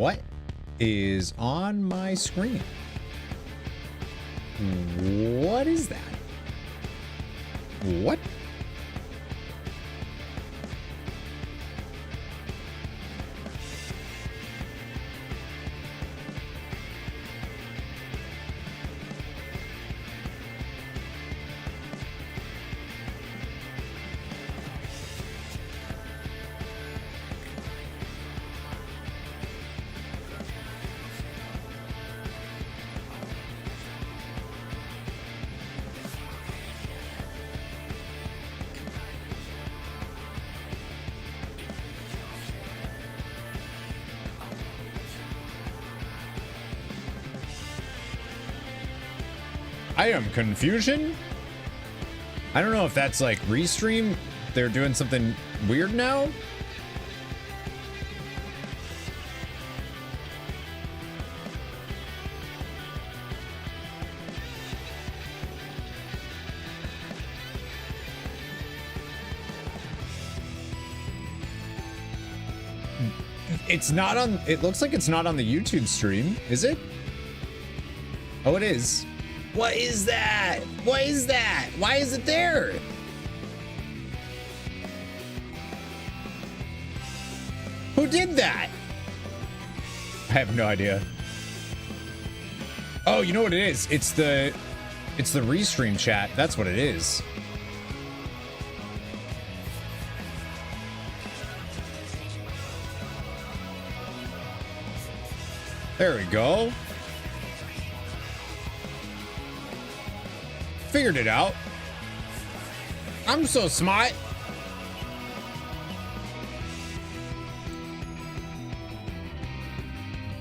What is on my screen? What is that? What? I am confusion. I don't know if that's like restream. They're doing something weird now. It's not on, it looks like it's not on the YouTube stream, is it? Oh, it is. What is that? What is that? Why is it there? Who did that? I have no idea. Oh, you know what it is? It's the restream chat. That's what it is. There we go. Figured it out. I'm so smart.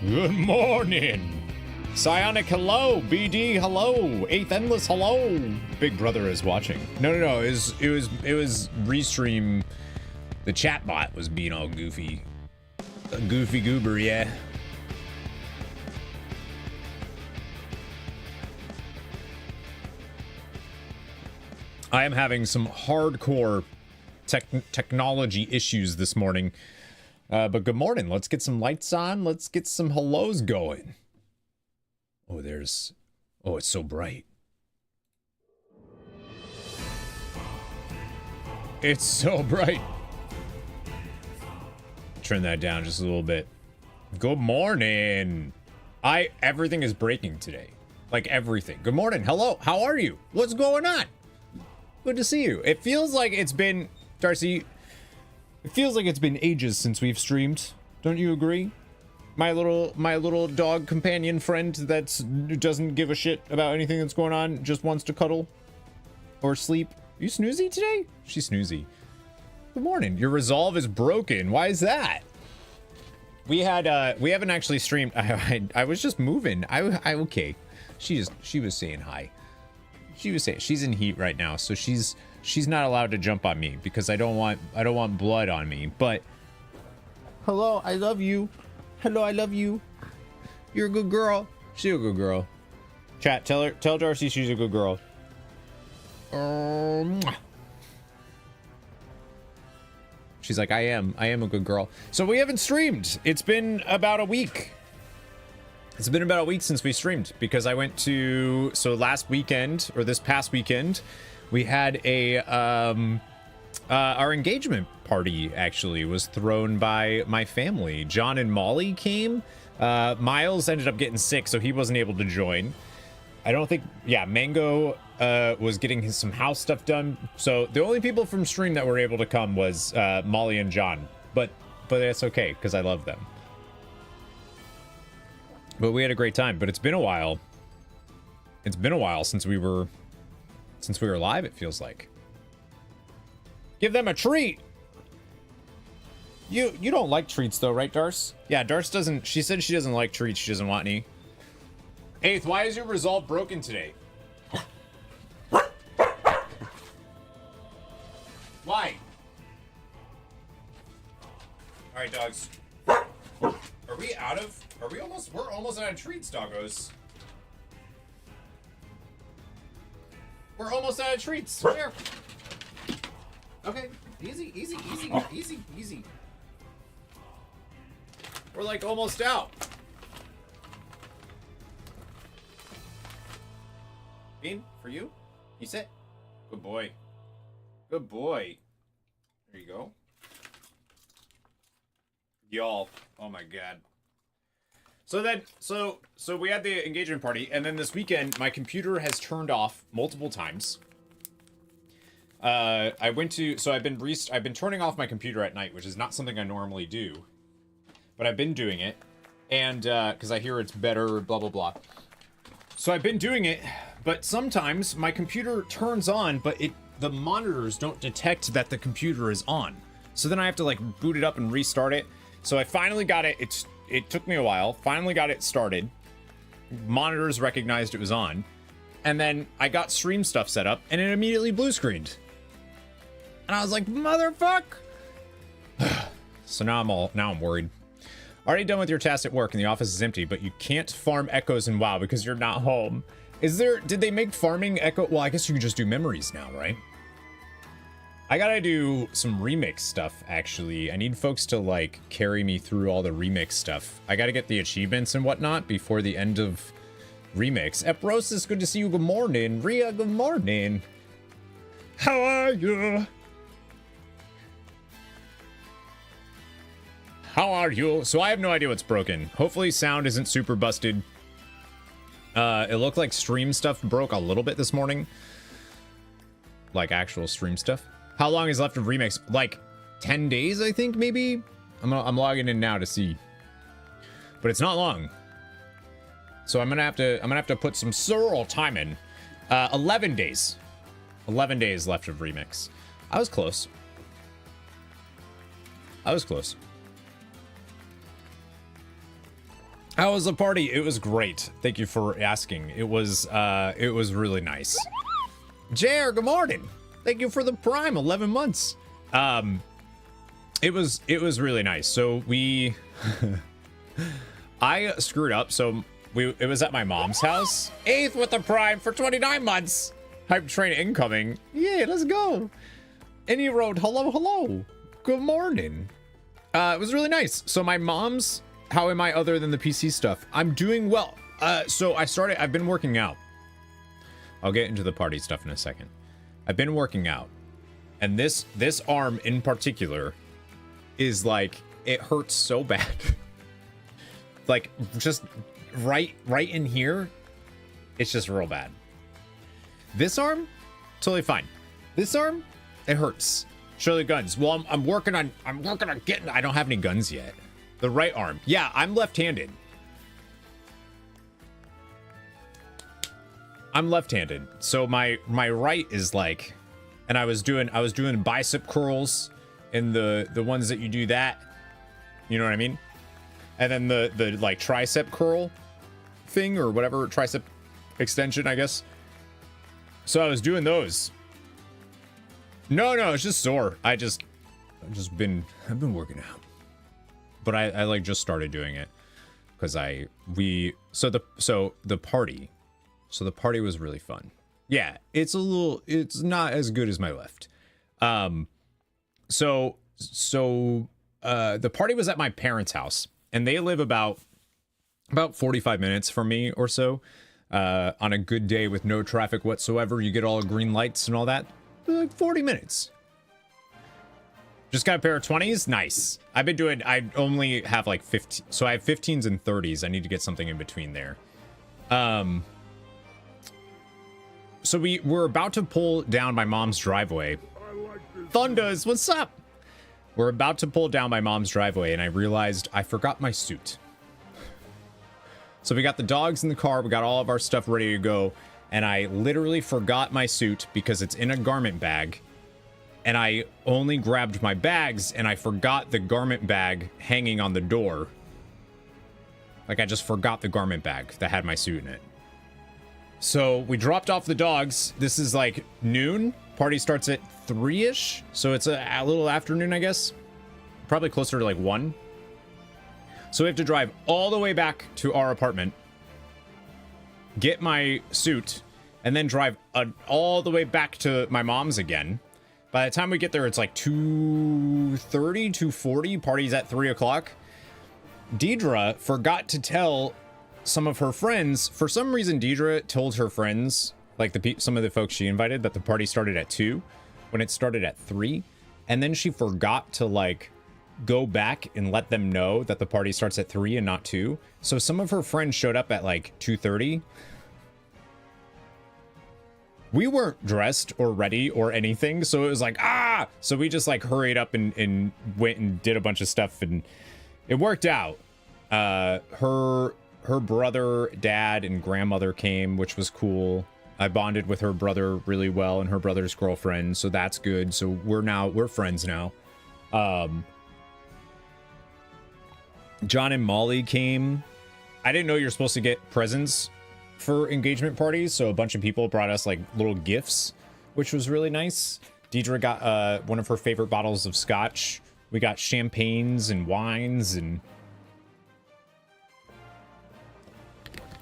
Good morning. Psionic, hello. BD, hello. Eighth Endless, hello. Big Brother is watching. No. It was restream. The chat bot was being all goofy. A goofy goober, yeah. I am having some hardcore technology issues this morning. But good morning. Let's get some lights on. Let's get some hellos going. Oh, there's... Oh, it's so bright. It's so bright. Turn that down just a little bit. Good morning. Everything is breaking today. Like everything. Good morning. Hello. How are you? What's going on? Good to see you. It feels like it's been, Darcy, it feels like it's been ages since we've streamed. Don't you agree? My little dog companion friend that doesn't give a shit about anything that's going on, just wants to cuddle or sleep. Are you snoozy today? She's snoozy. Good morning. Your resolve is broken. Why is that? We haven't actually streamed. I was just moving. Okay. She was saying hi. She was saying she's in heat right now, so she's not allowed to jump on me because I don't want blood on me. But hello, I love you. Hello, I love you. You're a good girl. She's a good girl. Chat, tell Darcy she's a good girl. She's like, I am a good girl. So we haven't streamed. It's been about a week. It's been about a week since we streamed because I went to, so last weekend or this past weekend, we had our engagement party actually was thrown by my family. John and Molly came. Miles ended up getting sick, so he wasn't able to join. I don't think, yeah, Mango was getting some house stuff done. So the only people from stream that were able to come was Molly and John, but that's okay because I love them. But we had a great time. But it's been a while. It's been a while since we were live, it feels like. Give them a treat. You don't like treats though, right, Darce? Yeah, Darce doesn't. She said she doesn't like treats. She doesn't want any. Eighth, why is your resolve broken today? Why? All right, dogs. We're almost out of treats, doggos. We're almost out of treats. Here. Okay. Easy. We're like almost out. Bean, for you? You sit. Good boy. Good boy. There you go. Y'all. Oh my god. So then, so we had the engagement party, and then this weekend, my computer has turned off multiple times. I've been turning off my computer at night, which is not something I normally do, but I've been doing it, and because I hear it's better, blah blah blah. So I've been doing it, but sometimes my computer turns on, but the monitors don't detect that the computer is on. So then I have to like boot it up and restart it. So I finally got it. It took me a while. Finally got it started. Monitors recognized it was on. And then I got stream stuff set up and it immediately blue screened. And I was like, motherfuck. So now I'm worried. Already done with your task at work and the office is empty, but you can't farm echoes in WoW because you're not home. Did they make farming echo? Well, I guess you can just do memories now, right? I gotta do some remix stuff, actually. I need folks to, like, carry me through all the remix stuff. I gotta get the achievements and whatnot before the end of remix. Eprosis, good to see you. Good morning. Rhea, good morning. How are you? How are you? So I have no idea what's broken. Hopefully sound isn't super busted. It looked like stream stuff broke a little bit this morning. Like actual stream stuff. How long is left of remix? Like 10 days, I think, maybe? I'm logging in now to see. But it's not long. So I'm gonna have to put some thorough time in. 11 days. 11 days left of remix. I was close. I was close. How was the party? It was great. Thank you for asking. It was really nice. Jer, good morning. Thank you for the prime, 11 months. It was really nice. So I screwed up. So it was at my mom's house. 8th with the prime for 29 months. Hype train incoming. Yeah, let's go. Any road, hello. Good morning. It was really nice. So my mom's, how am I other than the PC stuff? I'm doing well. So I've been working out. I'll get into the party stuff in a second. I've been working out, and this arm in particular is like, it hurts so bad. Like just right in here, it's just real bad. This arm, totally fine. This arm, it hurts. Show the guns. Well, I'm working on getting. I don't have any guns yet. The right arm, yeah, I'm left-handed. I'm left-handed, so my right is like, and I was doing bicep curls in the ones that you do that, you know what I mean? And then the like tricep curl thing or whatever, tricep extension, I guess. So I was doing those. No, it's just sore. I've been working out, but I like just started doing it because So the party was really fun. Yeah, it's not as good as my left. So the party was at my parents' house, and they live about 45 minutes from me or so. On a good day with no traffic whatsoever, you get all green lights and all that. They're like 40 minutes. Just got a pair of 20s. Nice. I only have like 15. So I have 15s and 30s. I need to get something in between there. So we're about to pull down my mom's driveway. Thunders, what's up? We're about to pull down my mom's driveway, and I realized I forgot my suit. So we got the dogs in the car, we got all of our stuff ready to go, and I literally forgot my suit because it's in a garment bag, and I only grabbed my bags, and I forgot the garment bag hanging on the door. Like, I just forgot the garment bag that had my suit in it. So we dropped off the dogs. This is like noon. Party starts at 3-ish. So it's a little afternoon, I guess. Probably closer to like 1. So we have to drive all the way back to our apartment, get my suit, and then drive all the way back to my mom's again. By the time we get there, it's like 2:30, 2:40. Party's at 3 o'clock. Deidre forgot to tell some of her friends. For some reason, Deidre told her friends, like some of the folks she invited, that the party started at 2 when it started at 3. And then she forgot to like go back and let them know that the party starts at 3 and not 2. So some of her friends showed up at like 2:30. We weren't dressed or ready or anything, so it was like, ah! So we just like hurried up and went and did a bunch of stuff, and it worked out. Her brother, dad, and grandmother came, which was cool. I bonded with her brother really well and her brother's girlfriend, so that's good. So we're friends now. John and Molly came. I didn't know you're supposed to get presents for engagement parties, so a bunch of people brought us like little gifts, which was really nice. Deidre got one of her favorite bottles of scotch. We got champagnes and wines, and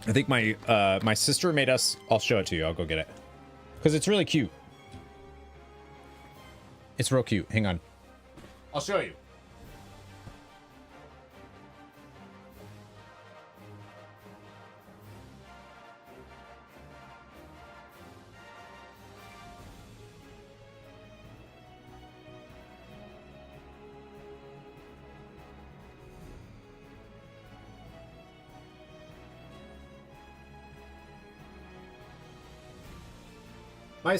I think my sister made us. I'll show it to you. I'll go get it because it's really cute. It's real cute. Hang on. I'll show you. My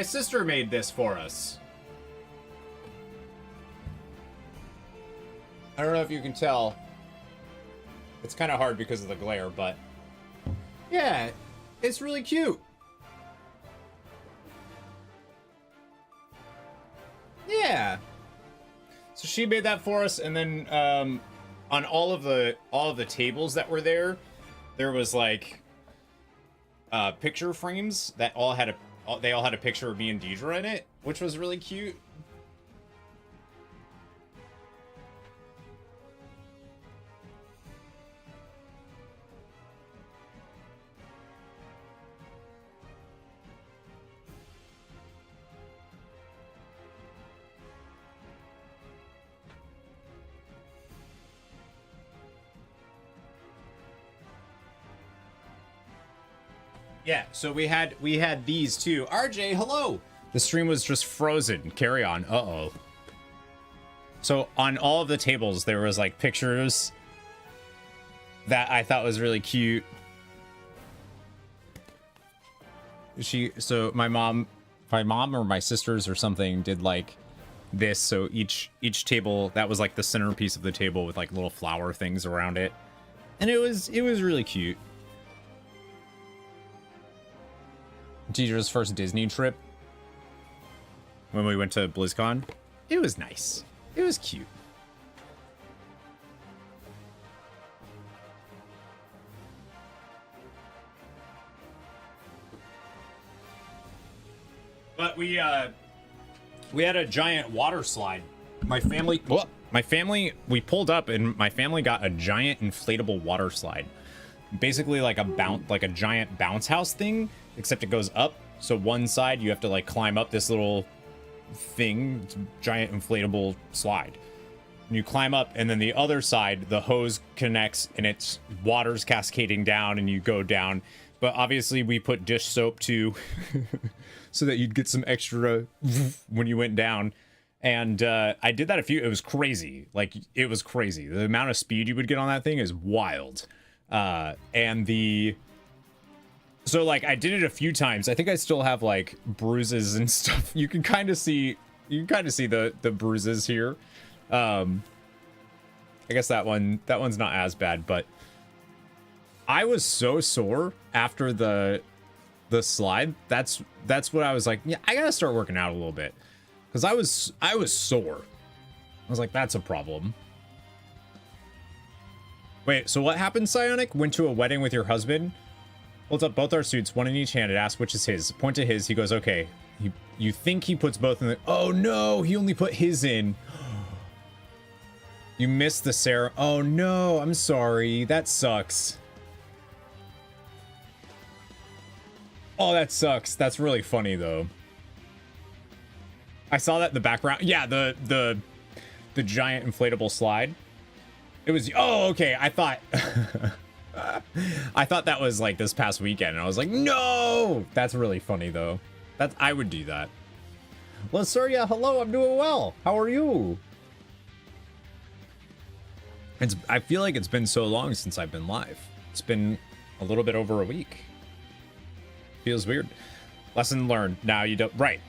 sister made this for us. I don't know if you can tell. It's kind of hard because of the glare, but yeah, it's really cute. Yeah. So she made that for us, and then on all of the tables that were there was like picture frames that all had a picture of me and Deidre in it, which was really cute. Yeah, so we had these too. RJ, hello. The stream was just frozen. Carry on. Uh-oh. So on all of the tables there was like pictures that I thought was really cute. So my mom or my sisters or something did like this, so each table that was like the centerpiece of the table with like little flower things around it. And it was really cute. Deidre's first Disney trip when we went to BlizzCon. It was nice. It was cute. But we had a giant water slide. My family, we pulled up and my family got a giant inflatable water slide. Basically like a giant bounce house thing, except it goes up. So one side you have to like climb up this little thing, it's a giant inflatable slide. And you climb up, and then the other side, the hose connects and it's water's cascading down and you go down. But obviously we put dish soap too, so that you'd get some extra when you went down. And I did that it was crazy. Like, it was crazy. The amount of speed you would get on that thing is wild. So like I did it a few times. I think I still have like bruises and stuff. You can kind of see the bruises here. I guess that one's not as bad, but I was so sore after the slide. That's what I was like, yeah, I gotta start working out a little bit, because I was sore. I was like, that's a problem. Wait, so what happened, Psionic? Went to a wedding with your husband? Holds up both our suits, one in each hand, and asks which is his. Point to his. He goes, okay. You think he puts both in the... Oh no, he only put his in. You missed the Sarah. Oh no, I'm sorry. That sucks. Oh, that sucks. That's really funny though. I saw that in the background. Yeah, the giant inflatable slide. It was, oh, okay. I thought, I thought that was like this past weekend, and I was like, no, that's really funny though. I would do that. Well, Surya, hello, I'm doing well. How are you? I feel like it's been so long since I've been live. It's been a little bit over a week. Feels weird. Lesson learned. Now you don't, right.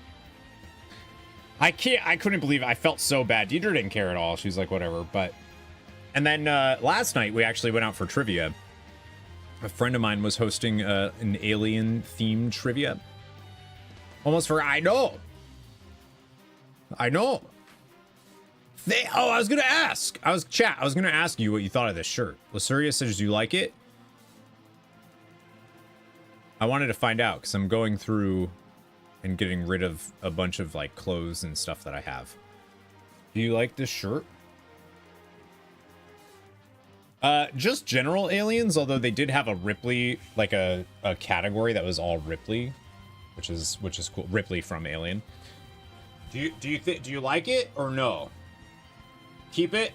I couldn't believe it. I felt so bad. Deidre didn't care at all. She was like, whatever, but. And then last night we actually went out for trivia. A friend of mine was hosting an alien themed trivia. Almost forgot. I know. I was gonna ask. I was gonna ask you what you thought of this shirt. Lasuria says, do you like it? I wanted to find out because I'm going through and getting rid of a bunch of like clothes and stuff that I have. Do you like this shirt? Just general aliens, although they did have a Ripley, like a category that was all Ripley, which is cool. Ripley from Alien. Do you like it or no? Keep it.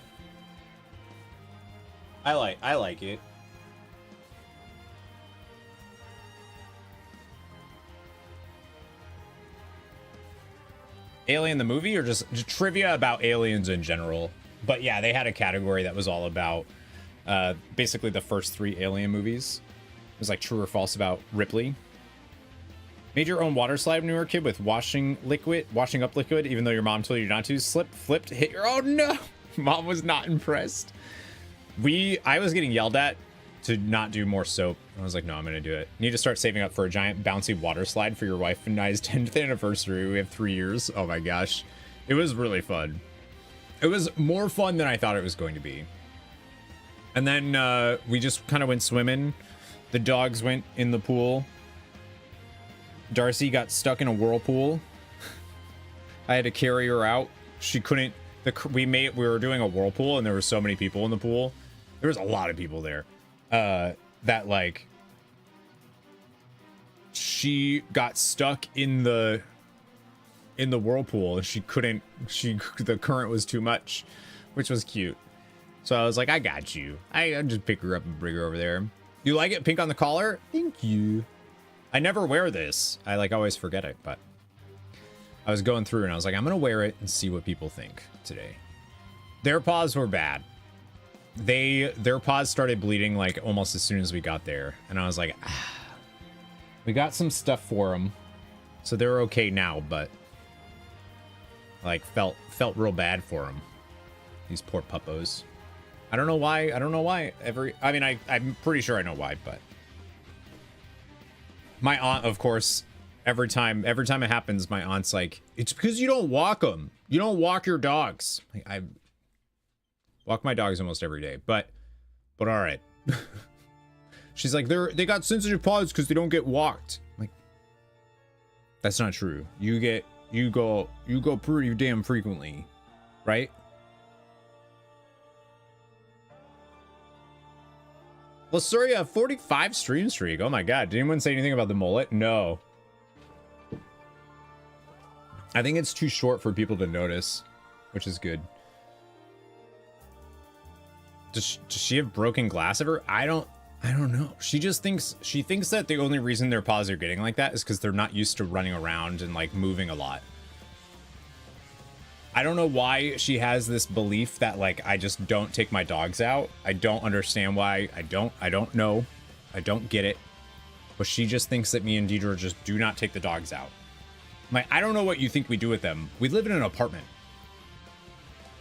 I like it. Alien the movie, or just trivia about aliens in general? But yeah, they had a category that was all about basically the first 3 Alien movies. It was like true or false about Ripley. Made your own water slide when you were a kid with washing up liquid, even though your mom told you not to. Slipped, flipped, hit your, oh no! Mom was not impressed. I was getting yelled at to not do more soap. I was like, no, I'm gonna do it. Need to start saving up for a giant bouncy water slide for your wife and I's 10th anniversary. We have 3 years. Oh my gosh. It was really fun. It was more fun than I thought it was going to be. And then we just kind of went swimming. The dogs went in the pool. Darcy got stuck in a whirlpool. I had to carry her out. She couldn't. We were doing a whirlpool, and there were so many people in the pool. There was a lot of people there. That like she got stuck in the whirlpool, and she couldn't. The current was too much, which was cute. So I was like, I got you. I'll just pick her up and bring her over there. You like it? Pink on the collar? Thank you. I never wear this. I like always forget it, but I was going through and I was like, I'm gonna wear it and see what people think today. Their paws were bad. Their paws started bleeding like almost as soon as we got there, and I was like, we got some stuff for them, so they're okay now, but like felt real bad for them. These poor puppos. I don't know why. I'm pretty sure I know why, but my aunt, of course, every time it happens, my aunt's like, it's because you don't walk them. You don't walk your dogs. Like, I walk my dogs almost every day, but all right. She's like, they got sensitive paws because they don't get walked. I'm like, that's not true. You go pretty damn frequently, right? Lasuria, 45 stream streak. Oh my god. Did anyone say anything about the mullet? No. I think it's too short for people to notice, which is good. Does she have broken glass ever? I don't know. She thinks that the only reason their paws are getting like that is because they're not used to running around and like moving a lot. I don't know why she has this belief that like I just don't take my dogs out. I don't understand why. I don't know. I don't get it. But she just thinks that me and Deidre just do not take the dogs out. I'm like, I don't know what you think we do with them. We live in an apartment.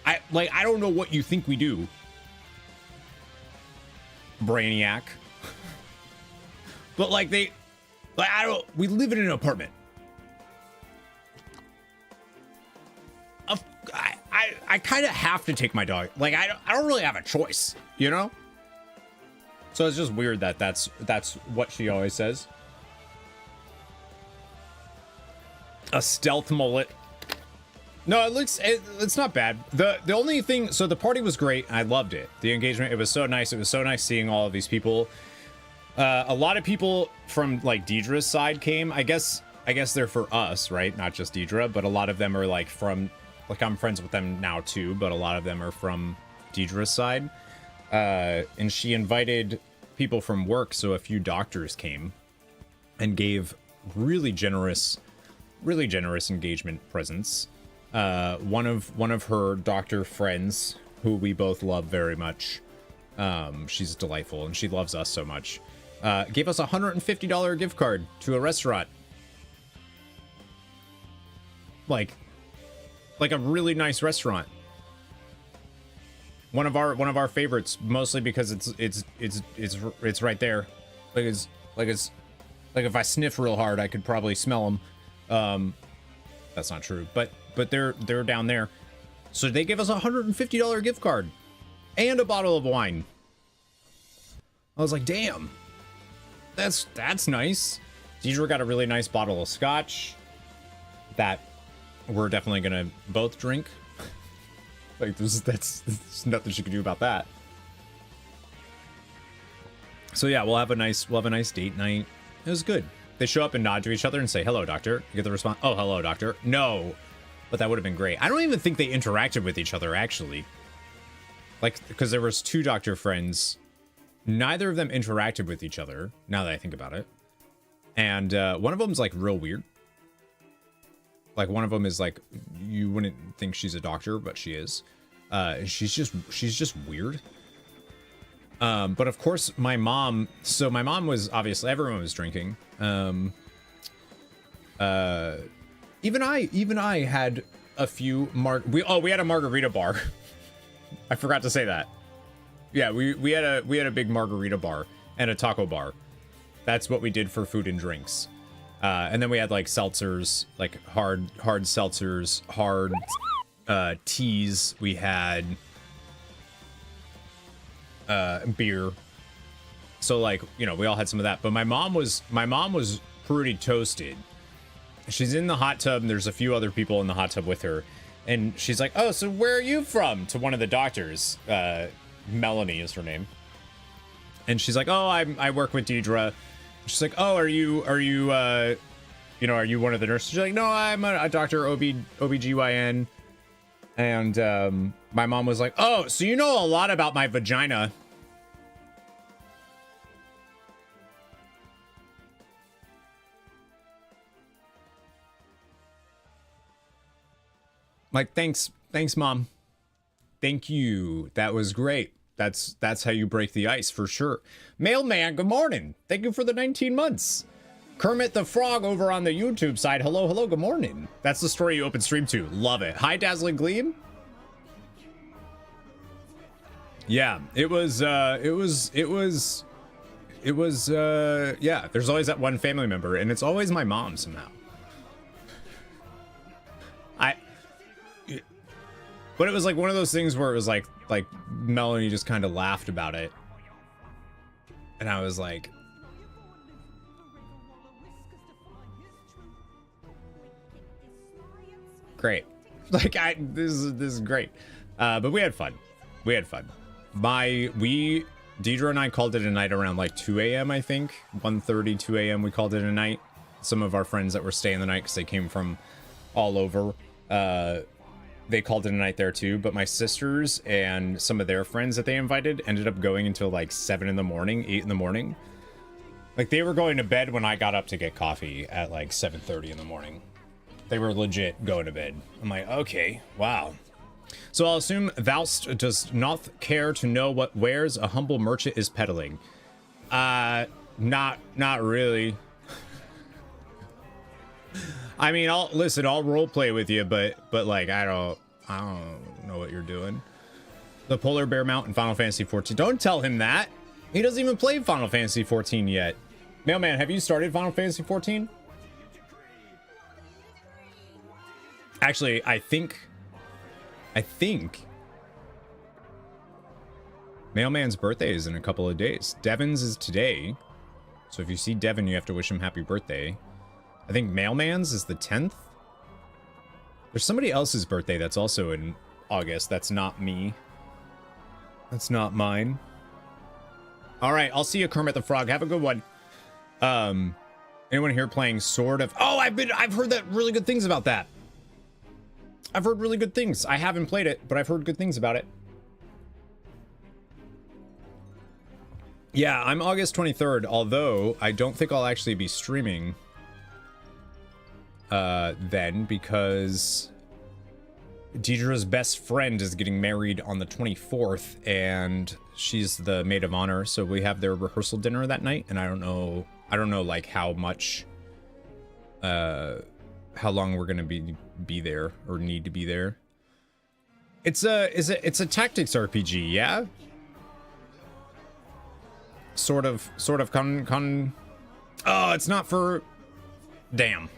I don't know what you think we do. Brainiac. But like we live in an apartment. I kind of have to take my dog. Like I don't really have a choice, you know? So it's just weird that that's what she always says. A stealth mullet. No, it's not bad. The only thing, so the party was great. I loved it. The engagement, it was so nice. It was so nice seeing all of these people. A lot of people from like Deidre's side came. I guess they're for us, right? Not just Deidre, but a lot of them are like from, like I'm friends with them now too, but a lot of them are from Deidre's side. and she invited people from work, so a few doctors came and gave really generous engagement presents. One of her doctor friends, who we both love very much, she's delightful and she loves us so much, gave us a $150 gift card to a restaurant. Like a really nice restaurant. One of our favorites, mostly because it's right there. Like if I sniff real hard, I could probably smell them. That's not true, but they're down there. So they give us a $150 gift card and a bottle of wine. I was like, damn, that's nice. Deidre got a really nice bottle of scotch that we're definitely gonna both drink. Like there's nothing she can do about that. So yeah, we'll have a nice date night. It was good. They show up and nod to each other and say, "Hello, doctor." You get the response, "Oh, hello, doctor." No, but that would have been great. I don't even think they interacted with each other, actually. Like, because there was two doctor friends. Neither of them interacted with each other, now that I think about it. And one of them's like real weird. Like one of them is like, you wouldn't think she's a doctor, but she is. She's just weird. But of course my mom was obviously, everyone was drinking. Even I had a few we had a margarita bar. I forgot to say that. Yeah, we had a big margarita bar and a taco bar. That's what we did for food and drinks. And then we had like seltzers, like hard seltzers, hard teas. We had beer. So like, you know, we all had some of that. But my mom was pretty toasted. She's in the hot tub and there's a few other people in the hot tub with her. And she's like, "Oh, so where are you from?" to one of the doctors. Melanie is her name. And she's like, "Oh, I work with Deidre." She's like, "Oh, are you are you one of the nurses?" She's like, "No, I'm a doctor, OBGYN. And my mom was like, "Oh, so you know a lot about my vagina." Like, thanks, mom. Thank you. That was great. That's how you break the ice for sure. Mailman, good morning. Thank you for the 19 months. Kermit the Frog over on the YouTube side. Hello, good morning. That's the story you open stream to. Love it. Hi, Dazzling Gleam. Yeah, it was yeah, there's always that one family member, and it's always my mom somehow. But it was like one of those things where it was like Melanie just kind of laughed about it. And I was like, great. Like this is great. But we had fun. Deidre and I called it a night around like 2 a.m. I think. 1:30, 2 a.m. we called it a night. Some of our friends that were staying the night because they came from all over, they called it a night there too. But my sisters and some of their friends that they invited ended up going until like 7 in the morning, 8 in the morning. Like they were going to bed when I got up to get coffee at like 7:30 in the morning. They were legit going to bed. I'm like, okay, wow. So I'll assume Valst does not care to know what wares a humble merchant is peddling. Not really. I mean, I'll roleplay with you, but like I don't know what you're doing. The polar bear mount in Final Fantasy 14. Don't tell him that. He doesn't even play Final Fantasy 14 yet. Mailman, have you started Final Fantasy 14? Actually, I think Mailman's birthday is in a couple of days. Devin's is today. So if you see Devin, you have to wish him happy birthday. I think Mailman's is the 10th. There's somebody else's birthday that's also in August. That's not me. That's not mine. All right, I'll see you, Kermit the Frog. Have a good one. Anyone here playing Sword of... Oh, I've heard that really good things about that. I've heard really good things. I haven't played it, but I've heard good things about it. Yeah, I'm August 23rd, although I don't think I'll actually be streaming then, because Deidre's best friend is getting married on the 24th, and she's the maid of honor, so we have their rehearsal dinner that night, and I don't know like how much, how long we're gonna be there or need to be there. It's a tactics RPG, yeah. Sort of con. Oh, it's not for. Damn.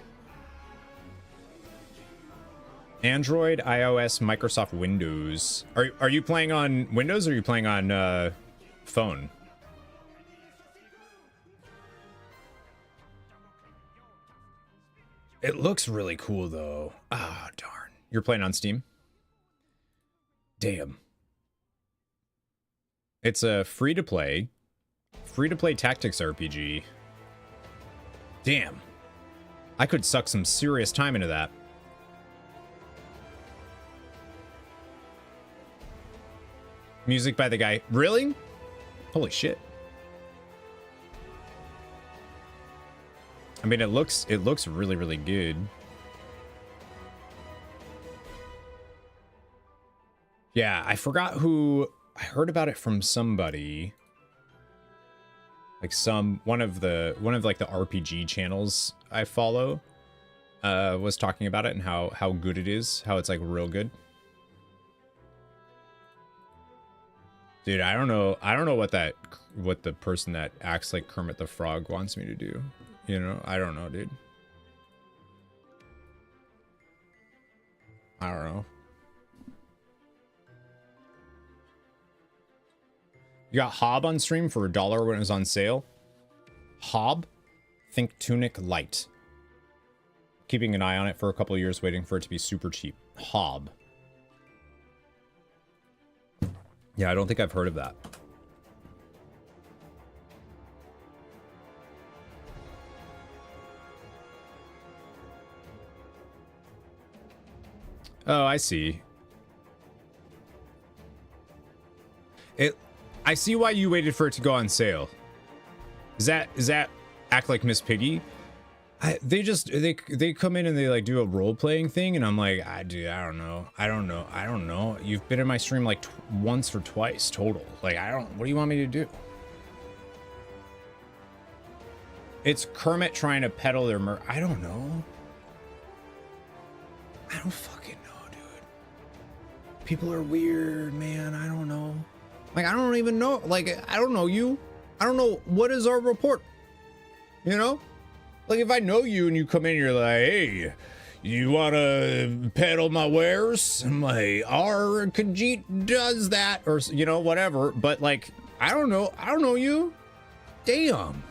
Android, iOS, Microsoft Windows. Are you playing on Windows or are you playing on phone? It looks really cool though. Ah, darn. You're playing on Steam? Damn. It's a free-to-play tactics RPG. Damn. I could suck some serious time into that. Music by the guy. Really? Holy shit. I mean, it looks really, really good. Yeah, I forgot who. I heard about it from somebody. Like one of like the RPG channels I follow was talking about it and how good it is, how it's like real good. Dude, I don't know what the person that acts like Kermit the Frog wants me to do. You know, I don't know, dude. I don't know. You got Hob on stream for $1 when it was on sale. Hob? Think Tunic Light. Keeping an eye on it for a couple of years, waiting for it to be super cheap. Hob. Yeah, I don't think I've heard of that. Oh, I see. I see why you waited for it to go on sale. Is that Act Like Miss Piggy? They come in and they like do a role-playing thing, and I'm like, dude, I don't know. You've been in my stream like once or twice total. Like, what do you want me to do? It's Kermit trying to peddle their I don't know. I don't fucking know, dude. People are weird, man. I don't know. Like, I don't even know. Like, I don't know you. I don't know. What is our report? You know? Like, if I know you and you come in and you're like, hey, you want to peddle my wares? I'm like, our Khajiit does that. Or, you know, whatever. But, like, I don't know. I don't know you. Damn.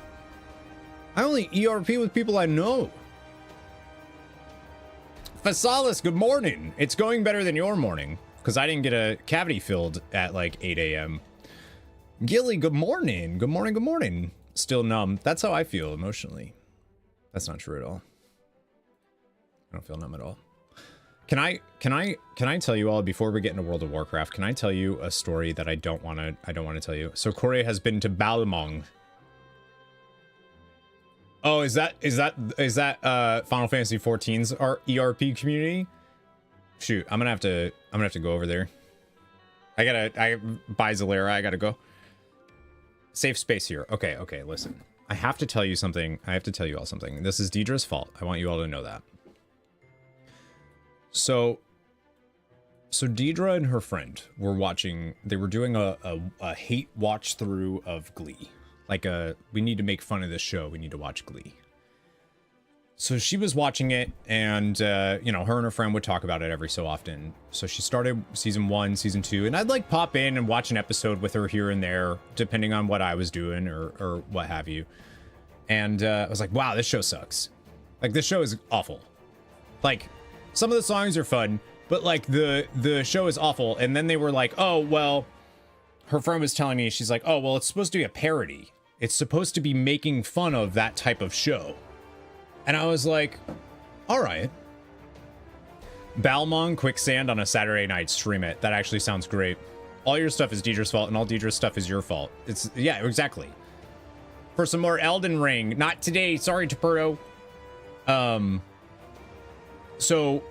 I only ERP with people I know. Fasalis, good morning. It's going better than your morning. Because I didn't get a cavity filled at like 8 a.m. Gilly, good morning. Good morning, good morning. Still numb. That's how I feel emotionally. That's not true at all. I don't feel numb at all. Can I tell you all, before we get into World of Warcraft, can I tell you a story that I don't want to tell you? So Corey has been to Balmong. Oh, is that Final Fantasy XIV's ERP community? Shoot, I'm gonna have to go over there. I buy Zalera, I gotta go. Safe space here. Okay, listen. I have to tell you something. I have to tell you all something. This is Deidre's fault. I want you all to know that. So Deidre and her friend were watching, they were doing a hate watch through of Glee. Like we need to make fun of this show, we need to watch Glee. So she was watching it, and, you know, her and her friend would talk about it every so often. So she started season 1, season 2, and I'd, like, pop in and watch an episode with her here and there, depending on what I was doing or what have you. And I was like, wow, this show sucks. Like, this show is awful. Like, some of the songs are fun, but, like, the show is awful. And then they were like, oh, well, her friend was telling me, she's like, oh, well, it's supposed to be a parody. It's supposed to be making fun of that type of show. And I was like, all right. Balmong Quicksand on a Saturday night, stream it. That actually sounds great. All your stuff is Deidre's fault, and all Deidre's stuff is your fault. It's, yeah, exactly. For some more Elden Ring. Not today. Sorry, Taperto. So...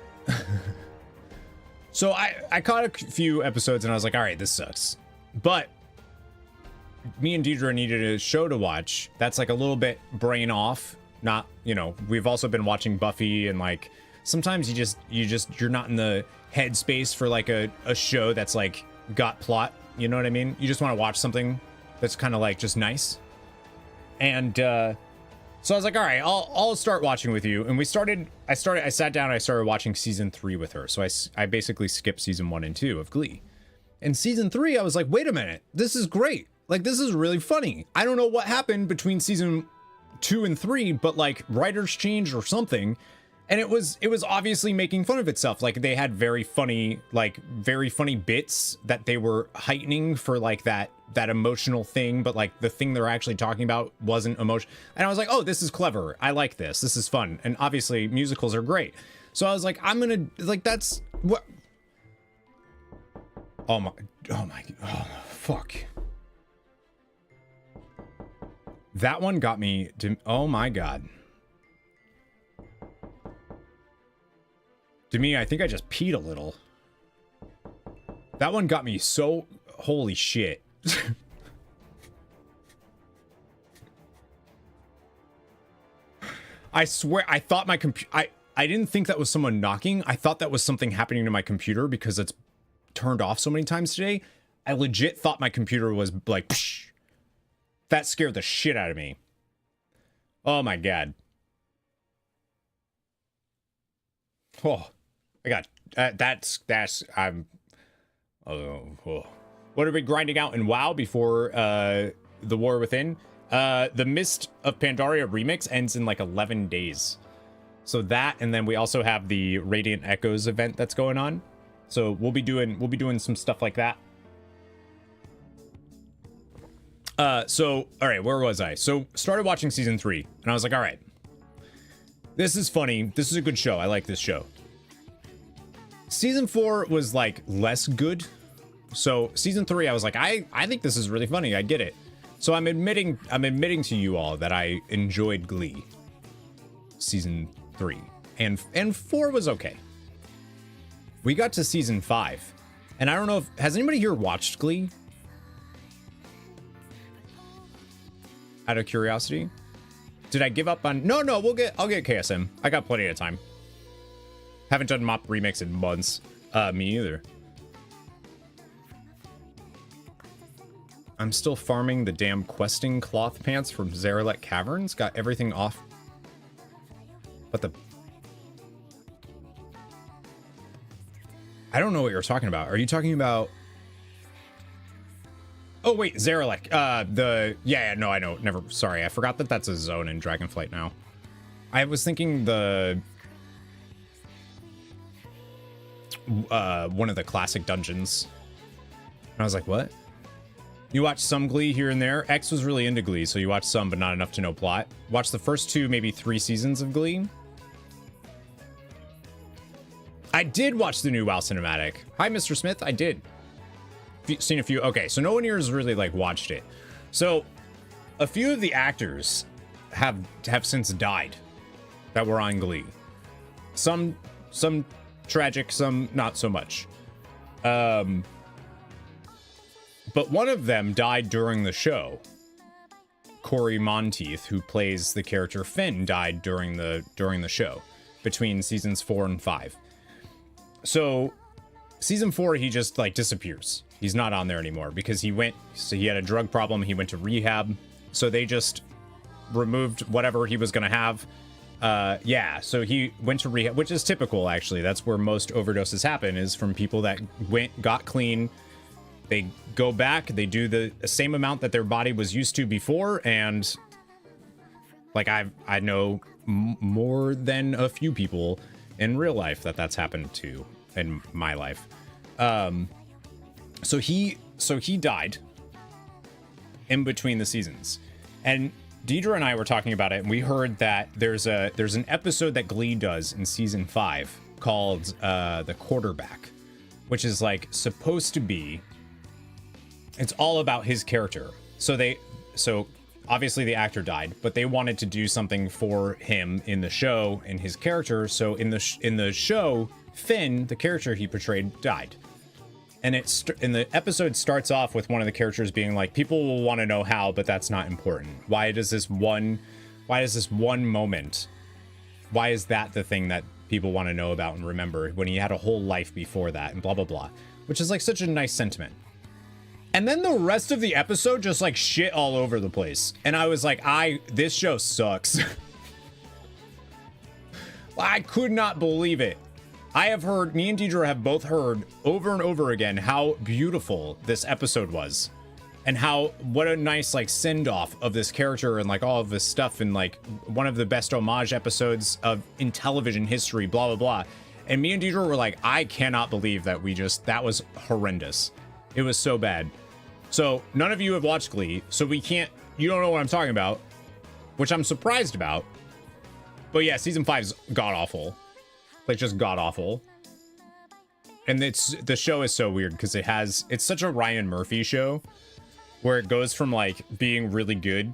so I caught a few episodes, and I was like, all right, this sucks. But me and Deidre needed a show to watch that's like a little bit brain off. Not, you know, we've also been watching Buffy, and like sometimes you're not in the headspace for like a show that's like got plot, you know what I mean? You just want to watch something that's kind of like just nice. And so I was like, all right, I'll start watching with you. And I sat down and I started watching season 3 with her. So I basically skipped season 1 and 2 of Glee. And season 3, I was like, wait a minute, this is great. Like, this is really funny. I don't know what happened between season 2 and 3, but like writers changed or something. And it was obviously making fun of itself. Like, they had very funny bits that they were heightening for like that emotional thing, but like the thing they're actually talking about wasn't emotion. And I was like, oh, this is clever. I like this. This is fun. And obviously musicals are great. So I was like, I'm gonna, like, that's what. Oh, fuck. That one got me to, oh my God. To me, I think I just peed a little. That one got me so, holy shit. I swear, I thought my computer, I didn't think that was someone knocking. I thought that was something happening to my computer because it's turned off so many times today. I legit thought my computer was like, psh. That scared the shit out of me. Oh my God. Oh, I got, I'm, oh. What are we grinding out in WoW before the War Within? The Mists of Pandaria remix ends in like 11 days. So that, and then we also have the Radiant Echoes event that's going on. So we'll be doing some stuff like that. So, all right, where was I? So started watching season 3 and I was like, all right, this is funny. This is a good show. I like this show. Season 4 was like less good. So season 3, I was like, I think this is really funny. I get it. So I'm admitting to you all that I enjoyed Glee. Season 3 and 4 was okay. We got to season 5 and I don't know if, has anybody here watched Glee? Out of curiosity, did I give up on? No, I'll get KSM. I got plenty of time. Haven't done Mop remix in months. Me either. I'm still farming the damn questing cloth pants from Zeralet Caverns. Got everything off. But I don't know what you're talking about. Are you talking about? Oh wait, Zeralek. No, I know. Never. Sorry, I forgot that that's a zone in Dragonflight now. I was thinking one of the classic dungeons. And I was like, what? You watch some Glee here and there. X was really into Glee, so you watch some, but not enough to know plot. Watch the first 2, maybe 3 seasons of Glee. I did watch the new WoW cinematic. Hi, Mr. Smith. I did. Seen a few. Okay, so no one here has really like watched it. So a few of the actors have since died that were on Glee. Some tragic, some not so much. But one of them died during the show. Corey Monteith, who plays the character Finn, died during the show between seasons 4 and 5. So season 4, he just like disappears. He's not on there anymore because he had a drug problem. He went to rehab. So they just removed whatever he was going to have. So he went to rehab, which is typical, actually. That's where most overdoses happen, is from people that got clean. They go back, they do the same amount that their body was used to before. And like, I know more than a few people in real life that's happened to in my life. So he died in between the seasons, and Deidre and I were talking about it, and we heard that there's an episode that Glee does in season 5 called The Quarterback, which is like supposed to be It's all about his character. So obviously the actor died, but they wanted to do something for him in the show and his character. So in the show, Finn, the character he portrayed, died. And in the episode starts off with one of the characters being like, people will want to know how, but that's not important. Why does this one moment, why is that the thing that people want to know about and remember when he had a whole life before that and blah, blah, blah, which is like such a nice sentiment. And then the rest of the episode just like shit all over the place. And I was like, this show sucks. I could not believe it. I have heard, me and Deidre have both heard over and over again how beautiful this episode was. And what a nice like send off of this character and like all of this stuff and like one of the best homage episodes in television history, blah, blah, blah. And me and Deidre were like, I cannot believe that that was horrendous. It was so bad. So none of you have watched Glee, so you don't know what I'm talking about, which I'm surprised about. But yeah, season 5's god awful. Like just god awful. And the show is so weird because it's such a Ryan Murphy show where it goes from like being really good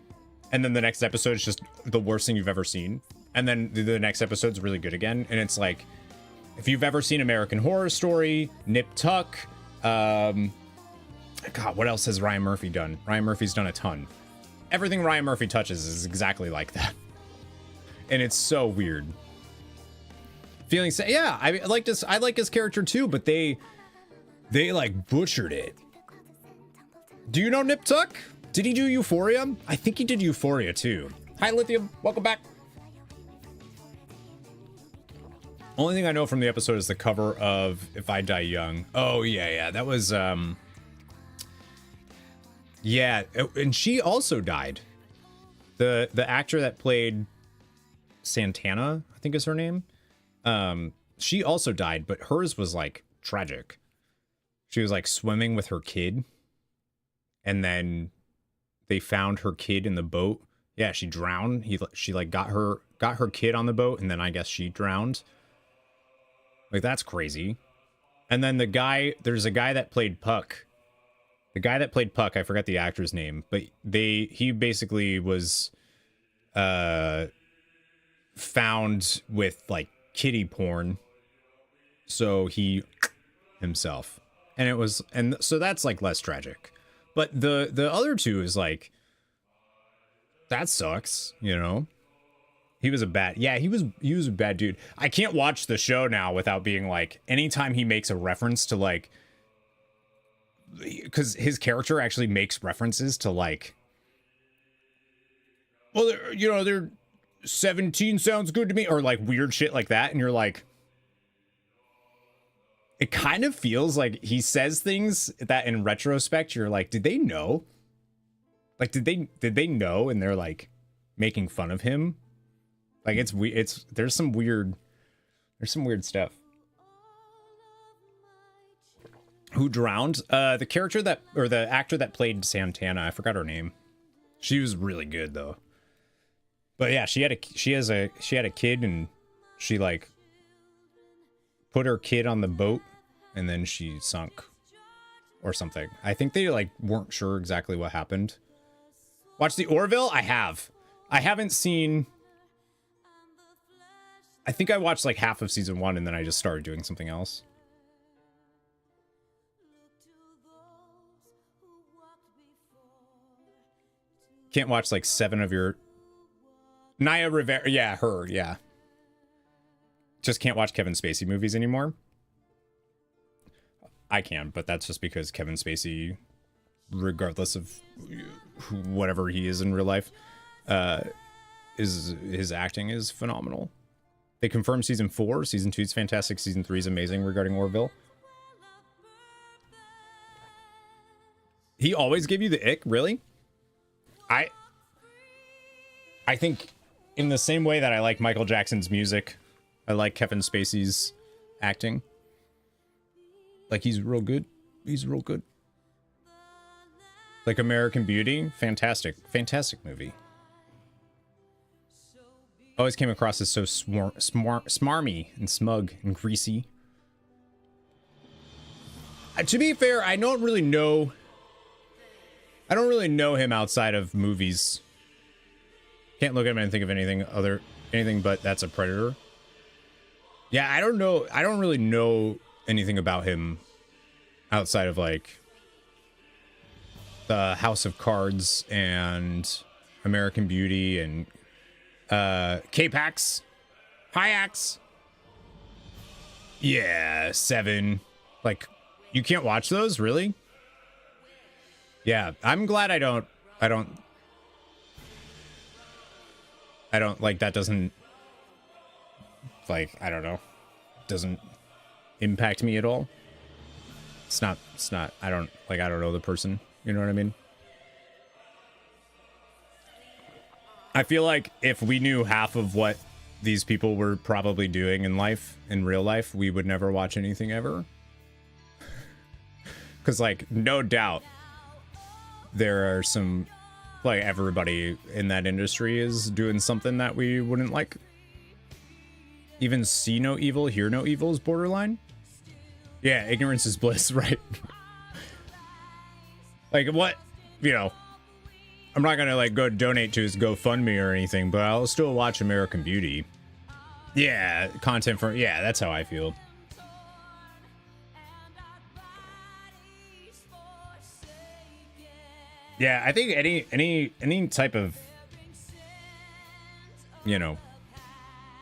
and then the next episode is just the worst thing you've ever seen. And then the next episode's really good again. And it's like, if you've ever seen American Horror Story, Nip Tuck, God, what else has Ryan Murphy done? Ryan Murphy's done a ton. Everything Ryan Murphy touches is exactly like that. And it's so weird. Yeah, I like this. I like his character too, but they like butchered it. Do you know Nip Tuck? Did he do Euphoria? I think he did Euphoria too. Hi, Lithium. Welcome back. Only thing I know from the episode is the cover of If I Die Young. Oh, yeah. That was, yeah, and she also died. The actor that played Santana, I think is her name. She also died, but hers was like tragic. She was like swimming with her kid, and then they found her kid in the boat. Yeah, she drowned. She like got her kid on the boat, and then I guess she drowned. Like, that's crazy. And then there's a guy that played Puck. The guy that played Puck, I forgot the actor's name, but he basically was found with like kiddie porn. So he himself. And so that's like less tragic. But the other two is like, that sucks, you know? He was a bad dude. I can't watch the show now without being like, anytime he makes a reference to like, because his character actually makes references to like, well, they're 17 sounds good to me, or like weird shit like that, and you're like, it kind of feels like he says things that in retrospect you're like, did they know? Like, did they know? And they're like making fun of him. Like, there's some weird stuff. Who drowned? The character the actor that played Santana, I forgot her name. She was really good though. But yeah, she had a kid, and she like put her kid on the boat and then she sunk or something. I think they like weren't sure exactly what happened. Watch the Orville? I haven't seen. I think I watched like half of season 1 and then I just started doing something else. Can't watch like 7 of your Naya Rivera. Yeah, her. Yeah. Just can't watch Kevin Spacey movies anymore. I can, but that's just because Kevin Spacey, regardless of whatever he is in real life, his acting is phenomenal. They confirmed season 4. Season 2 is fantastic. Season 3 is amazing regarding Orville. He always gave you the ick, really? I think in the same way that I like Michael Jackson's music, I like Kevin Spacey's acting. Like, he's real good. He's real good. Like American Beauty, fantastic movie. Always came across as so smarmy and smug and greasy. To be fair, I don't really know I don't really know him outside of movies. Can't look at him and think of anything but that's a Predator. Yeah, I don't know. I don't really know anything about him outside of like the House of Cards and American Beauty and K-Pax, Hi-Ax. Yeah, Seven. Like, you can't watch those, really? Yeah, I'm glad I don't like that doesn't like, I don't know, doesn't impact me at all. It's not, I don't know the person, you know what I mean? I feel like if we knew half of what these people were probably doing in life, in real life, we would never watch anything ever. Because, like, no doubt there are some, like, everybody in that industry is doing something that we wouldn't like. Even see no evil, hear no evil is borderline. Yeah, ignorance is bliss, right? Like, what, you know, I'm not gonna, like, go donate to his GoFundMe or anything, but I'll still watch American Beauty. Yeah, content for, yeah, that's how I feel. Yeah, I think any type of, you know,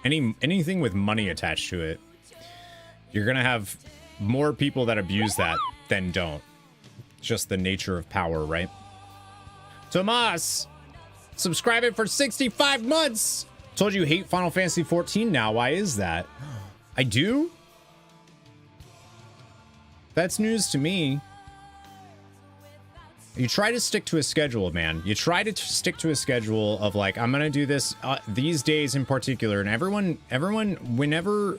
anything with money attached to it, you're gonna have more people that abuse that than don't. Just the nature of power, right? Tomas, subscribing for 65 months. Told you hate Final Fantasy 14 now. Why is that? I do? That's news to me. You try to stick to a schedule, man. You try to stick to a schedule of like, I'm gonna do this these days in particular, and everyone, whenever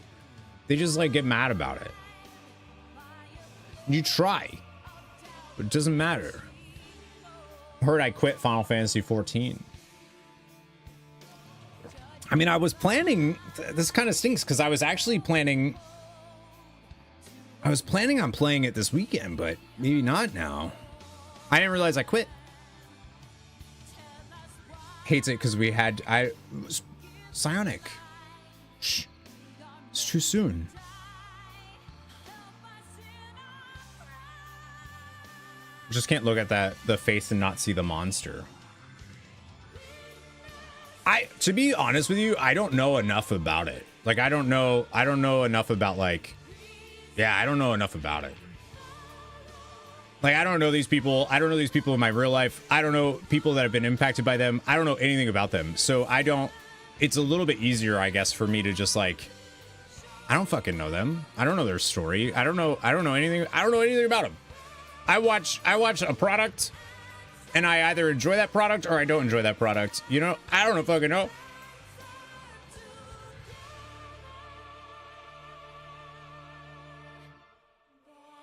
they just like get mad about it. You try, but it doesn't matter. Heard I quit Final Fantasy 14. I mean, I was planning, this kind of stinks because I was actually planning on playing it this weekend, but maybe not now. I didn't realize I quit. Hates it because Psionic. Shh. It's too soon. Just can't look at the face and not see the monster. To be honest with you, I don't know enough about it. Like, I don't know enough about, like, yeah, I don't know enough about it. Like, I don't know these people. I don't know these people in my real life. I don't know people that have been impacted by them. I don't know anything about them. So it's a little bit easier, I guess, for me to just like, I don't fucking know them. I don't know their story. I don't know anything. I don't know anything about them. I watch a product and I either enjoy that product or I don't enjoy that product. You know, I don't know fucking know.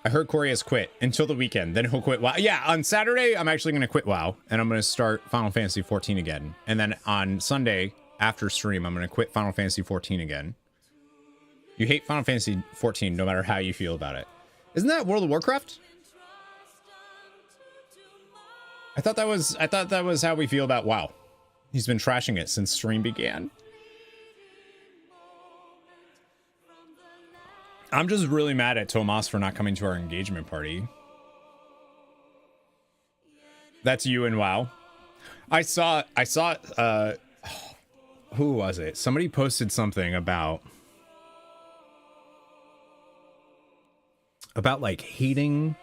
I heard Corey has quit until the weekend. Then he'll quit WoW. Yeah, on Saturday, I'm actually going to quit WoW. And I'm going to start Final Fantasy 14 again. And then on Sunday, after stream, I'm going to quit Final Fantasy 14 again. You hate Final Fantasy 14 no matter how you feel about it. Isn't that World of Warcraft? I thought that was how we feel about WoW. He's been trashing it since stream began. I'm just really mad at Tomas for not coming to our engagement party. That's you and WoW. I saw who was it? Somebody posted something about like hating.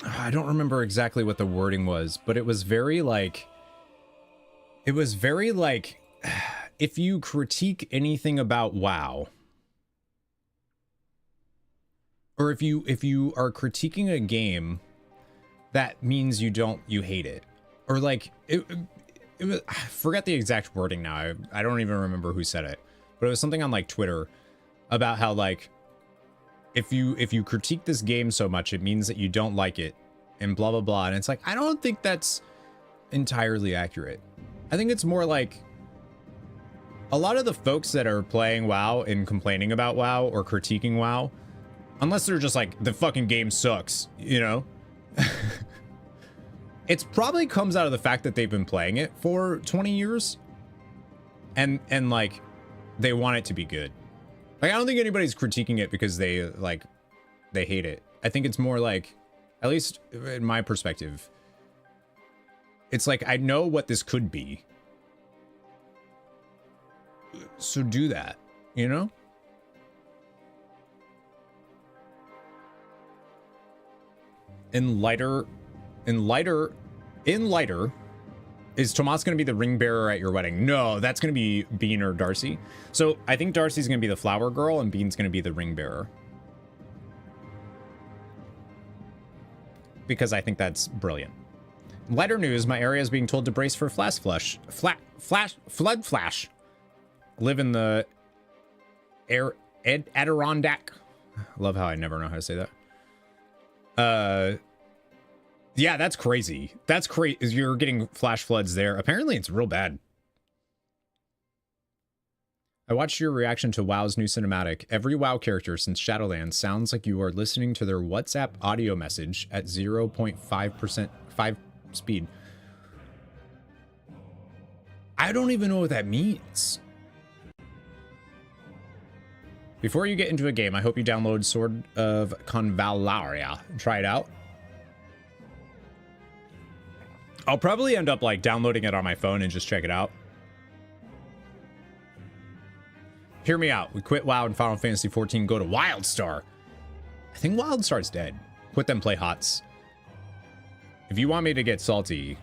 I don't remember exactly what the wording was, but it was very like if you critique anything about WoW, or if you are critiquing a game, that means you hate it. Or like it was, I forget the exact wording now. I don't even remember who said it, but it was something on like Twitter about how like if you critique this game so much, it means that you don't like it, and blah blah blah. And it's like, I don't think that's entirely accurate. I think it's more like a lot of the folks that are playing WoW and complaining about WoW or critiquing WoW Unless they're just like, the fucking game sucks, you know? It's probably comes out of the fact that they've been playing it for 20 years. And like, they want it to be good. Like, I don't think anybody's critiquing it because they, like, they hate it. I think it's more like, at least in my perspective, it's like, I know what this could be. So do that, you know? In lighter, is Tomas going to be the ring bearer at your wedding? No, that's going to be Bean or Darcy. So I think Darcy's going to be the flower girl and Bean's going to be the ring bearer. Because I think that's brilliant. Lighter news, my area is being told to brace for flood flash. Live in the Adirondack. Love how I never know how to say that. Yeah, that's crazy. That's crazy. You're getting flash floods there. Apparently, it's real bad. I watched your reaction to WoW's new cinematic. Every WoW character since Shadowlands sounds like you are listening to their WhatsApp audio message at 0.5% 5 speed. I don't even know what that means. Before you get into a game, I hope you download Sword of Convalaria and try it out. I'll probably end up like downloading it on my phone and just check it out. Hear me out. We quit WoW and Final Fantasy 14, go to WildStar. I think WildStar's dead. Quit them, play HOTS. If you want me to get salty,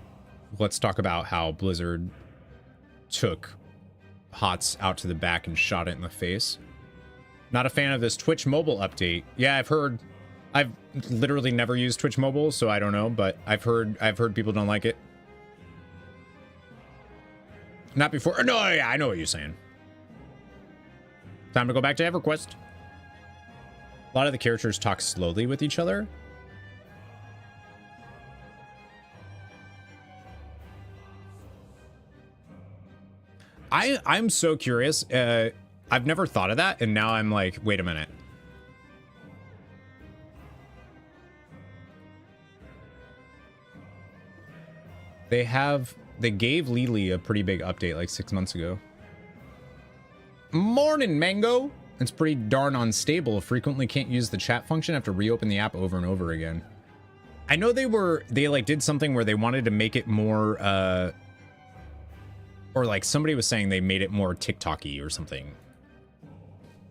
let's talk about how Blizzard took HOTS out to the back and shot it in the face. Not a fan of this Twitch mobile update. Yeah, I've heard. I've literally never used Twitch mobile, so I don't know, but I've heard people don't like it. Not before. No, yeah, I know what you're saying. Time to go back to EverQuest. A lot of the characters talk slowly with each other. I'm so curious. I've never thought of that, and now I'm like, wait a minute. They gave Lily a pretty big update like 6 months ago. Morning, Mango. It's pretty darn unstable. Frequently can't use the chat function. Have to reopen the app over and over again. I know they like did something where they wanted to make it more, or like somebody was saying they made it more TikTok-y or something.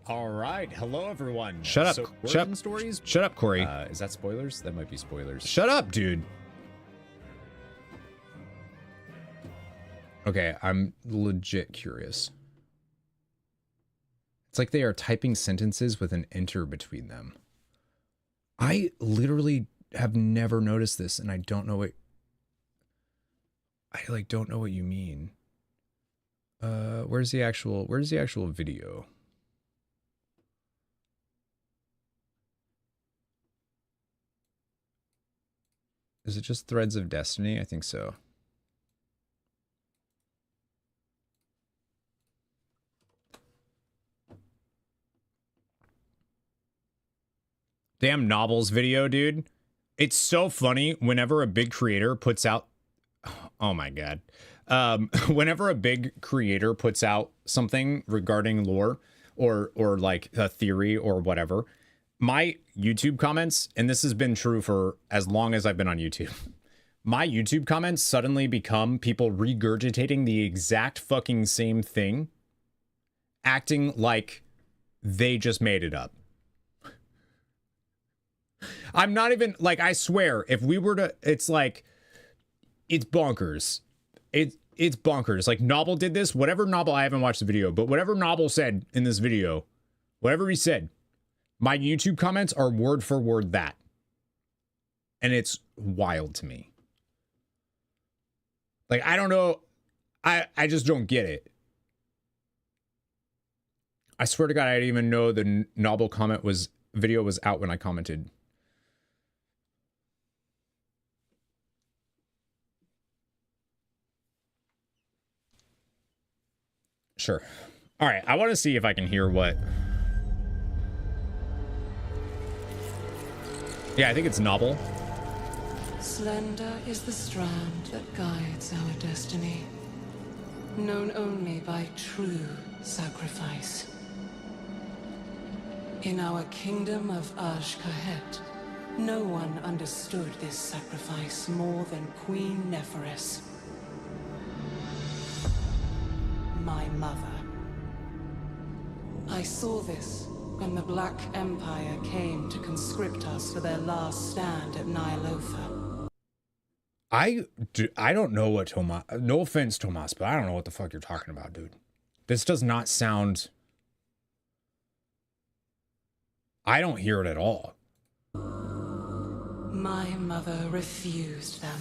All right, hello everyone. Shut up. So, Shut stories. Shut up, Corey. Is that spoilers? That might be spoilers. Shut up, dude. Okay, I'm legit curious. It's like they are typing sentences with an enter between them. I literally have never noticed this, and I don't know what... I like don't know what you mean. Where's the actual video? Is it just Threads of Destiny? I think so. Damn Nobbles video, dude. It's so funny whenever a big creator puts out... Oh my god. Whenever a big creator puts out something regarding lore or like a theory or whatever, my YouTube comments, and this has been true for as long as I've been on YouTube, my YouTube comments suddenly become people regurgitating the exact fucking same thing, acting like they just made it up. I'm not even, like, I swear, if we were to, it's like, it's bonkers. It's bonkers. Like, Nobble did this, whatever Nobble, I haven't watched the video, but whatever Nobble said in this video, whatever he said, my YouTube comments are word for word that. And it's wild to me. Like, I don't know, I just don't get it. I swear to God, I didn't even know the Nobble video was out when I commented. Sure. All right, I want to see if I can hear what... Yeah, I think it's novel. Slender is the strand that guides our destiny, known only by true sacrifice. In our kingdom of Azj-Kahet, no one understood this sacrifice more than Queen Neferis, my mother. I saw this when the Black Empire came to conscript us for their last stand at Ny'alotha. I don't know what Tomas... No offense, Tomas, but I don't know what the fuck you're talking about, dude. This does not sound... I don't hear it at all. My mother refused them.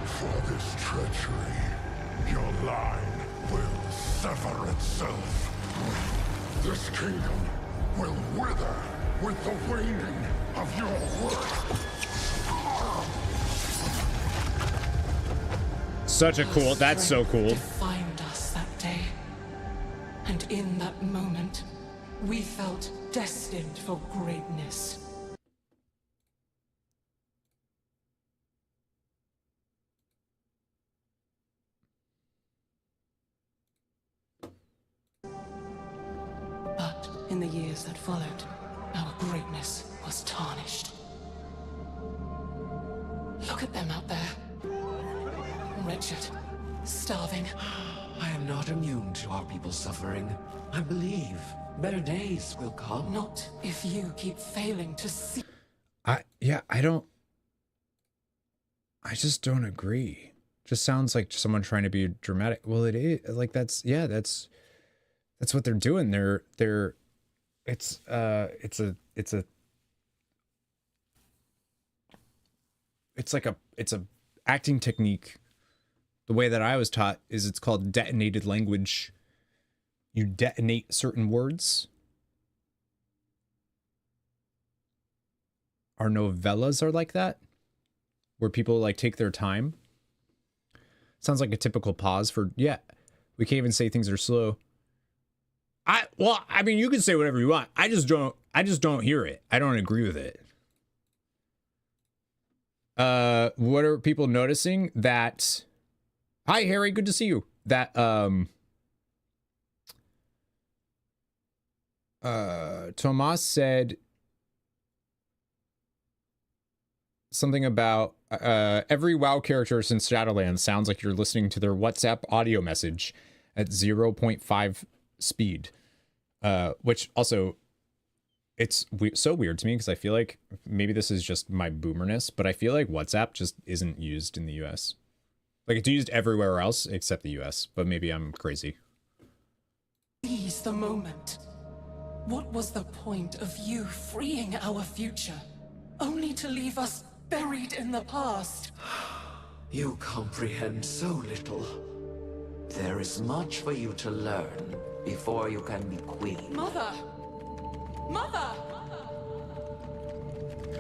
For this treachery, your line will sever itself. This kingdom will wither with the waning of your worth. Such a cool... That's so cool. Defined us that day. And in that moment, we felt destined for greatness. But in the years that followed, our greatness was tarnished. Look at them out there. Wretched, starving. I am not immune to our people's suffering. I believe better days will come. Not if you keep failing to see. I just don't agree. Just sounds like someone trying to be dramatic. Well, it is like that's what they're doing. It's a acting technique. The way that I was taught is it's called detonated language. You detonate certain words. Our novellas are like that, where people like take their time. Sounds like a typical pause for, yeah, we can't even say things are slow. I mean, you can say whatever you want. I just don't hear it. I don't agree with it. What are people noticing? That, hi Harry, good to see you. That Tomas said something about every WoW character since Shadowlands sounds like you're listening to their WhatsApp audio message at 0.5 speed, which also it's so weird to me because I feel like maybe this is just my boomerness, but I feel like WhatsApp just isn't used in the US. Like it's used everywhere else except the US, but maybe I'm crazy. Seize the moment. What was the point of you freeing our future, only to leave us buried in the past? You comprehend so little. There is much for you to learn before you can be queen. Mother! Mother!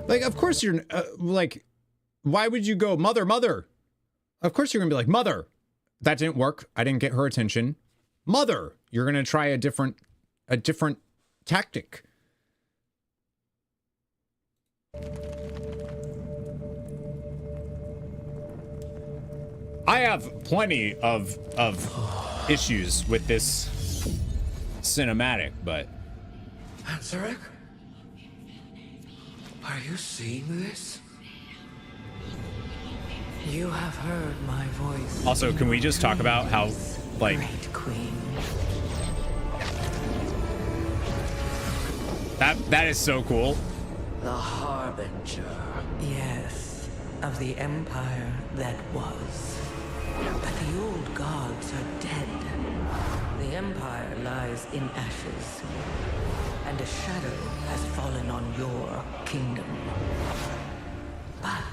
Like, of course you're, like, why would you go, mother, mother? Of course you're gonna be like, mother. That didn't work. I didn't get her attention. Mother! You're gonna try a different tactic. I have plenty of issues with this cinematic, but Ansarek? Are you seeing this? You have heard my voice. also, can we just talk about how, like, Great queen. that is so cool. The Harbinger. Yes, of the empire that was. But the old gods are dead. The empire lies in ashes, and a shadow has fallen on your kingdom. But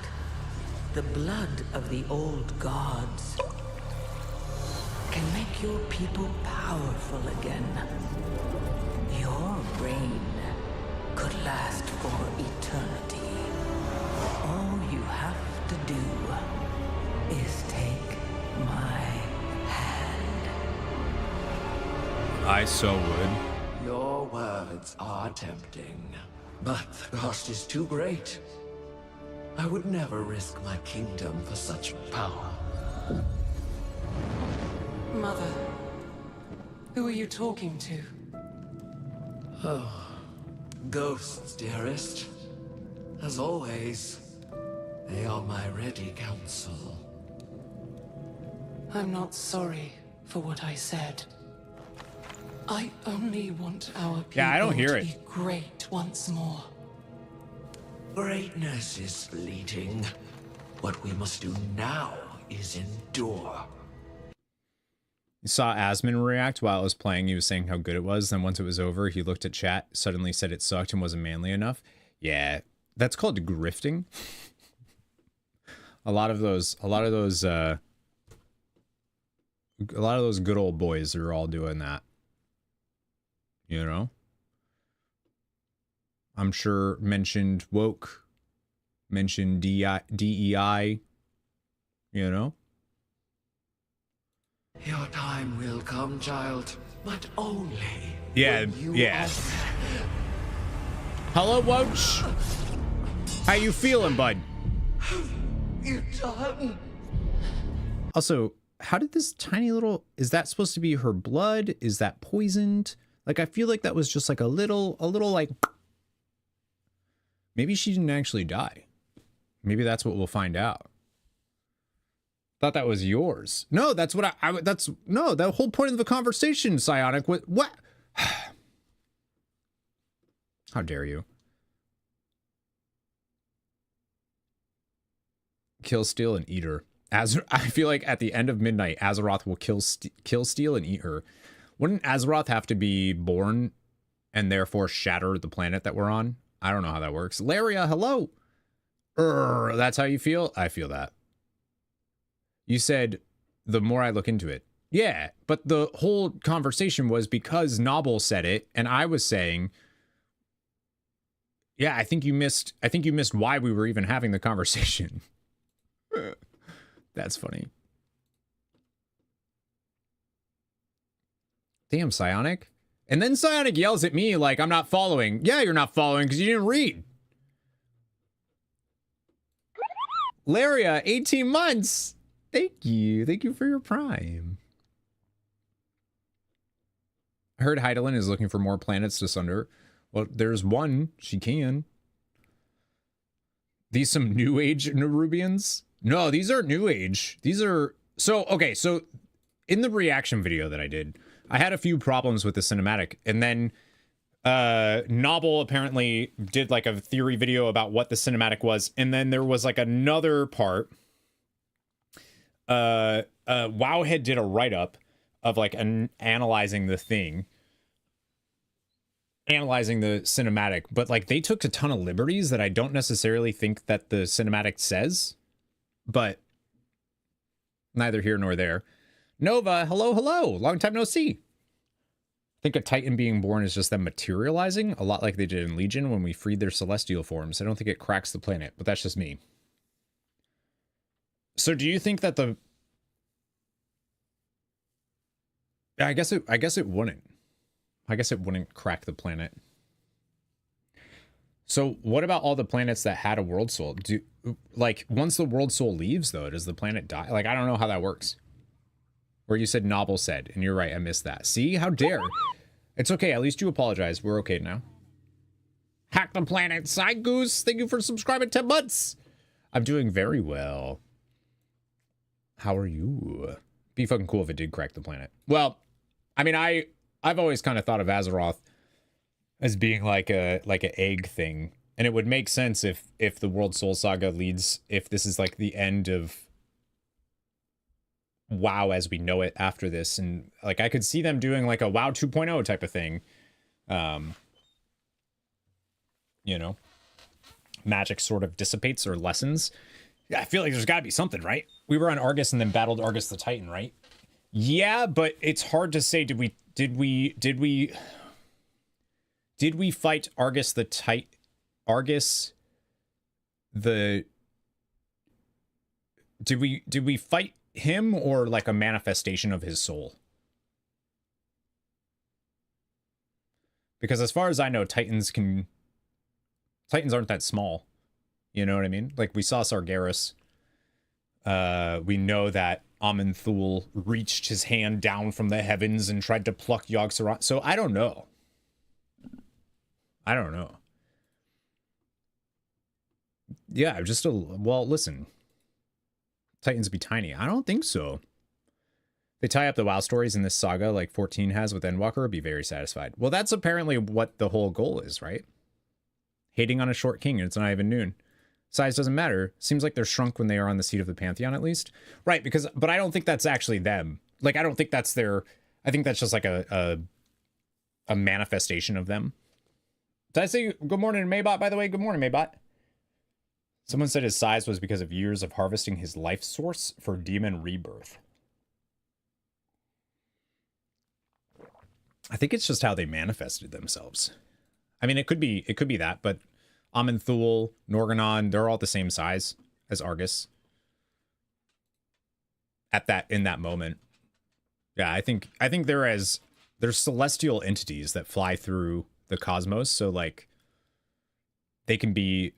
the blood of the old gods can make your people powerful again. Your reign could last for eternity. All you have to do is take my hand. I so would. Your words are tempting. But the cost is too great. I would never risk my kingdom for such power. Mother, who are you talking to? Ghosts, dearest. As always, they are my ready counsel. I'm not sorry for what I said. I only want our people Yeah, I don't hear to it. be great once more. Greatness is fleeting. What we must do now is endure. You saw Asmon react while it was playing. He was saying how good it was. Then once it was over, he looked at chat, suddenly said it sucked and wasn't manly enough. Yeah, that's called grifting. A lot of those good old boys are all doing that. You know? I'm sure mentioned woke, mentioned DEI, you know? Your time will come, child, but only Yeah, when you yeah. are... Hello, Woach. How you feeling, bud? You done? Also, how did this tiny little... Is that supposed to be her blood? Is that poisoned? Like, I feel like that was just like a little like... Maybe she didn't actually die. Maybe that's what we'll find out. Thought that was yours. No, that's what that's... No, the whole point of the conversation, Psionic. What? How dare you? Kill, steal, and eat her. I feel like at the end of midnight, Azeroth will kill, steal, and eat her. Wouldn't Azeroth have to be born and therefore shatter the planet that we're on? I don't know how that works. Laria, hello. That's how you feel? I feel that. You said, the more I look into it. Yeah, but the whole conversation was because Nobble said it, and I was saying, yeah, I think you missed why we were even having the conversation. That's funny. Damn, Psionic. And then Psionic yells at me like I'm not following. Yeah, you're not following because you didn't read. Laria, 18 months. Thank you. Thank you for your prime. I heard Heidelin is looking for more planets to sunder. Well, there's one. She can. These some new age Nerubians? No, these aren't new age. These are... So, okay, so in the reaction video that I did, I had a few problems with the cinematic, and then Nobble apparently did like a theory video about what the cinematic was, and then there was like another part. Wowhead did a write-up of like analyzing the thing, analyzing the cinematic, but like they took a ton of liberties that I don't necessarily think that the cinematic says, but neither here nor there. Nova, hello, hello. Long time no see. I think a Titan being born is just them materializing, a lot like they did in Legion when we freed their celestial forms. I don't think it cracks the planet, but that's just me. So do you think that the... I guess it wouldn't. I guess it wouldn't crack the planet. So what about all the planets that had a world soul? Like, once the world soul leaves, though, does the planet die? Like, I don't know how that works. Where you said Nobble said, and you're right, I missed that. See? How dare? It's okay, at least you apologize. We're okay now. Hack the planet, Side Goose. Thank you for subscribing 10 months. I'm doing very well. How are you? Be fucking cool if it did crack the planet. Well, I mean, I've always kind of thought of Azeroth as being like an egg thing. And it would make sense if the World Soul Saga leads, if this is like the end of WoW as we know it after this, and like I could see them doing like a WoW 2.0 type of thing. You know, magic sort of dissipates or lessens. Yeah, I feel like there's got to be something, right? We were on Argus and then battled Argus the Titan, right? Yeah, but it's hard to say. Did we fight Argus the Titan? Argus the... Did we fight him, or like a manifestation of his soul? Because as far as I know, Titans can Titans aren't that small. You know what I mean? Like, we saw Sargeras. We know that Aman'Thul reached his hand down from the heavens and tried to pluck Yogg-Saron. So I don't know. I don't know. Yeah, well, listen. Titans be tiny. I don't think so. They tie up the WoW stories in this saga like 14 has with Endwalker, would be very satisfied. Well, that's apparently what the whole goal is, right? Hating on a short king and it's not even noon. Size doesn't matter. Seems like they're shrunk when they are on the seat of the Pantheon, at least. Right, but I don't think that's actually them. Like, I don't think that's I think that's just like a manifestation of them. Did I say good morning to Maybot, by the way? Good morning, Maybot. Someone said his size was because of years of harvesting his life source for demon rebirth. I think it's just how they manifested themselves. I mean, it could be that, but Aman'Thul, Norgannon, they're all the same size as Argus. In that moment. Yeah, I think there's celestial entities that fly through the cosmos, so like they can be,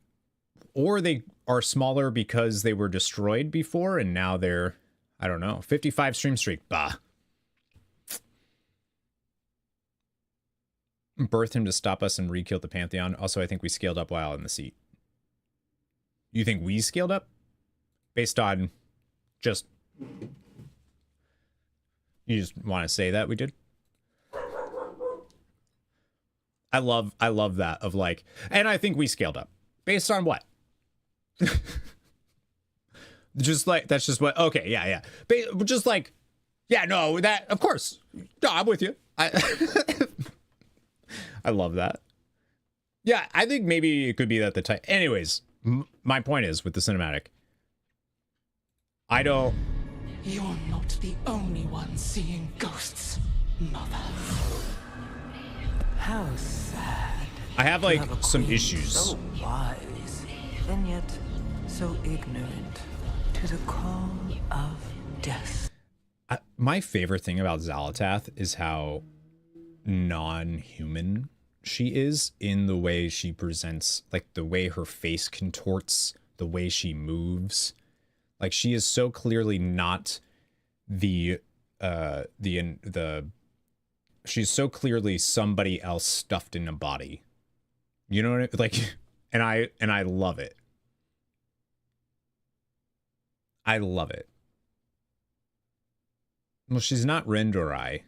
or they are smaller because they were destroyed before and now they're, I don't know, 55 stream streak. Bah. Birthed him to stop us and re-kill the Pantheon. Also, I think we scaled up while in the seat. You think we scaled up? Based on just... You just want to say that we did? I love that of like, and I think we scaled up. Based on what? Just like, that's just what, okay, yeah. Just like, yeah, no, that, of course. No, I'm with you. I love that. Yeah, I think maybe it could be that the type. Anyways, my point is with the cinematic. I don't. You're not the only one seeing ghosts, Mother. How sad. I have like To have a some queen issues. So wise, and yet so ignorant to the call of death. My favorite thing about Xal'atath is how non-human she is in the way she presents, like the way her face contorts, the way she moves. Like she is so clearly not she's so clearly somebody else stuffed in a body. You know what I mean? Like, and I love it. I love it. Well, she's not Rendorai.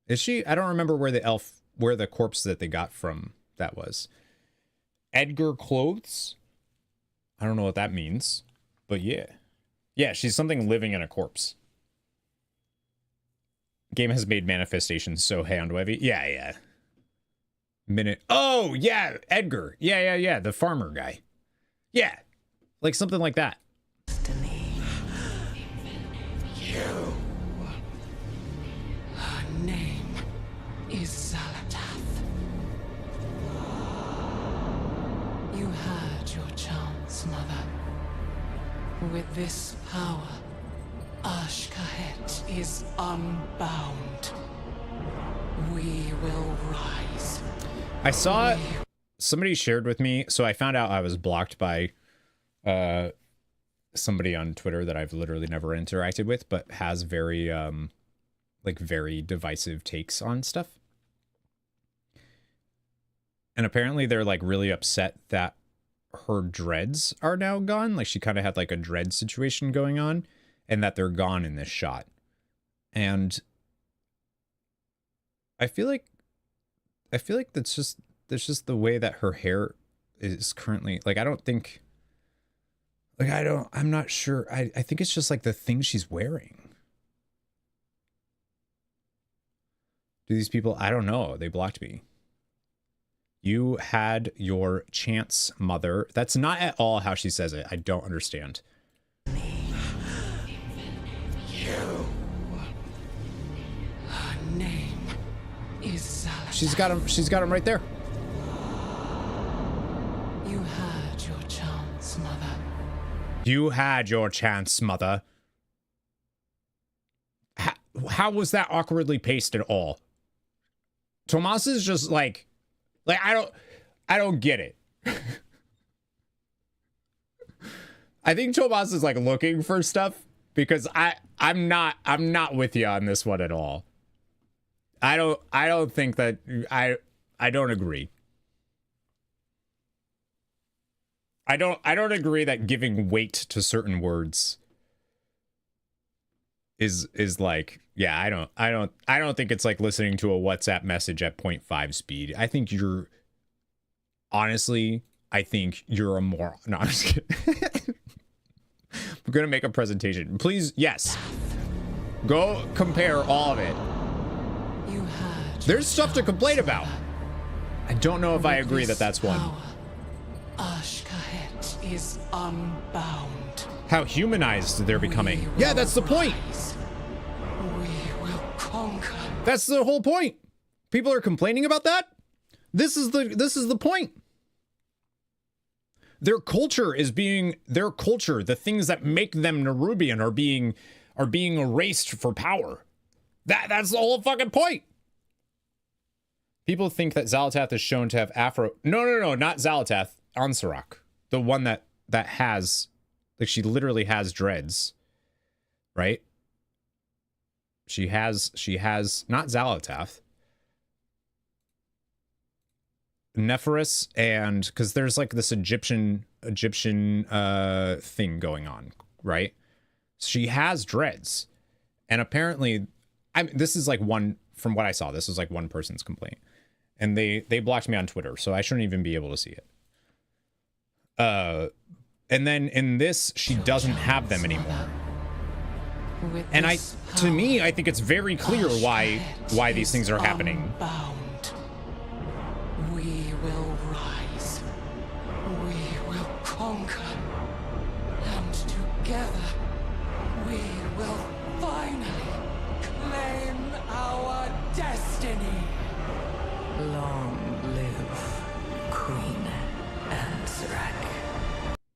Is she? I don't remember where the corpse that they got from that was. Edgar Clothes? I don't know what that means, but yeah. Yeah, she's something living in a corpse. Game has made manifestations so hand-wavy. Yeah. Oh, yeah, Edgar. Yeah, the farmer guy. Yeah, like something like that. Destiny. Her name is Xal'atath. You had your chance, Mother. With this power, Ashkahet is unbound. We will rise. I saw somebody shared with me, so I found out I was blocked by somebody on Twitter that I've literally never interacted with, but has very very divisive takes on stuff. And apparently they're like really upset that her dreads are now gone. Like she kind of had like a dread situation going on, and that they're gone in this shot. And I feel like that's just the way that her hair is currently. Like I don't think, like I'm not sure. I think it's just like the thing she's wearing. Do these people, I don't know. They blocked me. You had your chance, Mother. That's not at all how she says it. I don't understand. Her name is Xal'atath. She's got him right there. You had your chance, Mother. You had your chance, Mother. How was that awkwardly paced at all? Tomas is just like I don't, don't get it. I think Tomas is like looking for stuff because I'm not with you on this one at all. I don't think that I don't agree. I don't agree that giving weight to certain words is like, yeah, I don't think it's like listening to a WhatsApp message at 0.5 speed. I think you're honestly, I think you're a moron. No, I'm just kidding. I'm gonna make a presentation. Please, yes. Go compare all of it. There's stuff to complain about. I don't know if I agree that that's one. Ashkahet is unbound. How humanized they're becoming. Yeah, that's the point. We will conquer. That's the whole point. People are complaining about that. This is the point. Their culture is being the things that make them Nerubian are being erased for power. That's the whole fucking point. People think that Xal'atath is shown to have afro. No, not Xal'atath. Ansarak, the one that has, like, she literally has dreads, right? She has not Xal'atath. Nephris, and because there's like this Egyptian thing going on, right? She has dreads, and apparently, this is like one, from what I saw, this is like one person's complaint, and they blocked me on Twitter, so I shouldn't even be able to see it. And then in this, she doesn't have them anymore, and to me, I think it's very clear why these things are happening. We will rise. We will conquer. And together, we will finally claim our destiny. Long live Queen Ansarak.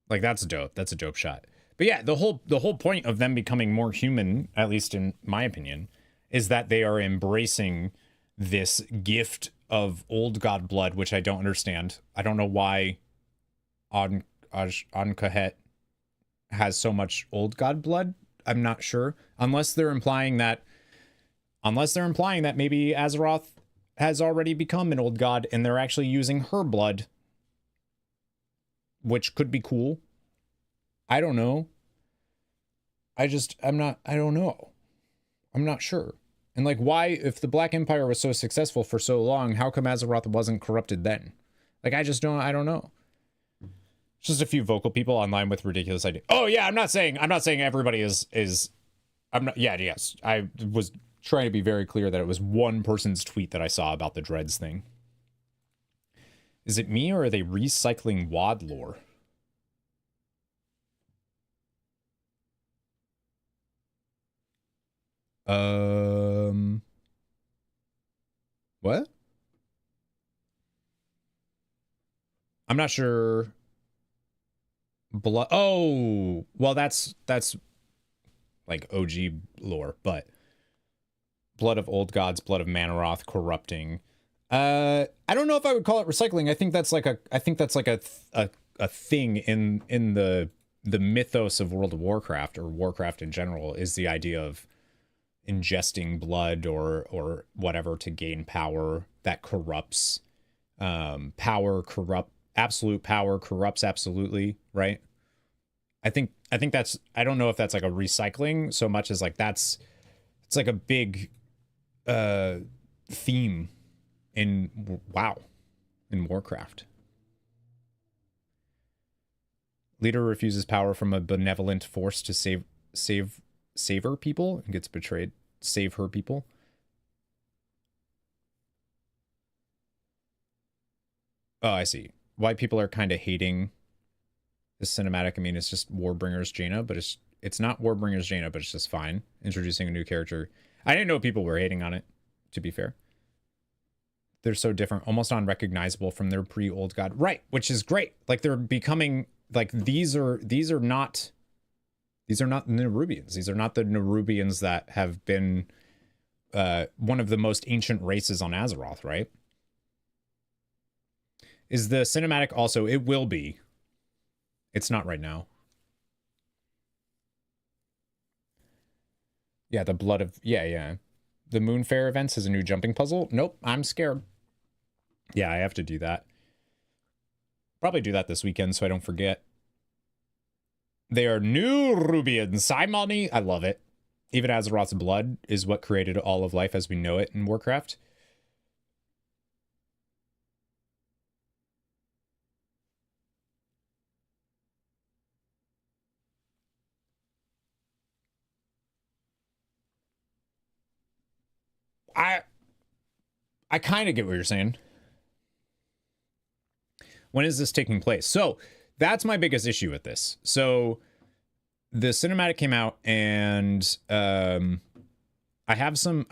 Like, that's dope. That's a dope shot. But yeah, the whole point of them becoming more human, at least in my opinion, is that they are embracing this gift of old god blood, which I don't understand. I don't know why Ankahet has so much old god blood. I'm not sure. Unless they're implying that maybe Azeroth has already become an old god and they're actually using her blood, which could be cool. I don't know. I don't know. I'm not sure. And like, why, if the Black Empire was so successful for so long, how come Azeroth wasn't corrupted then? Like, I don't know. Just a few vocal people online with ridiculous ideas. Oh yeah, I'm not saying everybody is, yes. I was trying to be very clear that it was one person's tweet that I saw about the dreads thing. Is it me, or are they recycling WoD lore? What? I'm not sure. Blood. Oh, well, that's like OG lore, but blood of old gods, blood of Manaroth corrupting. I don't know if I would call it recycling. I think that's like a thing in the mythos of World of Warcraft, or Warcraft in general, is the idea of ingesting blood or whatever to gain power that corrupts. Absolute power corrupts absolutely, right? I think that's, I don't know if that's like a recycling so much as like it's like a big theme in WoW, in Warcraft. Leader refuses power from a benevolent force to save her people and gets betrayed. Save her people. Oh, I see. Why people are kind of hating this cinematic. I mean, it's just Warbringer's Jaina, but it's not Warbringer's Jaina, but it's just fine. Introducing a new character. I didn't know people were hating on it, to be fair. They're so different, almost unrecognizable from their pre-old god. Right, which is great. Like, they're becoming, like, these are not Nerubians. These are not the Nerubians that have been one of the most ancient races on Azeroth, right? Is the cinematic also? It will be. It's not right now. Yeah, the blood of... Yeah. The Moonfair events has a new jumping puzzle. Nope, I'm scared. Yeah, I have to do that. Probably do that this weekend so I don't forget. They are new Rubians. Simony. I love it. Even Azeroth's blood is what created all of life as we know it in Warcraft. I kind of get what you're saying. When is this taking place? So that's my biggest issue with this. So the cinematic came out, and I have some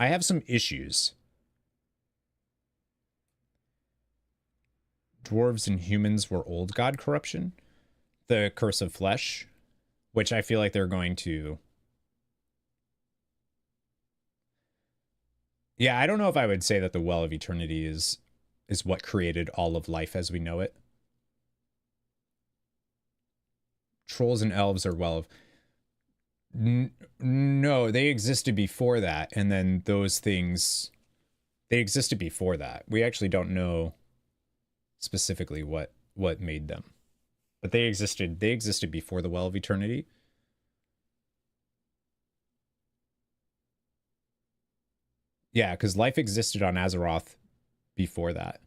issues. Dwarves and humans were old god corruption, the curse of flesh, which I feel like they're going to. Yeah, I don't know if I would say that the Well of Eternity is what created all of life as we know it. Trolls and elves are Well of... No, they existed before that, and then those things... They existed before that. We actually don't know specifically what made them. But they existed before the Well of Eternity. Yeah, because life existed on Azeroth before that.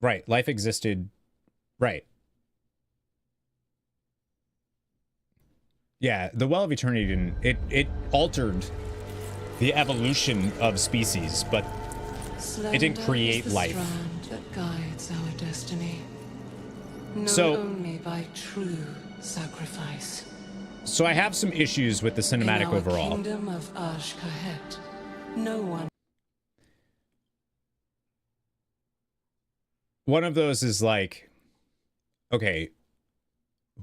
Right, life existed... Right. Yeah, the Well of Eternity didn't... It altered the evolution of species, but it didn't create life. That guides our destiny. Known So... only by true sacrifice. So I have some issues with the cinematic In our overall. Kingdom of Ashkahet, no one. One of those is like, okay,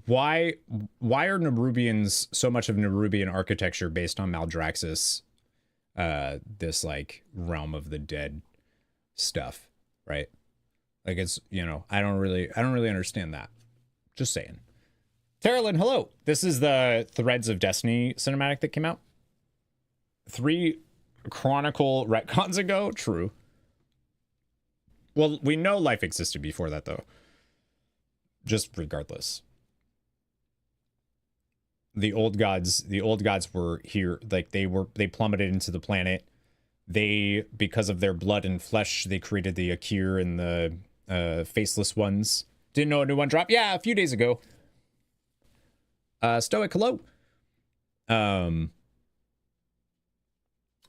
why are Nerubians, so much of Nerubian architecture based on Maldraxxus, this like realm of the dead stuff, right? Like it's, you know, I don't really understand that. Just saying. Terralyn, hello. This is the Threads of Destiny cinematic that came out 3 Chronicle retcons ago. True. Well, we know life existed before that, though. Just regardless. The old gods were here. Like they plummeted into the planet. They, because of their blood and flesh, they created the Akir and the faceless ones. Didn't know a new one dropped? Yeah, a few days ago. Stoic, hello. And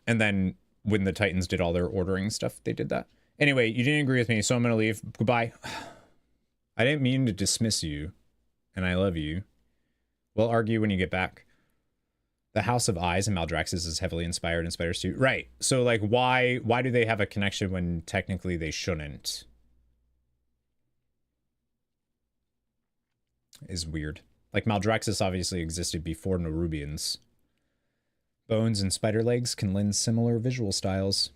then when the Titans did all their ordering stuff, they did that. Anyway, you didn't agree with me, so I'm gonna leave. Goodbye. I didn't mean to dismiss you, and I love you. We'll argue when you get back. The House of Eyes and Maldraxxus is heavily inspired in Spider Suit. Right. So like why do they have a connection when technically they shouldn't? Is weird. Like Maldraxxus obviously existed before Nerubians. Bones and spider legs can lend similar visual styles.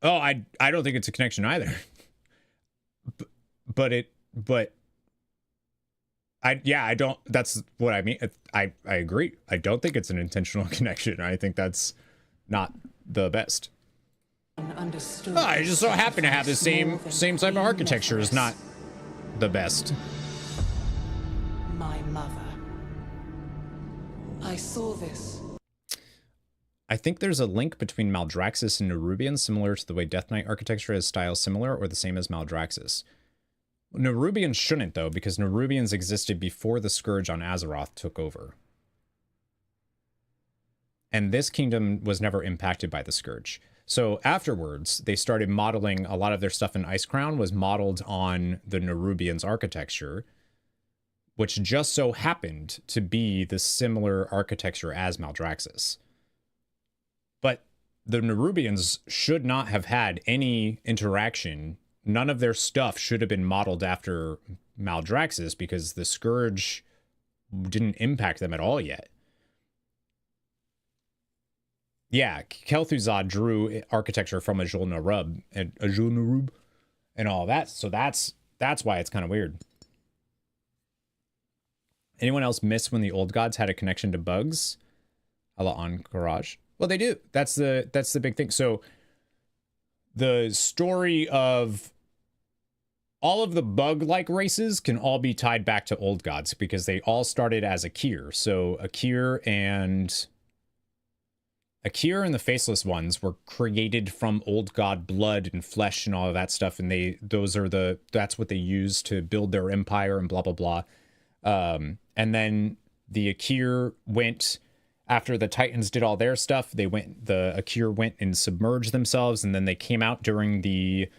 Oh, I don't think it's a connection either. I don't, that's what I mean. I agree. I don't think it's an intentional connection. I think that's not the best. Understood. I just so happen to have the same type of architecture is not the best. My mother. I saw this. I think there's a link between Maldraxxus and Nerubian, similar to the way Death Knight architecture has styles similar or the same as Maldraxxus. Nerubians shouldn't, though, because Nerubians existed before the Scourge on Azeroth took over. And this kingdom was never impacted by the Scourge. So afterwards, they started modeling a lot of their stuff in Icecrown was modeled on the Nerubians' architecture, which just so happened to be the similar architecture as Maldraxxus. But the Nerubians should not have had any interaction. None of their stuff should have been modeled after Maldraxxus because the Scourge didn't impact them at all yet. Yeah, Kel'Thuzad drew architecture from Azul Narub and all that. So that's why it's kind of weird. Anyone else miss when the old gods had a connection to bugs? A la Encourage. Well, they do. That's the big thing. So the story of all of the bug-like races can all be tied back to old gods because they all started as Akir. So Akir and the Faceless Ones were created from old god blood and flesh and all of that stuff, and that's what they use to build their empire and blah blah blah. And then the Akir went after the Titans did all their stuff. The Akir went and submerged themselves, and then they came out during the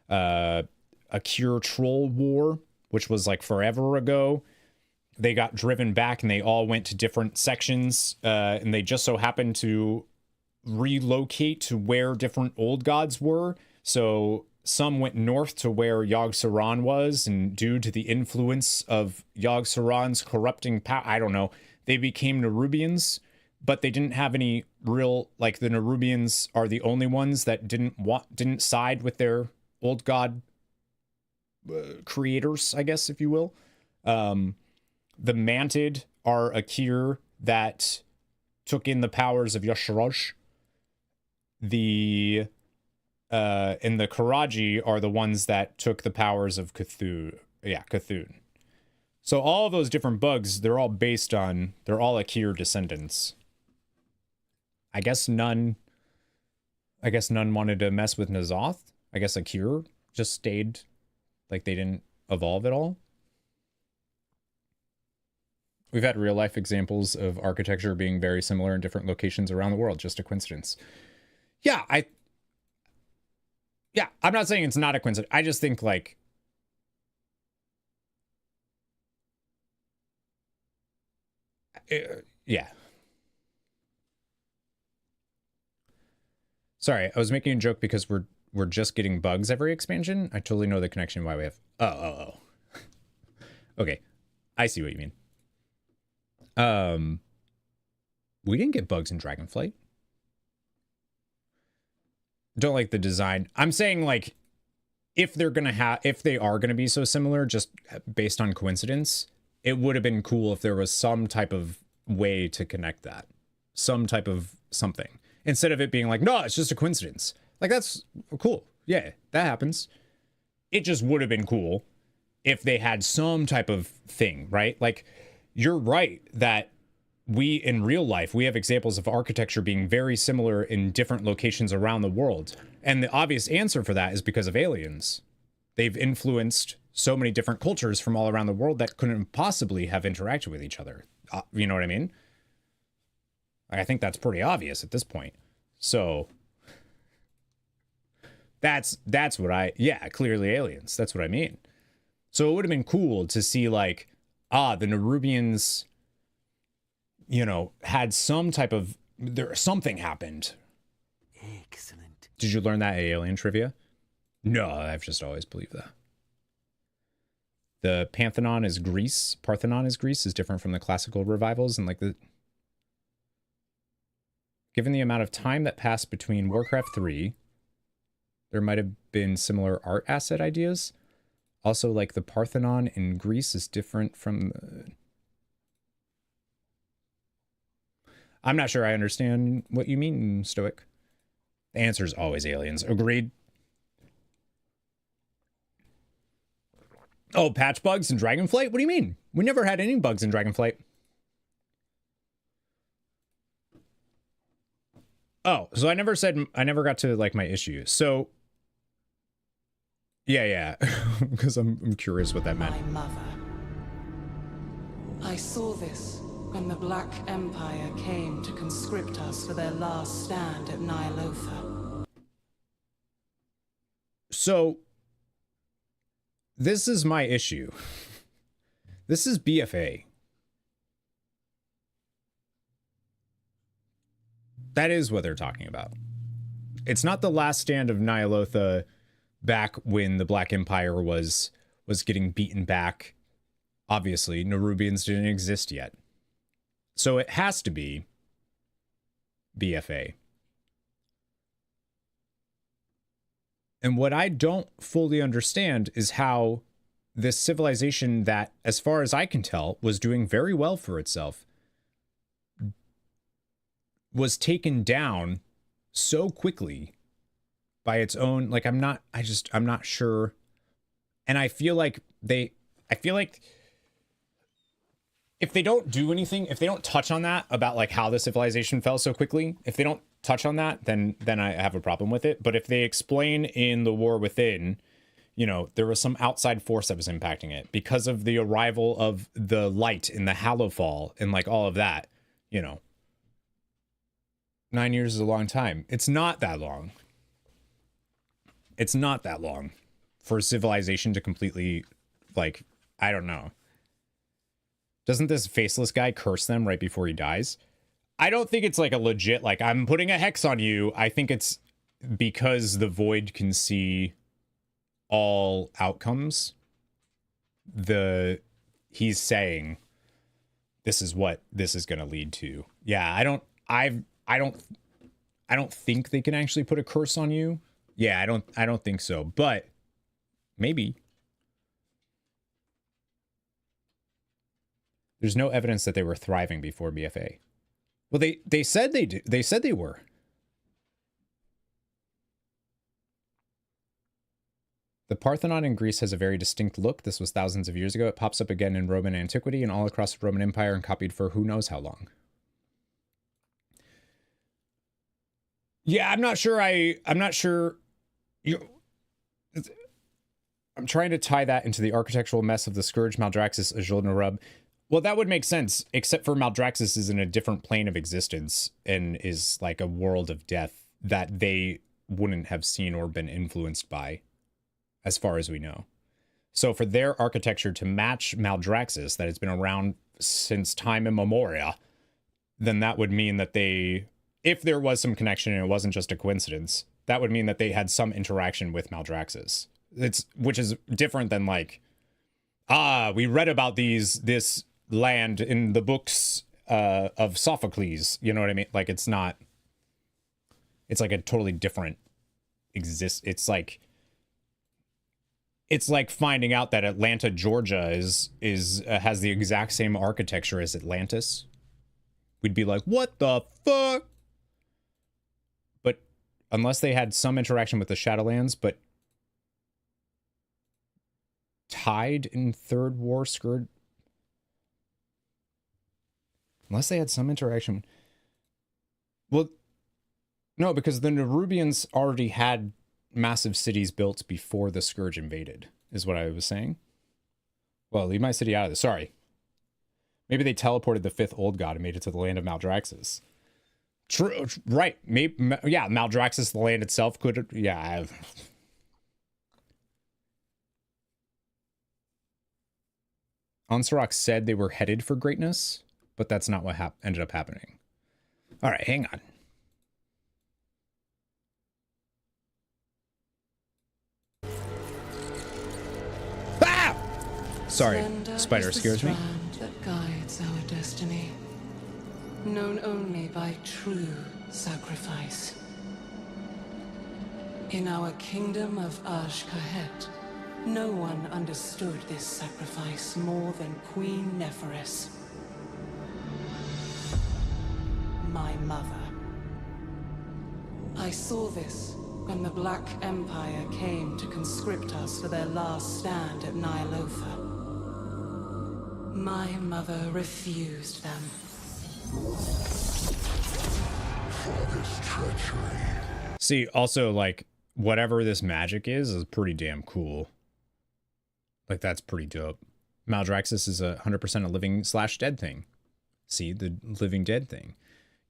Akir Troll War, which was like forever ago. They got driven back, and they all went to different sections, and they just so happened to relocate to where different old gods were. So some went north to where Yogg-Saron was, and due to the influence of Yogg-Saron's corrupting power, I don't know, they became Nerubians, but they didn't have any real, like, the Nerubians are the only ones that didn't side with their old god creators, I guess, if you will. The Mantid are Akir that took in the powers of Yashrosh. And the Karaji are the ones that took the powers of Cthulhu. Yeah, Cthulhu. So all of those different bugs, they're all Akir descendants. I guess none wanted to mess with N'Zoth. I guess Akir just stayed, like, they didn't evolve at all. We've had real life examples of architecture being very similar in different locations around the world. Just a coincidence. Yeah, I'm not saying it's not a coincidence. I just think, like, yeah. Sorry, I was making a joke because we're just getting bugs every expansion. I totally know the connection why we have. Oh. Okay, I see what you mean. We didn't get bugs in Dragonflight. Don't like the design. I'm saying, like, if they are gonna be so similar, just based on coincidence, it would have been cool if there was some type of way to connect that, some type of something, instead of it being like, no, it's just a coincidence. Like, that's cool. Yeah, that happens. It just would have been cool if they had some type of thing, right? Like, you're right that in real life, we have examples of architecture being very similar in different locations around the world. And the obvious answer for that is because of aliens. They've influenced so many different cultures from all around the world that couldn't possibly have interacted with each other. You know what I mean? I think that's pretty obvious at this point. So that's what clearly aliens. That's what I mean. So it would have been cool to see, like, the Nerubians, had some type of, something happened. Excellent. Did you learn that at Alien Trivia? No, I've just always believed that. The Parthenon is Greece is different from the classical revivals, and, like, given the amount of time that passed between Warcraft 3, there might have been similar art asset ideas. Also, like, the Parthenon in Greece is different from the... I'm not sure I understand what you mean, Stoic. The answer is always aliens. Agreed. Oh, patch bugs in Dragonflight? What do you mean? We never had any bugs in Dragonflight. Oh, so I never got to, like, my issue. So, yeah, because I'm curious what that meant. My mother. I saw this when the Black Empire came to conscript us for their last stand at Ny'alotha. So, this is my issue. This is BFA. That is what they're talking about. It's not the last stand of Ny'alotha back when the Black Empire was getting beaten back. Obviously, Nerubians didn't exist yet. So it has to be BFA. And what I don't fully understand is how this civilization that, as far as I can tell, was doing very well for itself, was taken down so quickly by its own, like, I'm not sure. And I feel like if they don't do anything, if they don't touch on that about like how the civilization fell so quickly, if they don't touch on that, then I have a problem with it. But if they explain in The War Within, you know, there was some outside force that was impacting it because of the arrival of the light in the Hallowfall and like all of that, you know. 9 years is a long time. It's not that long. It's not that long for civilization to completely, like, I don't know. Doesn't this faceless guy curse them right before he dies? I don't think it's like a legit, like, I'm putting a hex on you. I think it's because the Void can see all outcomes. He's saying this is what this is going to lead to. Yeah, I don't think they can actually put a curse on you. Yeah, I don't think so, but maybe. There's no evidence that they were thriving before BFA. Well, they said they do. They said they were. The Parthenon in Greece has a very distinct look. This was thousands of years ago. It pops up again in Roman antiquity and all across the Roman Empire and copied for who knows how long. Yeah, I'm not sure. I'm not sure. I'm trying to tie that into the architectural mess of the Scourge, Maldraxxus, Azul Narub. Well, that would make sense, except for Maldraxxus is in a different plane of existence and is like a world of death that they wouldn't have seen or been influenced by, as far as we know. So for their architecture to match Maldraxxus, that has been around since time immemorial, then that would mean that they, if there was some connection and it wasn't just a coincidence, that would mean that they had some interaction with Maldraxxus. Which is different than like, we read about this land in the books of Sophocles. You know what I mean? Like, it's not, it's like a totally different it's like finding out that Atlanta, Georgia is has the exact same architecture as Atlantis. We'd be like, what the fuck? But unless they had some interaction with the Shadowlands, but tied in Third War Scourge, unless they had some interaction. Well, no, because the Nerubians already had massive cities built before the Scourge invaded, is what I was saying. Well, leave my city out of this. Sorry. Maybe they teleported the fifth old god and made it to the land of Maldraxxus. True, right. Maybe, yeah, Maldraxxus, the land itself could, yeah. Ansarok said they were headed for greatness, but that's not what ended up happening. All right, hang on. Ah! Sorry, Slender spider is the scares me. strand that guides our destiny, known only by true sacrifice. In our kingdom of Azj-Kahet, no one understood this sacrifice more than Queen Neferis, my mother. I saw this when the Black Empire came to conscript us for their last stand at Nyalotha. My mother refused them. For this treachery. See, also, like, whatever this magic is pretty damn cool. Like, that's pretty dope. Maldraxxus is 100% a living/dead thing. See, the living dead thing.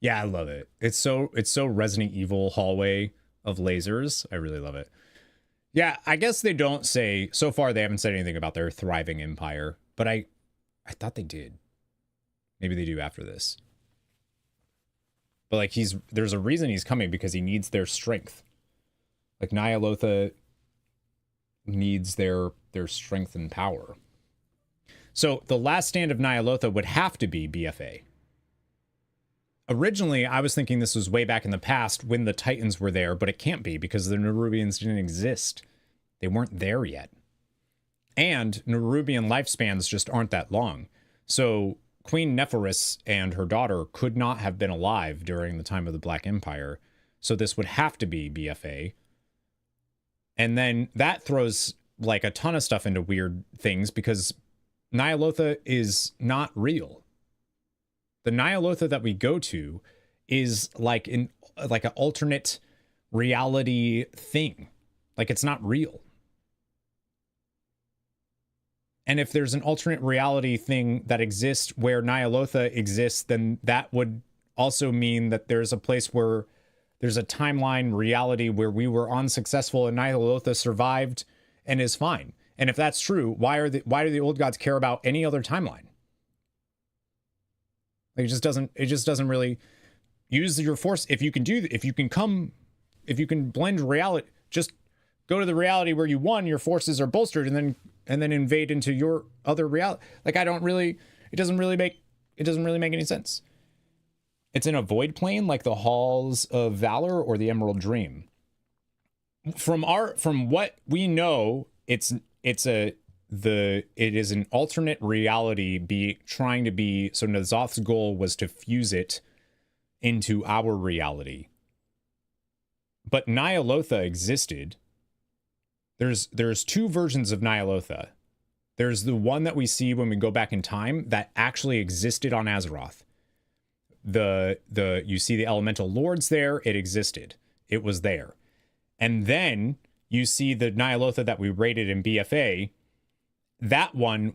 Yeah, I love it. It's so Resident Evil hallway of lasers. I really love it. Yeah, I guess they don't say, so far they haven't said anything about their thriving empire, but I thought they did. Maybe they do after this. But like, there's a reason he's coming, because he needs their strength. Like, Nyalotha needs their strength and power. So the last stand of Nyalotha would have to be BFA. originally I was thinking this was way back in the past when the Titans were there, but it can't be because the Nerubians didn't exist. They weren't there yet. And Nerubian lifespans just aren't that long. So Queen Neferis and her daughter could not have been alive during the time of the Black Empire. So this would have to be BFA. And then that throws like a ton of stuff into weird things because Ny'alotha is not real. The Ny'alotha that we go to is like an alternate reality thing. Like it's not real. And if there's an alternate reality thing that exists where Ny'alotha exists, then that would also mean that there's a place where there's a timeline reality where we were unsuccessful and Ny'alotha survived and is fine. And if that's true, why do the old gods care about any other timeline? Like it just doesn't really use your force. If you can blend reality, just go to the reality where you won, your forces are bolstered, and then invade into your other reality. Like it doesn't really make any sense. It's in a void plane like the Halls of Valor or the Emerald Dream. From what we know, it is an alternate reality trying to be, so N'Zoth's goal was to fuse it into our reality. But Ny'alotha existed. There's two versions of Ny'alotha. There's the one that we see when we go back in time that actually existed on Azeroth. You see the elemental lords there, it existed. It was there. And then you see the Ny'alotha that we rated in BFA. That one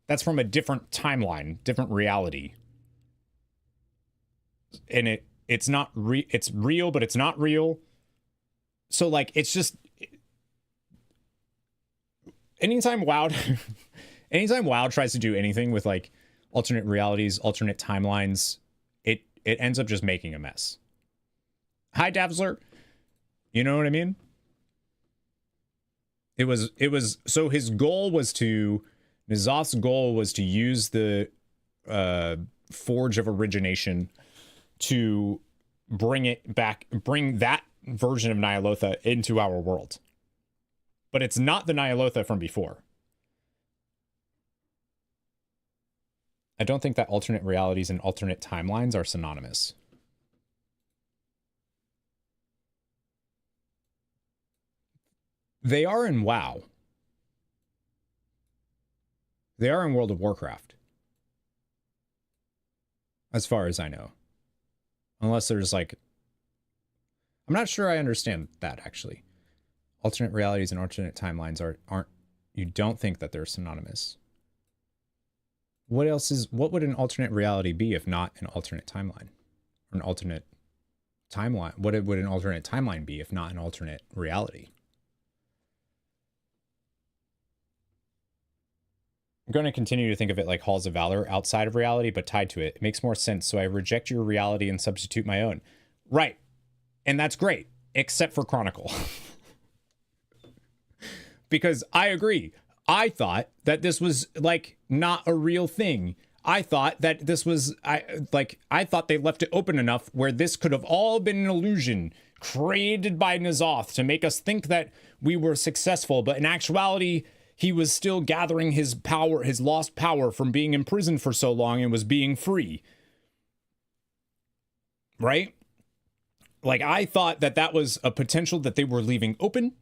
that's from a different timeline, different reality. And it's real, but it's not real. So like it's just anytime WoW tries to do anything with like alternate realities, alternate timelines, it ends up just making a mess. Hi Davsler. You know what I mean? It was so his goal was to N'Zoth's goal was to use the Forge of Origination to bring that version of Ny'alotha into our world. But it's not the Ny'alotha from before. I don't think that alternate realities and alternate timelines are synonymous. They are in WoW. They are in World of Warcraft. As far as I know. Unless there's like... I'm not sure I understand that, actually. Alternate realities and alternate timelines aren't... You don't think that they're synonymous. What would an alternate reality be if not an alternate timeline? Or an alternate timeline? What would an alternate timeline be if not an alternate reality? I'm going to continue to think of it like Halls of Valor outside of reality, but tied to it. It makes more sense, so I reject your reality and substitute my own. Right. And that's great, except for Chronicle. Because I agree. I thought that this was like not a real thing. I thought that this was I thought they left it open enough where this could have all been an illusion created by N'Zoth to make us think that we were successful, but in actuality he was still gathering his power, his lost power from being imprisoned for so long and was being free. Right? Like, I thought that was a potential that they were leaving open.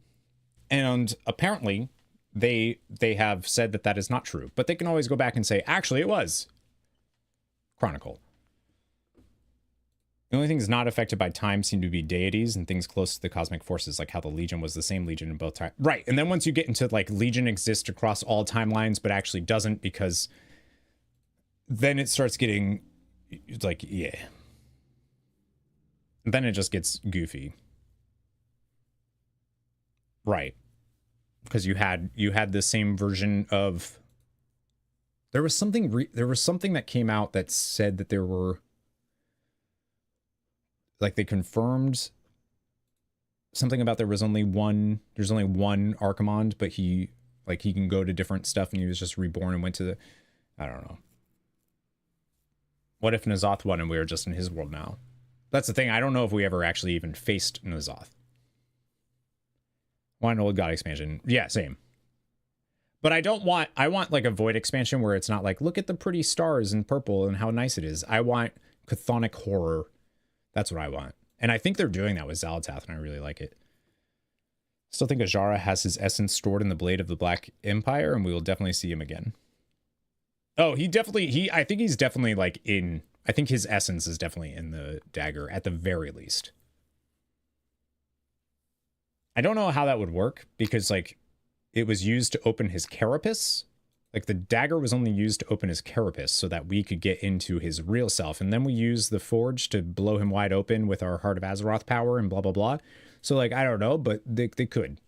And apparently, they have said that is not true. But they can always go back and say, actually, it was. Chronicle. The only things not affected by time seem to be deities and things close to the cosmic forces, like how the Legion was the same Legion in both times. Right, and then once you get into, like, Legion exists across all timelines, but actually doesn't, because then it starts getting, like, yeah. Then it just gets goofy. Right. Because you had the same version of... There was something that came out that said that there were... Like, they confirmed something about there's only one Archimond, but he can go to different stuff, and he was just reborn and went to the... I don't know. What if N'Zoth won and we were just in his world now? That's the thing. I don't know if we ever actually even faced N'Zoth. Want an old god expansion? Yeah, same. But I want like a void expansion where it's not like, look at the pretty stars in purple and how nice it is. I want chthonic horror. That's what I want. And I think they're doing that with Xal'atath, and I really like it. Still think Ajara has his essence stored in the Blade of the Black Empire, and we will definitely see him again. Oh, I think he's definitely like I think his essence is definitely in the dagger at the very least. I don't know how that would work because like it was used to open his carapace. Like the dagger was only used to open his carapace so that we could get into his real self. And then we used the forge to blow him wide open with our Heart of Azeroth power and blah, blah, blah. So like, I don't know, but they could.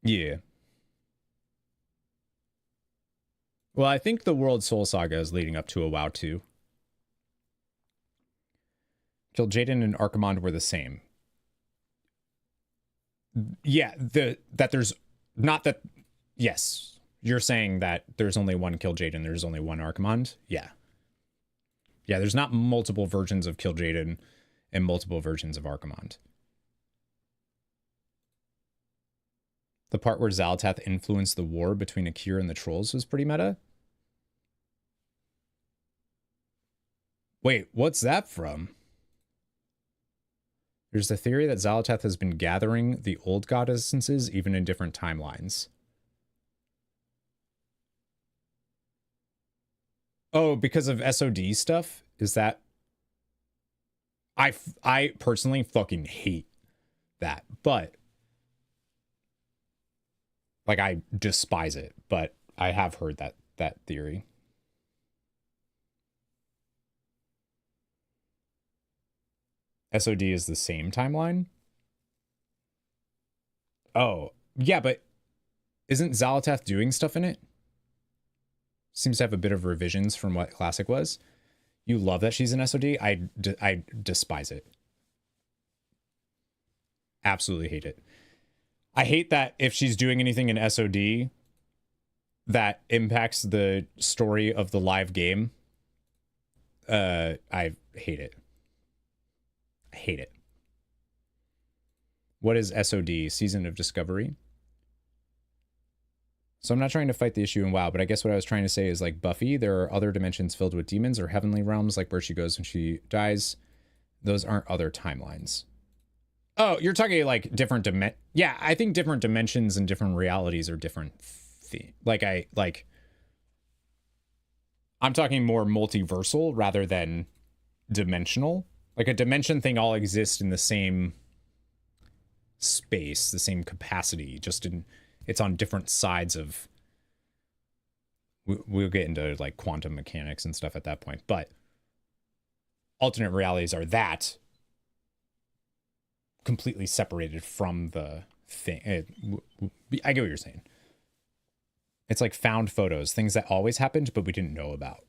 Yeah. Well, I think the World Soul Saga is leading up to a WoW 2. Kil'jaeden and Archimonde were the same. Yeah, that there's not that. Yes, you're saying that there's only one Kil'jaeden, there's only one Archimonde. Yeah, yeah. There's not multiple versions of Kil'jaeden and multiple versions of Archimonde. The part where Xal'atath influenced the war between Akir and the trolls was pretty meta. Wait, what's that from? There's the theory that Xal'atath has been gathering the old god essences even in different timelines. Oh, because of SOD stuff? Is that... I personally fucking hate that, but... Like, I despise it, but I have heard that theory. SOD is the same timeline? Oh, yeah, but isn't Xal'atath doing stuff in it? Seems to have a bit of revisions from what Classic was. You love that she's in SOD? I despise it. Absolutely hate it. I hate that if she's doing anything in SOD that impacts the story of the live game. I hate it. I hate it. What is SOD? Season of Discovery? So I'm not trying to fight the issue in WoW, but I guess what I was trying to say is like Buffy, there are other dimensions filled with demons or heavenly realms, like where she goes when she dies. Those aren't other timelines. Oh, you're talking like different yeah, I think different dimensions and different realities are different. I'm talking more multiversal rather than dimensional. Like a dimension thing all exists in the same space, the same capacity, just in it's on different sides of... We'll get into like quantum mechanics and stuff at that point, but alternate realities are that completely separated from the thing. I get what you're saying. It's like found photos, things that always happened, but we didn't know about.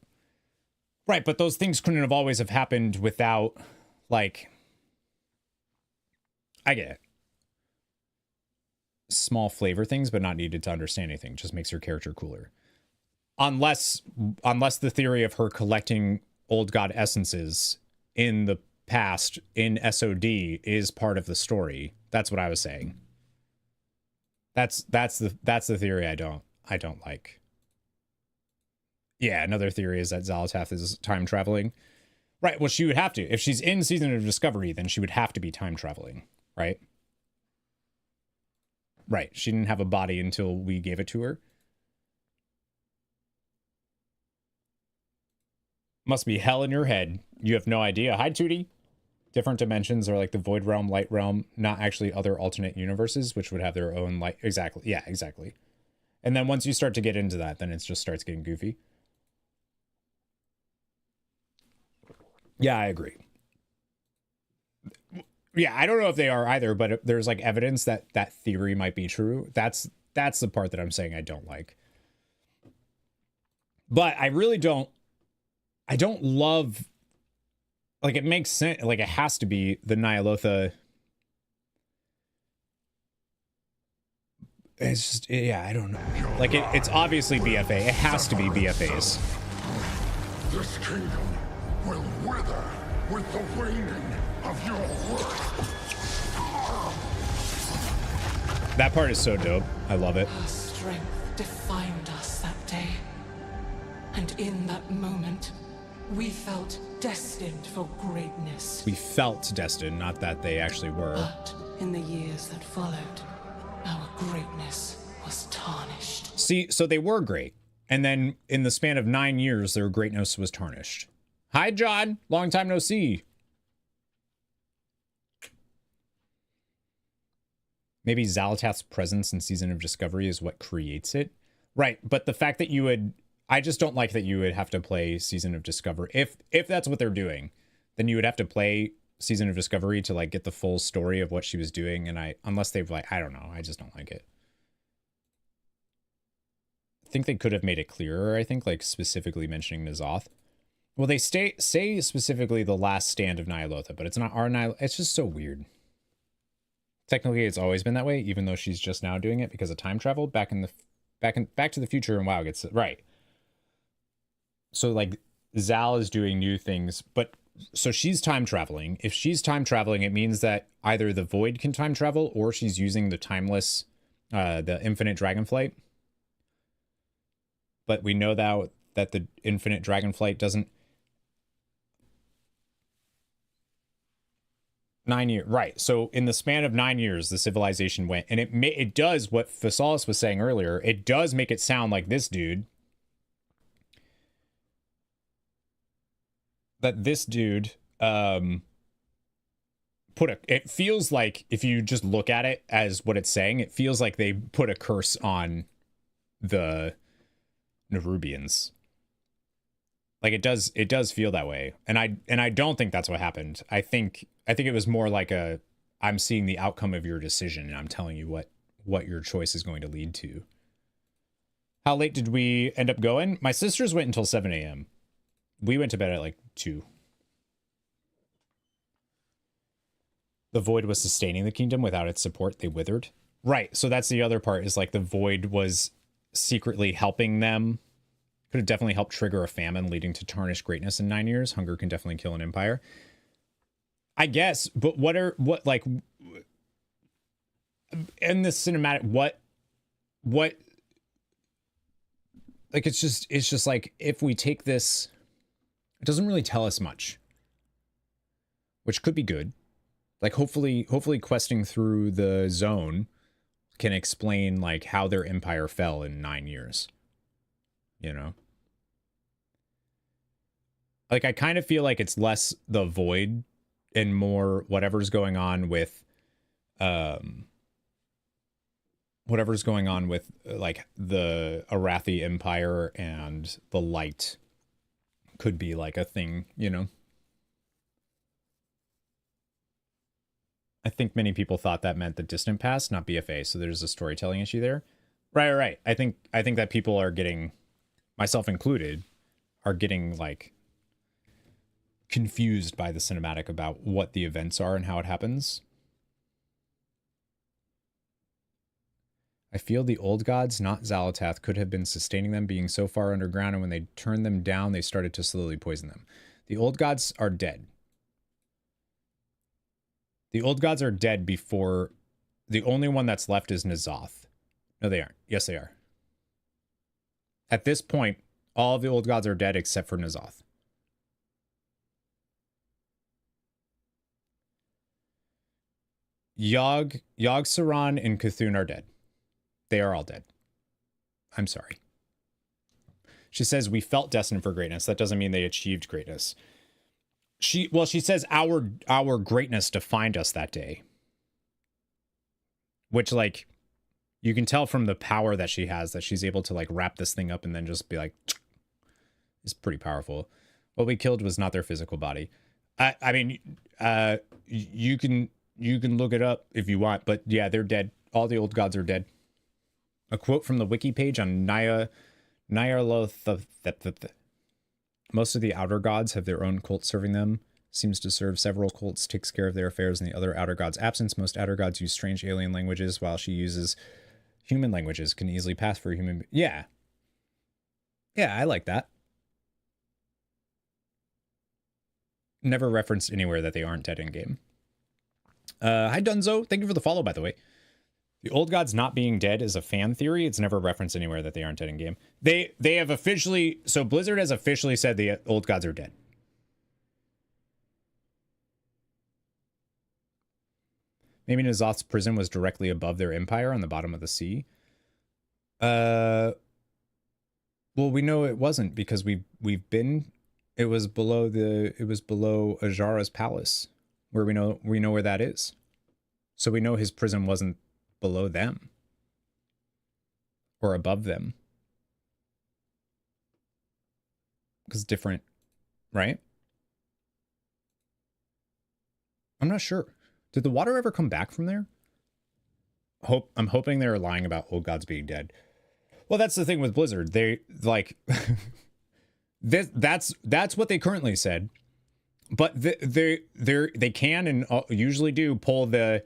Right, but those things couldn't have always have happened without, like... I get it. Small flavor things, but not needed to understand anything. Just makes your character cooler. Unless the theory of her collecting old god essences in the past in SOD is part of the story. That's what I was saying. That's the theory I don't like. Yeah, another theory is that Xal'atath is time traveling. Right, well she would have to. If she's in Season of Discovery, then she would have to be time traveling, right? Right, she didn't have a body until we gave it to her. Must be hell in your head. You have no idea. Hi, Tootie. Different dimensions are like the Void Realm, Light Realm, not actually other alternate universes, which would have their own light. Exactly. Yeah, exactly. And then once you start to get into that, then it just starts getting goofy. Yeah, I agree. Yeah, I don't know if they are either, but there's like evidence that that theory might be true. That's the part that I'm saying I don't like. But I really don't. I don't love. Like it makes sense. Like it has to be the Ny'alotha. It's just, yeah, I don't know. Like, it's obviously BFA. It has to be BFAs. This kingdom will wither with the waning of your worth. That part is so dope. I love it. Her strength defined us that day. And in that moment, we felt destined for greatness. We felt destined, not that they actually were. But in the years that followed, our greatness was tarnished. See, so they were great. And then in the span of 9 years, their greatness was tarnished. Hi, John. Long time no see. Maybe Xalatath's presence in Season of Discovery is what creates it. Right, but the fact that you would... I just don't like that you would have to play Season of Discovery. If that's what they're doing, then you would have to play Season of Discovery to, like, get the full story of what she was doing. And unless they've, like, I don't know. I just don't like it. I think they could have made it clearer, I think, like, specifically mentioning N'Zoth. Well, they say specifically the last stand of Ny'alotha, but it's not our Ny'alotha. It's just so weird. Technically, it's always been that way, even though she's just now doing it because of time travel. Back to the Future and WoW gets it right. So like Zal is doing new things, but so she's time traveling. If she's time traveling, it means that either the Void can time travel or she's using the timeless, the infinite Dragonflight. But we know that the infinite Dragonflight doesn't. 9 years, right? So in the span of 9 years, the civilization went, and it does what Phasalis was saying earlier. It does make it sound like this dude. That this dude it feels like, if you just look at it as what it's saying, it feels like they put a curse on the Nerubians. Like it does feel that way. And I don't think that's what happened. I think it was more like I'm seeing the outcome of your decision and I'm telling you what your choice is going to lead to. How late did we end up going? My sisters went until 7 a.m. We went to bed at like 2. The Void was sustaining the kingdom. Without its support, they withered. Right. So that's the other part, is like the Void was secretly helping them. Could have definitely helped trigger a famine leading to tarnished greatness in 9 years. Hunger can definitely kill an empire, I guess. But like in the cinematic, what like, it's just like, if we take this, it doesn't really tell us much, which could be good. Like hopefully questing through the zone can explain like how their empire fell in 9 years, you know? Like, I kind of feel like it's less the Void and more whatever's going on with like the Arathi Empire and the Light could be like a thing, you know? I think many people thought that meant the distant past, not BFA, so there's a storytelling issue there. Right. I think that people are getting, myself included, are getting like confused by the cinematic about what the events are and how it happens. I feel the old gods, not Xalatath, could have been sustaining them, being so far underground, and when they turned them down, they started to slowly poison them. The old gods are dead. The old gods are dead before... The only one that's left is N'Zoth. No, they aren't. Yes, they are. At this point, all of the old gods are dead except for N'Zoth. Yogg-Saron and Cthulhu are dead. They are all dead. I'm sorry. She says, we felt destined for greatness. That doesn't mean they achieved greatness. She says our greatness defined us that day. Which, like, you can tell from the power that she has that she's able to, like, wrap this thing up and then just be like, it's pretty powerful. What we killed was not their physical body. I mean, you can look it up if you want, but yeah, they're dead. All the old gods are dead. A quote from the wiki page on Ny'alotha. Most of the outer gods have their own cult serving them. Seems to serve several cults, takes care of their affairs in the other outer gods' absence. Most outer gods use strange alien languages, while she uses Human languages can easily pass for human. Yeah. Yeah, I like that. Never referenced anywhere that they aren't dead in game. Hi Dunzo, thank you for the follow, by the way. The old gods not being dead is a fan theory. It's never referenced anywhere that they aren't dead in game. They have officially, so Blizzard has officially said the old gods are dead. Maybe N'Zoth's prison was directly above their empire on the bottom of the sea. Well, we know it wasn't because we've been. It was below Ajara's palace, where we know where that is. So we know his prison wasn't below them or above them. Because different, right? I'm not sure. Did the water ever come back from there? I'm hoping they're lying about old gods being dead. Well, that's the thing with Blizzard. They like that's what they currently said. But they can and usually do pull the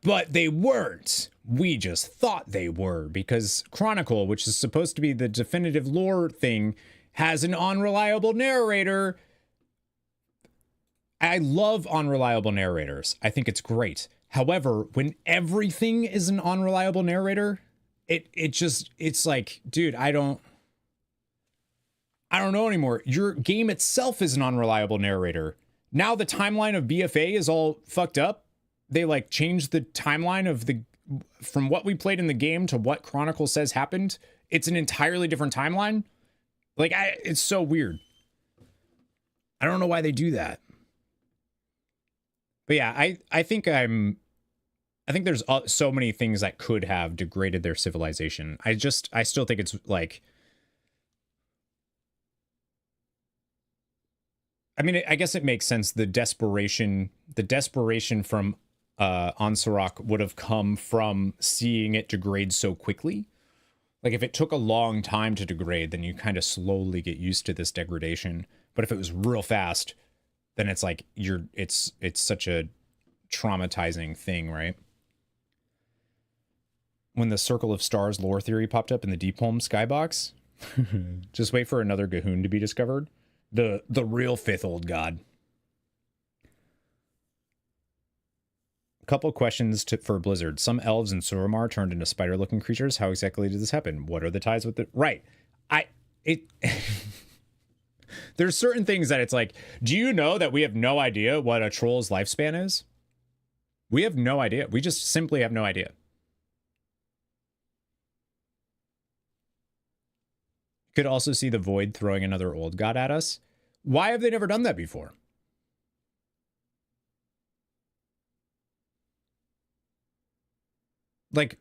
but they weren't. We just thought they were because Chronicle, which is supposed to be the definitive lore thing, has an unreliable narrator. I love unreliable narrators. I think it's great. However, when everything is an unreliable narrator, it's like, dude, I don't know anymore. Your game itself is an unreliable narrator. Now the timeline of BFA is all fucked up. They like changed the timeline of from what we played in the game to what Chronicle says happened. It's an entirely different timeline. Like it's so weird. I don't know why they do that. But yeah, I think there's so many things that could have degraded their civilization. I still think it's like, I mean, I guess it makes sense. The desperation from Ansarak would have come from seeing it degrade so quickly. Like if it took a long time to degrade, then you kind of slowly get used to this degradation. But if it was real fast, then it's like it's such a traumatizing thing, right? When the Circle of Stars lore theory popped up in the Deep Home skybox, just wait for another Gahoon to be discovered. The real fifth old god. Couple questions for Blizzard. Some elves in Suramar turned into spider-looking creatures. How exactly did this happen? What are the ties with it? Right. There's certain things that it's like, do you know that we have no idea what a troll's lifespan is? We have no idea. We just simply have no idea. Could also see the Void throwing another old god at us. Why have they never done that before? Like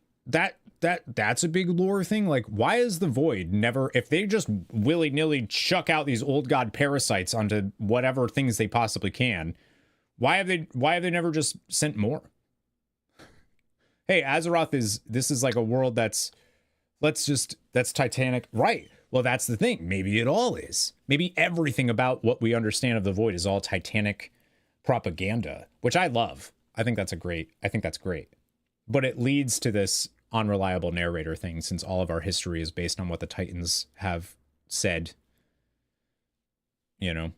that's a big lore thing. Like, why is the Void never, if they just willy-nilly chuck out these old god parasites onto whatever things they possibly can, why have they never just sent more? Hey, Azeroth this is like a world that's Titanic, right? Well, that's the thing. Maybe it all is. Maybe everything about what we understand of the Void is all Titanic propaganda, which I love. I think that's great. But it leads to this unreliable narrator thing, since all of our history is based on what the Titans have said. You know?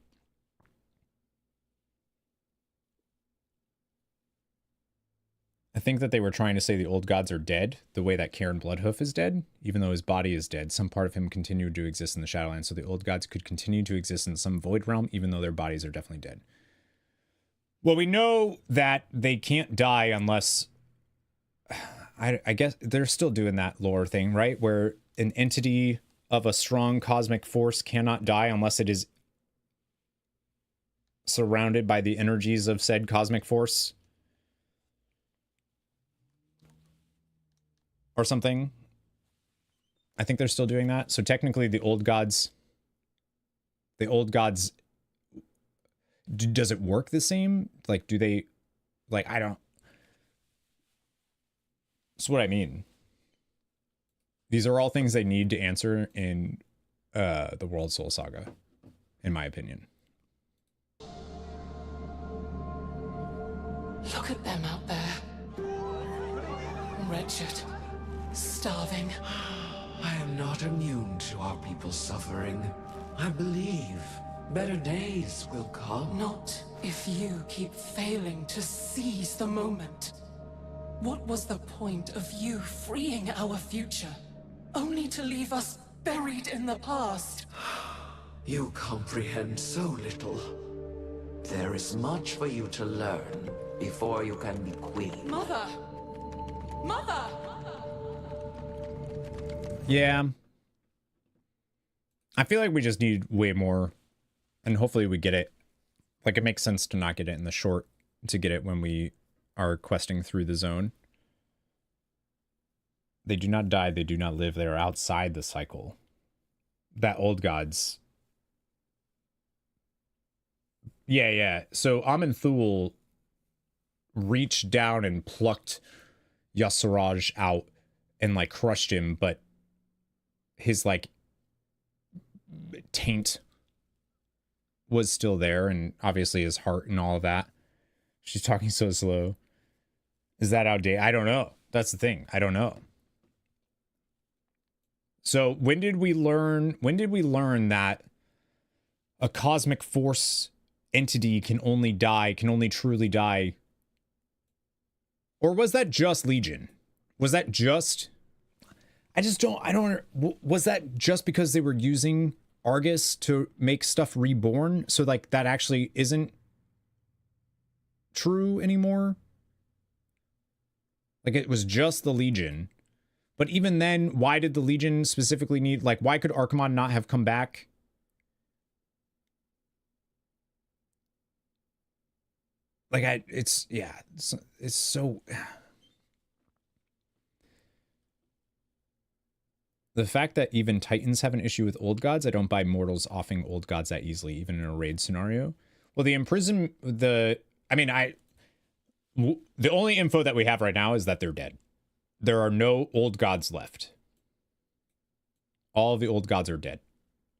I think that they were trying to say the old gods are dead, the way that Cairn Bloodhoof is dead. Even though his body is dead, some part of him continued to exist in the Shadowlands, so the old gods could continue to exist in some void realm, even though their bodies are definitely dead. Well, we know that they can't die unless... I guess they're still doing that lore thing, right? Where an entity of a strong cosmic force cannot die unless it is surrounded by the energies of said cosmic force. Or something. I think they're still doing that. So technically the old gods, does it work the same? Like, do they, like, I don't. That's what I mean. These are all things they need to answer in the World Soul Saga, in my opinion. Look at them out there. wretched, starving. I am not immune to our people's suffering. I believe better days will come. Not if you keep failing to seize the moment. What was the point of you freeing our future, only to leave us buried in the past? You comprehend so little. There is much for you to learn before you can be queen. Mother! Mother! Yeah. I feel like we just need way more, and hopefully we get it. Like, it makes sense to not get it in the short, to get it when we are questing through the zone. They do not die, they do not live, they are outside the cycle. That old gods. Yeah. So Amenthul reached down and plucked Yasiraj out and, like, crushed him, but his, like, taint was still there, and obviously his heart and all of that. She's talking so slow. Is that outdated? I don't know. That's the thing. I don't know. So when did we learn that a cosmic force entity can only truly die? Or was that just Legion? Was that just, was that just because they were using Argus to make stuff reborn? So, like, that actually isn't true anymore? Like, it was just the Legion. But even then, why did the Legion specifically need, like, why could Archimonde not have come back? Like, it's so... The fact that even Titans have an issue with old gods, I don't buy mortals offing old gods that easily, even in a raid scenario. Well, the only info that we have right now is that they're dead. There are no old gods left. All of the old gods are dead.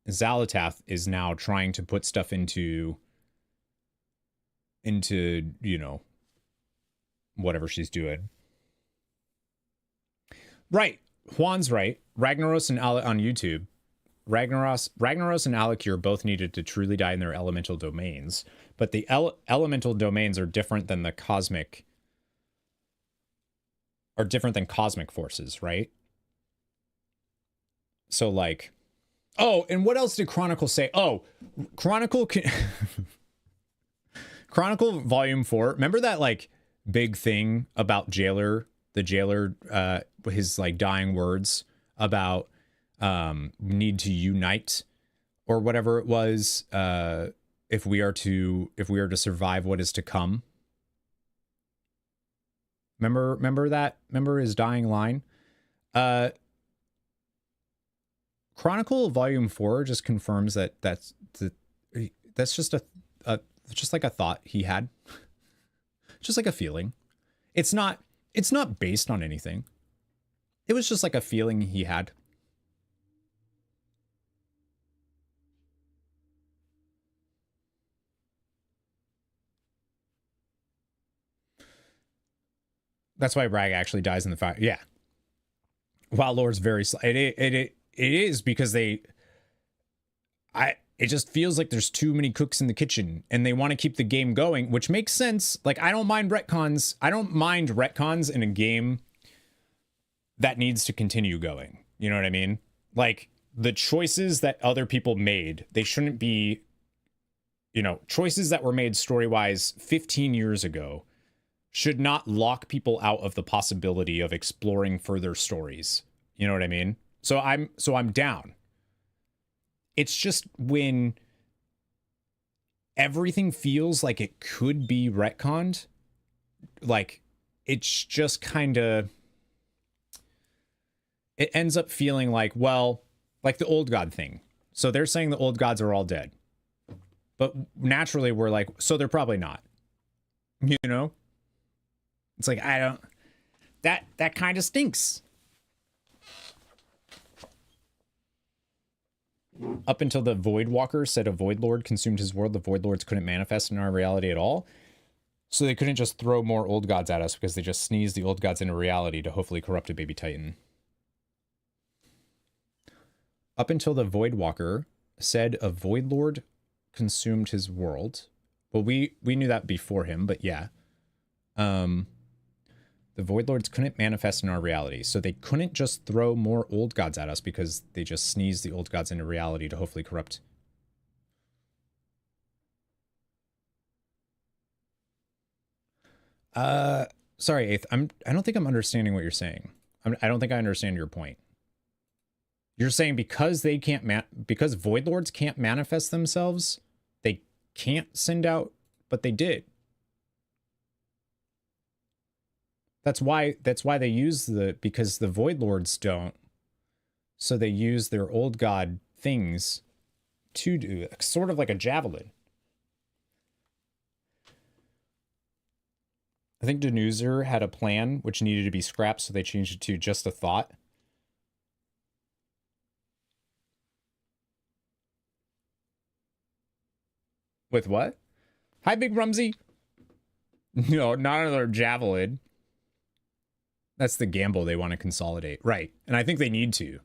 Xalatath is now trying to put stuff into, you know, whatever she's doing. Right. Juan's right. Ragnaros and Alec on YouTube. Ragnaros and Alakir both needed to truly die in their elemental domains, but the elemental domains are different than the cosmic, are different than cosmic forces, right? So, like, oh, and what else did Chronicle say? Oh, Chronicle Chronicle Volume 4. Remember that, like, big thing about Jailer, the Jailer, his, like, dying words about need to unite or whatever it was, if we are to survive what is to come. Remember that? Remember his dying line? Chronicle Volume 4 just confirms that that's just just like a thought he had. Just like a feeling. It's not based on anything. It was just like a feeling he had. That's why Bragg actually dies in the fire. Yeah. Wild Lord's very it is because it just feels like there's too many cooks in the kitchen and they want to keep the game going, which makes sense. Like, I don't mind retcons. I don't mind retcons in a game that needs to continue going. You know what I mean? Like, the choices that other people made, they shouldn't be, you know, choices that were made story-wise 15 years ago should not lock people out of the possibility of exploring further stories. You know what I mean? So I'm down. It's just when everything feels like it could be retconned, like, it's just kind of, it ends up feeling like, well, like the old god thing. So they're saying the old gods are all dead. But naturally we're like, so they're probably not. You know? It's like, I don't, that kind of stinks. Up until the Void Walker said a Void Lord consumed his world, the Void Lords couldn't manifest in our reality at all. So they couldn't just throw more old gods at us because they just sneezed the old gods into reality to hopefully corrupt a baby titan. Up until the Voidwalker said a Void Lord consumed his world. Well, we knew that before him, but yeah. The Void Lords couldn't manifest in our reality, so they couldn't just throw more old gods at us because they just sneezed the old gods into reality to hopefully corrupt. Sorry, Eighth. I don't think I'm understanding what you're saying. I don't think I understand your point. You're saying because they can't because Void Lords can't manifest themselves, they can't send out, but they did. That's why they use because the Void Lords don't. So they use their old god things to do sort of like a javelin. I think Denuzer had a plan which needed to be scrapped, so they changed it to just a thought. With what? Hi, Big Rumsey. No, not another javelin. That's the gamble they want to consolidate. Right. And I think they need to.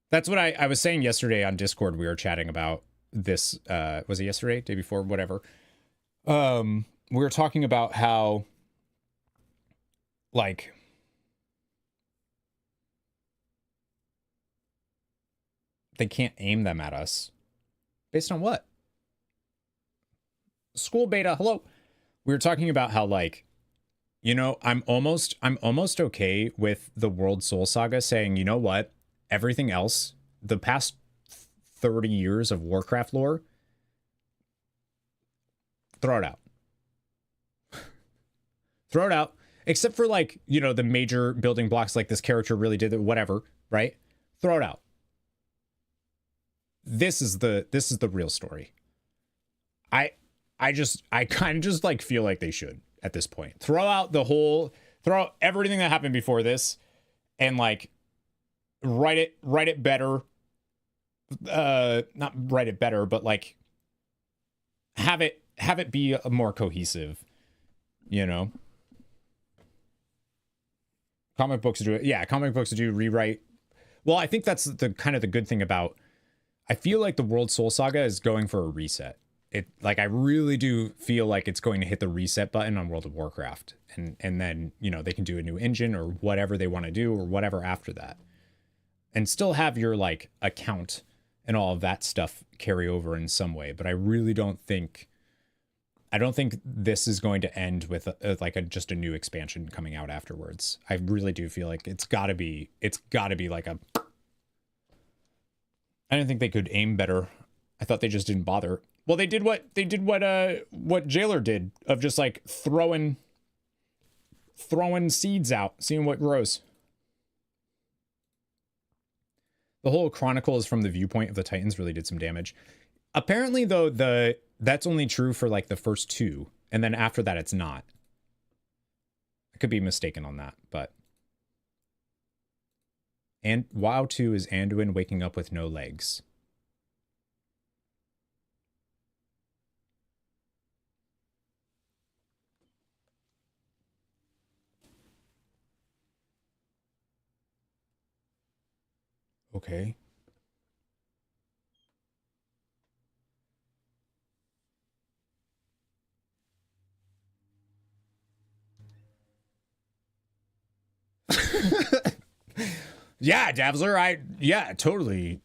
That's what I was saying yesterday on Discord. We were chatting about this. Was it yesterday? Day before? Whatever. We were talking about how, like, they can't aim them at us. Based on what? School beta, hello. We were talking about how, like, you know, I'm almost okay with the World Soul Saga saying, you know what? Everything else, the past 30 years of Warcraft lore, throw it out. Throw it out. Except for, like, you know, the major building blocks, like this character really did it, whatever, right? Throw it out. This is the real story. I kind of just like feel like they should at this point. Throw out everything that happened before this and like write it better. Not write it better, but like have it be a more cohesive, you know? Comic books do it. Yeah, comic books do rewrite. Well, I think that's the kind of the good thing about, I feel like the World Soul Saga is going for a reset. I really do feel like it's going to hit the reset button on World of Warcraft. And then, you know, they can do a new engine or whatever they want to do or whatever after that. And still have your, like, account and all of that stuff carry over in some way. But I really don't think this is going to end with just a new expansion coming out afterwards. I really do feel like it's got to be like a... I didn't think they could aim better. I thought they just didn't bother. Well, they did what Jailer did of just like throwing seeds out, seeing what grows. The whole Chronicle is from the viewpoint of the Titans really did some damage. Apparently, though, that's only true for like the first two, and then after that, it's not. I could be mistaken on that, but. And WoW 2 is Anduin waking up with no legs. Okay. Yeah, Davzler, yeah, totally.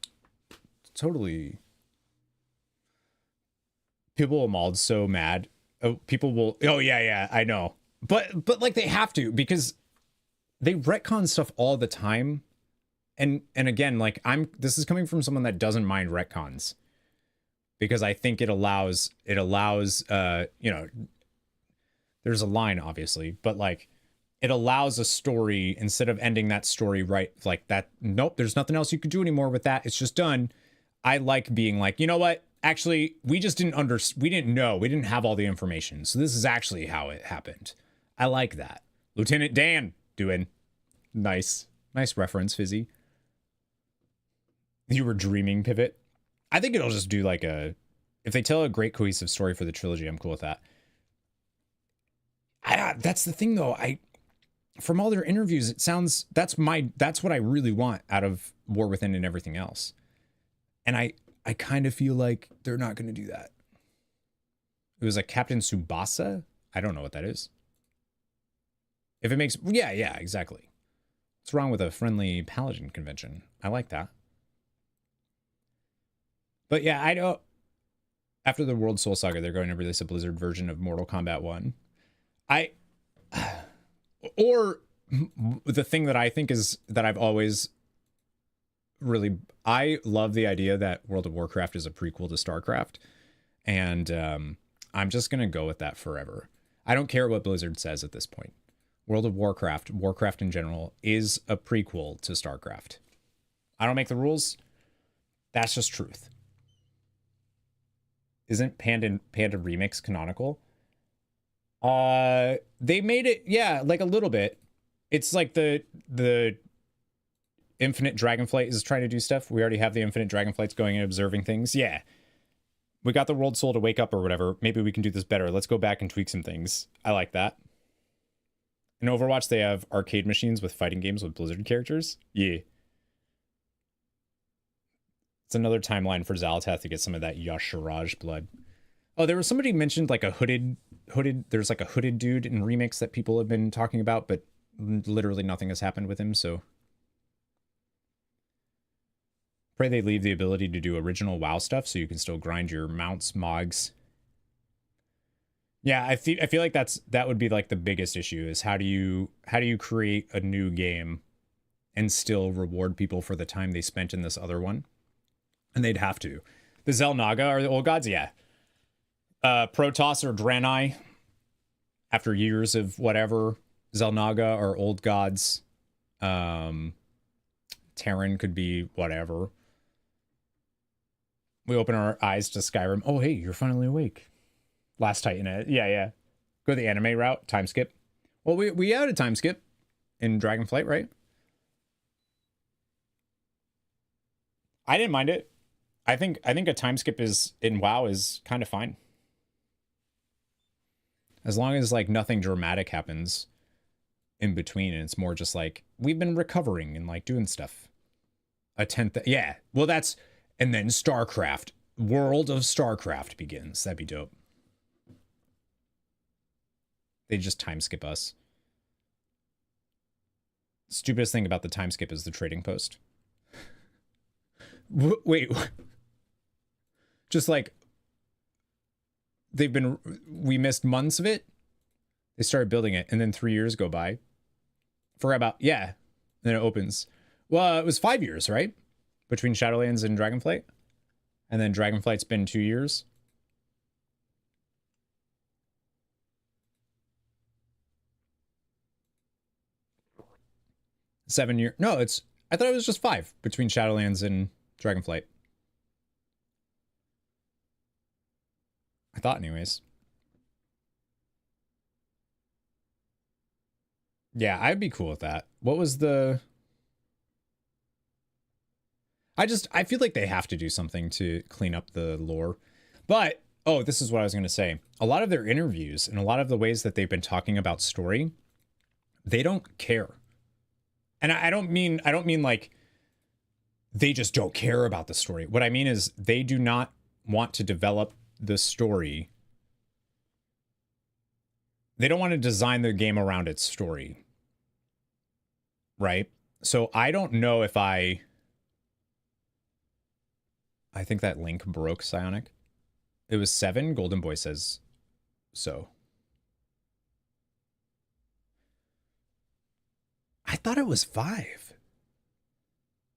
People will mauled so mad. Oh, yeah, I know. But like they have to, because they retcon stuff all the time. And again, like this is coming from someone that doesn't mind retcons, because I think it allows you know, there's a line obviously, but like it allows a story, instead of ending that story right like that, nope, there's nothing else you could do anymore with that, it's just done. I like being like, you know what, actually we just didn't we didn't have all the information, so this is actually how it happened. I like that. Lieutenant Dan doing nice reference, Fizzy. You were dreaming, Pivot. I think it'll just do like if they tell a great cohesive story for the trilogy, I'm cool with that. That's the thing though. From all their interviews, it sounds that's what I really want out of War Within and everything else. And I kind of feel like they're not going to do that. It was like Captain Tsubasa. I don't know what that is. If it makes, yeah, exactly. What's wrong with a friendly paladin convention? I like that. But yeah, I don't. After the World Soul Saga, they're going to release a Blizzard version of Mortal Kombat 1. Or the thing that I think is that I've always really, I love the idea that World of Warcraft is a prequel to StarCraft. And I'm just going to go with that forever. I don't care what Blizzard says at this point. World of Warcraft, Warcraft in general, is a prequel to StarCraft. I don't make the rules. That's just truth. Isn't Panda Remix canonical? They made it, yeah, like a little bit. It's like the Infinite Dragonflight is trying to do stuff. We already have the Infinite Dragonflights going and observing things. Yeah. We got the World Soul to wake up or whatever. Maybe we can do this better. Let's go back and tweak some things. I like that. In Overwatch, they have arcade machines with fighting games with Blizzard characters. Yeah. It's another timeline for Xal'atath to get some of that Yasharaj blood. Oh, there was somebody mentioned like a hooded, there's like a hooded dude in Remix that people have been talking about, but literally nothing has happened with him, so. Pray they leave the ability to do original WoW stuff so you can still grind your mounts, mogs. Yeah, I feel like that would be like the biggest issue is how do you create a new game and still reward people for the time they spent in this other one? And they'd have to. The Xel'Naga are the old gods, yeah. Protoss or Draenei, after years of whatever. Xel'Naga are old gods. Terran could be whatever. We open our eyes to Skyrim. Oh, hey, you're finally awake. Last Titan. Yeah. Go the anime route. Time skip. Well, we had a time skip in Dragonflight, right? I didn't mind it. I think a time skip is in WoW is kind of fine. As long as like nothing dramatic happens in between and it's more just like we've been recovering and like doing stuff. A 10th, yeah. Well, that's, and then StarCraft, World of StarCraft begins. That'd be dope. They just time skip us. Stupidest thing about the time skip is the trading post. Wait. Just like we missed months of it. They started building it and then 3 years go by. Forgot about, yeah. And then it opens. Well, it was 5 years, right? Between Shadowlands and Dragonflight. And then Dragonflight's been 2 years. No, I thought it was just 5 between Shadowlands and Dragonflight. I thought anyways. Yeah, I'd be cool with that. What was the... I feel like they have to do something to clean up the lore. But, oh, this is what I was going to say. A lot of their interviews and a lot of the ways that they've been talking about story, they don't care. And I don't mean like they just don't care about the story. What I mean is they do not want to develop the story. They don't want to design their game around its story. Right? So I don't know if I think that link broke, Psionic. It was 7. Golden Boy says so. I thought it was 5.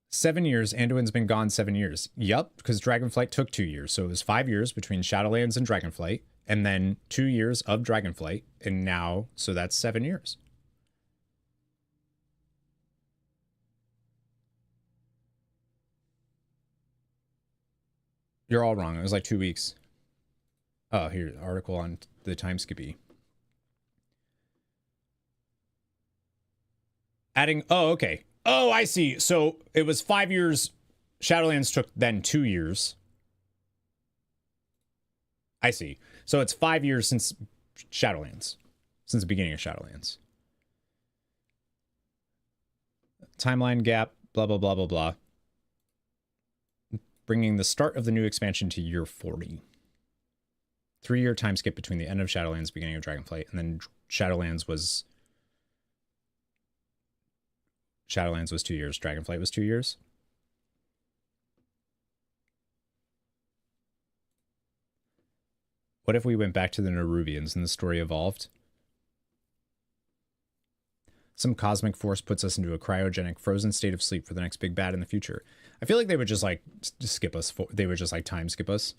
7 years. Anduin's been gone 7 years. Yup, because Dragonflight took 2 years. So it was 5 years between Shadowlands and Dragonflight. And then 2 years of Dragonflight. And now, so that's 7 years. You're all wrong. It was like 2 weeks. Oh, here, article on the time skippy. Adding, oh, okay. Oh, I see. So it was 5 years. Shadowlands took then 2 years. I see. So it's 5 years since Shadowlands. since the beginning of Shadowlands. Timeline gap, blah, blah, blah, blah, blah. Bringing the start of the new expansion to year 40. 3-year time skip between the end of Shadowlands, beginning of Dragonflight, and then Shadowlands was 2 years. Dragonflight was 2 years. What if we went back to the Nerubians and the story evolved? Some cosmic force puts us into a cryogenic frozen state of sleep for the next big bad in the future. I feel like they would just like skip us. They would just like time skip us.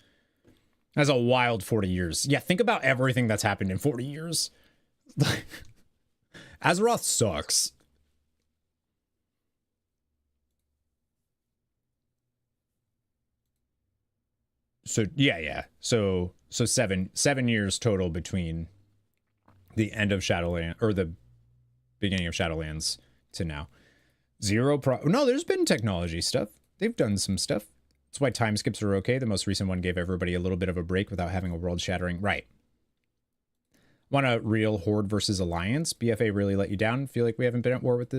That's a wild 40 years. Yeah, think about everything that's happened in 40 years. Azeroth sucks. So yeah. So 7 years total between the end of Shadowlands or the beginning of Shadowlands to now. No, there's been technology stuff. They've done some stuff. That's why time skips are okay. The most recent one gave everybody a little bit of a break without having a world shattering. Right. Want a real Horde versus Alliance? BFA really let you down? Feel like we haven't been at war with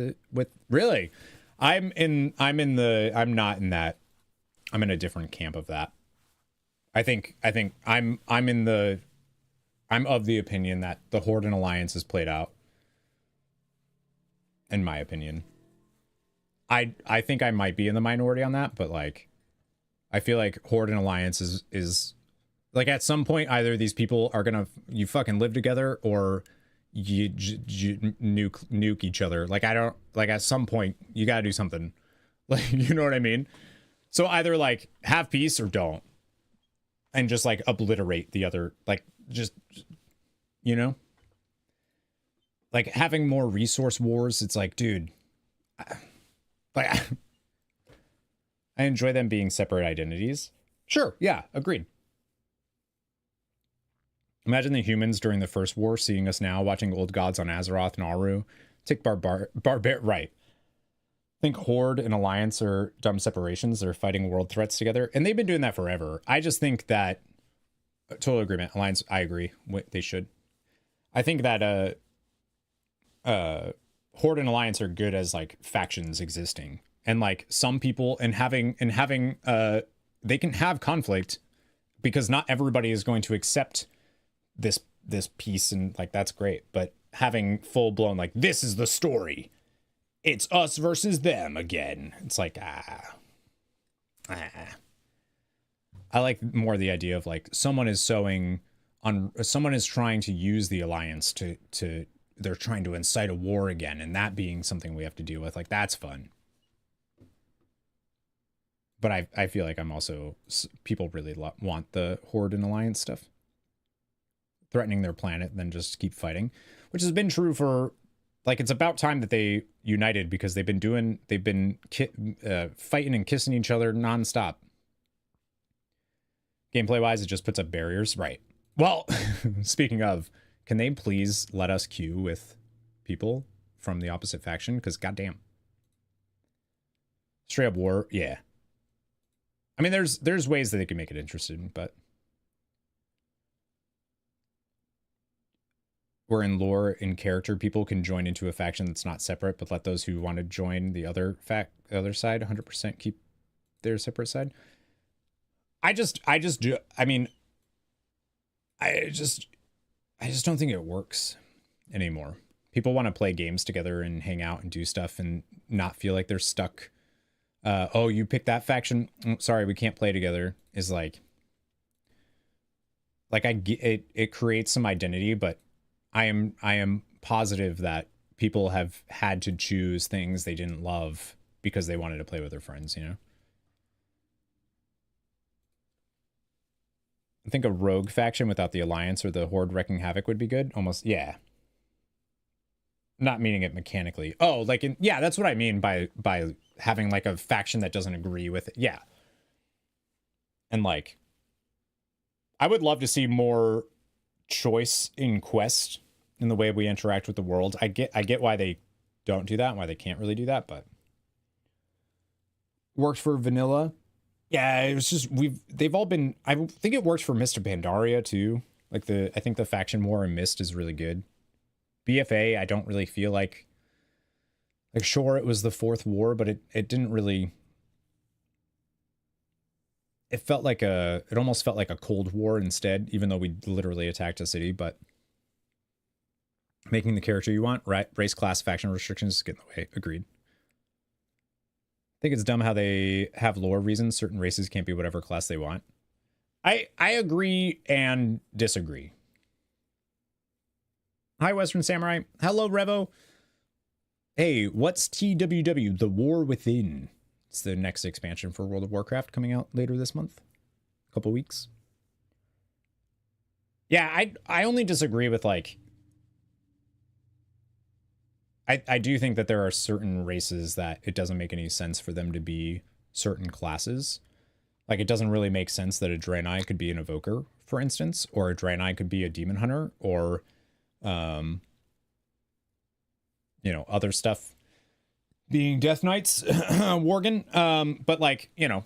really? I'm not in that. I'm in a different camp of that. I think I'm of the opinion that the Horde and Alliance is played out. In my opinion. I think I might be in the minority on that, but like I feel like Horde and Alliance is like at some point either these people are gonna you fucking live together or you nuke each other. Like I don't like at some point you gotta do something. Like you know what I mean? So either like have peace or don't. And just like obliterate the other, like just, you know, like having more resource wars. It's like, dude, I enjoy them being separate identities. Sure. Yeah. Agreed. Imagine the humans during the first war seeing us now watching old gods on Azeroth and Aru. Take right. Think Horde and Alliance are dumb separations. They're fighting world threats together. And they've been doing that forever. I just think that... Total agreement. Alliance, I agree. They should. I think that Horde and Alliance are good as, like, factions existing. And, like, some people... And having... they can have conflict because not everybody is going to accept this piece. And, like, that's great. But having full-blown, like, this is the story... It's us versus them again. It's like, I like more the idea of like someone is trying to use the Alliance to they're trying to incite a war again. And that being something we have to deal with. Like, that's fun. But I feel like I'm also, people really want the Horde and Alliance stuff. Threatening their planet and then just keep fighting. Which has been true for... Like, it's about time that they united because they've been fighting and kissing each other nonstop. Gameplay-wise, it just puts up barriers. Right. Well, speaking of, can they please let us queue with people from the opposite faction? Because goddamn. Straight up war, yeah. I mean, there's ways that they can make it interesting, but... Where in lore, in character, people can join into a faction that's not separate, but let those who want to join the other side 100% keep their separate side. I just don't think it works anymore. People want to play games together and hang out and do stuff and not feel like they're stuck. Oh, you picked that faction. Sorry, we can't play together. Is like it creates some identity, but I am positive that people have had to choose things they didn't love because they wanted to play with their friends, you know? I think a rogue faction without the Alliance or the Horde wrecking havoc would be good. Almost, yeah. Not meaning it mechanically. Oh, like, yeah, that's what I mean by having, like, a faction that doesn't agree with it. Yeah. And, like, I would love to see more choice in quest in the way we interact with the world. I get why they don't do that and why they can't really do that, but worked for vanilla. Yeah, it was just they've all been. I think it works for Mists of Pandaria too. Like I think the faction war in Mist is really good. BFA, I don't really feel like sure, it was the fourth war, but it didn't really, it almost felt like a Cold War instead, even though we literally attacked a city. But making the character you want, right? Race, class, faction restrictions get in the way. Agreed. I think it's dumb how they have lore reasons. Certain races can't be whatever class they want. I agree and disagree. Hi, Western Samurai. Hello, Revo. Hey, what's TWW? The War Within. It's the next expansion for World of Warcraft coming out later this month. A couple weeks. Yeah, I only disagree with like... I do think that there are certain races that it doesn't make any sense for them to be certain classes. Like, it doesn't really make sense that a Draenei could be an Evoker, for instance, or a Draenei could be a Demon Hunter, or, you know, other stuff being Death Knights, Worgen. But, like, you know,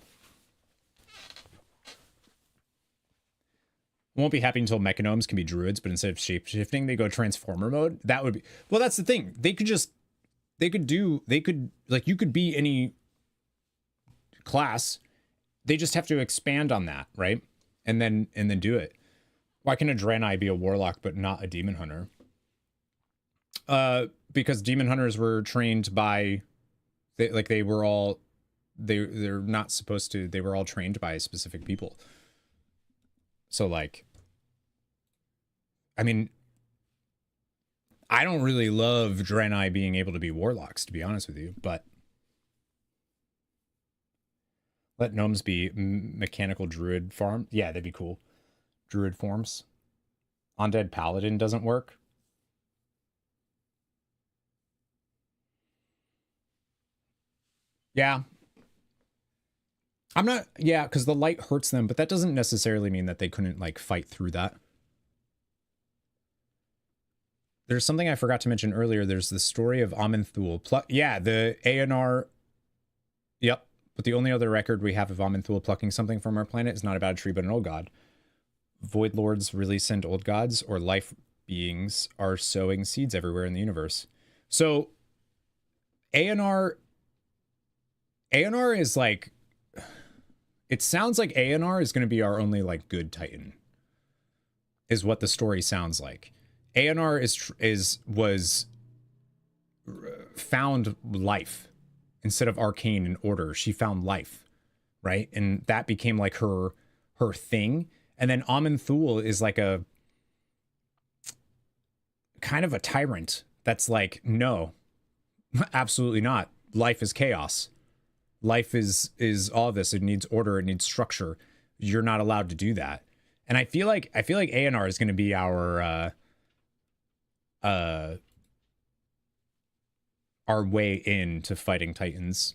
won't be happy until Mechanomes can be Druids, but instead of shape-shifting, they go Transformer mode. That would be... Well, that's the thing. They could, like, you could be any class. They just have to expand on that, right? And then do it. Why can a Draenei be a Warlock, but not a Demon Hunter? Because Demon Hunters were trained by... They're not supposed to... They were all trained by specific people. So, like, I mean, I don't really love Draenei being able to be Warlocks, to be honest with you, but let Gnomes be mechanical Druid farm. Yeah, that'd be cool. Druid forms. Undead Paladin doesn't work. Yeah. I'm not, yeah, because the light hurts them, but that doesn't necessarily mean that they couldn't, like, fight through that. There's something I forgot to mention earlier. There's the story of Amenthul. Yeah, the ANR. Yep. But the only other record we have of Amenthul plucking something from our planet is not about a tree, but an old god. Void Lords really send old gods, or life beings are sowing seeds everywhere in the universe. So, ANR is, like... It sounds like ANR is going to be our only, like, good Titan. Is what the story sounds like. ANR was found life instead of arcane and order. She found life, right? And that became like her thing. And then Amenthul is like a kind of a tyrant that's like, no, absolutely not. Life is chaos. Life is all this. It needs order. It needs structure. You're not allowed to do that. And I feel like ANR is going to be our way into fighting Titans.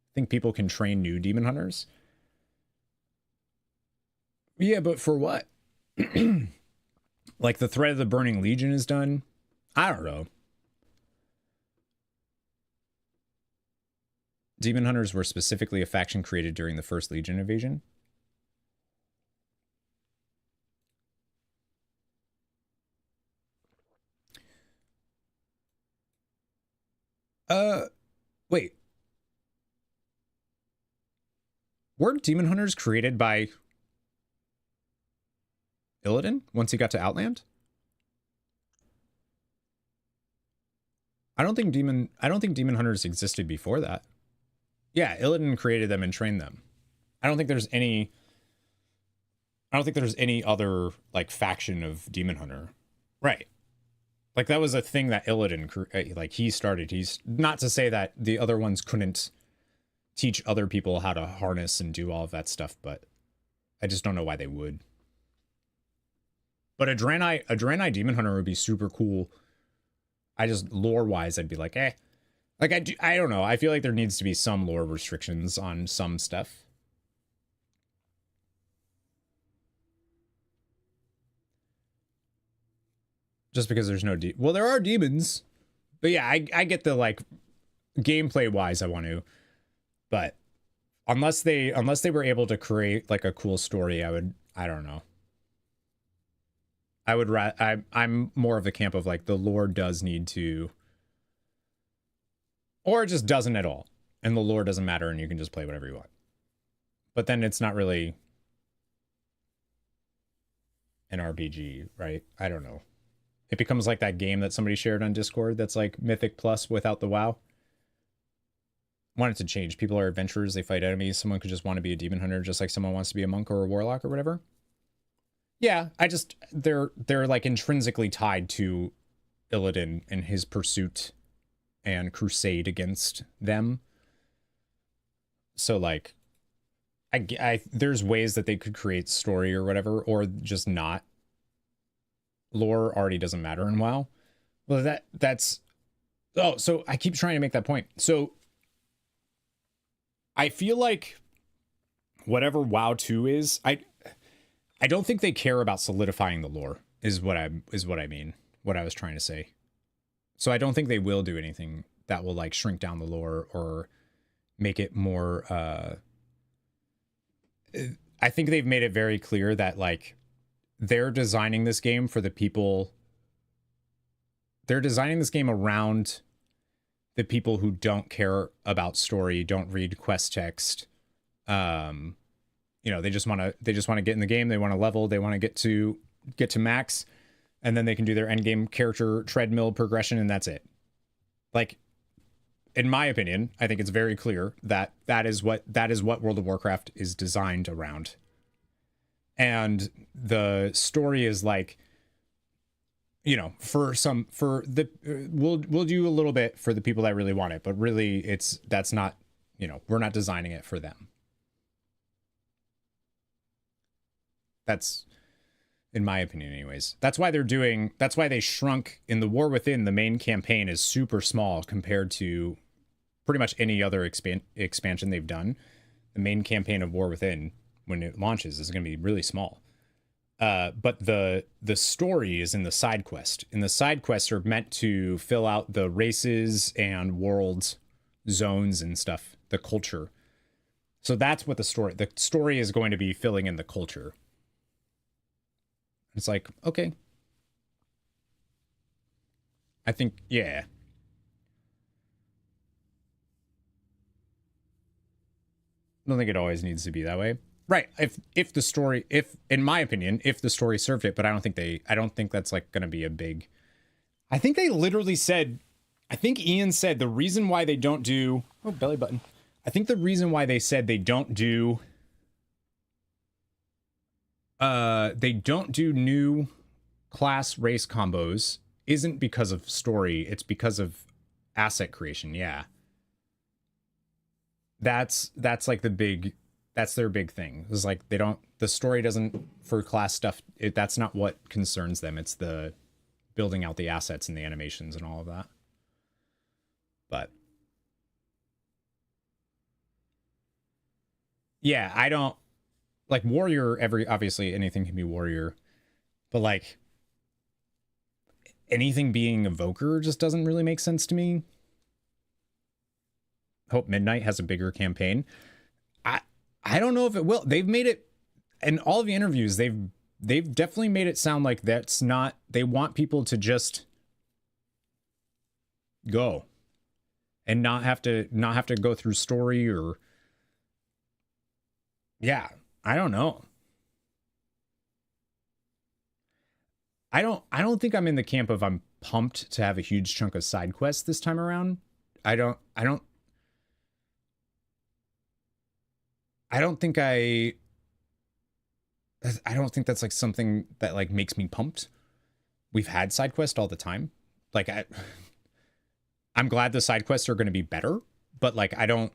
I think people can train new demon hunters. Yeah, but for what? Like the threat of the Burning Legion is done. I don't know. Demon Hunters were specifically a faction created during the First Legion invasion. Wait. Weren't Demon Hunters created by Illidan once he got to Outland? I don't think Demon Hunters existed before that. Yeah, Illidan created them and trained them. I don't think there's any other like faction of Demon Hunter. Right. Like that was a thing that Illidan like he started. He's not to say that the other ones couldn't teach other people how to harness and do all of that stuff, but I just don't know why they would. But a Draenei Demon Hunter would be super cool. I just lore wise I'd be like, eh. Like I don't know. I feel like there needs to be some lore restrictions on some stuff. Just because there's no well, there are demons, but yeah, I get the like gameplay wise I want to, but unless they were able to create like a cool story, I don't know. I'm more of the camp of like the lore does need to, or it just doesn't at all, and the lore doesn't matter, and you can just play whatever you want. But then it's not really an RPG, right? I don't know. It becomes like that game that somebody shared on Discord that's like Mythic Plus without the WoW. Want it to change. People are adventurers, they fight enemies. Someone could just want to be a demon hunter just like someone wants to be a monk or a warlock or whatever. Yeah, they're like intrinsically tied to Illidan and his pursuit and crusade against them. So like there's ways that they could create story or whatever, or just not. Lore already doesn't matter in WoW. Well, that's oh, so I keep trying to make that point. So I feel like whatever WoW 2 is, I don't think they care about solidifying the lore is what I mean. What I was trying to say. So I don't think they will do anything that will like shrink down the lore or make it more I think they've made it very clear that like they're designing this game for the people. They're designing this game around the people who don't care about story, don't read quest text. You know, they just want to get in the game. They want to level. They want to get to max, and then they can do their end game character treadmill progression, and that's it. Like, in my opinion, I think it's very clear that that is what World of Warcraft is designed around. And the story is like, you know, we'll do a little bit for the people that really want it, but really that's not, you know, we're not designing it for them. That's, in my opinion anyways. That's why they shrunk in the War Within. The main campaign is super small compared to pretty much any other expansion they've done. The main campaign of War Within, when it launches, is going to be really small. But the story is in the side quest. And the side quests are meant to fill out the races and worlds, zones and stuff, the culture. So that's what the story is going to be, filling in the culture. It's like, okay. I think, yeah. I don't think it always needs to be that way. Right. If in my opinion, if the story served it, but I don't think that's like going to be a big, I think they literally said, I think Ian said the reason why they don't do, oh, belly button. I think the reason why they said they don't do new class race combos isn't because of story. It's because of asset creation. Yeah. That's like that's their big thing. It's like the story doesn't, for class stuff, that's not what concerns them. It's the building out the assets and the animations and all of that. But yeah, I don't like warrior. Obviously anything can be warrior, but like anything being evoker just doesn't really make sense to me. Hope Midnight has a bigger campaign. I don't know if it will. They've made it, in all of the interviews, they've definitely made it sound like that's not, they want people to just go and not have to go through story or, yeah, I don't know. I don't think I'm in the camp of I'm pumped to have a huge chunk of side quests this time around. I don't think that's like something that like makes me pumped. We've had side quests all the time. Like I'm glad the side quests are going to be better, but like I don't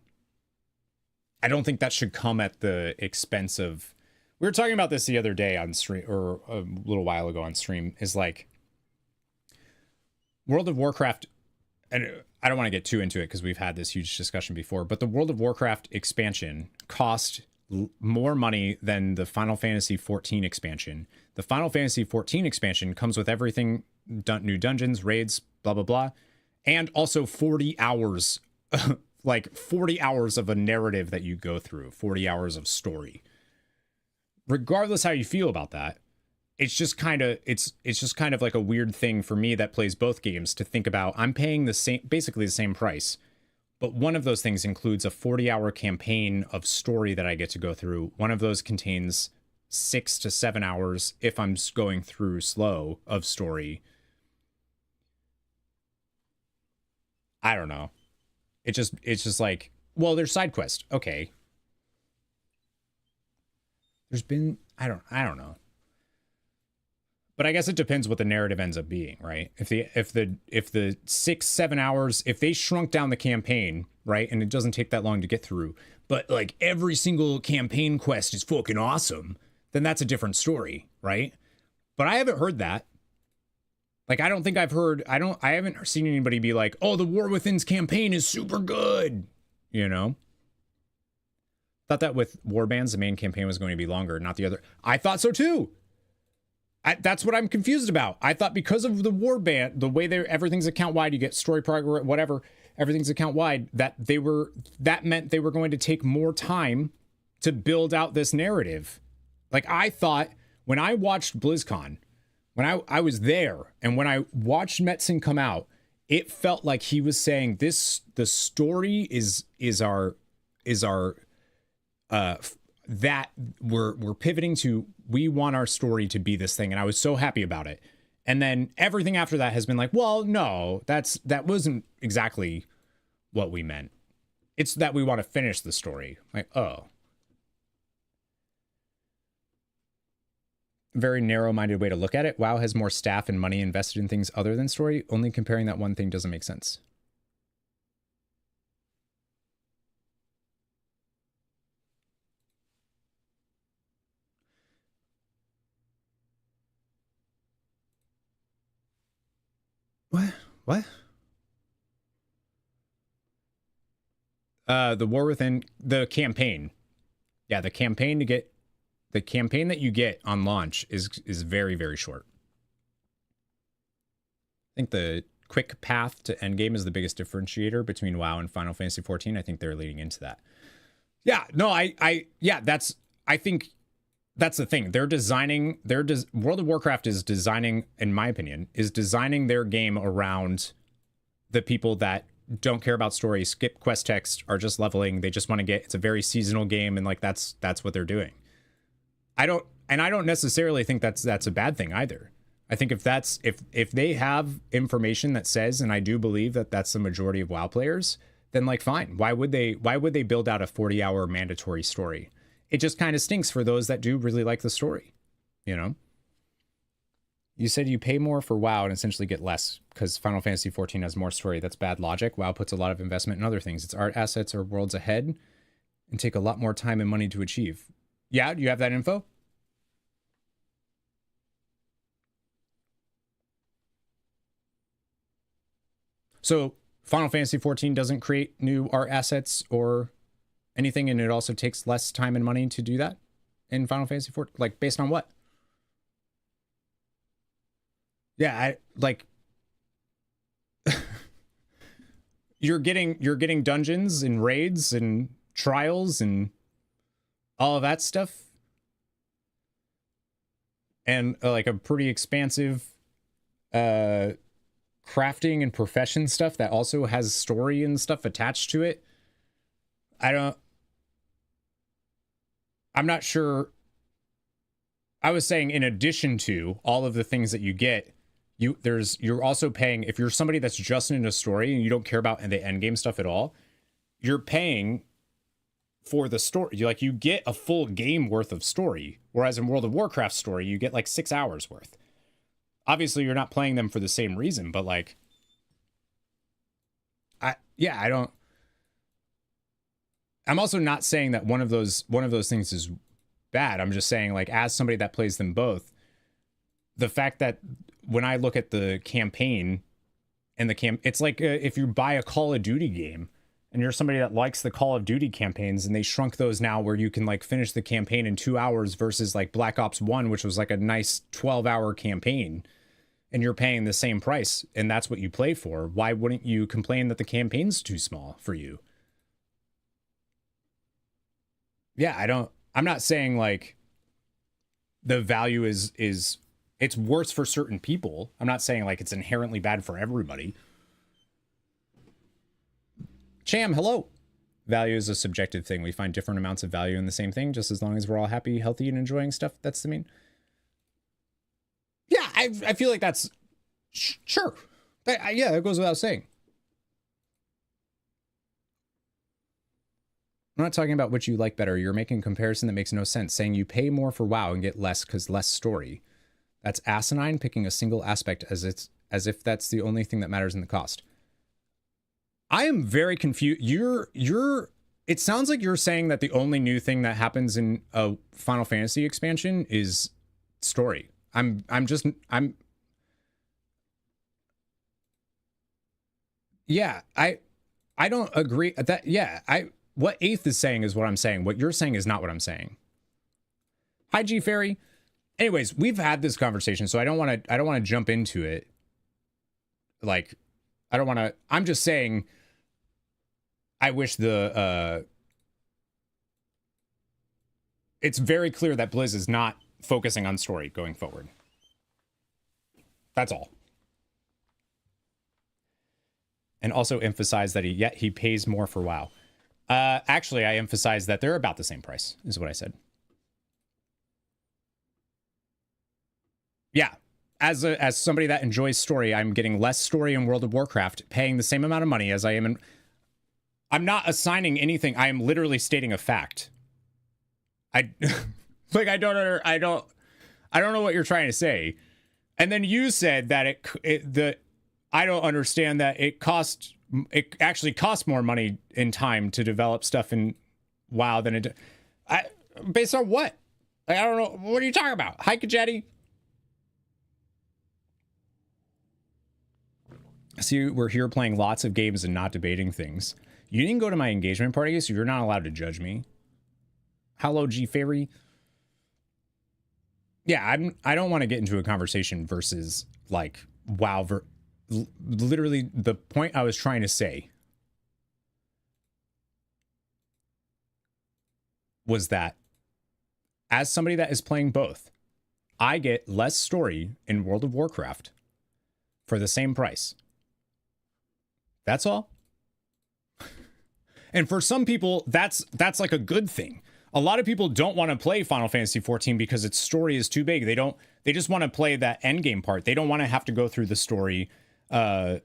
think that should come at the expense of, we were talking about this the other day on stream, or a little while ago on stream, is like World of Warcraft, and I don't want to get too into it because we've had this huge discussion before, but the World of Warcraft expansion cost more money than the Final Fantasy 14 expansion. The Final Fantasy 14 expansion comes with everything, new dungeons, raids, blah, blah, blah, and also 40 hours, like 40 hours of a narrative that you go through, 40 hours of story. Regardless how you feel about that, it's just kind of like a weird thing for me that plays both games to think about. I'm paying basically the same price, but one of those things includes a 40-hour campaign of story that I get to go through. One of those contains 6 to 7 hours if I'm going through slow of story. I don't know. It's just like, well, there's side quest. Okay. There's been, I don't know. But I guess it depends what the narrative ends up being, right? If the 6-7 hours, if they shrunk down the campaign, right, and it doesn't take that long to get through, but like every single campaign quest is fucking awesome, then that's a different story, right? But I haven't heard that. Like, I don't think I've heard, I haven't seen anybody be like, oh, the War Within's campaign is super good, you know? Thought that with Warbands, the main campaign was going to be longer, not the other. I thought so too. That's what I'm confused about. I thought because of the Warband, the way everything's account wide, you get story progress, whatever, everything's account wide, that meant they were going to take more time to build out this narrative. Like, I thought when I watched BlizzCon, when I was there, and when I watched Metzen come out, it felt like he was saying the story is our that we're pivoting to, we want our story to be this thing, and I was so happy about it. And then everything after that has been like, well, no, that wasn't exactly what we meant. It's that we want to finish the story. Like, oh. Very narrow-minded way to look at it. WoW has more staff and money invested in things other than story. Only comparing that one thing doesn't make sense. What? The War Within, the campaign. Yeah, the campaign that you get on launch is very, very short. I think the quick path to endgame is the biggest differentiator between WoW and Final Fantasy XIV. I think they're leading into that. Yeah, no, I think that's the thing. World of Warcraft is designing, in my opinion, is designing their game around the people that don't care about story, skip quest text, are just leveling. They just want to get, it's a very seasonal game, and like that's what they're doing. I don't necessarily think that's a bad thing either. I think if they have information that says, and I do believe that that's the majority of WoW players, then like fine. Why would they build out a 40-hour mandatory story? It just kind of stinks for those that do really like the story, you know? You said you pay more for WoW and essentially get less because Final Fantasy XIV has more story. That's bad logic. WoW puts a lot of investment in other things. Its art assets are worlds ahead and take a lot more time and money to achieve. Yeah, do you have that info? So Final Fantasy XIV doesn't create new art assets or anything, and it also takes less time and money to do that in Final Fantasy XIV? Like, based on what? Yeah, you're getting dungeons and raids and trials and all of that stuff. And like a pretty expansive crafting and profession stuff that also has story and stuff attached to it. I'm not sure. I was saying in addition to all of the things that you get, you're also paying, if you're somebody that's just in a story and you don't care about the end game stuff at all, you're paying for the story. You get a full game worth of story, whereas in World of Warcraft story, you get like 6 hours worth. Obviously, you're not playing them for the same reason, but like, I'm also not saying that one of those things is bad. I'm just saying, like, as somebody that plays them both, the fact that when I look at the campaign and it's like if you buy a Call of Duty game and you're somebody that likes the Call of Duty campaigns, and they shrunk those now where you can like finish the campaign in 2 hours versus like Black Ops 1, which was like a nice 12-hour campaign, and you're paying the same price and that's what you play for. Why wouldn't you complain that the campaign's too small for you? Yeah, I'm not saying like the value is It's worse for certain people. I'm not saying like it's inherently bad for everybody. Cham, hello. Value is a subjective thing. We find different amounts of value in the same thing, just as long as we're all happy, healthy, and enjoying stuff. That's the main. Yeah, I feel like that's sure. Yeah, it goes without saying. I'm not talking about which you like better. You're making a comparison that makes no sense. Saying you pay more for WoW and get less because less story. That's asinine, picking a single aspect as if that's the only thing that matters in the cost. I am very confused. It sounds like you're saying that the only new thing that happens in a Final Fantasy expansion is story. Yeah, I don't agree that. Yeah, what Eighth is saying is what I'm saying. What you're saying is not what I'm saying. Hi, G Fairy. Anyways, we've had this conversation, so I don't want to jump into it. Like, I don't want to. I'm just saying. I wish it's very clear that Blizz is not focusing on story going forward. That's all. And also emphasize that he pays more for WoW. Actually, I emphasize that they're about the same price, is what I said. Yeah. As somebody that enjoys story, I'm getting less story in World of Warcraft, paying the same amount of money as I am in... I'm not assigning anything. I am literally stating a fact. I don't know what you're trying to say. And then you said that I don't understand that it actually costs more money in time to develop stuff in WoW than it. Based on what? Like, I don't know. What are you talking about? Hi, Kajetti. See, we're here playing lots of games and not debating things. You didn't go to my engagement party, so you're not allowed to judge me. Hello, G Fairy. Yeah, I don't want to get into a conversation versus like WoW. Literally, the point I was trying to say was that as somebody that is playing both, I get less story in World of Warcraft for the same price. That's all. And for some people, that's like a good thing. A lot of people don't want to play Final Fantasy XIV because its story is too big. They just want to play that end game part. They don't want to have to go through the story. And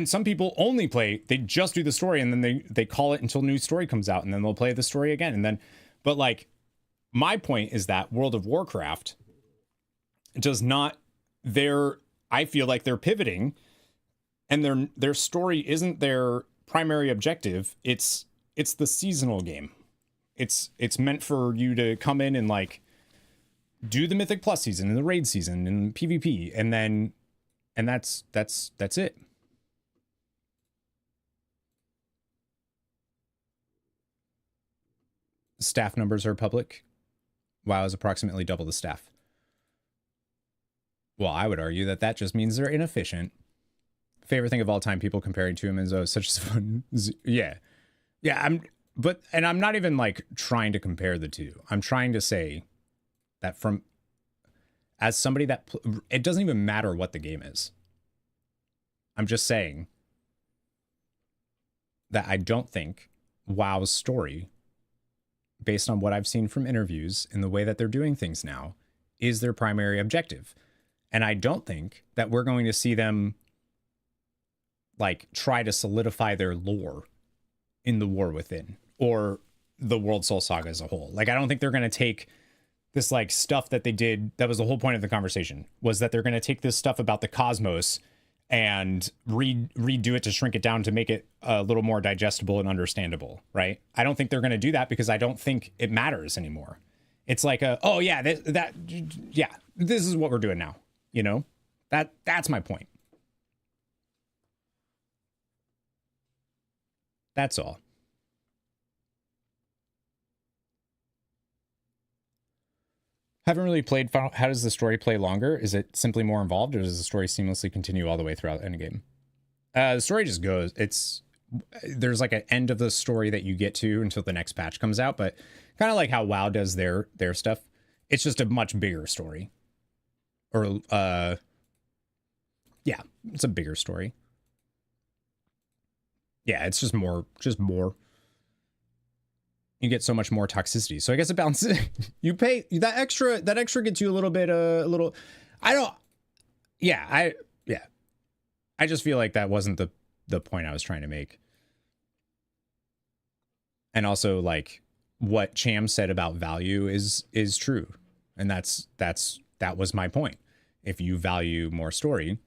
some people only they just do the story and then they call it until new story comes out and then they'll play the story again. But like, my point is that World of Warcraft does not, I feel like they're pivoting and their story isn't their primary objective. It's the seasonal game. It's meant for you to come in and like do the Mythic Plus season and the raid season and PvP and that's it. Staff numbers are public. WoW is approximately double the staff. Well, I would argue that just means they're inefficient. Favorite thing of all time, people comparing to him as such as fun. Yeah. I'm not even like trying to compare the two. I'm trying to say that as somebody that it doesn't even matter what the game is. I'm just saying that I don't think WoW's story, based on what I've seen from interviews and the way that they're doing things now, is their primary objective. And I don't think that we're going to see them like try to solidify their lore in the War Within or the World Soul Saga as a whole. Like, I don't think they're going to take this like stuff that they did. That was the whole point of the conversation, was that they're going to take this stuff about the cosmos and redo it to shrink it down to make it a little more digestible and understandable. Right. I don't think they're going to do that because I don't think it matters anymore. It's like yeah, this is what we're doing now. You know, that's my point. That's all. Haven't really played Final. How does the story play longer? Is it simply more involved, or does the story seamlessly continue all the way throughout endgame? The story just goes. There's like an end of the story that you get to until the next patch comes out, but kind of like how WoW does their stuff. It's just a much bigger story. or yeah, it's a bigger story. Yeah, it's just more. You get so much more toxicity. So I guess it balances. You pay that extra. That extra gets you a little bit. A little. I don't. Yeah. I just feel like that wasn't the point I was trying to make. And also, like, what Cham said about value is true, and that was my point. If you value more story,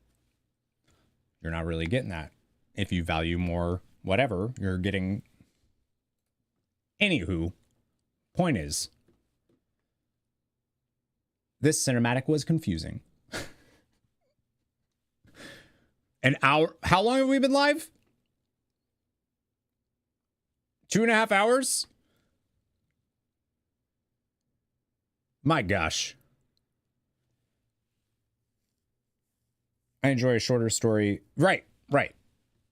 you're not really getting that. If you value more whatever, you're getting. Anywho, point is, this cinematic was confusing. An hour. How long have we been live? 2.5 hours? My gosh. I enjoy a shorter story. Right.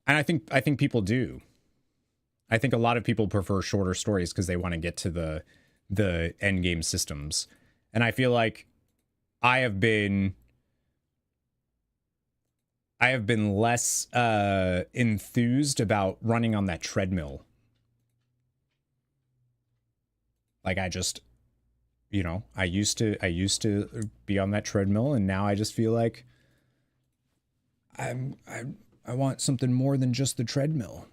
And I think people do. I think a lot of people prefer shorter stories because they want to get to the end game systems. And I feel like I have been less enthused about running on that treadmill. Like I just, I used to be on that treadmill, and now I just feel like I want something more than just the treadmill.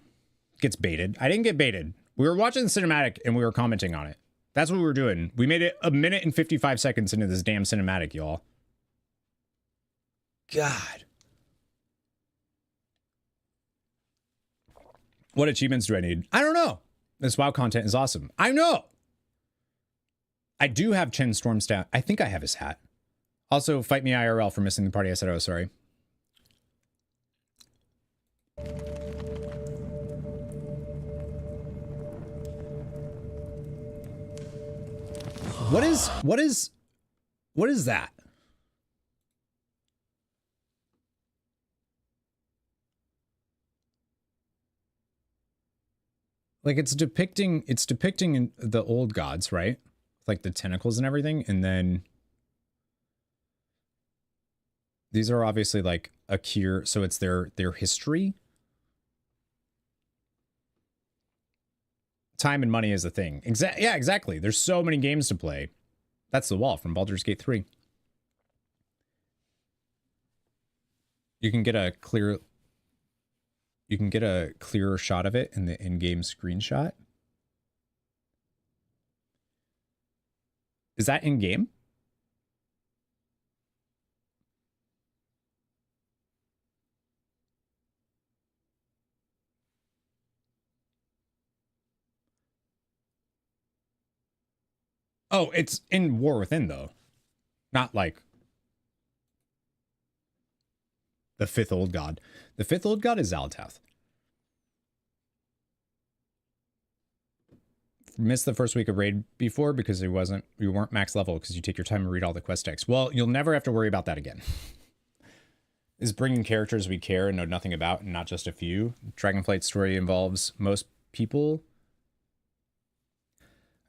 Gets baited. I didn't get baited. We were watching the cinematic and we were commenting on it. That's what we were doing. We made it 1 minute and 55 seconds into this damn cinematic, y'all. God. What achievements do I need? I don't know. This WoW content is awesome. I know. I do have Chen Storm's stat. I think I have his hat. Also, fight me IRL for missing the party. I said, oh, sorry. What is that? Like it's depicting the old gods, right? Like the tentacles and everything, and then these are obviously like a cure, so it's their history. Time and money is a thing. Yeah, exactly. There's so many games to play. That's the wall from Baldur's Gate 3. You can get a clearer shot of it in the in-game screenshot. Is that in-game? Oh, it's in War Within, though. Not like the fifth old god. The fifth old god is Zalatath. Missed the first week of raid before because you weren't max level because you take your time and read all the quest text. Well, you'll never have to worry about that again. Is bringing characters we care and know nothing about, and not just a few. Dragonflight story involves most people.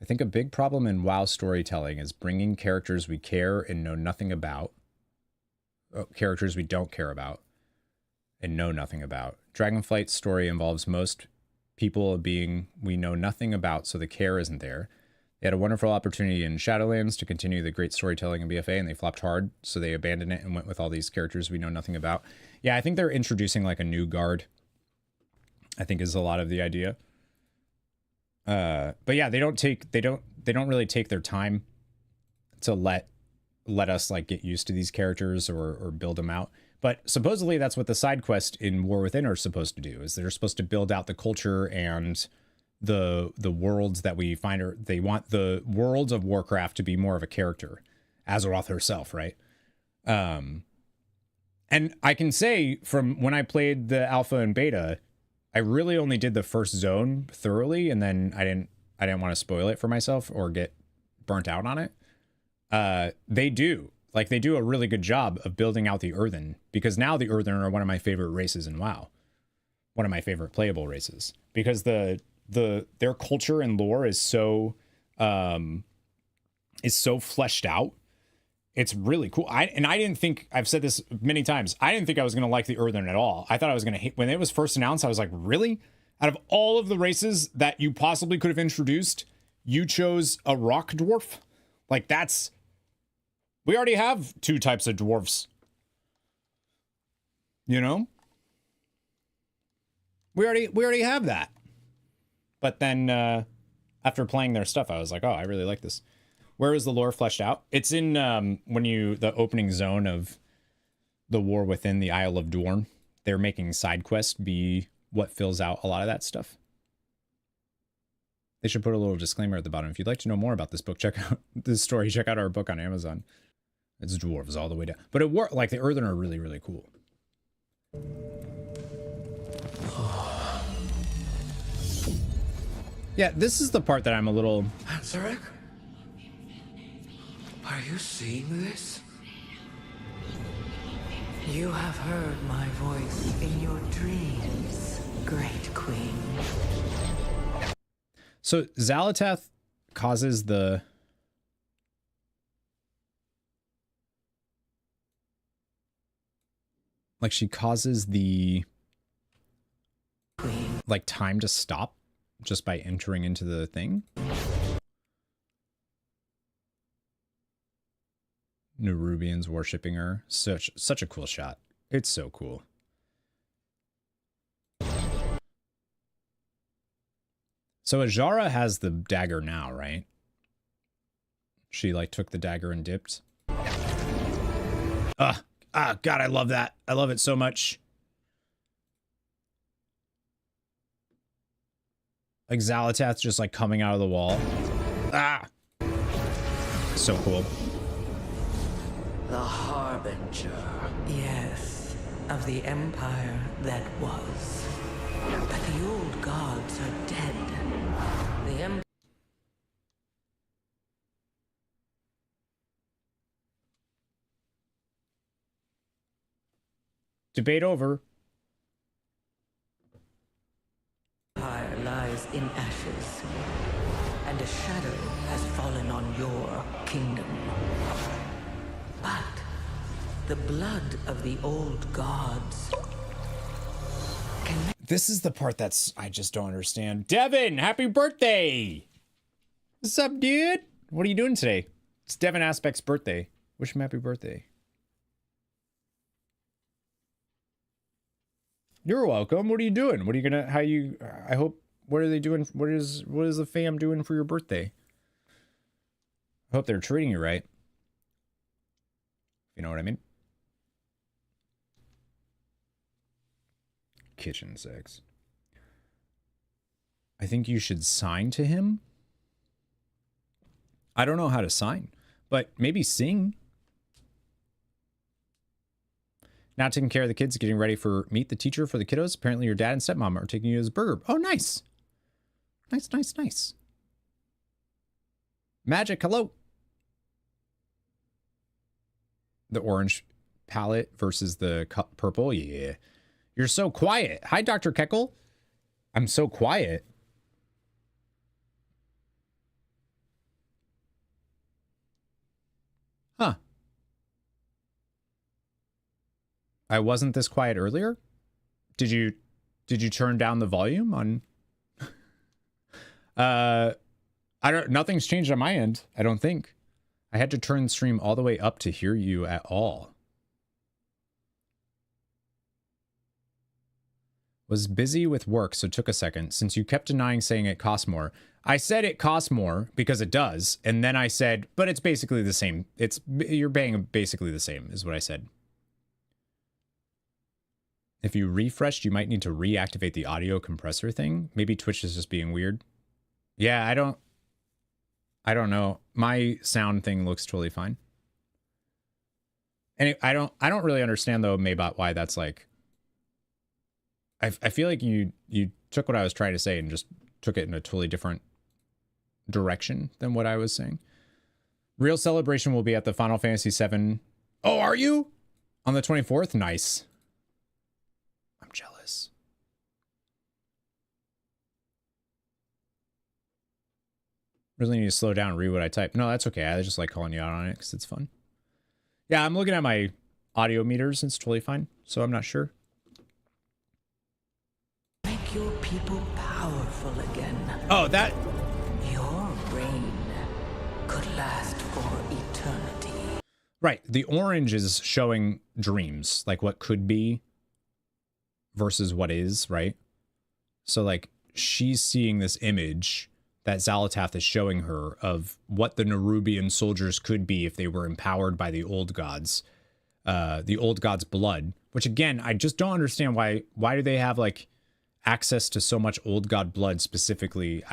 I think a big problem in WoW storytelling is bringing characters we care and know nothing about. Characters we don't care about and know nothing about. Dragonflight's story involves most people being we know nothing about, so the care isn't there. They had a wonderful opportunity in Shadowlands to continue the great storytelling in BFA, and they flopped hard, so they abandoned it and went with all these characters we know nothing about. Yeah, I think they're introducing like a new guard, I think is a lot of the idea. But yeah, they don't really take their time to let us like get used to these characters or build them out. But supposedly that's what the side quest in War Within are supposed to do, is they're supposed to build out the culture and the worlds that we find. Or they want the worlds of Warcraft to be more of a character, Azeroth herself, right? And I can say from when I played the alpha and beta, I really only did the first zone thoroughly, and then I didn't want to spoil it for myself or get burnt out on it. They do a really good job of building out the Earthen, because now the Earthen are one of my favorite races in WoW. One of my favorite playable races, because their culture and lore is so fleshed out, It's really cool. I didn't think, I've said this many times, I didn't think I was going to like the Earthen at all. I thought I was going to hate, when it was first announced, I was like, really? Out of all of the races that you possibly could have introduced, you chose a rock dwarf? Like, that's, we already have 2 types of dwarfs. You know? We already have that. But then, after playing their stuff, I was like, oh, I really like this. Where is the lore fleshed out? It's in the opening zone of the War Within the Isle of Dorn. They're making side quests be what fills out a lot of that stuff. They should put a little disclaimer at the bottom. If you'd like to know more about this book, check out this story. Check out our book on Amazon. It's dwarves all the way down. But it worked. Like, the Earthen are really, really cool. Yeah, this is the part that I'm a little... Zarek? Are you seeing this? You have heard my voice in your dreams, Great Queen. So Xal'atath causes the... Like, she causes the... Queen. Like, time to stop just by entering into the thing. Nerubians worshipping her. Such a cool shot. It's so cool. So Azshara has the dagger now, right? She like took the dagger and dipped. God, I love that. I love it so much. Like Xal'atath's just like coming out of the wall. So cool. The Harbinger. Yes, of the empire that was. But the old gods are dead. The empire... Debate over. Empire lies in ashes, and a shadow has fallen on your kingdom. But the blood of the old gods can... This is the part that's I just don't understand. Devin, happy birthday! What's up, dude? What are you doing today? It's Devin Aspect's birthday. Wish him happy birthday. You're welcome. What are you doing? What are you gonna? How you? I hope. What are they doing? What is the fam doing for your birthday? I hope they're treating you right. You know what I mean? Kitchen sex. I think you should sign to him. I don't know how to sign, but maybe sing. Now taking care of the kids, getting ready for meet the teacher for the kiddos. Apparently your dad and stepmom are taking you as burger. Oh, nice. Nice, nice, nice. Magic, hello. The orange palette versus the purple. Yeah. You're so quiet. Hi, Dr. Keckle. I'm so quiet. Huh. I wasn't this quiet earlier? Did you turn down the volume on nothing's changed on my end, I don't think. I had to turn the stream all the way up to hear you at all. Was busy with work, so took a second. Since you kept denying saying it costs more. I said it costs more because it does, and then I said, but it's basically the same. You're paying basically the same, is what I said. If you refreshed, you might need to reactivate the audio compressor thing. Maybe Twitch is just being weird. Yeah, I don't know. My sound thing looks totally fine. And I don't really understand though, Maybot, why that's like. I feel like you took what I was trying to say and just took it in a totally different direction than what I was saying. Real celebration will be at the Final Fantasy VII. Oh, are you? On the 24th? Nice. I'm jealous. Really need to slow down and read what I type. No, that's okay. I just like calling you out on it because it's fun. Yeah, I'm looking at my audio meters. It's totally fine. So I'm not sure. Make your people powerful again. Oh, that... Your reign could last for eternity. Right. The orange is showing dreams, like what could be versus what is, right? So, like, she's seeing this image that Xal'atath is showing her of what the Nerubian soldiers could be if they were empowered by the old gods' blood. Which, again, I just don't understand why do they have, like, access to so much old god blood specifically?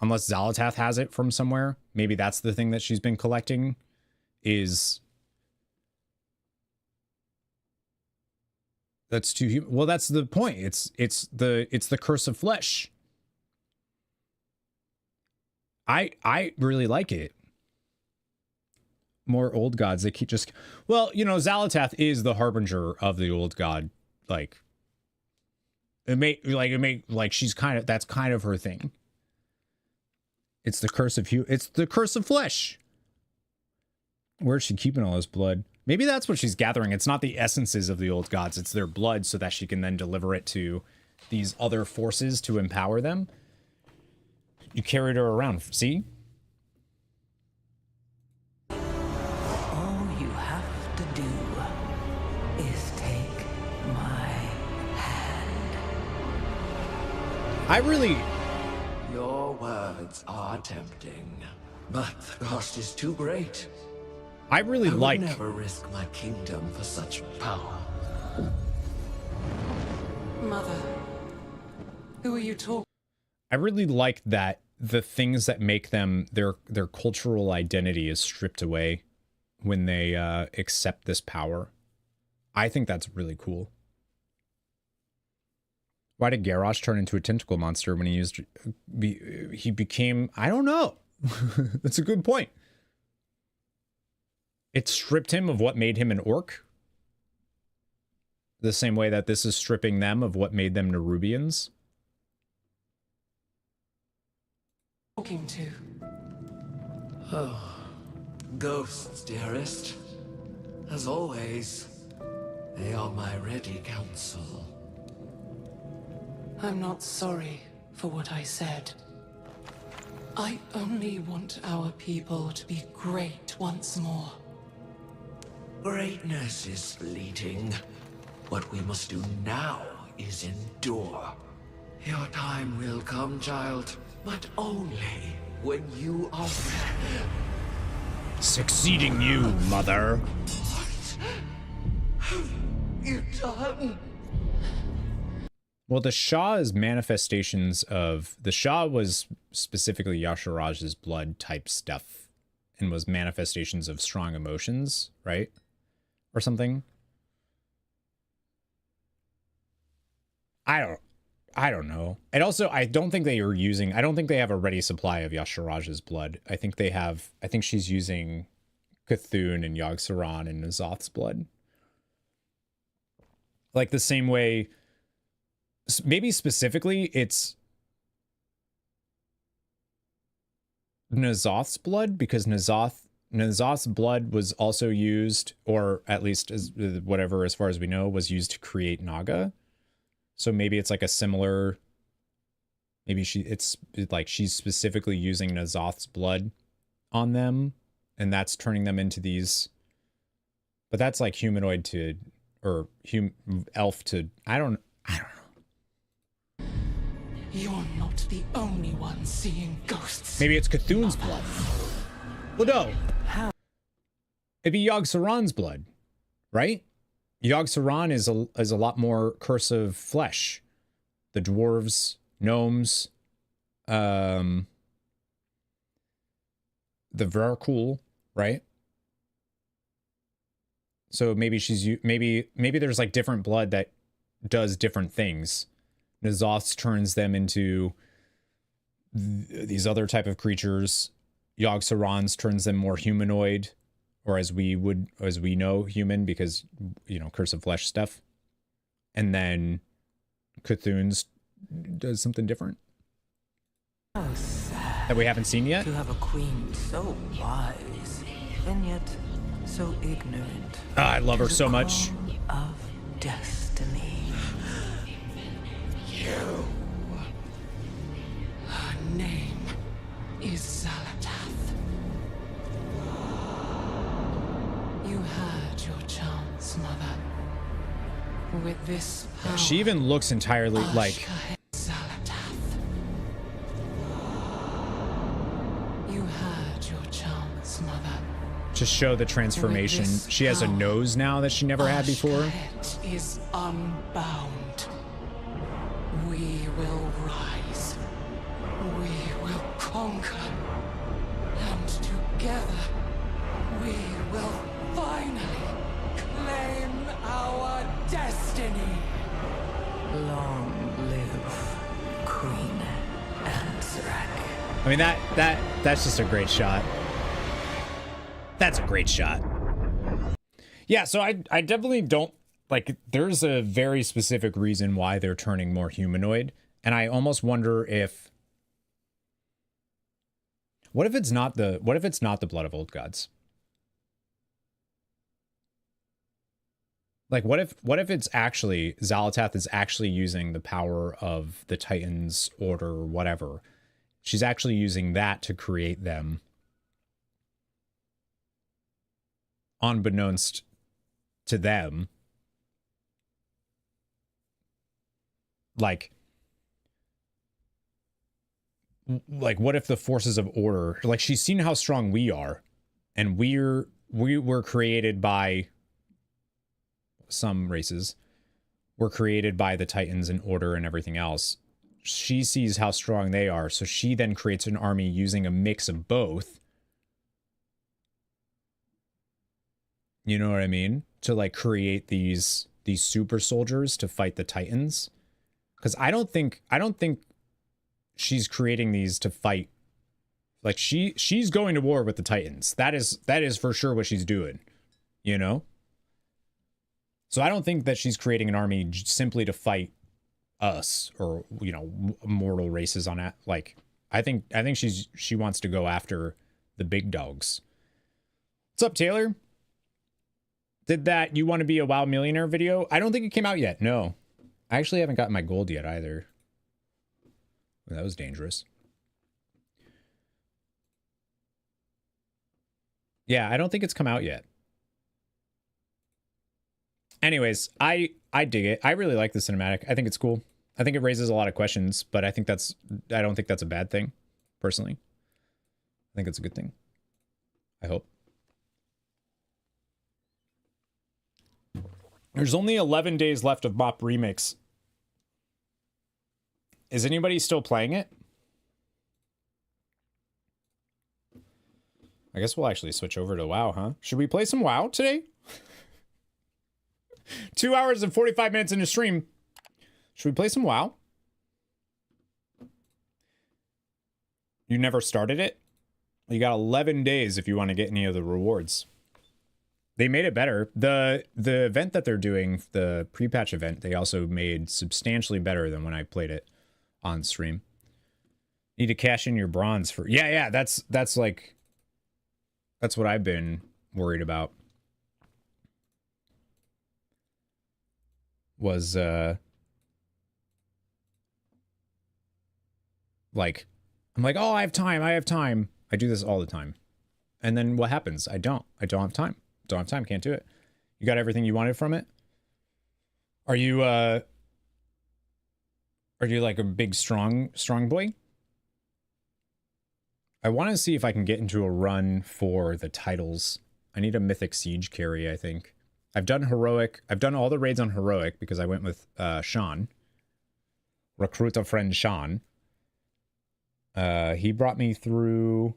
Unless Xal'atath has it from somewhere. Maybe that's the thing that she's been collecting, is... That's too human. Well, that's the point. It's the curse of flesh. I really like it. More old gods. They keep just... Well, you know, Xal'atath is the harbinger of the old god. Like, she's kind of... That's kind of her thing. It's the curse of It's the curse of flesh. Where's she keeping all this blood? Maybe that's what she's gathering. It's not the essences of the old gods. It's their blood so that she can then deliver it to these other forces to empower them. You carried her around. See? All you have to do is take my hand. I really... Your words are tempting, but the cost is too great. I really I like... would never risk my kingdom for such power. Mother, who are you talking? I really like that the things that make them their cultural identity is stripped away when they accept this power. I think that's really cool. Why did Garrosh turn into a tentacle monster when he became... I don't know. That's a good point. It stripped him of what made him an orc. The same way that this is stripping them of what made them Nerubians. Talking to? Oh, ghosts, dearest. As always, they are my ready counsel. I'm not sorry for what I said. I only want our people to be great once more. Greatness is fleeting. What we must do now is endure. Your time will come, child, but only when you are ready. Succeeding you, mother. What have you done? Well, the Shah is manifestations of... The Shah was specifically Yasharaj's blood type stuff and was manifestations of strong emotions, right? Or something. I don't know. And also, I don't think they are using... I don't think they have a ready supply of Yasharaj's blood. I think they have... I think she's using Cthulhu and Yogg-Saron and N'Zoth's blood. Like the same way... Maybe specifically, it's N'Zoth's blood, because N'Zoth's blood was also used, or at least as whatever, as far as we know, was used to create Naga. So maybe it's like a similar. Maybe it's like she's specifically using N'Zoth's blood on them, and that's turning them into these. But that's like humanoid to, or elf to. I don't know. You're not the only one seeing ghosts. Maybe it's Cthulhu's blood. Well, no. It'd be Yogg-Saron's blood, right? Yogg-Saron is a lot more curse of flesh. The dwarves, gnomes, the Vrarkul, right? So maybe maybe there's like different blood that does different things. N'Zoth's turns them into these other type of creatures. Yogg-Saron's turns them more humanoid, or as we know, human, because, you know, curse of flesh stuff. And then Cthulhu's does something different How sad that we haven't seen yet. to have a queen so wise, and yet so ignorant. I love her to the so much. call of destiny. You. Her name is Zalatath. You had your chance, Mother. With this power, She even looks entirely like... Zalatath. You had your chance, Mother. to show the transformation. She has a nose now that she never had before. Ashkahet is unbound. We will rise. We will conquer. And together, we will finally claim our destiny. Long live Queen Anzarak. I mean, that's just a great shot. That's a great shot. Yeah, so I definitely don't, like, there's a very specific reason why they're turning more humanoid, and I almost wonder if, what if it's not the blood of old gods? Like, what if it's actually, Zalatath is actually using the power of the Titans order or whatever. She's actually using that to create them, unbeknownst to them. Like what if the forces of order, like, she's seen how strong we are, and we were created by, some races were created by the Titans and order and everything else. She sees how strong they are, so she then creates an army using a mix of both. You know what I mean? To, like, create these super soldiers to fight the Titans. Because I don't think she's creating these to fight. Like, she's going to war with the Titans. That is for sure what she's doing. You know? So I don't think that she's creating an army simply to fight us or, you know, mortal races on that. Like, I think she wants to go after the big dogs. What's up, Taylor? Did that You Want to Be a WoW Millionaire video? I don't think it came out yet. No. I actually haven't gotten my gold yet either. Well, that was dangerous. Yeah, I don't think it's come out yet. Anyways, I dig it. I really like the cinematic. I think it's cool. I think it raises a lot of questions, but I don't think that's a bad thing, personally. I think it's a good thing. I hope. There's only 11 days left of MOP Remix. Is anybody still playing it? I guess we'll actually switch over to WoW, huh? Should we play some WoW today? 2 hours and 45 minutes into stream. Should we play some WoW? You never started it? You got 11 days if you want to get any of the rewards. They made it better. The event that they're doing, the pre-patch event, they also made substantially better than when I played it on stream. Need to cash in your bronze for... Yeah, that's like... That's what I've been worried about. Was, like, I'm like, oh, I have time. I do this all the time. And then what happens? I don't have time. Can't do it. You got everything you wanted from it? Are you like a big, strong boy? I want to see if I can get into a run for the titles. I need a Mythic Siege carry, I think. I've done Heroic. I've done all the raids on Heroic because I went with Sean. Recruit a friend, Sean. He brought me through...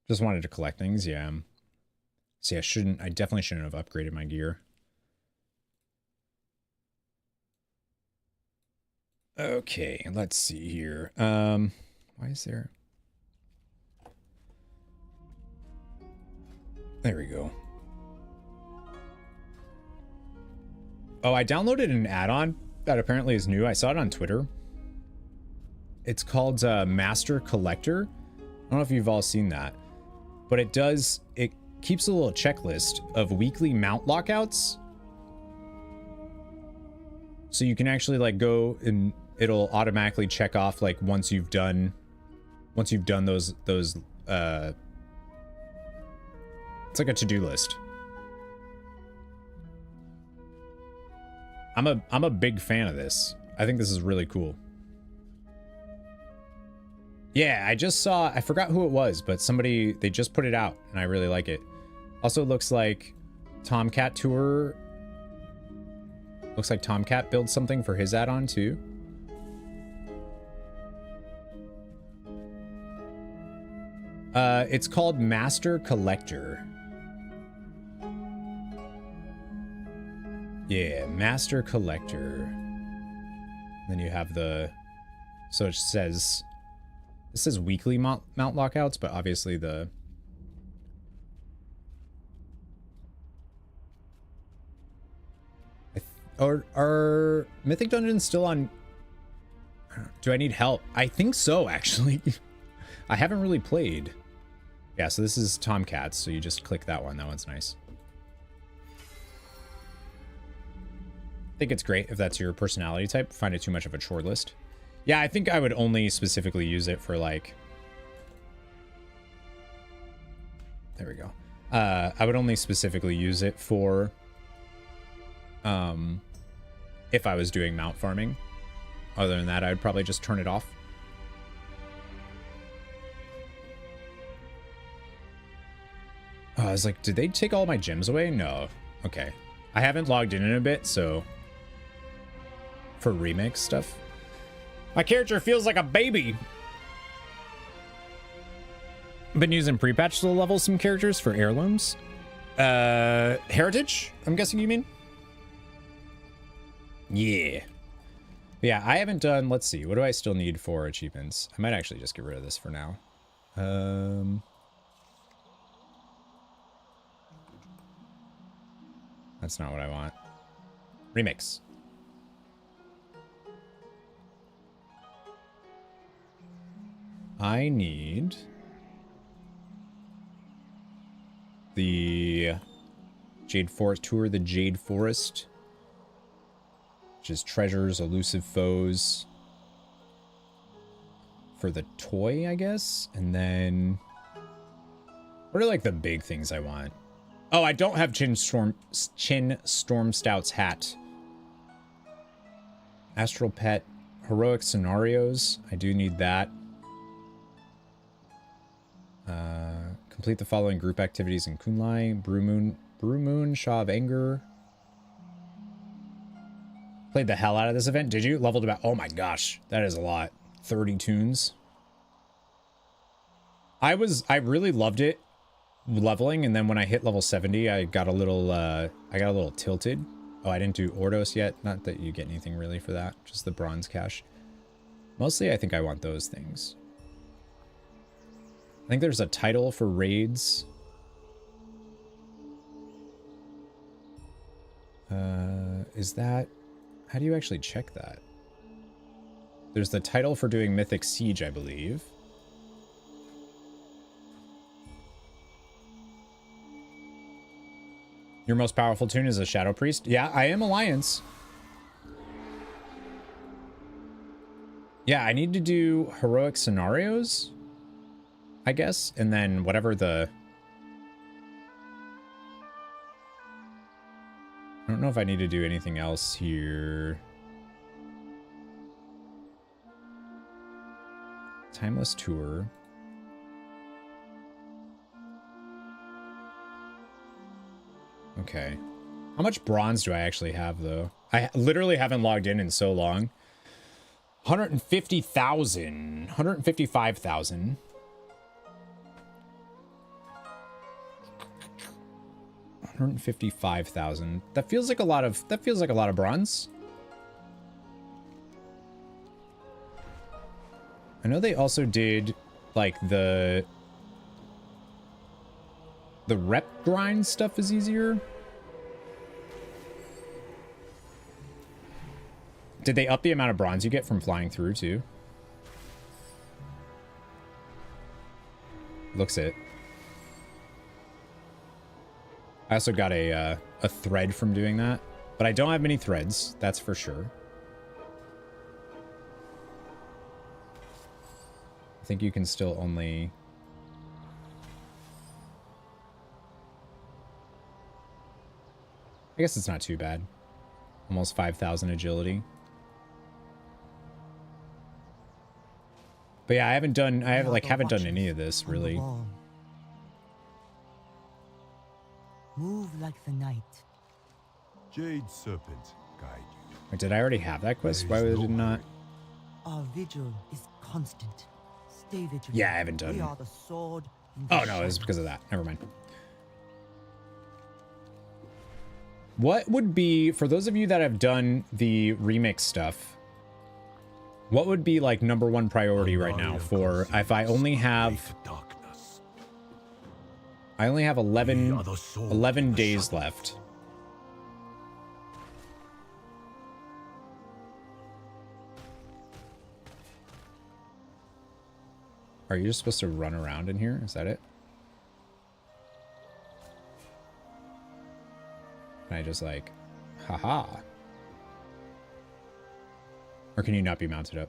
Just wanted to collect things, yeah. See, I definitely shouldn't have upgraded my gear. Okay, let's see here. Why is there... There we go. Oh, I downloaded an add-on that apparently is new. I saw it on Twitter. It's called Master Collector. I don't know if you've all seen that. but it keeps a little checklist of weekly mount lockouts. So you can actually like go and it'll automatically check off like once you've done those it's like a to-do list. I'm a big fan of this. I think this is really cool. Yeah, I just saw, I forgot who it was, but they just put it out and I really like it. Also looks like Tomcat Tour. Looks like Tomcat built something for his add-on too. It's called Master Collector. Yeah, Master Collector. Then you have so it says weekly mount lockouts, but obviously are Mythic Dungeons still on? Do I need help? I think so, actually. I haven't really played. Yeah, so this is Tomcats, so you just click that one. That one's nice. I think it's great if that's your personality type. Find it too much of a chore list. Yeah, I think I would only specifically use it for like... There we go. I would only specifically use it for... if I was doing mount farming. Other than that, I'd probably just turn it off. I was like, did they take all my gems away? No. Okay. I haven't logged in a bit, so... For remix stuff. My character feels like a baby. Been using pre-patch to level some characters for heirlooms. Heritage, I'm guessing you mean? Yeah. Yeah, I haven't done... Let's see. What do I still need for achievements? I might actually just get rid of this for now. That's not what I want. Remix. I need the Jade Forest tour, the Jade Forest, which is treasures, elusive foes for the toy, I guess. And then what are like the big things I want? Oh, I don't have Chin Storm Stout's hat. Astral Pet, heroic scenarios. I do need that. Complete the following group activities in Kunlai, Brewmoon, Shaw of Anger. Played the hell out of this event. Did you? Leveled about... Oh my gosh, that is a lot. 30 tunes. I really loved it leveling, and then when I hit level 70, I got a little tilted. Oh, I didn't do Ordos yet. Not that you get anything really for that. Just the bronze cache. Mostly, I think I want those things. I think there's a title for raids. Is that... How do you actually check that? There's the title for doing Mythic Siege, I believe. Your most powerful tune is a Shadow Priest? Yeah, I am Alliance. Yeah, I need to do heroic scenarios, I guess, and then whatever the... I don't know if I need to do anything else here. Timeless Tour. Okay. How much bronze do I actually have, though? I literally haven't logged in so long. 150,000. 155,000. 155,000. That feels like a lot of bronze. I know they also did like the rep grind stuff is easier. Did they up the amount of bronze you get from flying through too? Looks it. I also got a thread from doing that, but I don't have many threads, that's for sure. I think you can still only... I guess it's not too bad. Almost 5,000 agility. But yeah, I haven't done any of this really. Move like the night. Jade Serpent guide you. Wait, did I already have that quest? Why would it not? Our vigil is constant. Stay vigilant. Yeah, I haven't done. We are the sword. Oh no, it's because of that. Never mind. What would be, for those of you that have done the remix stuff, what would be like #1 priority right now for if I only have 11 days left. Are you just supposed to run around in here? Is that it? Can I just like, haha? Or can you not be mounted up?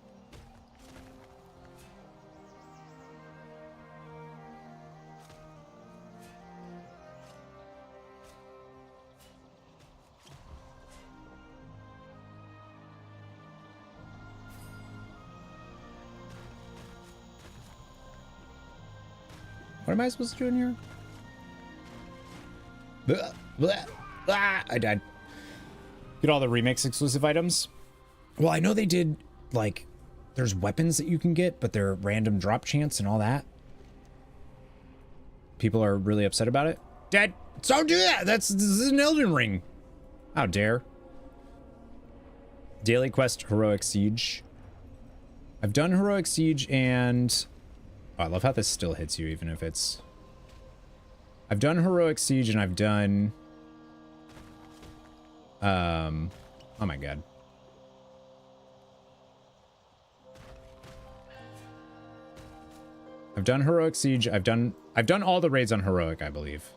What am I supposed to do in here? Blah, blah, blah. I died. Get all the remix exclusive items. Well, I know they did, like, there's weapons that you can get, but they're random drop chance and all that. People are really upset about it. Dad, don't do that. This is an Elden Ring. How dare. Daily quest, Heroic Siege. I've done Heroic Siege and... Oh, I love how this still hits you, even if it's... I've done Heroic Siege and I've done... Oh my god. I've done Heroic Siege. I've done all the raids on Heroic, I believe.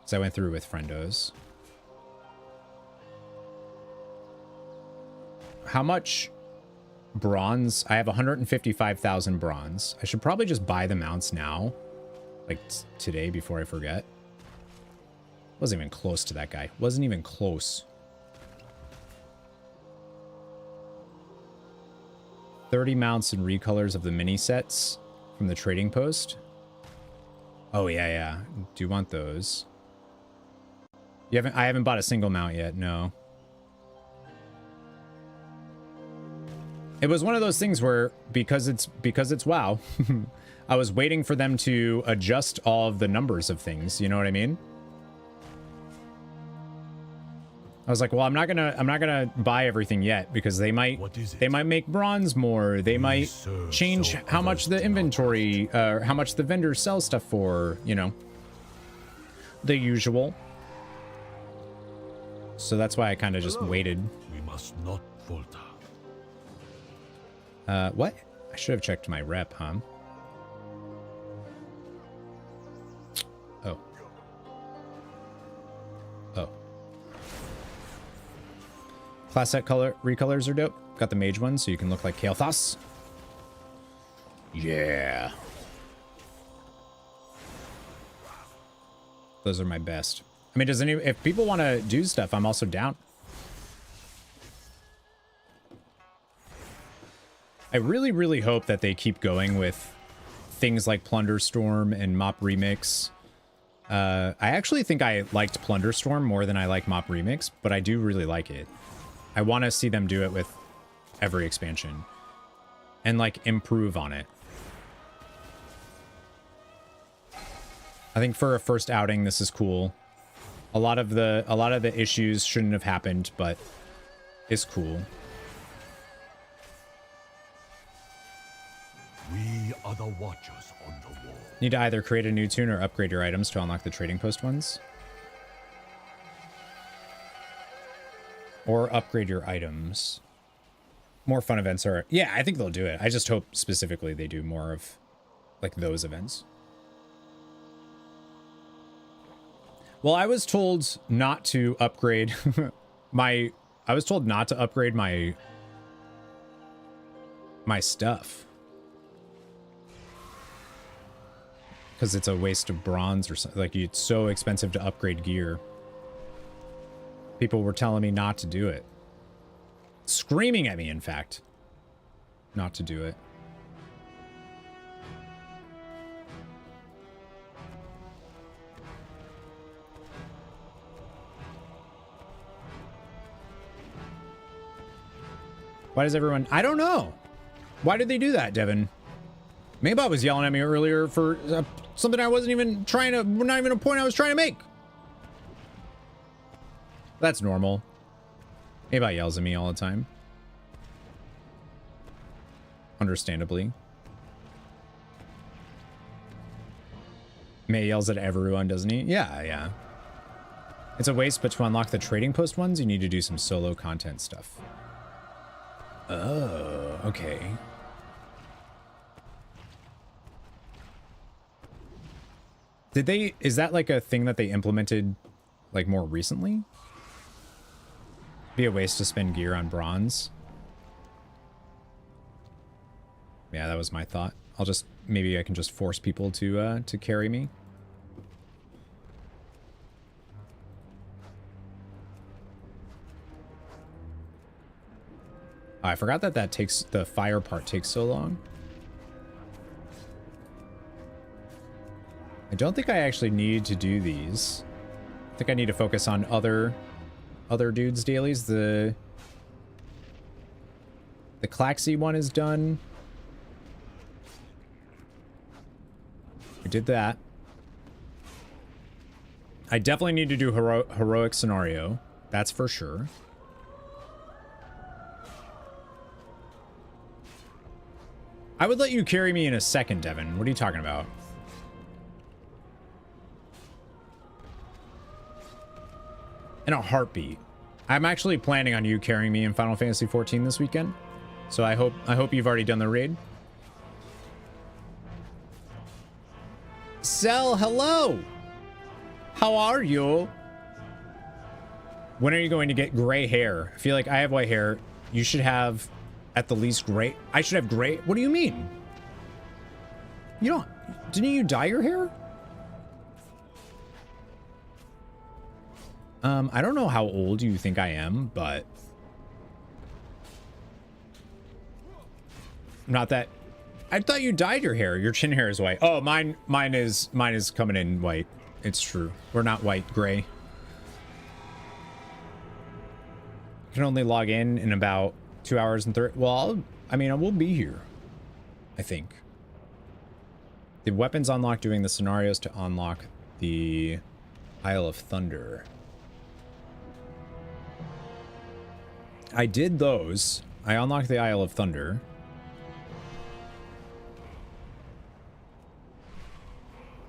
So I went through with friendos. How much bronze? I have 155,000 bronze. I should probably just buy the mounts now. Like today before I forget. Wasn't even close to that guy. Wasn't even close. 30 mounts and recolors of the mini sets from the trading post. Oh yeah, yeah. Do you want those? I haven't bought a single mount yet, no. It was one of those things where because it's WoW, I was waiting for them to adjust all of the numbers of things, you know what I mean? I was like, well, I'm not gonna buy everything yet because they might make bronze more. They might change how much the inventory, how much the vendors sell stuff for, you know, the usual. So that's why I kind of just waited. We must not falter. What? I should have checked my rep, huh? Oh. Oh. Class set recolors are dope. Got the mage one, so you can look like Kael'thas. Yeah. Those are my best. I mean, if people want to do stuff, I'm also down. I really, really hope that they keep going with things like Plunderstorm and Mop Remix. I actually think I liked Plunderstorm more than I like Mop Remix, but I do really like it. I want to see them do it with every expansion and like improve on it. I think for a first outing, this is cool. A lot of the issues shouldn't have happened, but it's cool. We are the watchers on the wall. Need to either create a new tune or upgrade your items to unlock the trading post ones. Or upgrade your items. More fun events are... Yeah, I think they'll do it. I just hope specifically they do more of like those events. Well, I was told not to upgrade my... I was told not to upgrade my stuff. Because it's a waste of bronze or something. Like, it's so expensive to upgrade gear. People were telling me not to do it. Screaming at me, in fact. Not to do it. Why does everyone... I don't know. Why did they do that, Devin? Maybot was yelling at me earlier for something I wasn't even trying to... Not even a point I was trying to make. That's normal. Maybot yells at me all the time. Understandably. May yells at everyone, doesn't he? Yeah, yeah. It's a waste, but to unlock the trading post ones, you need to do some solo content stuff. Oh, okay. Did they... Is that like a thing that they implemented like more recently? Be a waste to spend gear on bronze. Yeah, that was my thought. I'll just... Maybe I can just force people to carry me. I forgot that that takes... The fire part takes so long. I don't think I actually need to do these. I think I need to focus on other dudes' dailies. The Claxy one is done. I did that. I definitely need to do heroic scenario. That's for sure. I would let you carry me in a second, Devin. What are you talking about? In a heartbeat. I'm actually planning on you carrying me in Final Fantasy XIV this weekend. So I hope you've already done the raid. Cell, hello! How are you? When are you going to get gray hair? I feel like I have white hair. You should have at the least gray. I should have gray. What do you mean? You don't... Didn't you dye your hair? I don't know how old you think I am, but... Not that... I thought you dyed your hair. Your chin hair is white. Oh, mine is coming in white. It's true. We're not white, gray. You can only log in about 2 hours and 30... Well, I mean, I will be here. I think. The weapons unlock doing the scenarios to unlock the Isle of Thunder. I did those. I unlocked the Isle of Thunder.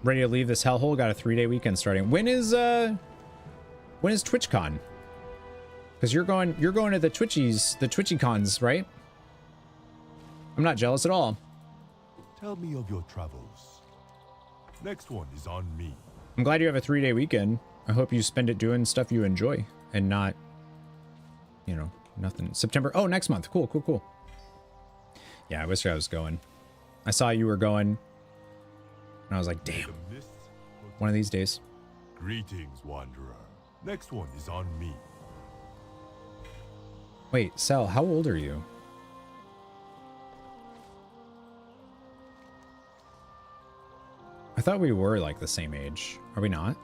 Ready to leave this hellhole? Got a 3-day weekend starting. When is TwitchCon? Because you're going to the Twitchy cons, right? I'm not jealous at all. Tell me of your travels. Next one is on me. I'm glad you have a 3-day weekend. I hope you spend it doing stuff you enjoy and not, you know, nothing. September. Oh, next month. Cool, cool, cool. Yeah, I wish I was going. I saw you were going. And I was like, damn. One of these days. Greetings, Wanderer. Next one is on me. Wait, Sel, how old are you? I thought we were like the same age. Are we not?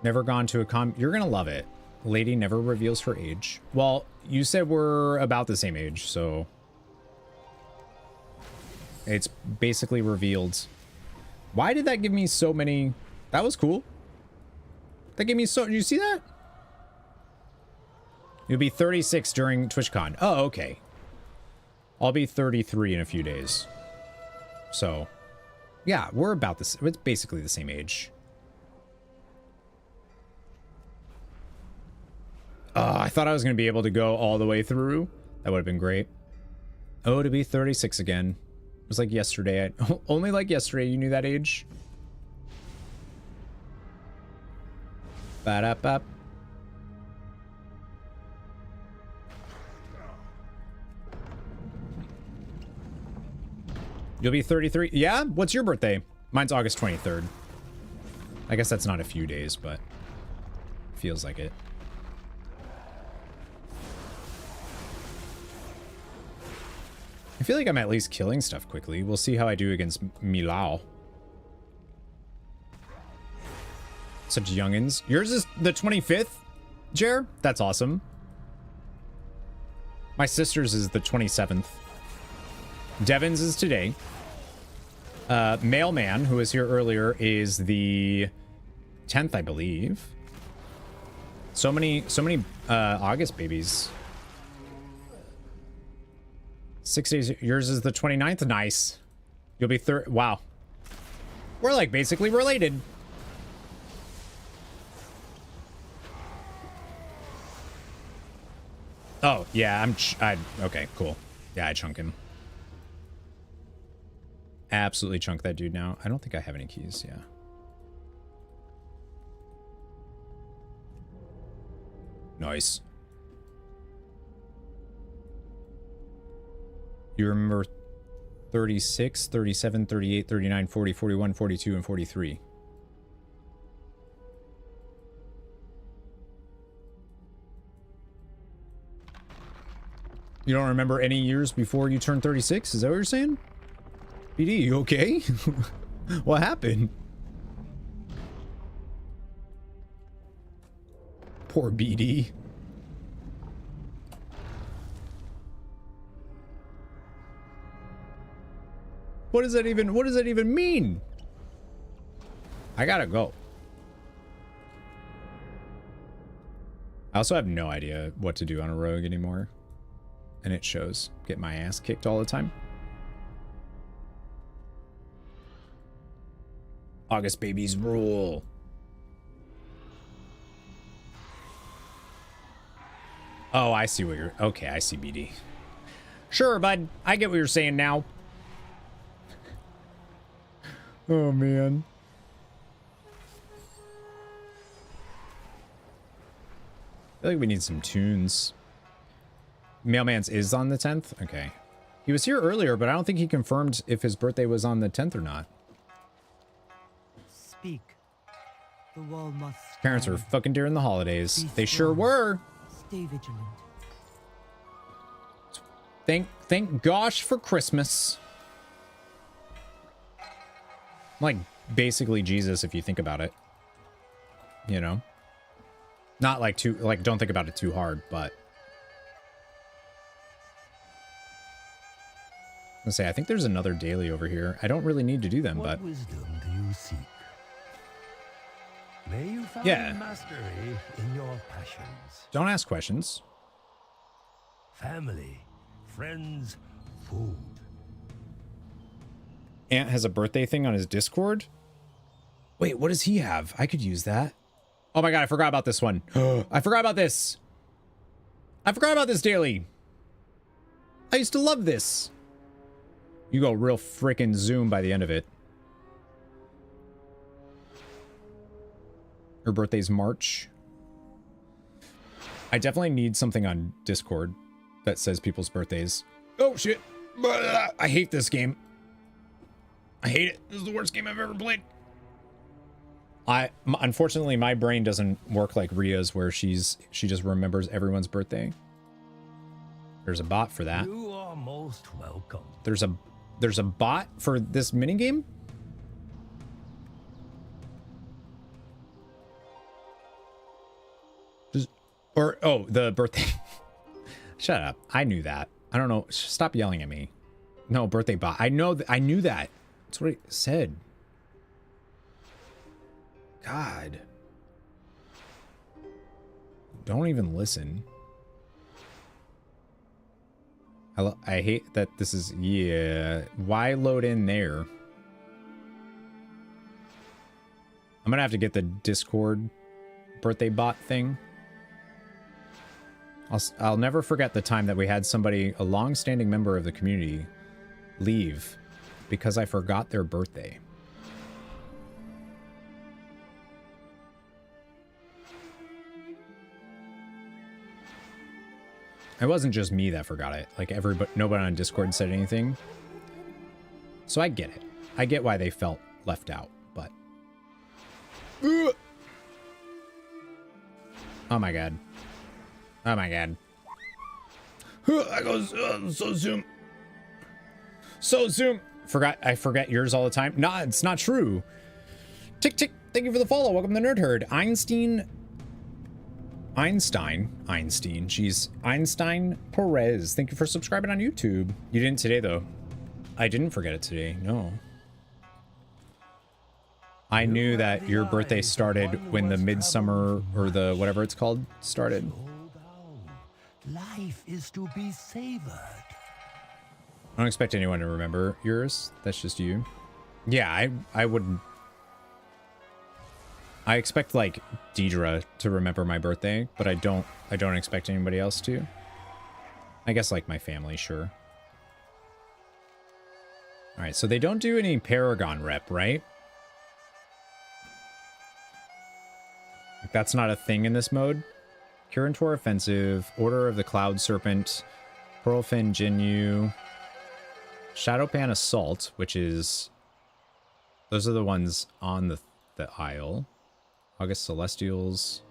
Never gone to a con. You're gonna love it. Lady never reveals her age. Well, you said we're about the same age, so... It's basically revealed. Why did that give me so many... That was cool. That gave me so... Did you see that? You'll be 36 during TwitchCon. Oh, okay. I'll be 33 in a few days. So, yeah, we're about this. It's basically the same age. I thought I was going to be able to go all the way through. That would have been great. Oh, to be 36 again. It was like yesterday. Only like yesterday you knew that age. Ba-da-ba. You'll be 33. Yeah? What's your birthday? Mine's August 23rd. I guess that's not a few days, but feels like it. I feel like I'm at least killing stuff quickly. We'll see how I do against Milao. Such youngins. Yours is the 25th, Jer? That's awesome. My sister's is the 27th. Devin's is today. Mailman, who was here earlier, is the 10th, I believe. So many August babies. 6 days. Yours is the 29th. Nice. You'll be third. Wow. We're like basically related. Oh, yeah, okay, cool. Yeah, I chunk him. Absolutely chunk that dude now. I don't think I have any keys, yeah. Nice. You remember 36, 37, 38, 39, 40, 41, 42, and 43. You don't remember any years before you turned 36? Is that what you're saying? BD, you okay? What happened? Poor BD. What does that even mean? I gotta go. I also have no idea what to do on a rogue anymore. And it shows. Get my ass kicked all the time. August babies rule. Oh, I see what you're... Okay, I see BD. Sure, bud. I get what you're saying now. Oh, man. I feel like we need some tunes. Mailman's is on the 10th? Okay. He was here earlier, but I don't think he confirmed if his birthday was on the 10th or not. Speak. The wall must Parents were fucking during the holidays. They sure were. Stay vigilant. Thank gosh for Christmas. Like, basically Jesus, if you think about it. You know? Not like too, like, don't think about it too hard, but... Let's say, I think there's another daily over here. I don't really need to do them, What but... wisdom do you seek? May you find Yeah. mastery in your passions. Don't ask questions. Family, friends, food. Ant has a birthday thing on his Discord. Wait, what does he have? I could use that. Oh my god, I forgot about this one. I forgot about this. I forgot about this daily. I used to love this. You go real frickin' zoom by the end of it. Her birthday's March. I definitely need something on Discord that says people's birthdays. Oh shit. I hate this game. I hate it. This is the worst game I've ever played. Unfortunately, my brain doesn't work like Ria's, where she just remembers everyone's birthday. There's a bot for that. You are most welcome. There's a bot for this minigame? Oh, the birthday. Shut up. I knew that. I don't know. Stop yelling at me. No, birthday bot. I know I knew that. That's what it said. God. Don't even listen. I hate that this is... Yeah. Why load in there? I'm gonna have to get the Discord birthday bot thing. I'll never forget the time that we had somebody, a long-standing member of the community, leave because I forgot their birthday. It wasn't just me that forgot it. Like nobody on Discord said anything. So I get it. I get why they felt left out, but oh my god. Oh my god. I go so soon. So soon. I forget yours all the time. No, it's not true. Tick tick. Thank you for the follow. Welcome to Nerd Herd. Einstein. She's Einstein Perez. Thank you for subscribing on YouTube. You didn't today though. I didn't forget it today. No. I knew that your birthday started when the midsummer or the whatever it's called started. Life is to be savored. I don't expect anyone to remember yours. That's just you. Yeah, I wouldn't. I expect like Deidre to remember my birthday, but I don't expect anybody else to. I guess like my family, sure. All right, so they don't do any Paragon rep, right? Like, that's not a thing in this mode. Kirintor Offensive, Order of the Cloud Serpent, Pearlfin Jinyu, Shadowpan Assault, which is... Those are the ones on the Isle. August Celestials.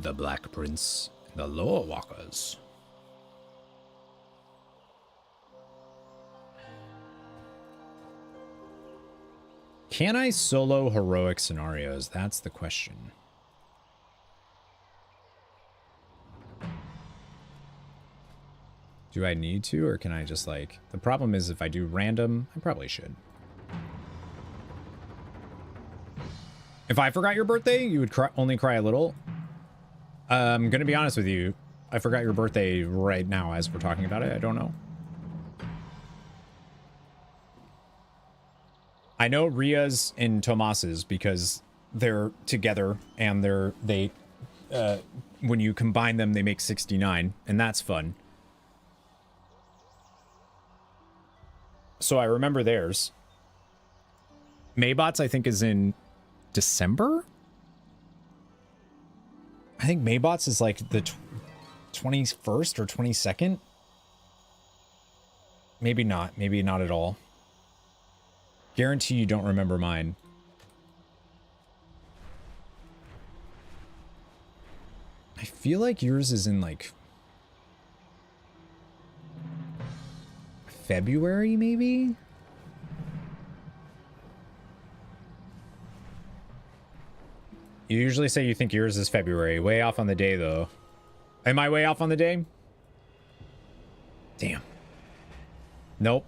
The Black Prince, the Lower Walkers. Can I solo heroic scenarios? That's the question. Do I need to, or can I just like... The problem is if I do random, I probably should. If I forgot your birthday, you would only cry a little. I'm gonna be honest with you. I forgot your birthday right now as we're talking about it. I don't know. I know Ria's and Tomas's because they're together and when you combine them, they make 69, and that's fun. So I remember theirs. Maybot's, I think, is in December? I think Maybot's is like the 21st or 22nd. Maybe not. Maybe not at all. Guarantee you don't remember mine. I feel like yours is in like February, maybe? You usually say you think yours is February. Way off on the day, though. Am I way off on the day? Damn. Nope.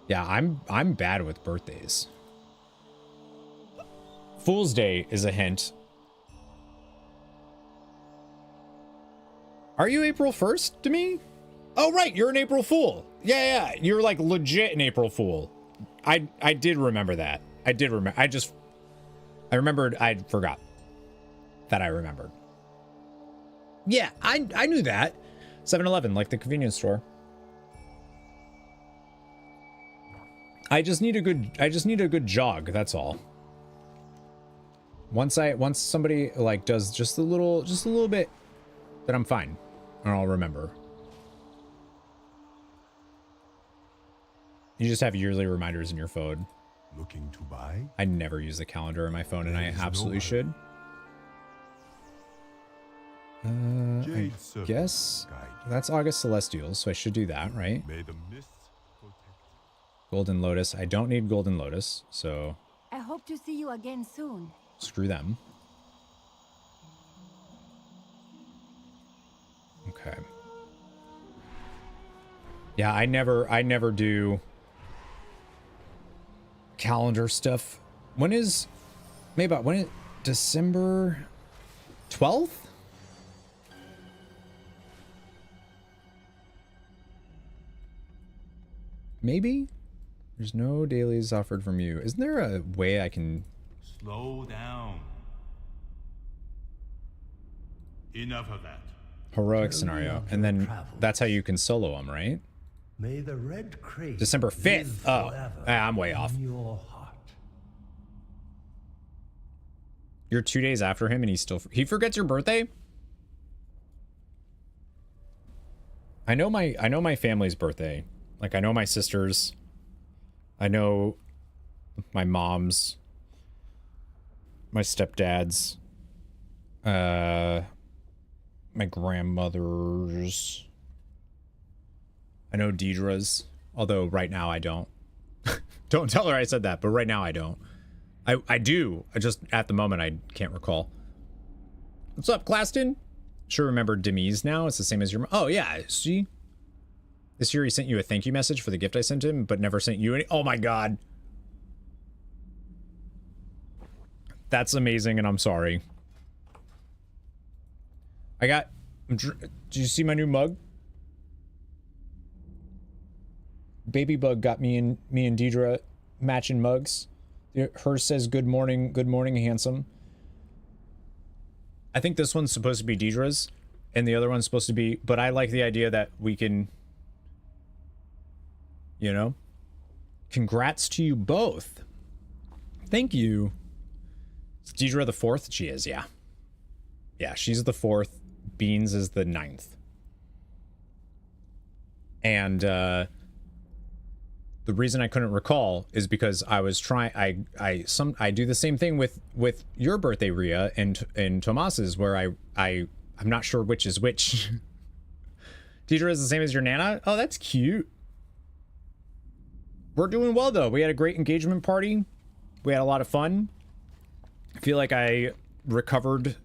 Yeah, I'm bad with birthdays. Fool's Day is a hint. Are you April 1st to me? Oh, right. You're an April Fool. Yeah. You're like legit an April Fool. I did remember that. I did remember. I remembered. I forgot that I remembered. Yeah, I knew that. 7-Eleven, like the convenience store. I just need a good jog. That's all. Once somebody like does just a little bit, then I'm fine, and I'll remember. You just have yearly reminders in your phone. Looking to buy? I never use the calendar on my phone, and I absolutely should. I guess that's August Celestials, so I should do that, right? May the mists protect. Golden Lotus. I don't need Golden Lotus, so I hope to see you again soon. screw them. Okay. Yeah, I never do calendar stuff. When is December 12th? Maybe? There's no dailies offered from you. Isn't there a way I can... Slow down. Enough of that. Heroic scenario. And then that's how you can solo them, right? May the red crate December 5th. Oh, I'm way off. your heart. You're 2 days after him and he's still... He forgets your birthday? I know my family's birthday. Like, I know my sister's. I know my mom's. My stepdad's. My grandmother's. I know Deidre's. Although, right now, I don't. Don't tell her I said that, but right now, I don't. I do. I just, at the moment, I can't recall. What's up, Claston? Sure remember Demise now. It's the same as your... Oh, yeah. See? This year he sent you a thank you message for the gift I sent him, but never sent you any... Oh, my God. That's amazing, and I'm sorry. I got... Did you see my new mug? Baby Bug got me and Deidre matching mugs. Hers says, good morning, handsome. I think this one's supposed to be Deidre's, and the other one's supposed to be... But I like the idea that we can... You know? Congrats to you both. Thank you. Is Deidre the 4th? She is, yeah. Yeah, she's the 4th. Beans is the 9th. And, the reason I couldn't recall is because I was trying... I do the same thing with your birthday, Rhea, and Tomas's, where I'm not sure which is which. Deidre is the same as your Nana? Oh, that's cute. We're doing well, though. We had a great engagement party. We had a lot of fun. I feel like I recovered.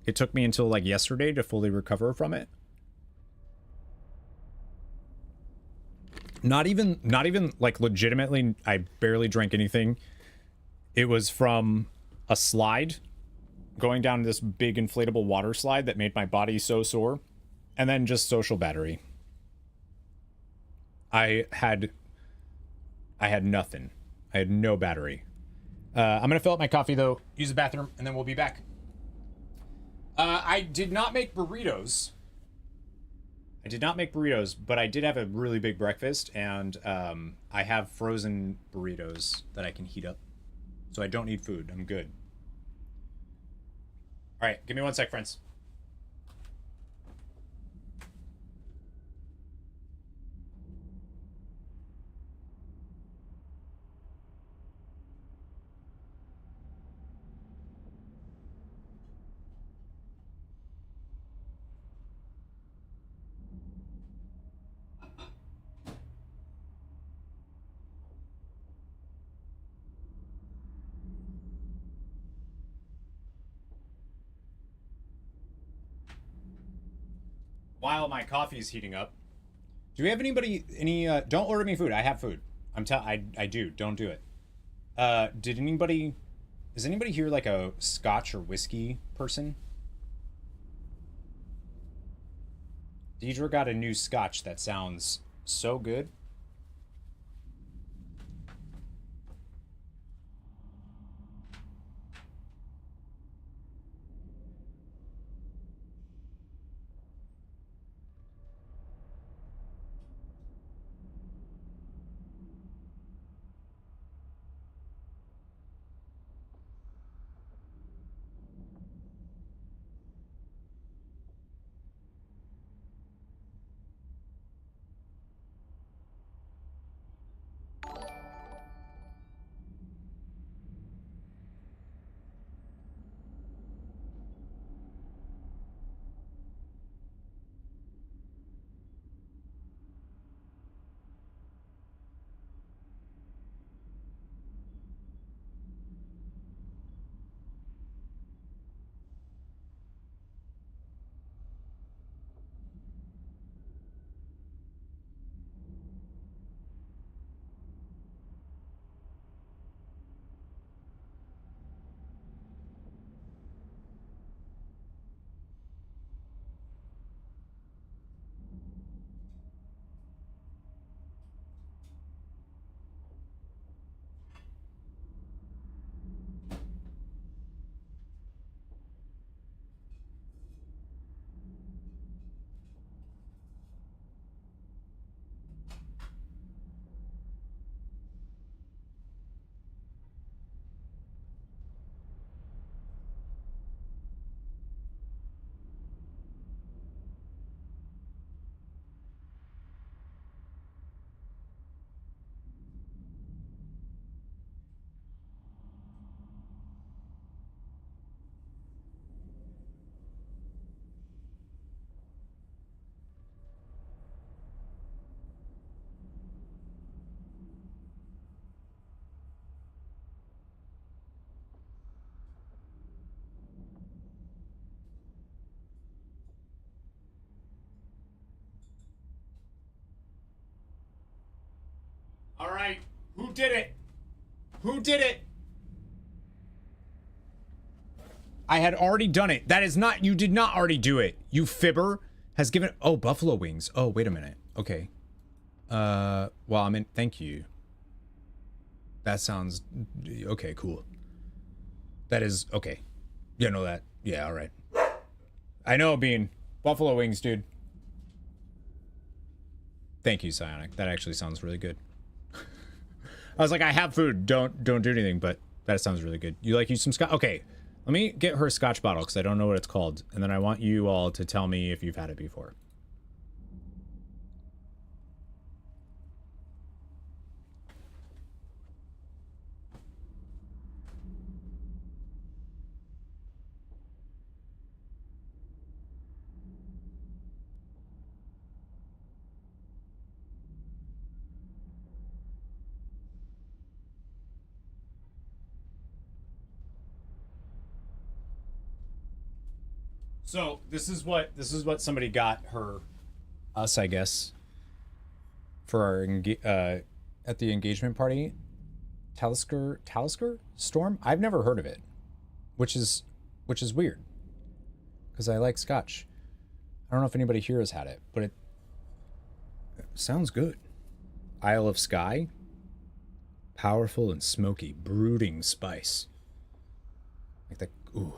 It took me until, like, yesterday to fully recover from it. Not even, like, legitimately, I barely drank anything. It was from a slide, going down this big inflatable water slide that made my body so sore, and then just social battery. I had nothing. I had no battery. I'm gonna fill up my coffee, though, use the bathroom, and then we'll be back. I did not make burritos. But I did have a really big breakfast, and I have frozen burritos that I can heat up. So I don't need food. I'm good. All right, give me 1 sec, friends. While my coffee is heating up, do we have any don't order me food. I have food. I do. Don't do it. Is anybody here like a scotch or whiskey person? Deidre got a new scotch that sounds so good. did it? Who did it? I had already done it. That is not, you did not already do it. You fibber has given, oh, buffalo wings. Oh, wait a minute. Okay. Well, I mean, thank you. That sounds, okay, cool. That is, okay. You know that. Yeah, all right. I know, Bean. Buffalo wings, dude. Thank you, Psionic. That actually sounds really good. I was like, I have food. Don't do anything, but that sounds really good. You like use some scotch? Okay, let me get her scotch bottle because I don't know what it's called, and then I want you all to tell me if you've had it before. So this is what somebody got us, I guess, for our at the engagement party. Talisker Storm. I've never heard of it, which is weird, because I like scotch. I don't know if anybody here has had it, but it sounds good. Isle of Skye. Powerful and smoky, brooding spice. Like the ooh.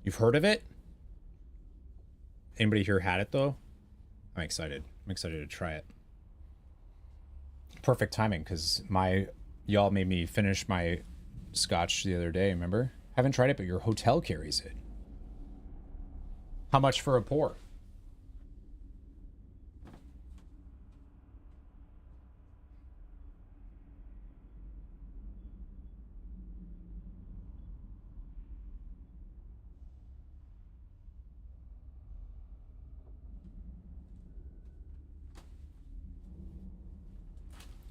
You've heard of it? Anybody here had it though? I'm excited. I'm excited to try it. Perfect timing, because y'all made me finish my scotch the other day, remember? Haven't tried it, but your hotel carries it. How much for a pour?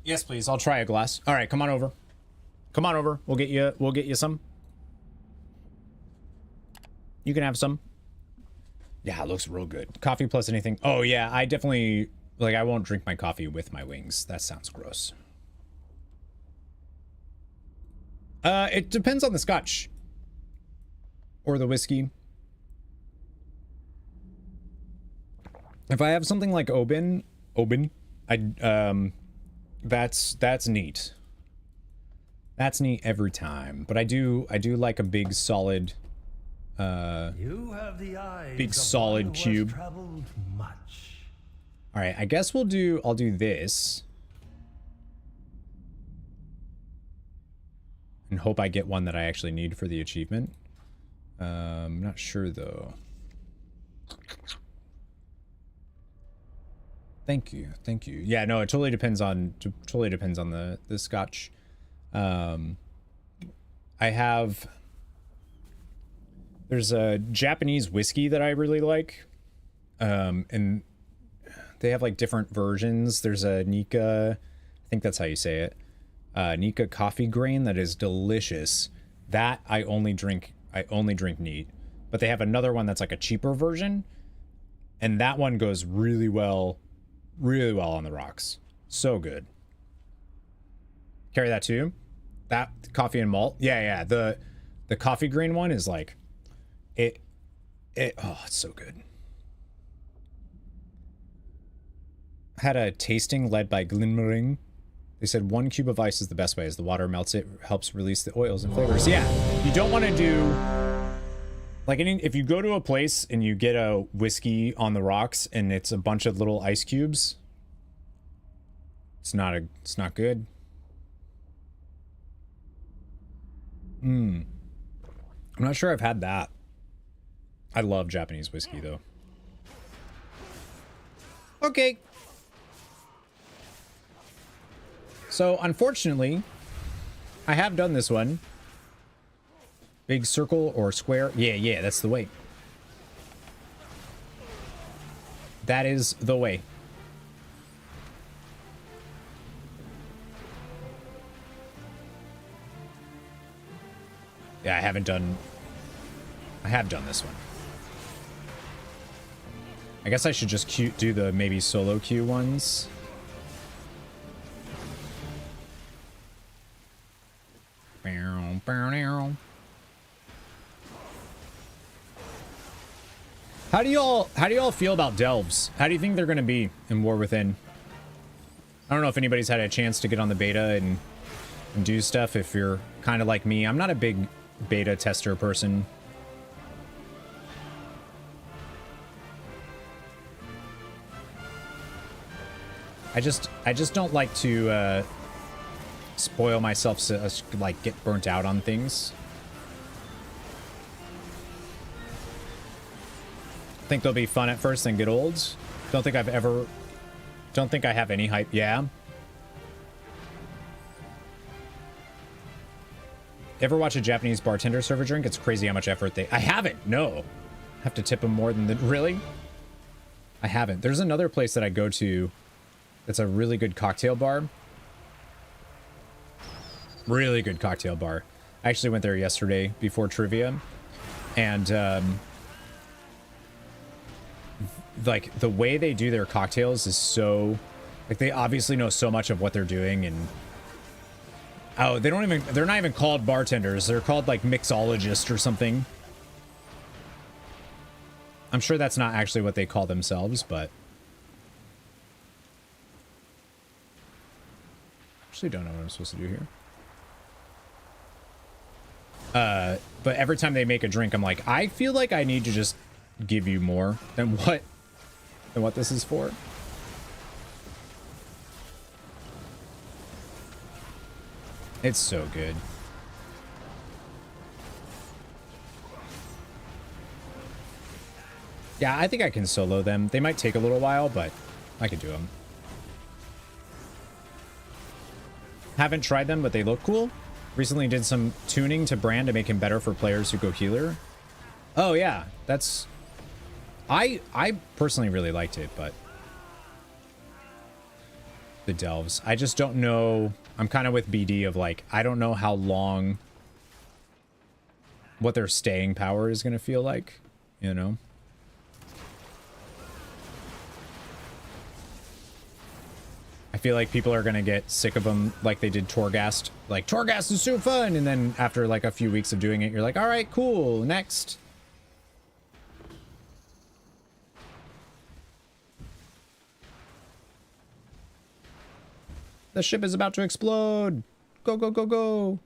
Yes, please. I'll try a glass. All right, come on over. Come on over. We'll get you some. You can have some. Yeah, it looks real good. Coffee plus anything. Oh yeah, I definitely like. I won't drink my coffee with my wings. That sounds gross. It depends on the scotch or the whiskey. If I have something like Oban, that's neat. That's neat every time. But I do like a big solid You have the eyes big solid cube. Much. All right, I guess I'll do this. And hope I get one that I actually need for the achievement. I'm not sure though. Thank you. Yeah, no, it totally depends on the scotch. There's a Japanese whiskey that I really like. And they have like different versions. There's a Nika, I think that's how you say it. Nika coffee grain that is delicious. That I only drink neat. But they have another one that's like a cheaper version, and that one goes really well on the rocks. So good. Carry that too. That coffee and malt. Yeah. The coffee grain one is like it oh, it's so good. Had a tasting led by Glenmoring. They said 1 cube of ice is the best way. As the water melts, it helps release the oils and flavors. Yeah, you don't want to do like if you go to a place and you get a whiskey on the rocks and it's a bunch of little ice cubes, it's not good. I'm not sure I've had that. I love Japanese whiskey though. Okay. So unfortunately, I have done this one. Big circle or square. Yeah, that's the way. That is the way. Yeah, I have done this one. I guess I should just do the maybe solo queue ones. How do you all feel about delves? How do you think they're going to be in War Within? I don't know if anybody's had a chance to get on the beta and do stuff. If you're kind of like me, I'm not a big beta tester person. I just don't like to spoil myself, so like get burnt out on things. Think they'll be fun at first, then get old. Don't think I have any hype. Yeah. Ever watch a Japanese bartender serve a drink? It's crazy how much effort I haven't. No. Have to tip them more than really? I haven't. There's another place that I go to that's a really good cocktail bar. Really good cocktail bar. I actually went there yesterday before trivia. And like the way they do their cocktails is so, like, they obviously know so much of what they're doing. And oh, they're not even called bartenders. They're called like mixologists or something. I'm sure that's not actually what they call themselves, but actually don't know what I'm supposed to do here. But every time they make a drink, I'm like, I feel like I need to just give you more than what this is for. It's so good. Yeah, I think I can solo them. They might take a little while, but I could do them. Haven't tried them, but they look cool. Recently did some tuning to Brand to make him better for players who go healer. Oh yeah, that's... I personally really liked it, but... the delves. I just don't know... I'm kind of with BD of like, I don't know how long... what their staying power is going to feel like, you know? I feel like people are going to get sick of them like they did Torghast. Like, Torghast is so fun! And then after like a few weeks of doing it, you're like, alright, cool, next. The ship is about to explode! Go, go, go, go!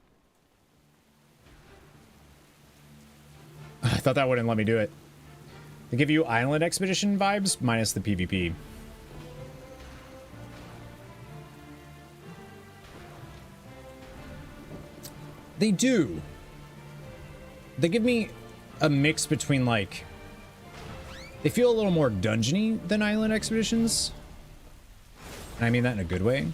I thought that wouldn't let me do it. They give you Island Expedition vibes, minus the PvP. They do. They give me a mix between, like... they feel a little more dungeony than Island Expeditions. And I mean that in a good way.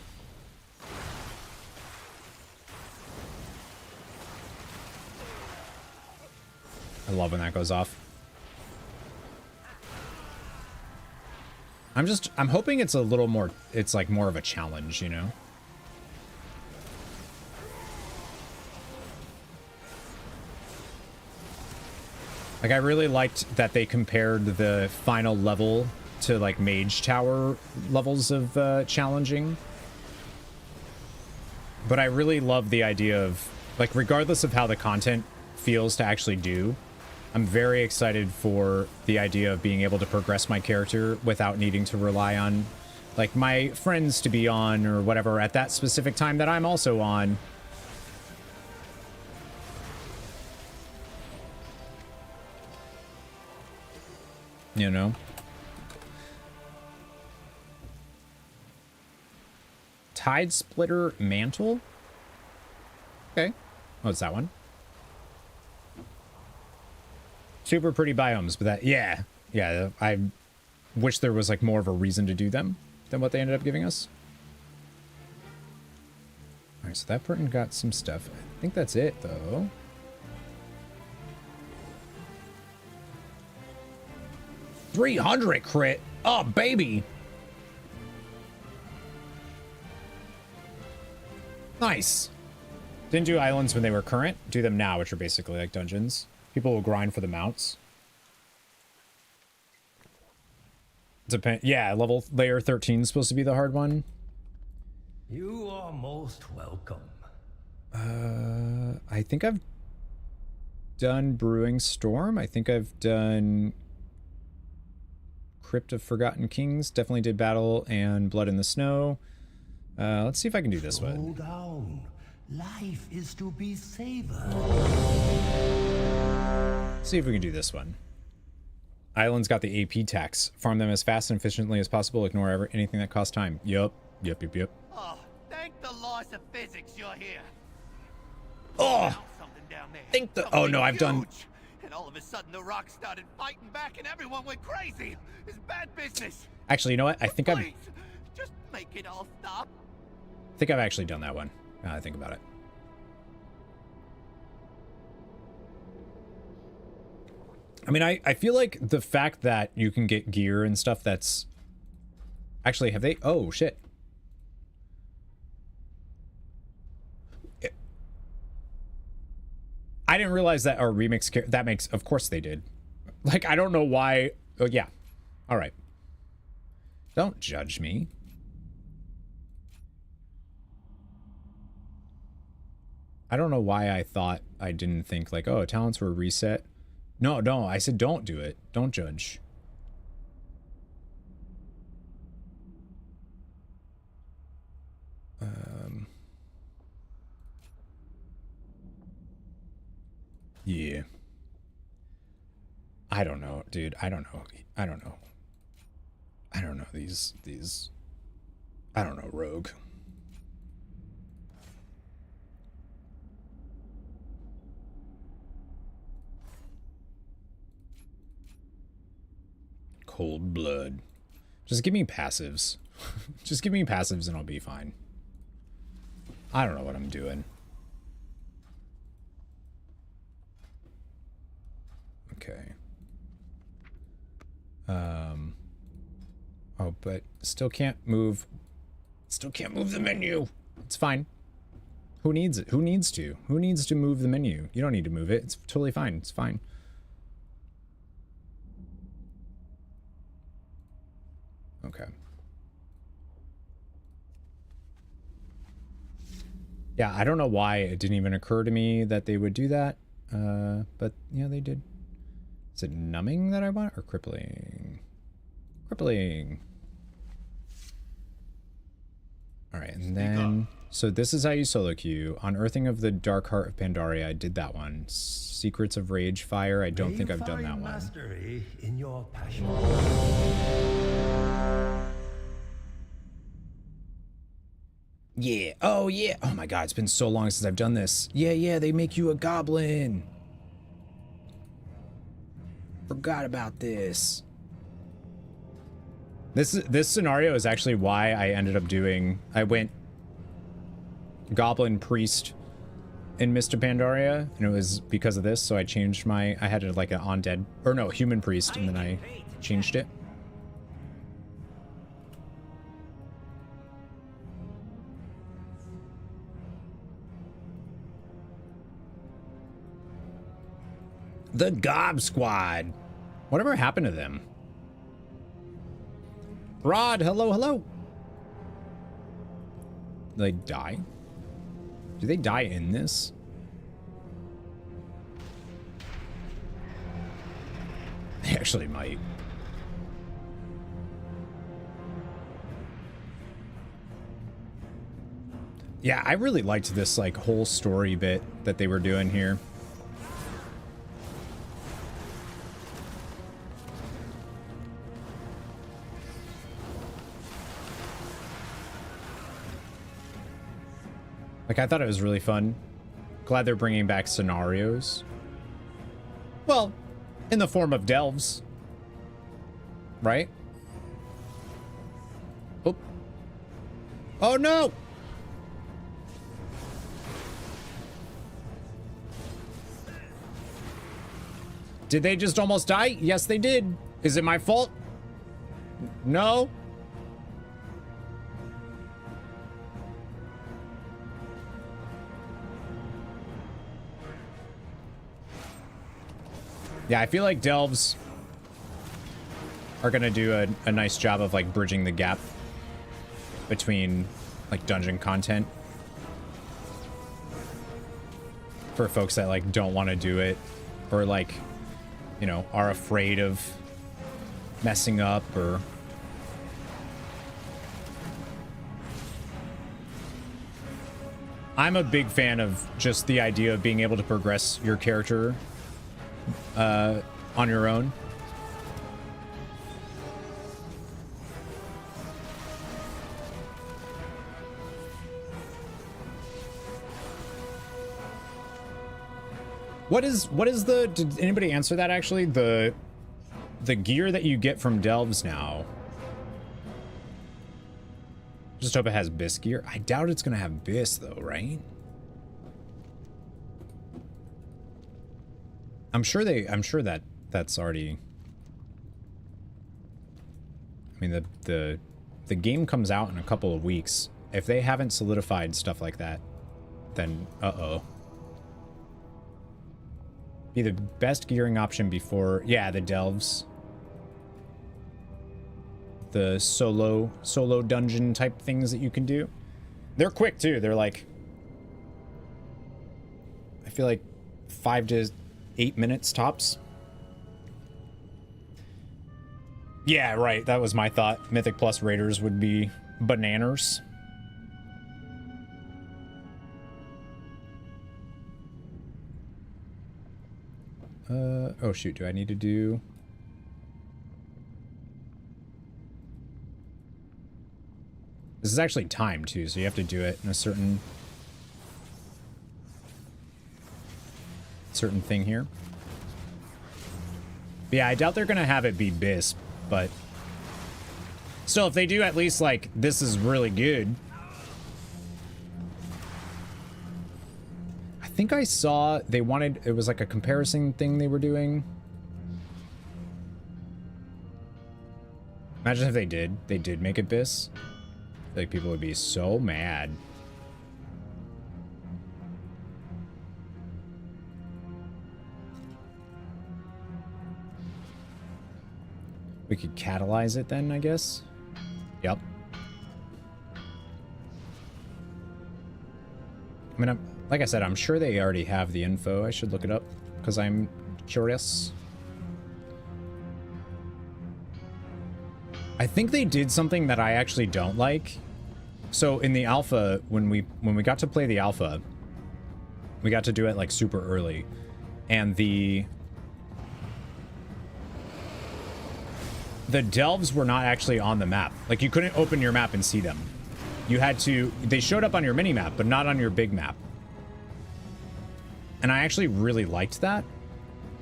I love when that goes off. I'm hoping it's a little more, it's like more of a challenge, you know? Like, I really liked that they compared the final level to, like, Mage Tower levels of challenging. But I really love the idea of, like, regardless of how the content feels to actually do, I'm very excited for the idea of being able to progress my character without needing to rely on, like, my friends to be on or whatever at that specific time that I'm also on. You know? Tide Splitter Mantle? Okay. Oh, it's that one. Super pretty biomes, but that, yeah. Yeah, I wish there was, like, more of a reason to do them than what they ended up giving us. Alright, so that person got some stuff. I think that's it, though. $300 crit. Oh, baby. Nice. Didn't do islands when they were current. Do them now, which are basically like dungeons. People will grind for the mounts. Yeah, layer 13 is supposed to be the hard one. You are most welcome. I think I've done Brewing Storm. I think I've done Crypt of Forgotten Kings. Definitely did Battle and Blood in the Snow. Let's see if I can do this one. Slow down. Life is to be savored. See if we can do this one. Islands got the AP tax. Farm them as fast and efficiently as possible. Ignore anything that costs time. Yup. Yep. Oh, thank the laws of physics you're here. Oh! Think the... Oh, no, I've done... And all of a sudden the rocks started fighting back and everyone went crazy. It's bad business. Actually, you know what? I think I've... Please, just make it all stop. I think I've actually done that one. Now that I think about it. I mean, I feel like the fact that you can get gear and stuff that's... Actually, have they... Oh, shit. I didn't realize that our remix... That makes... Of course they did. Like, I don't know why... Oh, yeah. All right. Don't judge me. I don't know why I thought I didn't think, like, oh, talents were reset. No, I said don't do it. Don't judge. Yeah. I don't know, dude. I don't know. I don't know these I don't know, Rogue. Cold blood. Just give me passives. Just give me passives and I'll be fine. I don't know what I'm doing. Okay. Oh, but still can't move. Still can't move the menu. It's fine. Who needs it? Who needs to? Who needs to move the menu? You don't need to move it. It's totally fine. It's fine. Okay. Yeah, I don't know why it didn't even occur to me that they would do that. But yeah, they did. Is it numbing that I want or crippling? Crippling. All right, and then so this is how you solo queue. Unearthing of the Dark Heart of Pandaria, I did that one. Secrets of Rage Fire, I don't think I've done that one. Mastery in your passion. Yeah. Oh, yeah. Oh my god, it's been so long since I've done this. Yeah, they make you a goblin. Forgot about this. This scenario is actually why I ended up doing... I went Goblin Priest in Mists of Pandaria, and it was because of this, so I changed my... I had it like an undead... Or no, Human Priest, and then I changed it. The Gob Squad. Whatever happened to them? Rod, hello. They die? Do they die in this? They actually might. Yeah, I really liked this like whole story bit that they were doing here. Like, I thought it was really fun. Glad they're bringing back scenarios. Well, in the form of delves. Right? Oh. Oh, no! Did they just almost die? Yes, they did. Is it my fault? No? Yeah, I feel like delves are gonna do a nice job of like bridging the gap between like dungeon content for folks that like don't want to do it or like, you know, are afraid of messing up or... I'm a big fan of just the idea of being able to progress your character on your own. What is the, did anybody answer that actually? The gear that you get from Delves now. Just hope it has Biss gear. I doubt it's gonna have Biss though, right? I'm sure that that's already... I mean, the game comes out in a couple of weeks. If they haven't solidified stuff like that, then uh-oh. Be the best gearing option before... Yeah, the Delves. The solo dungeon type things that you can do. They're quick too. They're like... I feel like 5 to 8 minutes tops. Yeah, right. That was my thought. Mythic Plus Raiders would be bananas. Oh shoot, do I need to do... This is actually timed too, so you have to do it in a certain thing here. But yeah, I doubt they're gonna have it be Biss, but still, if they do at least like, this is really good. I think I saw they wanted, it was like a comparison thing they were doing. Imagine if they did make it Biss. I feel like people would be so mad. We could catalyze it then, I guess. Yep. I mean, like I said, I'm sure they already have the info. I should look it up because I'm curious. I think they did something that I actually don't like. So in the alpha, when we got to play the alpha, we got to do it like super early, and the delves were not actually on the map. Like, you couldn't open your map and see them. You had to, they showed up on your mini map, but not on your big map. And I actually really liked that,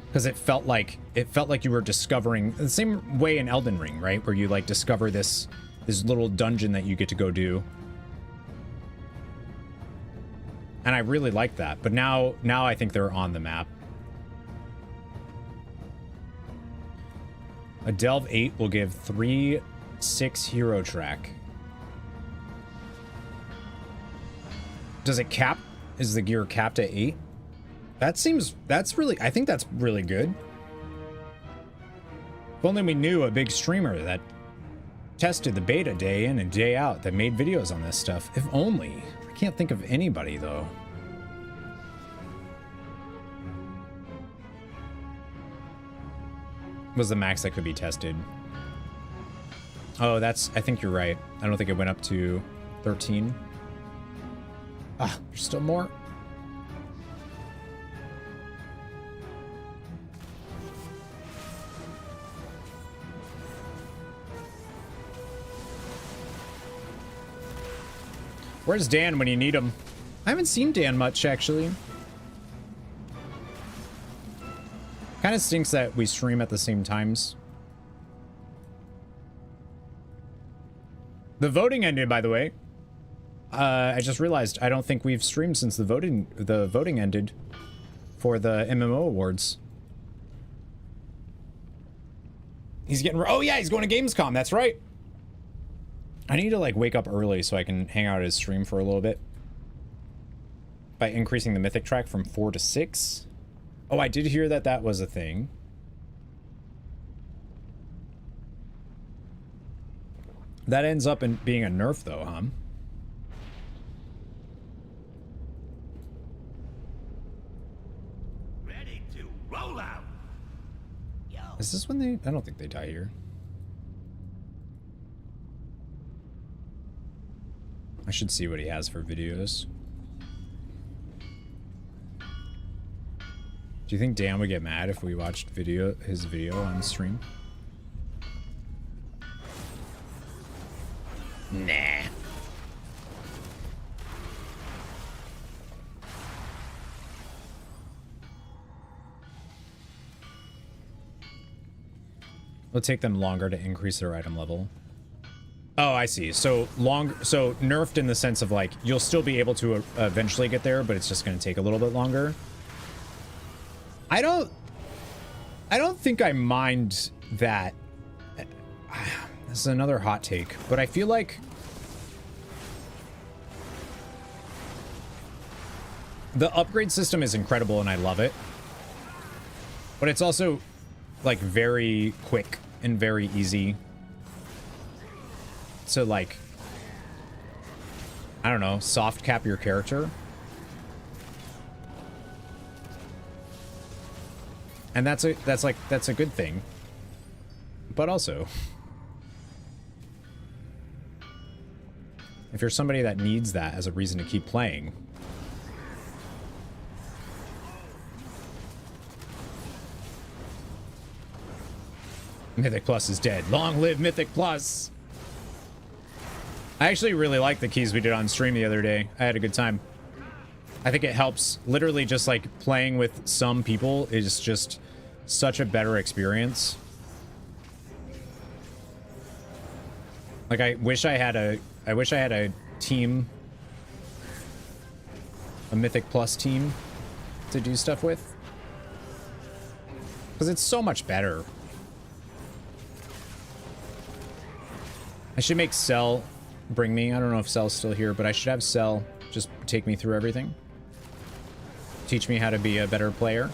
because it felt like you were discovering the same way in Elden Ring, right? Where you like discover this little dungeon that you get to go do. And I really liked that. But now I think they're on the map. A Delve 8 will give 3/6 hero track. Does it cap? Is the gear capped at 8? That's really, I think that's really good. If only we knew a big streamer that tested the beta day in and day out, that made videos on this stuff. If only. I can't think of anybody though. Was the max that could be tested? Oh, I think you're right. I don't think it went up to 13. Ah, there's still more. Where's Dan when you need him? I haven't seen Dan much, actually. Kind of stinks that we stream at the same times. The voting ended, by the way. I just realized I don't think we've streamed since the voting ended for the MMO awards. He's getting... Oh, yeah, he's going to Gamescom. That's right. I need to, like, wake up early so I can hang out at his stream for a little bit. By increasing the mythic track from 4 to 6. Oh, I did hear that that was a thing. That ends up in being a nerf, though, huh? Ready to roll out. Is this when they... I don't think they die here. should see what he has for videos. Do you think Dan would get mad if we watched his video on stream? Nah. It'll take them longer to increase their item level. Oh, I see. So nerfed in the sense of like you'll still be able to eventually get there, but it's just going to take a little bit longer. I don't think I mind that. This is another hot take, but I feel like the upgrade system is incredible and I love it. But it's also like very quick and very easy to like, I don't know, soft cap your character. And that's a good thing. But also, if you're somebody that needs that as a reason to keep playing, Mythic Plus is dead. Long live Mythic Plus. I actually really liked the keys we did on stream the other day. I had a good time. I think it helps. Literally just like playing with some people is just such a better experience. Like I wish I had a team, a Mythic Plus team to do stuff with. Because it's so much better. I should make Cell bring me. I don't know if Cell's still here, but I should have Cell just take me through everything. Teach me how to be a better player.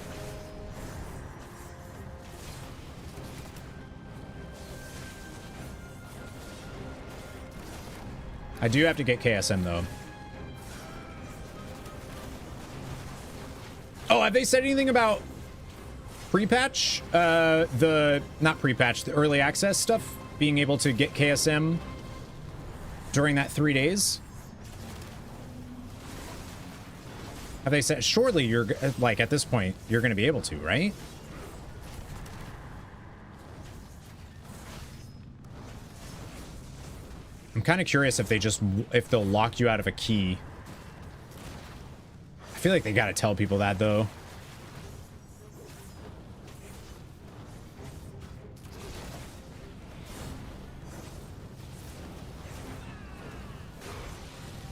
I do have to get KSM though. Oh, have they said anything about pre-patch? Not pre-patch, the early access stuff? Being able to get KSM during that 3 days? Have they said, surely you're, like, at this point, you're going to be able to, right? I'm kind of curious if they'll lock you out of a key. I feel like they got to tell people that, though.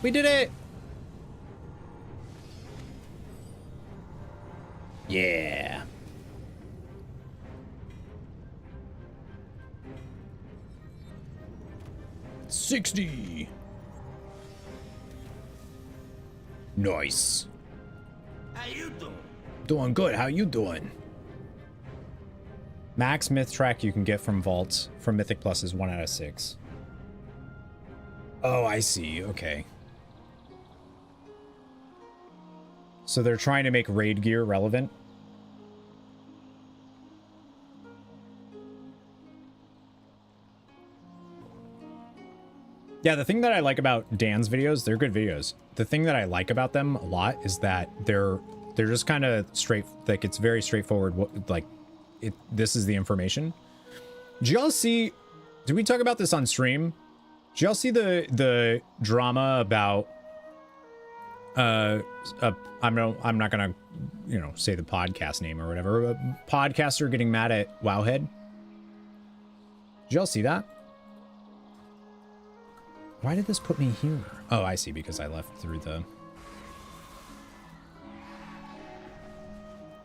We did it! Yeah. $60. Nice. How you doing? Doing good. How you doing? Max myth track you can get from vaults from Mythic Plus is 1 out of 6. Oh, I see. Okay. So they're trying to make raid gear relevant. Yeah, the thing that I like about Dan's videos, they're good videos. The thing that I like about them a lot is that they're just kind of straight, like it's very straightforward. This is the information. Did y'all see? Did we talk about this on stream? Did y'all see the drama about? I'm not gonna, say the podcast name or whatever. A podcaster getting mad at Wowhead. Did y'all see that? Why did this put me here? Oh, I see, because I left through the...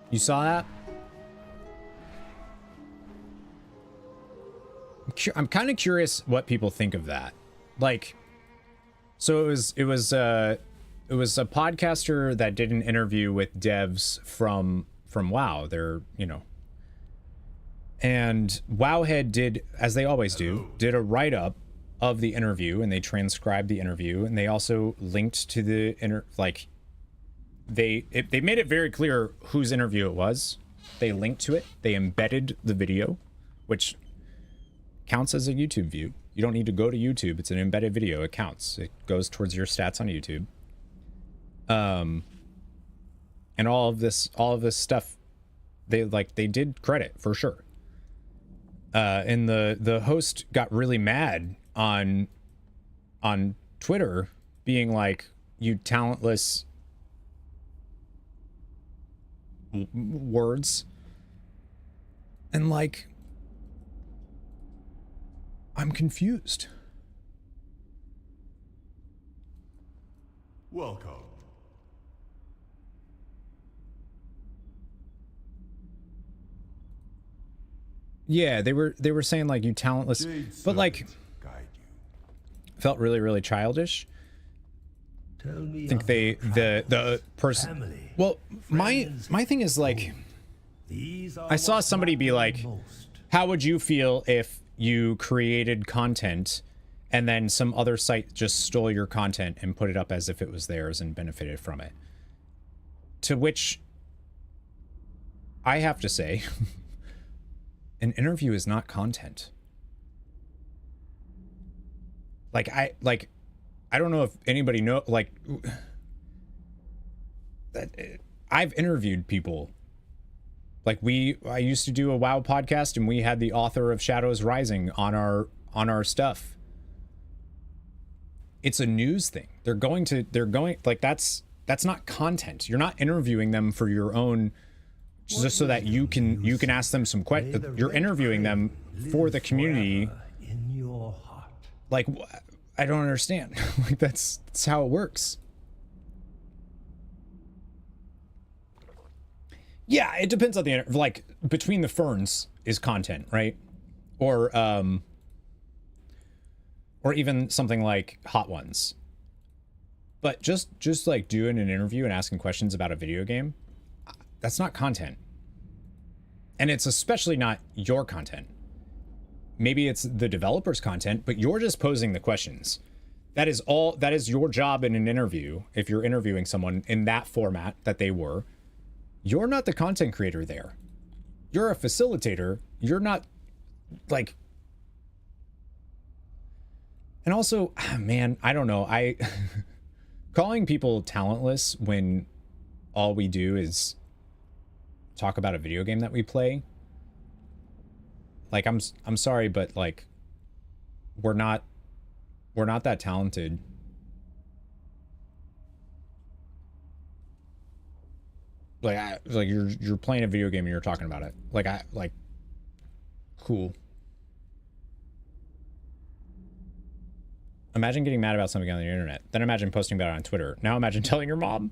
You saw that? I'm kind of curious what people think of that. Like, so it was a podcaster that did an interview with devs from WoW. They're, and Wowhead did, as they always do, did a write-up of the interview, and they transcribed the interview, and they also linked to the they made it very clear whose interview it was. They linked to it. They embedded the video, which counts as a YouTube view. You don't need to go to YouTube. It's an embedded video. It counts. It goes towards your stats on YouTube. And all of this stuff, they did credit for sure. And the host got really mad on Twitter, being like, you talentless words. And like, I'm confused. Welcome. Yeah, they were saying like, you talentless, but like, felt really, really childish. Tell me I think the person. Well, my thing is like, I saw somebody be like, how would you feel if you created content and then some other site just stole your content and put it up as if it was theirs and benefited from it? To which I have to say, an interview is not content. I don't know if anybody know, like, I've interviewed people. Like I used to do a WoW podcast, and we had the author of Shadows Rising on our stuff. It's a news thing. They're going like, that's not content. You're not interviewing them for your own, just so that you can ask them some questions. You're interviewing them for the community. In your heart. Like, I don't understand. Like, that's how it works. Yeah, it depends on the, like, Between the Ferns is content, right? Or even something like Hot Ones. But just like doing an interview and asking questions about a video game, that's not content. And it's especially not your content. Maybe it's the developer's content, but you're just posing the questions. That is your job in an interview. If you're interviewing someone in that format that they were, you're not the content creator there. You're a facilitator. You're not, like... And also, man, I don't know. Calling people talentless when all we do is talk about a video game that we play. Like, I'm sorry, but like, we're not that talented. Like, you're playing a video game and you're talking about it. Like, cool. Imagine getting mad about something on the internet. Then imagine posting about it on Twitter. Now imagine telling your mom.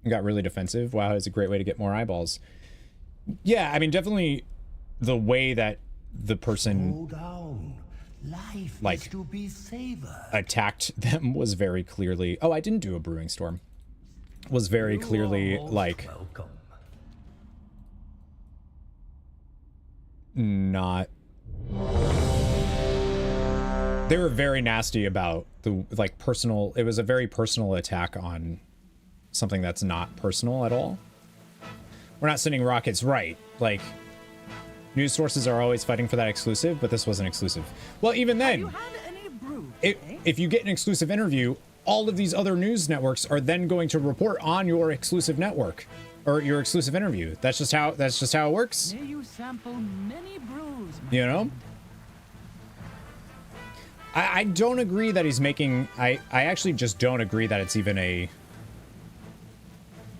You got really defensive. Wow, it's a great way to get more eyeballs. Yeah, I mean, definitely the way that the person attacked them was very clearly... Oh, I didn't do a brewing storm. Was very clearly like... Not... They were very nasty about the, like, personal... It was a very personal attack on something that's not personal at all. We're not sending rockets, right? Like, news sources are always fighting for that exclusive, but this wasn't exclusive. Well, even then, if you get an exclusive interview, all of these other news networks are then going to report on your exclusive network or your exclusive interview. That's just how it works. May you sample many brews, you know? I don't agree that he's making... I actually just don't agree that it's even a...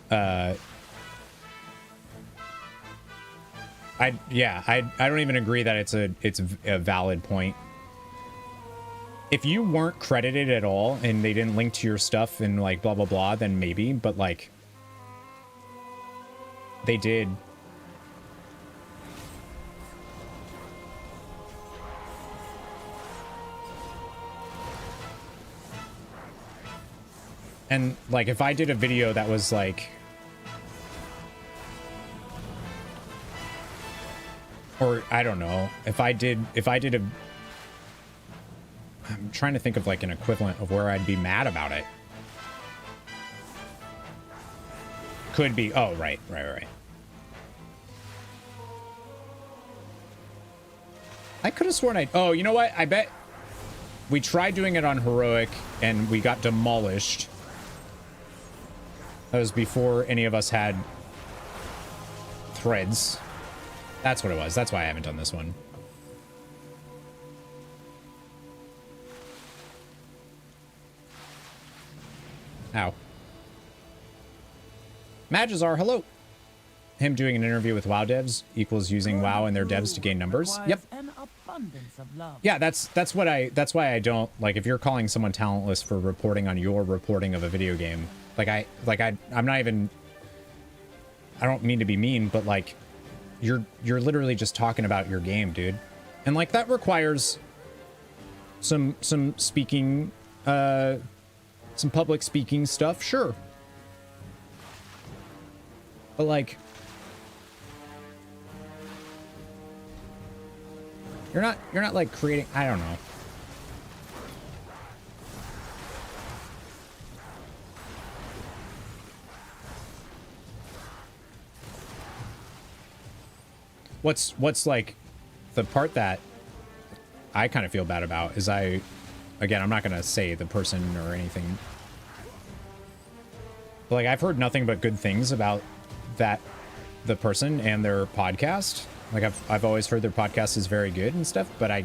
I don't even agree that it's a valid point. If you weren't credited at all and they didn't link to your stuff and like blah blah blah, then maybe, but like they did. And like if I did a video that was like, or I don't know, if I did a, I'm trying to think of like an equivalent of where I'd be mad about it. Could be, oh, right. I could have sworn oh, you know what? I bet we tried doing it on Heroic and we got demolished. That was before any of us had threads. That's what it was. That's why I haven't done this one. Ow. Magazar, hello. Him doing an interview with WoW devs equals using WoW and their devs to gain numbers. Yep. Yeah, that's why I don't like if you're calling someone talentless for reporting on your reporting of a video game. I'm not even, I don't mean to be mean, but like you're literally just talking about your game, dude. And like that requires some speaking, some public speaking stuff, sure. But like you're not like creating, I don't know. What's like the part that I kind of feel bad about is again, I'm not going to say the person or anything. But like I've heard nothing but good things about the person and their podcast. Like I've always heard their podcast is very good and stuff, but I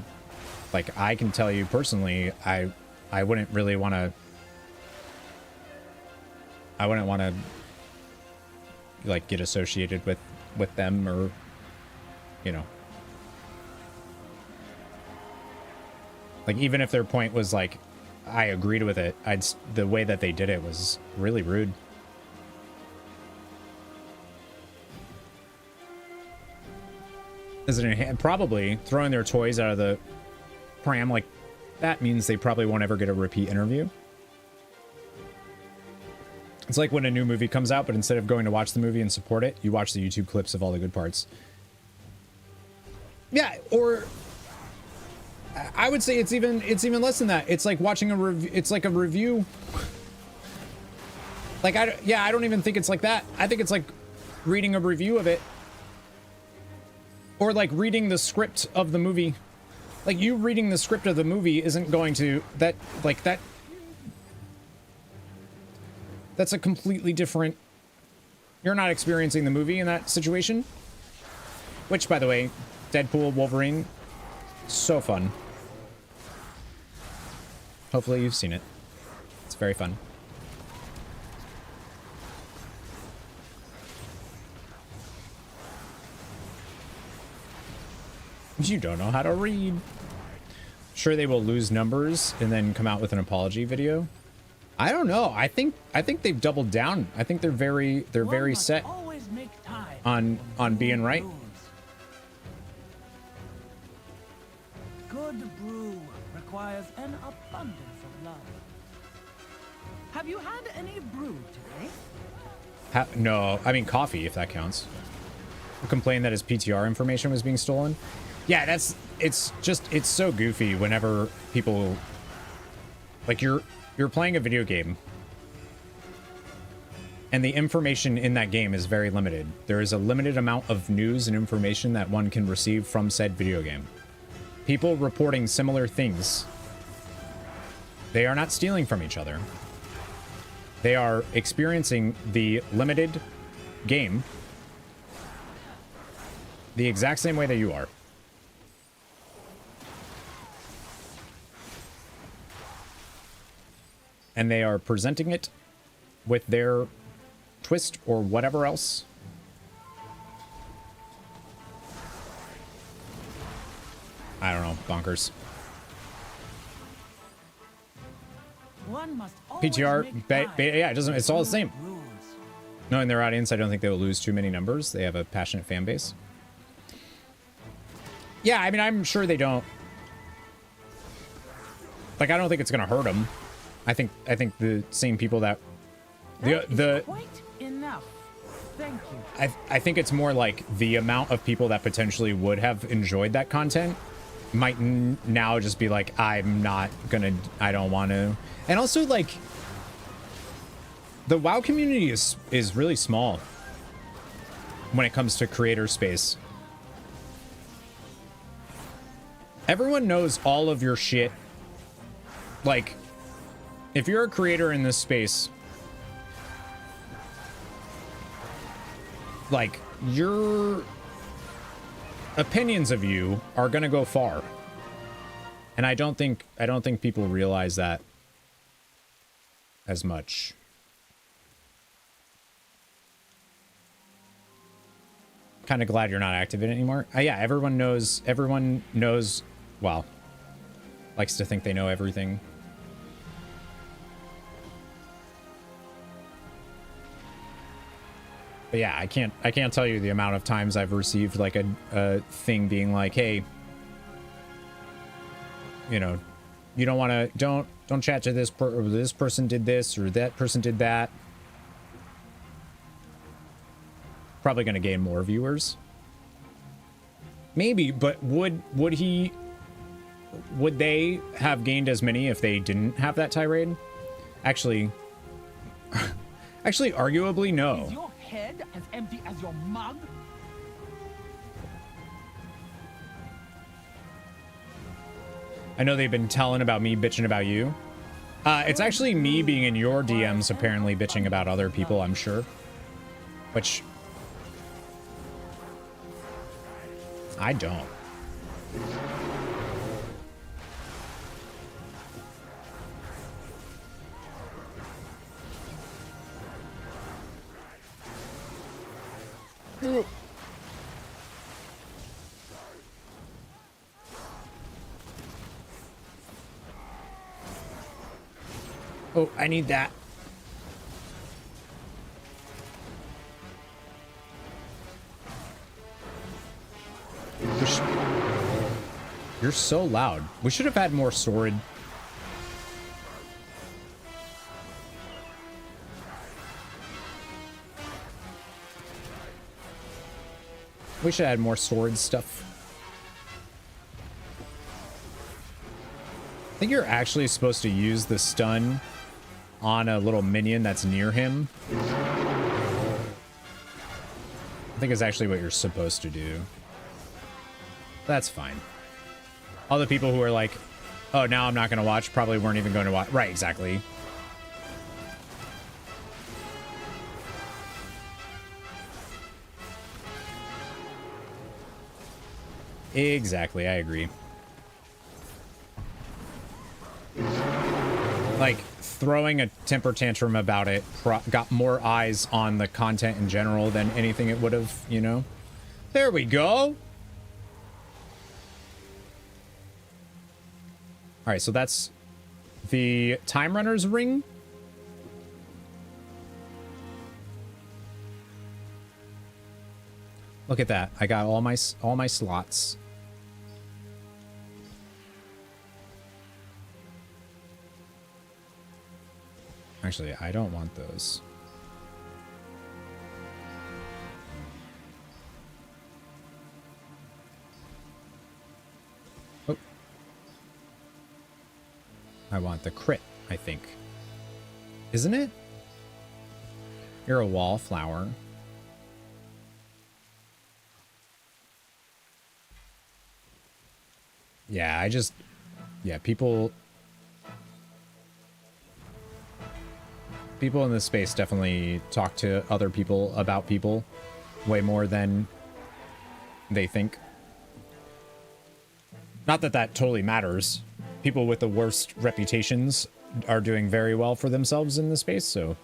can tell you personally, I wouldn't really want to, like get associated with them, or you know, like even if their point was like I agreed with it, the way that they did it was really rude. Probably throwing their toys out of the pram like that means they probably won't ever get a repeat interview. It's like when a new movie comes out, but instead of going to watch the movie and support it, you watch the YouTube clips of all the good parts. Yeah, or I would say it's even less than that. It's like watching a review. It's like a review. Like I don't even think it's like that. I think it's like reading a review of it. Or like reading the script of the movie. Like you reading the script of the movie isn't going to that's a completely different, you're not experiencing the movie in that situation. Which, by the way, Deadpool, Wolverine, so fun. Hopefully you've seen it. It's very fun. You don't know how to read. Sure, they will lose numbers and then come out with an apology video. I don't know. I think they've doubled down. I think they're very set on being right. Good brew requires an abundance of love. Have you had any brew today? No, I mean coffee, if that counts. Who complained that his PTR information was being stolen? Yeah, it's so goofy whenever people, like you're playing a video game and the information in that game is very limited. There is a limited amount of news and information that one can receive from said video game. People reporting similar things, they are not stealing from each other. They are experiencing the limited game the exact same way that you are. And they are presenting it with their twist or whatever else. I don't know, bonkers. PTR, yeah, it doesn't. It's all the same. Knowing their audience, I don't think they will lose too many numbers. They have a passionate fan base. Yeah, I mean, I'm sure they don't. Like, I don't think it's gonna hurt them. I think the same people that the quite enough. Thank you. I think it's more like the amount of people that potentially would have enjoyed that content might now just be like, I don't want to. And also, like, the WoW community is really small when it comes to creator space. Everyone knows all of your shit. Like, if you're a creator in this space, like, your opinions of you are gonna go far. And I don't think people realize that as much. Kind of glad you're not active in it anymore. Yeah, everyone knows, well, likes to think they know everything. But yeah, I can't tell you the amount of times I've received like a thing being like, hey, you know, you don't want to, don't chat to this this person did this or that person did that. Probably going to gain more viewers. Maybe, but would they have gained as many if they didn't have that tirade? Actually, arguably no. Is your head as empty as your mug? I know they've been telling about me bitching about you. It's actually me being in your DMs apparently bitching about other people, I'm sure. Which I don't. Oh, I need that. You're so loud. We should have had more sword. We should add more sword stuff. I think you're actually supposed to use the stun on a little minion that's near him. I think is actually what you're supposed to do. That's fine. All the people who are like, oh, now I'm not going to watch, probably weren't even going to watch. Right, exactly. Exactly, I agree. Like, throwing a temper tantrum about it got more eyes on the content in general than anything it would have, you know? There we go! Alright, so that's the Time Runner's ring. Look at that. I got all my slots. Actually, I don't want those. Oh. I want the crit, I think. Isn't it? You're a wallflower. Yeah, yeah, people in this space definitely talk to other people about people way more than they think. Not that that totally matters. People with the worst reputations are doing very well for themselves in this space, so.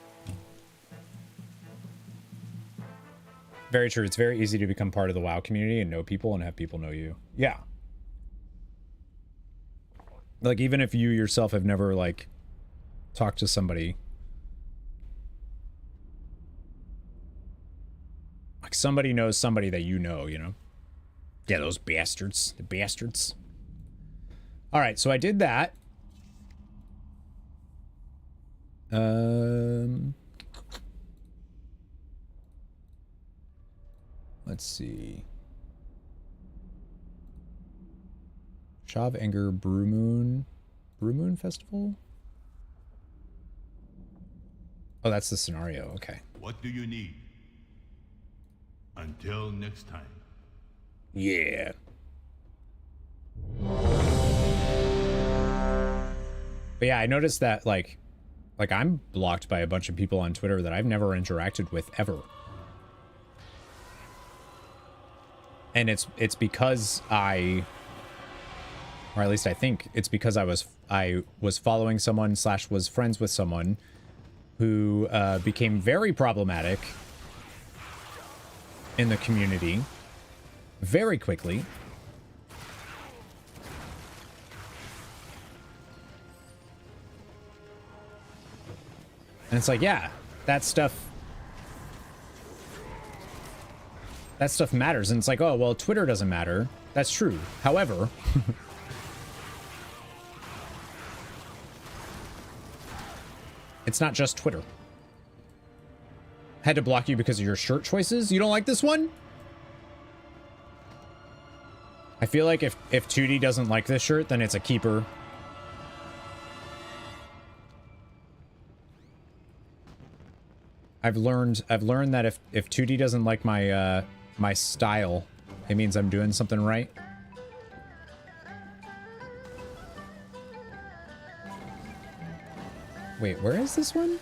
Very true. It's very easy to become part of the WoW community and know people and have people know you. Yeah. Like, even if you yourself have never, like, talked to somebody. Like, somebody knows somebody that you know, you know? Yeah, those bastards. The bastards. Alright, so I did that. Let's see. Shav Anger Brew Moon Festival? Oh, that's the scenario. Okay. What do you need? Until next time. Yeah. But yeah, I noticed that like I'm blocked by a bunch of people on Twitter that I've never interacted with ever. And it's because or at least I think it's because I was following someone / was friends with someone who became very problematic in the community very quickly. And it's like, yeah, that stuff matters. And it's like, oh, well, Twitter doesn't matter. That's true. However, it's not just Twitter. Had to block you because of your shirt choices? You don't like this one? I feel like if 2D doesn't like this shirt, then it's a keeper. I've learned that if 2D doesn't like my my style, it means I'm doing something right. Wait, where is this one?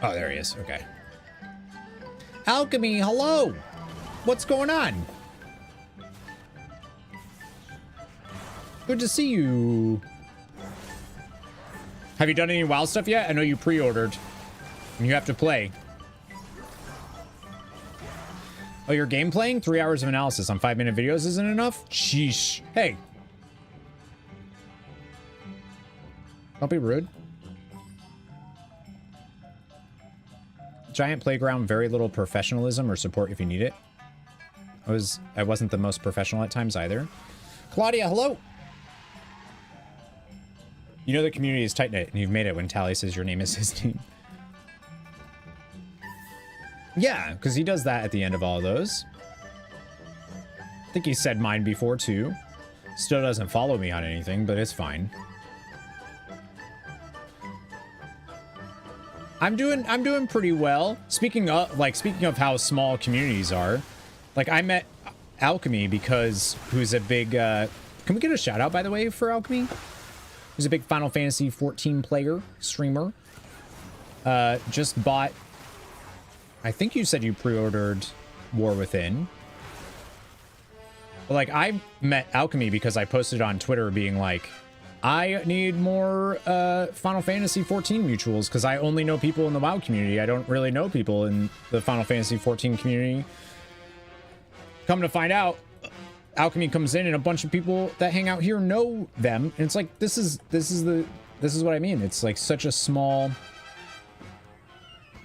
Oh, there he is. Okay. Alchemy, hello! What's going on? Good to see you. Have you done any WoW stuff yet? I know you pre-ordered. And you have to play. Oh, you're game playing? 3 hours of analysis on 5-minute videos isn't enough? Sheesh. Hey. Don't be rude. Giant playground, very little professionalism or support if you need it. I wasn't the most professional at times either. Claudia, hello. You know the community is tight-knit, and you've made it when Tally says your name is his name. Yeah, because he does that at the end of all of those. I think he said mine before, too. Still doesn't follow me on anything, but it's fine. I'm doing pretty well. Speaking of how small communities are, like I met Alchemy because who's a big can we get a shout out by the way for Alchemy? Who's a big Final Fantasy 14 player, streamer. Just bought, I think you said you pre-ordered War Within. But like I met Alchemy because I posted on Twitter being like, I need more Final Fantasy 14 mutuals because I only know people in the WoW community. I don't really know people in the Final Fantasy 14 community. Come to find out, Alchemy comes in and a bunch of people that hang out here know them. And it's like, this is what I mean. It's like such a small,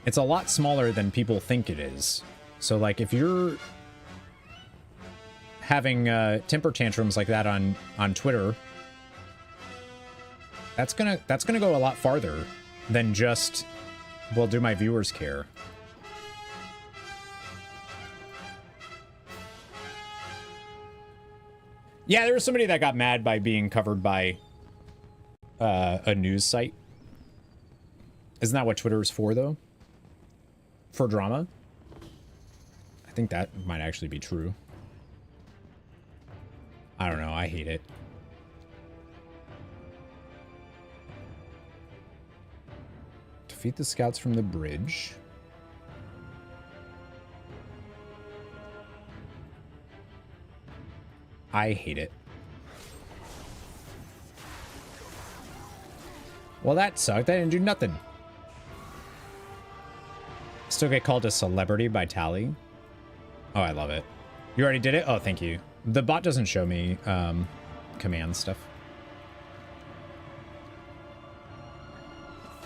it's a lot smaller than people think it is. So like if you're having temper tantrums like that on Twitter, that's gonna go a lot farther than just, well, do my viewers care? Yeah, there was somebody that got mad by being covered by a news site. Isn't that what Twitter is for, though? For drama? I think that might actually be true. I don't know. I hate it. Defeat the scouts from the bridge. I hate it. Well, that sucked. I didn't do nothing. Still get called a celebrity by Tally. Oh, I love it. You already did it? Oh, thank you. The bot doesn't show me command stuff.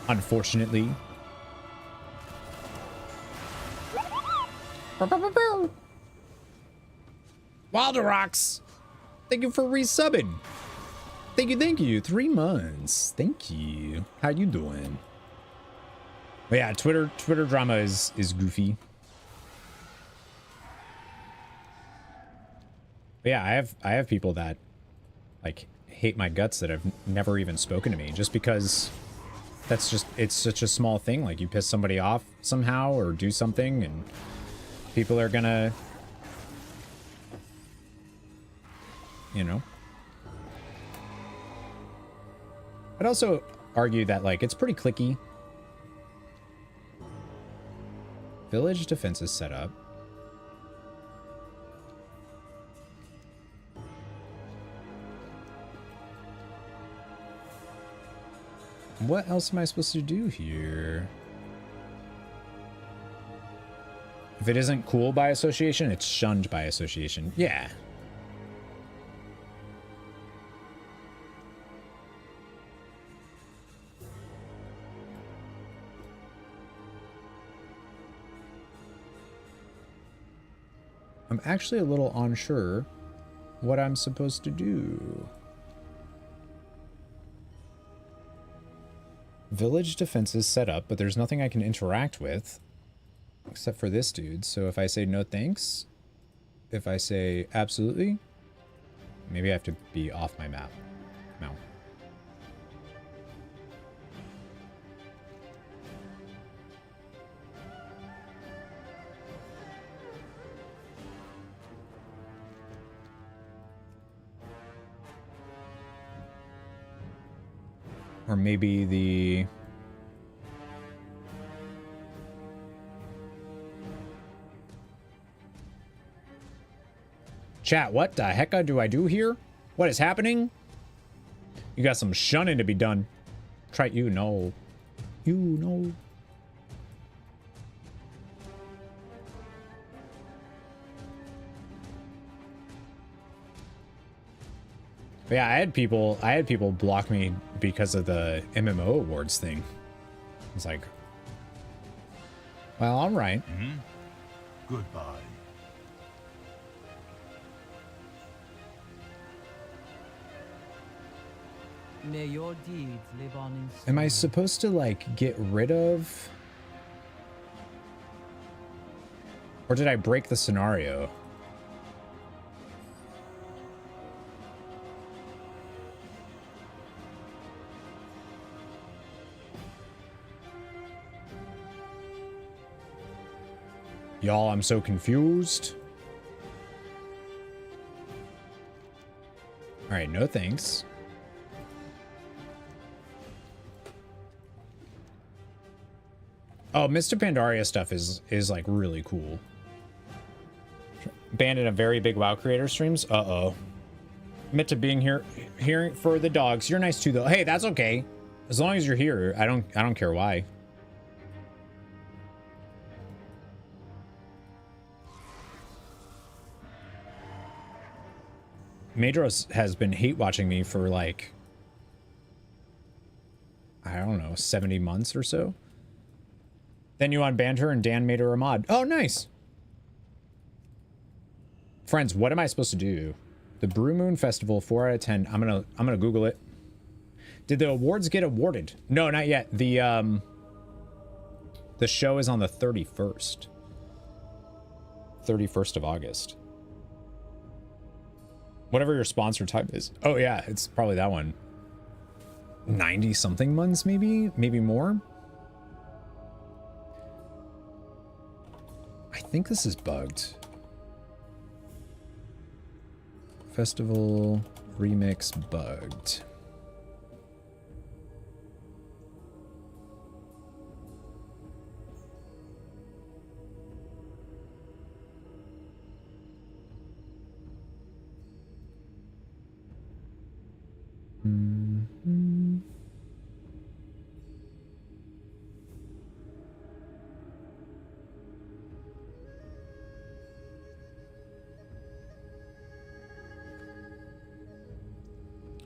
Unfortunately. Wilder Rocks! Thank you for resubbing. Thank you. 3 months. Thank you. How you doing? But yeah, Twitter drama is goofy. But yeah, I have people that like hate my guts that have never even spoken to me just because That's just, it's such a small thing. Like you piss somebody off somehow or do something and people are gonna, you know. I'd also argue that like it's pretty clicky. Village defense is set up. What else am I supposed to do here? If it isn't cool by association, it's shunned by association. Yeah. I'm actually a little unsure what I'm supposed to do. Village defense is set up, but there's nothing I can interact with except for this dude. So if I say no thanks, if I say absolutely, maybe I have to be off my map. No. Or maybe the... Chat, what the heck do I do here? What is happening? You got some shunning to be done. Try, you know. You know. But yeah, I had people block me because of the MMO awards thing. It's like, well, all right. Mm-hmm. Goodbye. May your deeds live on in Am I supposed to like get rid of, or did I break the scenario? Y'all, I'm so confused. All right, no thanks. Oh, Mists of Pandaria stuff is like really cool. Banned in a very big WoW creator streams. Uh-oh. Admit to being here for the dogs. You're nice too though. Hey, that's okay. As long as you're here, I don't care why. Madros has been hate watching me for like, I don't know, 70 months or so. Then you unbanned her and Dan made her a mod. Oh, nice. Friends, what am I supposed to do? The Brew Moon Festival, 4 out of 10. I'm gonna Google it. Did the awards get awarded? No, not yet. The show is on the 31st. 31st of August. Whatever your sponsor type is. Oh yeah, it's probably that one. 90 something months, maybe more. I think this is bugged. Festival remix bugged. Mm-hmm.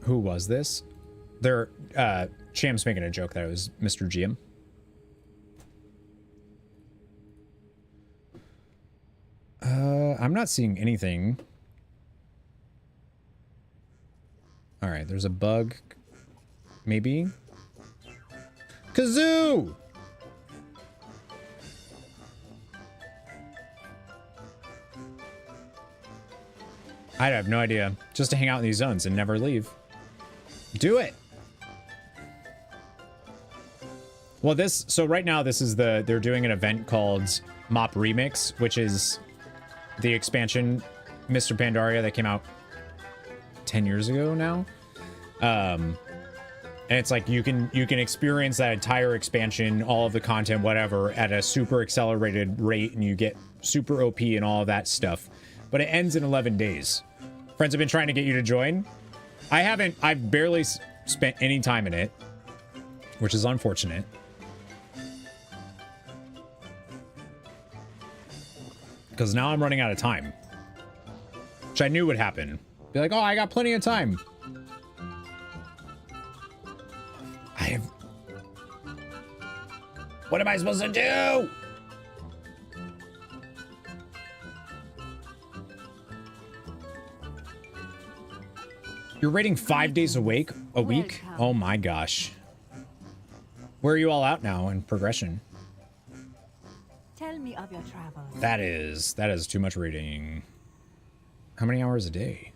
Who was this? They're Cham's making a joke that it was Mr. GM. I'm not seeing anything. All right, there's a bug. Maybe. Kazoo! I have no idea. Just to hang out in these zones and never leave. Do it! Well, so right now they're doing an event called Mop Remix, which is the expansion Mists of Pandaria that came out 10 years ago now. And it's like you can experience that entire expansion, all of the content, whatever, at a super accelerated rate, and you get super OP and all of that stuff. But it ends in 11 days. Friends have been trying to get you to join. I've barely spent any time in it, which is unfortunate. Because now I'm running out of time. Which I knew would happen. Be like, oh, I got plenty of time. What am I supposed to do? You're rating 5 days a week? Oh my gosh. Where are you all out now in progression? Tell me of your travels. That is too much rating. How many hours a day?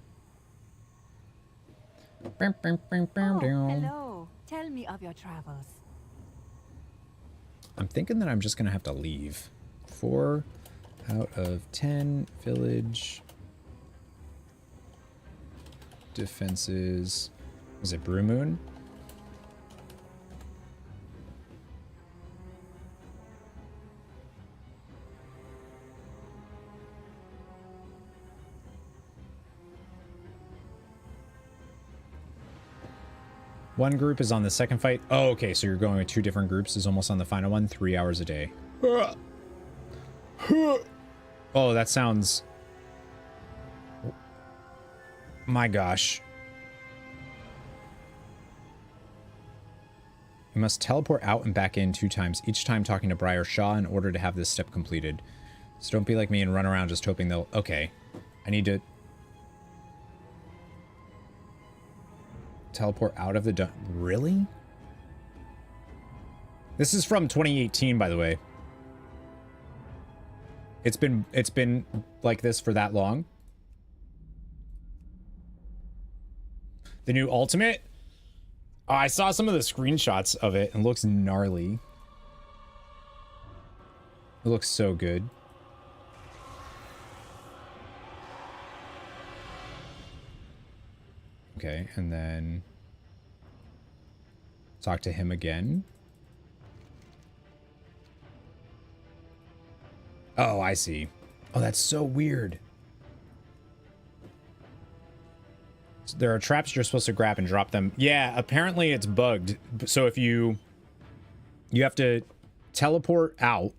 Oh, hello. Tell me of your travels. I'm thinking that I'm just gonna have to leave. 4 out of 10 village defenses. Is it Brew Moon? One group is on the second fight. Oh, okay, so you're going with 2 different groups. Is almost on the final one. 3 hours a day. Oh, that sounds... My gosh. You must teleport out and back in 2 times, each time talking to Briar Shaw in order to have this step completed. So don't be like me and run around just hoping they'll... Okay. I need to... Teleport out of the really? This is from 2018, by the way. It's been like this for that long. The new ultimate? Oh, I saw some of the screenshots of it and it looks gnarly. It looks so good. Okay, and then talk to him again. Oh, I see. Oh, that's so weird. So there are traps you're supposed to grab and drop them. Yeah, apparently it's bugged. So if you have to teleport out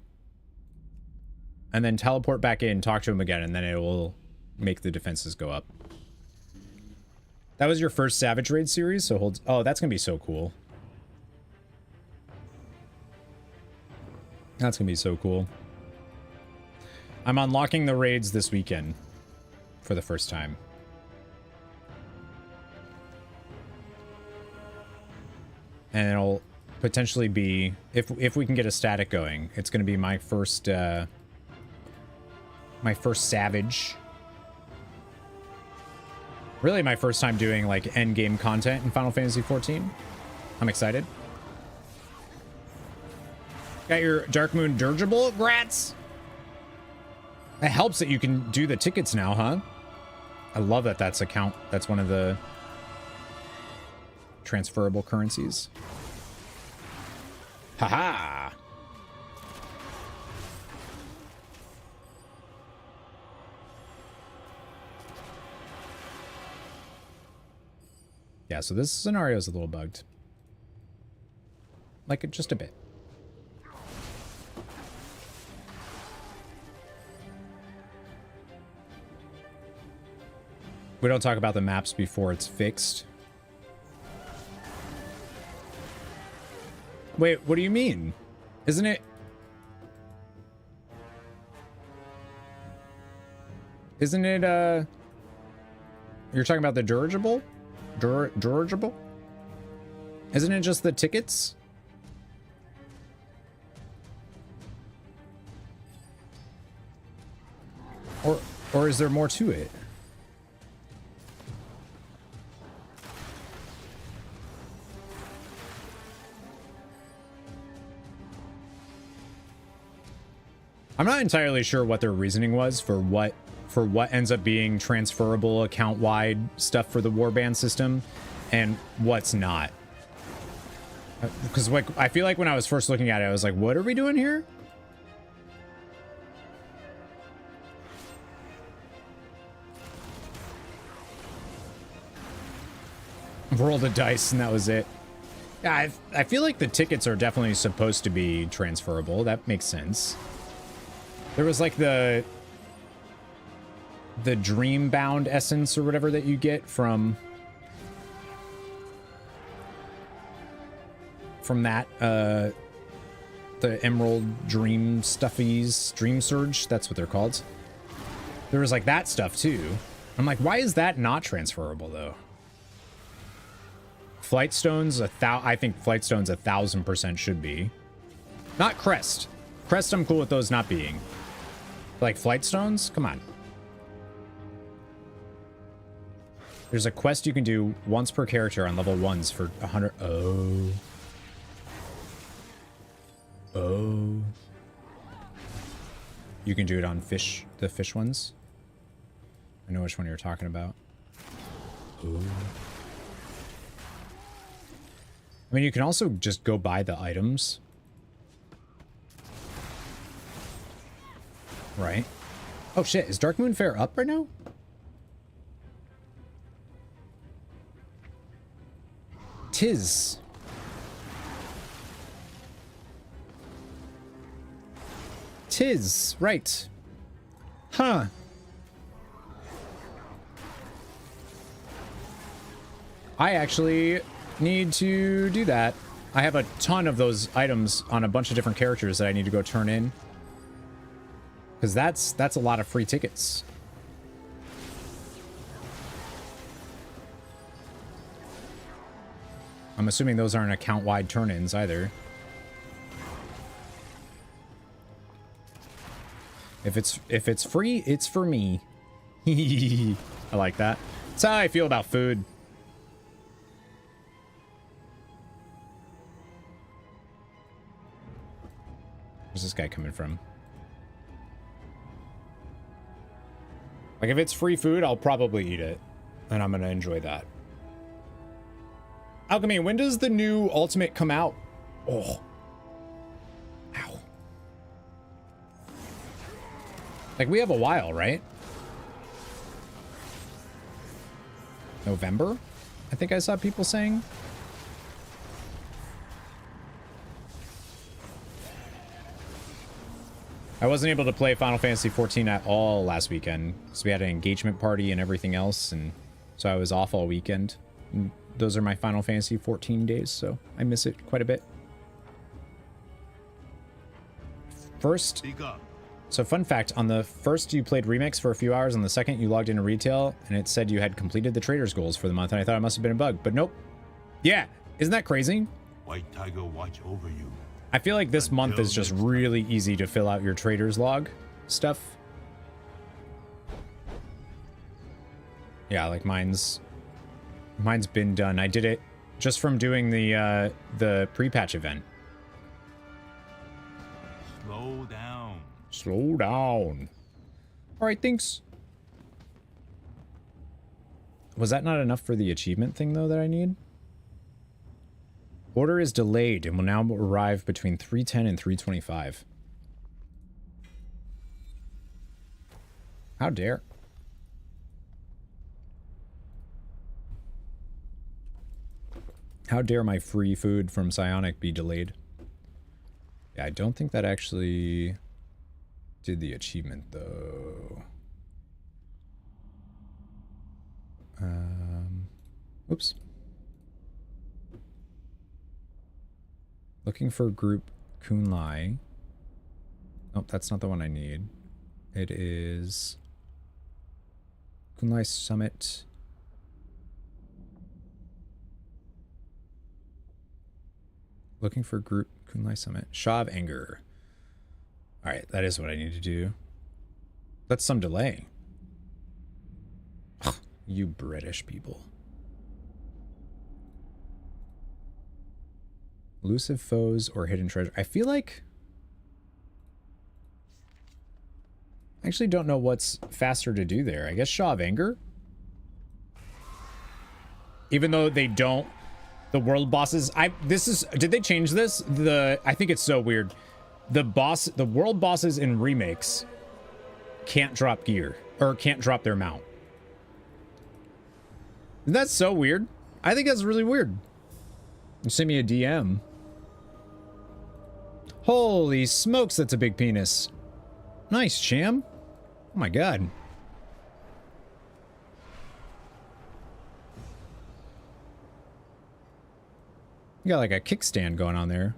and then teleport back in, talk to him again, and then it will make the defenses go up. That was your first Savage Raid series, so hold... Oh, that's gonna be so cool. That's gonna be so cool. I'm unlocking the raids this weekend for the first time. And it'll potentially be, if we can get a static going, it's gonna be my first Savage. Really my first time doing like end game content in Final Fantasy XIV. I'm excited. Got your Dark Moon dirigible, Grats. It helps that you can do the tickets now, huh? I love that that's one of the transferable currencies. Haha. Yeah, so this scenario is a little bugged. Like, just a bit. We don't talk about the maps before it's fixed. Wait, what do you mean? Isn't it... Isn't it, You're talking about the dirigible? Dirigible? Isn't it just the tickets? Or is there more to it? I'm not entirely sure what their reasoning was for what ends up being transferable account-wide stuff for the warband system and what's not. Because like I feel like when I was first looking at it, I was like, what are we doing here? Rolled a dice and that was it. Yeah, I feel like the tickets are definitely supposed to be transferable. That makes sense. There was like the Dreambound essence or whatever that you get from that the Emerald Dream Stuffies, Dream Surge, that's what they're called. There was like that stuff too. I'm like, why is that not transferable though? Flight Stones, I think Flight Stones 1000% should be. Not Crest. Crest, I'm cool with those not being. Like Flight Stones? Come on. There's a quest you can do once per character on level 1s for 100. Oh. Oh. You can do it on the fish ones. I know which one you're talking about. Oh. I mean, you can also just go buy the items. Right? Oh shit, is Darkmoon Fair up right now? Tis. Tis, right. Huh. I actually need to do that. I have a ton of those items on a bunch of different characters that I need to go turn in. Because that's a lot of free tickets. I'm assuming those aren't account-wide turn-ins either. If it's free, it's for me. I like that. That's how I feel about food. Where's this guy coming from? Like, if it's free food, I'll probably eat it. And I'm gonna enjoy that. Alchemy, when does the new Ultimate come out? Oh. Ow. Like, we have a while, right? November? I think I saw people saying. I wasn't able to play Final Fantasy XIV at all last weekend because we had an engagement party and everything else, and so I was off all weekend. And those are my Final Fantasy XIV days, so I miss it quite a bit. First, so fun fact, on the first you played Remix for a few hours, on the second you logged into retail, and it said you had completed the trader's goals for the month, and I thought it must have been a bug, but nope. Yeah, isn't that crazy? White Tiger watch over you. I feel like this month is just really easy to fill out your trader's log stuff. Yeah, like mine's been done. I did it just from doing the pre-patch event. Slow down. Slow down. All right, thanks. Was that not enough for the achievement thing though that I need? Order is delayed and will now arrive between 3:10 and 3:25. How dare. How dare my free food from Psionic be delayed? Yeah, I don't think that actually did the achievement though. Oops. Looking for group Kunlai. Nope, that's not the one I need. It is Kunlai Summit. Looking for group Kunlai Summit. Shaw of Anger. Alright, that is what I need to do. That's some delay. Ugh, you British people. Elusive foes or hidden treasure. I feel like I actually don't know what's faster to do there. I guess Shaw of Anger? Even though they don't... The world bosses... Did they change this? I think it's so weird. The world bosses in remakes can't drop gear. Or can't drop their mount. That's so weird. I think that's really weird. You send me a DM. Holy smokes, that's a big penis. Nice, Cham. Oh my god. You got like a kickstand going on there.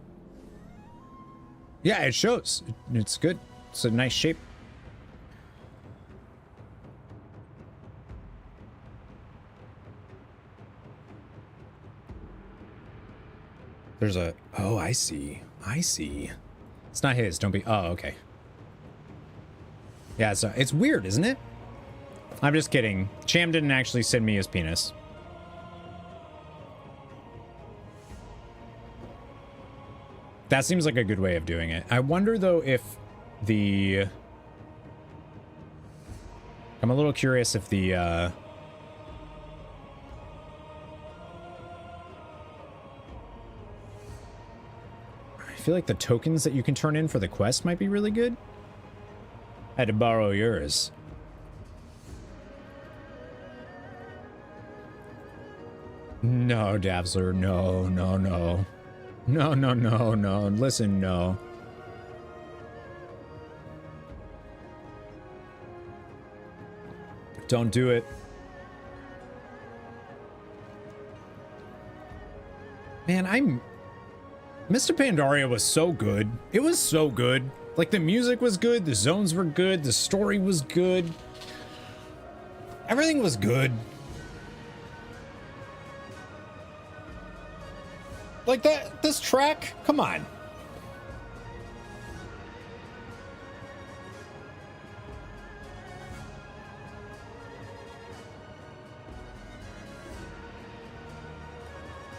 Yeah, it shows. It's good. It's a nice shape. There's a... Oh, I see. I see. It's not his. Don't be... Oh, okay. Yeah, it's weird, isn't it? I'm just kidding. Cham didn't actually send me his penis. That seems like a good way of doing it. I wonder, though, if the... I'm a little curious if the... I feel like the tokens that you can turn in for the quest might be really good. I had to borrow yours. No, Davsler, no, no, no. No, no, no, no. Listen, no. Don't do it. Man, Mists of Pandaria was so good. It was so good. Like, the music was good, the zones were good, the story was good. Everything was good. Like, this track? Come on.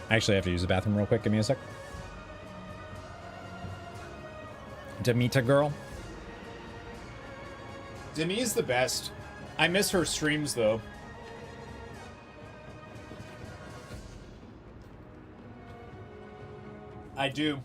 I actually have to use the bathroom real quick. Give me a sec. Demita girl. Demi's the best. I miss her streams, though. I do.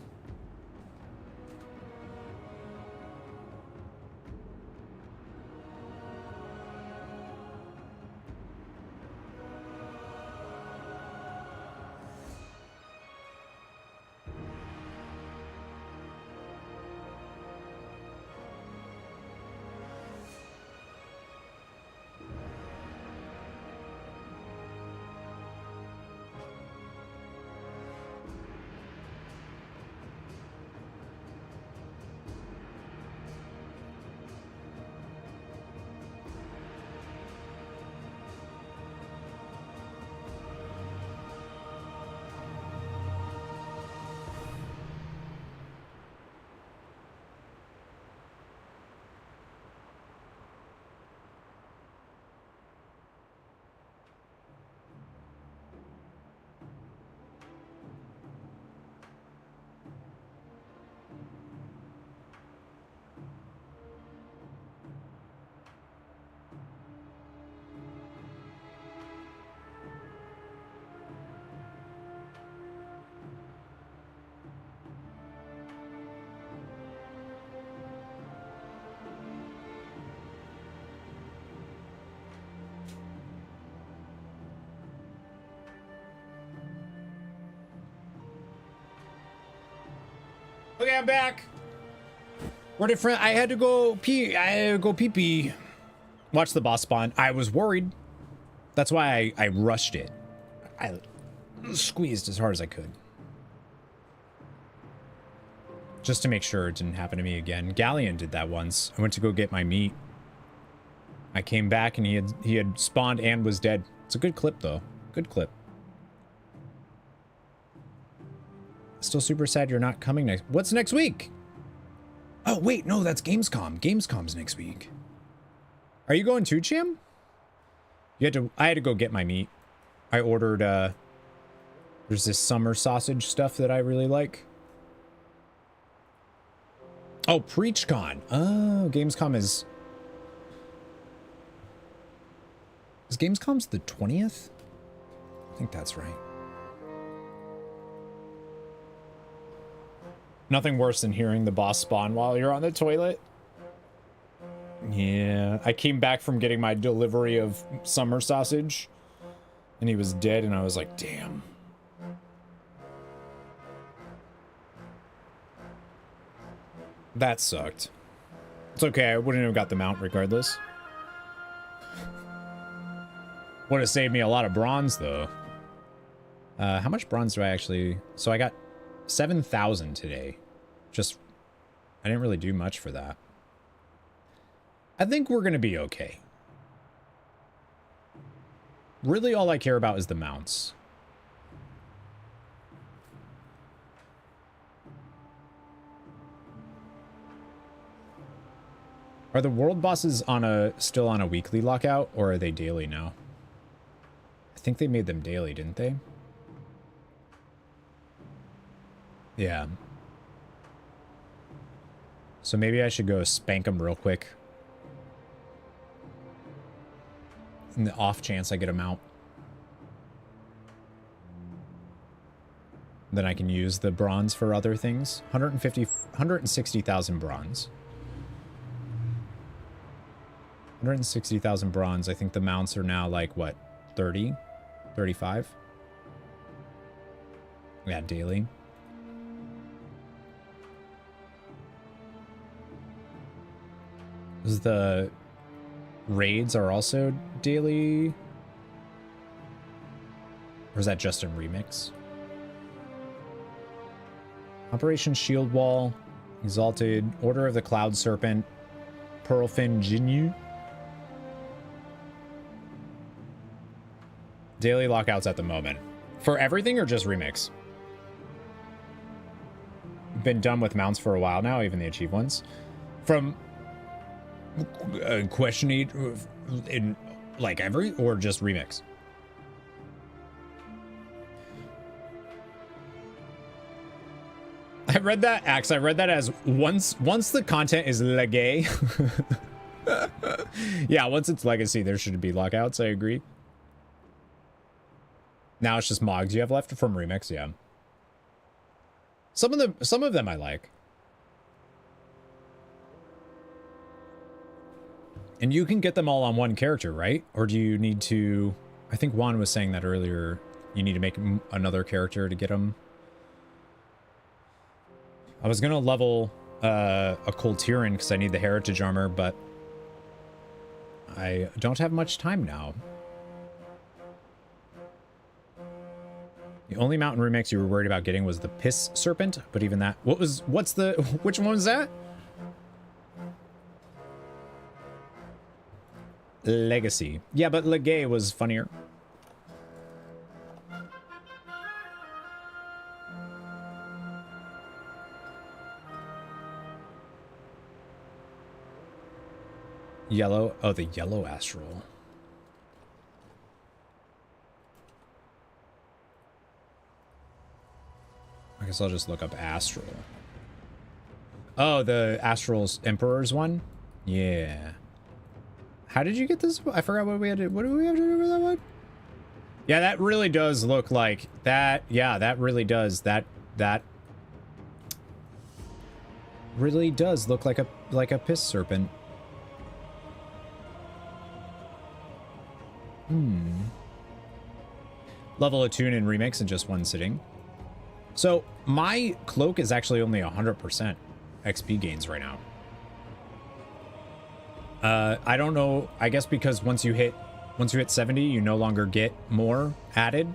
Okay, I'm back. We're different. I had to go pee. I had to go pee. Watch the boss spawn. I was worried. That's why I rushed it. I squeezed as hard as I could. Just to make sure it didn't happen to me again. Galleon did that once. I went to go get my meat. I came back and he had spawned and was dead. It's a good clip though. Good clip. Still super sad you're not coming next. What's next week? Oh, wait, no, that's Gamescom. Gamescom's next week. Are you going too, Cham? I had to go get my meat. I ordered, there's this summer sausage stuff that I really like. Oh, PreachCon. Oh, Gamescom is Is Gamescom's the 20th? I think that's right. Nothing worse than hearing the boss spawn while you're on the toilet. Yeah, I came back from getting my delivery of summer sausage, and he was dead, and I was like, damn. That sucked. It's okay, I wouldn't have got the mount regardless. Would have saved me a lot of bronze, though. How much bronze do I actually... So I got 7,000 today. Just... I didn't really do much for that. I think we're going to be okay. Really, all I care about is the mounts. Are the world bosses on still on a weekly lockout, or are they daily now? I think they made them daily, didn't they? Yeah. So maybe I should go spank them real quick. In the off chance I get them out. Then I can use the bronze for other things. 160,000 bronze. 160,000 bronze. I think the mounts are now like, what, 30? 35? Yeah, daily. Is the raids are also daily? Or is that just in Remix? Operation Shield Wall, Exalted, Order of the Cloud Serpent, Pearlfin Jinyu. Daily lockouts at the moment. For everything or just Remix? Been done with mounts for a while now, even the achieved ones. From question 8 in like every or just Remix? I read that, Axe. I read that as once the content is legay. Yeah, once it's legacy, there should be lockouts. I agree. Now it's just mods you have left from Remix. Yeah. Some of them I like. And you can get them all on one character, right? Or do you need to... I think Juan was saying that earlier. You need to make another character to get them. I was going to level a Coltiran because I need the Heritage Armor, but I don't have much time now. The only mountain remix you were worried about getting was the Piss Serpent, but even that... which one was that? Legacy. Yeah, but Legay was funnier. Yellow. Oh, the yellow astral. I guess I'll just look up astral. Oh, the Astral's Emperor's one? Yeah. How did you get this? I forgot what we had to... What do we have to do for that one? Yeah, that really does look like... That... Yeah, that really does. That really does look like a Piss Serpent. Level a tune in Remix in just one sitting. So my cloak is actually only 100% XP gains right now. I don't know. I guess because once you hit 70, you no longer get more added.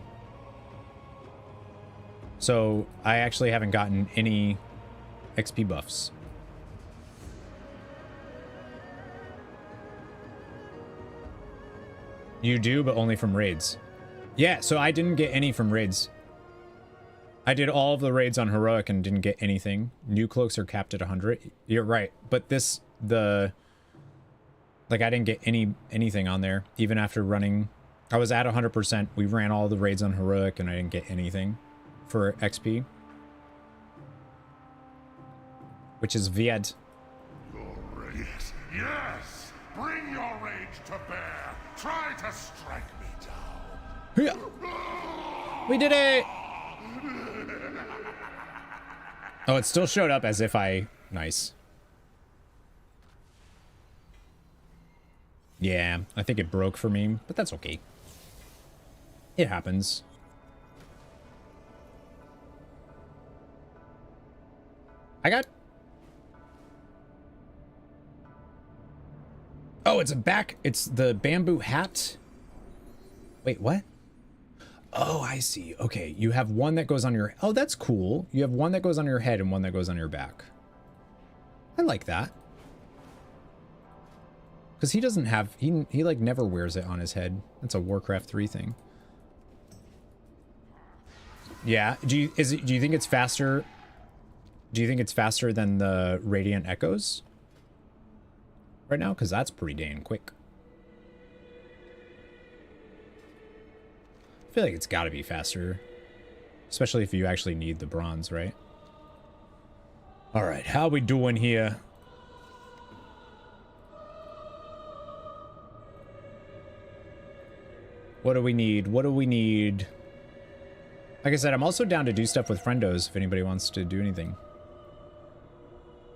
So I actually haven't gotten any XP buffs. You do, but only from raids. Yeah, so I didn't get any from raids. I did all of the raids on Heroic and didn't get anything. New cloaks are capped at 100. You're right, but like I didn't get anything on there, even after running. I was at 100%. We ran all the raids on Heroic and I didn't get anything for XP. Which is Viet. Your rage. Yes! Bring your rage to bear. Try to strike me down. Yeah. We did it! Oh, it still showed up as if I... Nice. Yeah, I think it broke for me, but that's okay. It happens. I got... Oh, it's a back... It's the bamboo hat. Wait, what? Oh, I see. Okay, you have one that goes on your... Oh, that's cool. You have one that goes on your head and one that goes on your back. I like that. Because he doesn't have... He like never wears it on his head. That's a Warcraft 3 thing. Yeah. Do you think it's faster? Do you think it's faster than the Radiant Echoes? Right now? Because that's pretty dang quick. I feel like it's got to be faster. Especially if you actually need the bronze, right? Alright, how we doing here? What do we need? What do we need? Like I said, I'm also down to do stuff with friendos if anybody wants to do anything.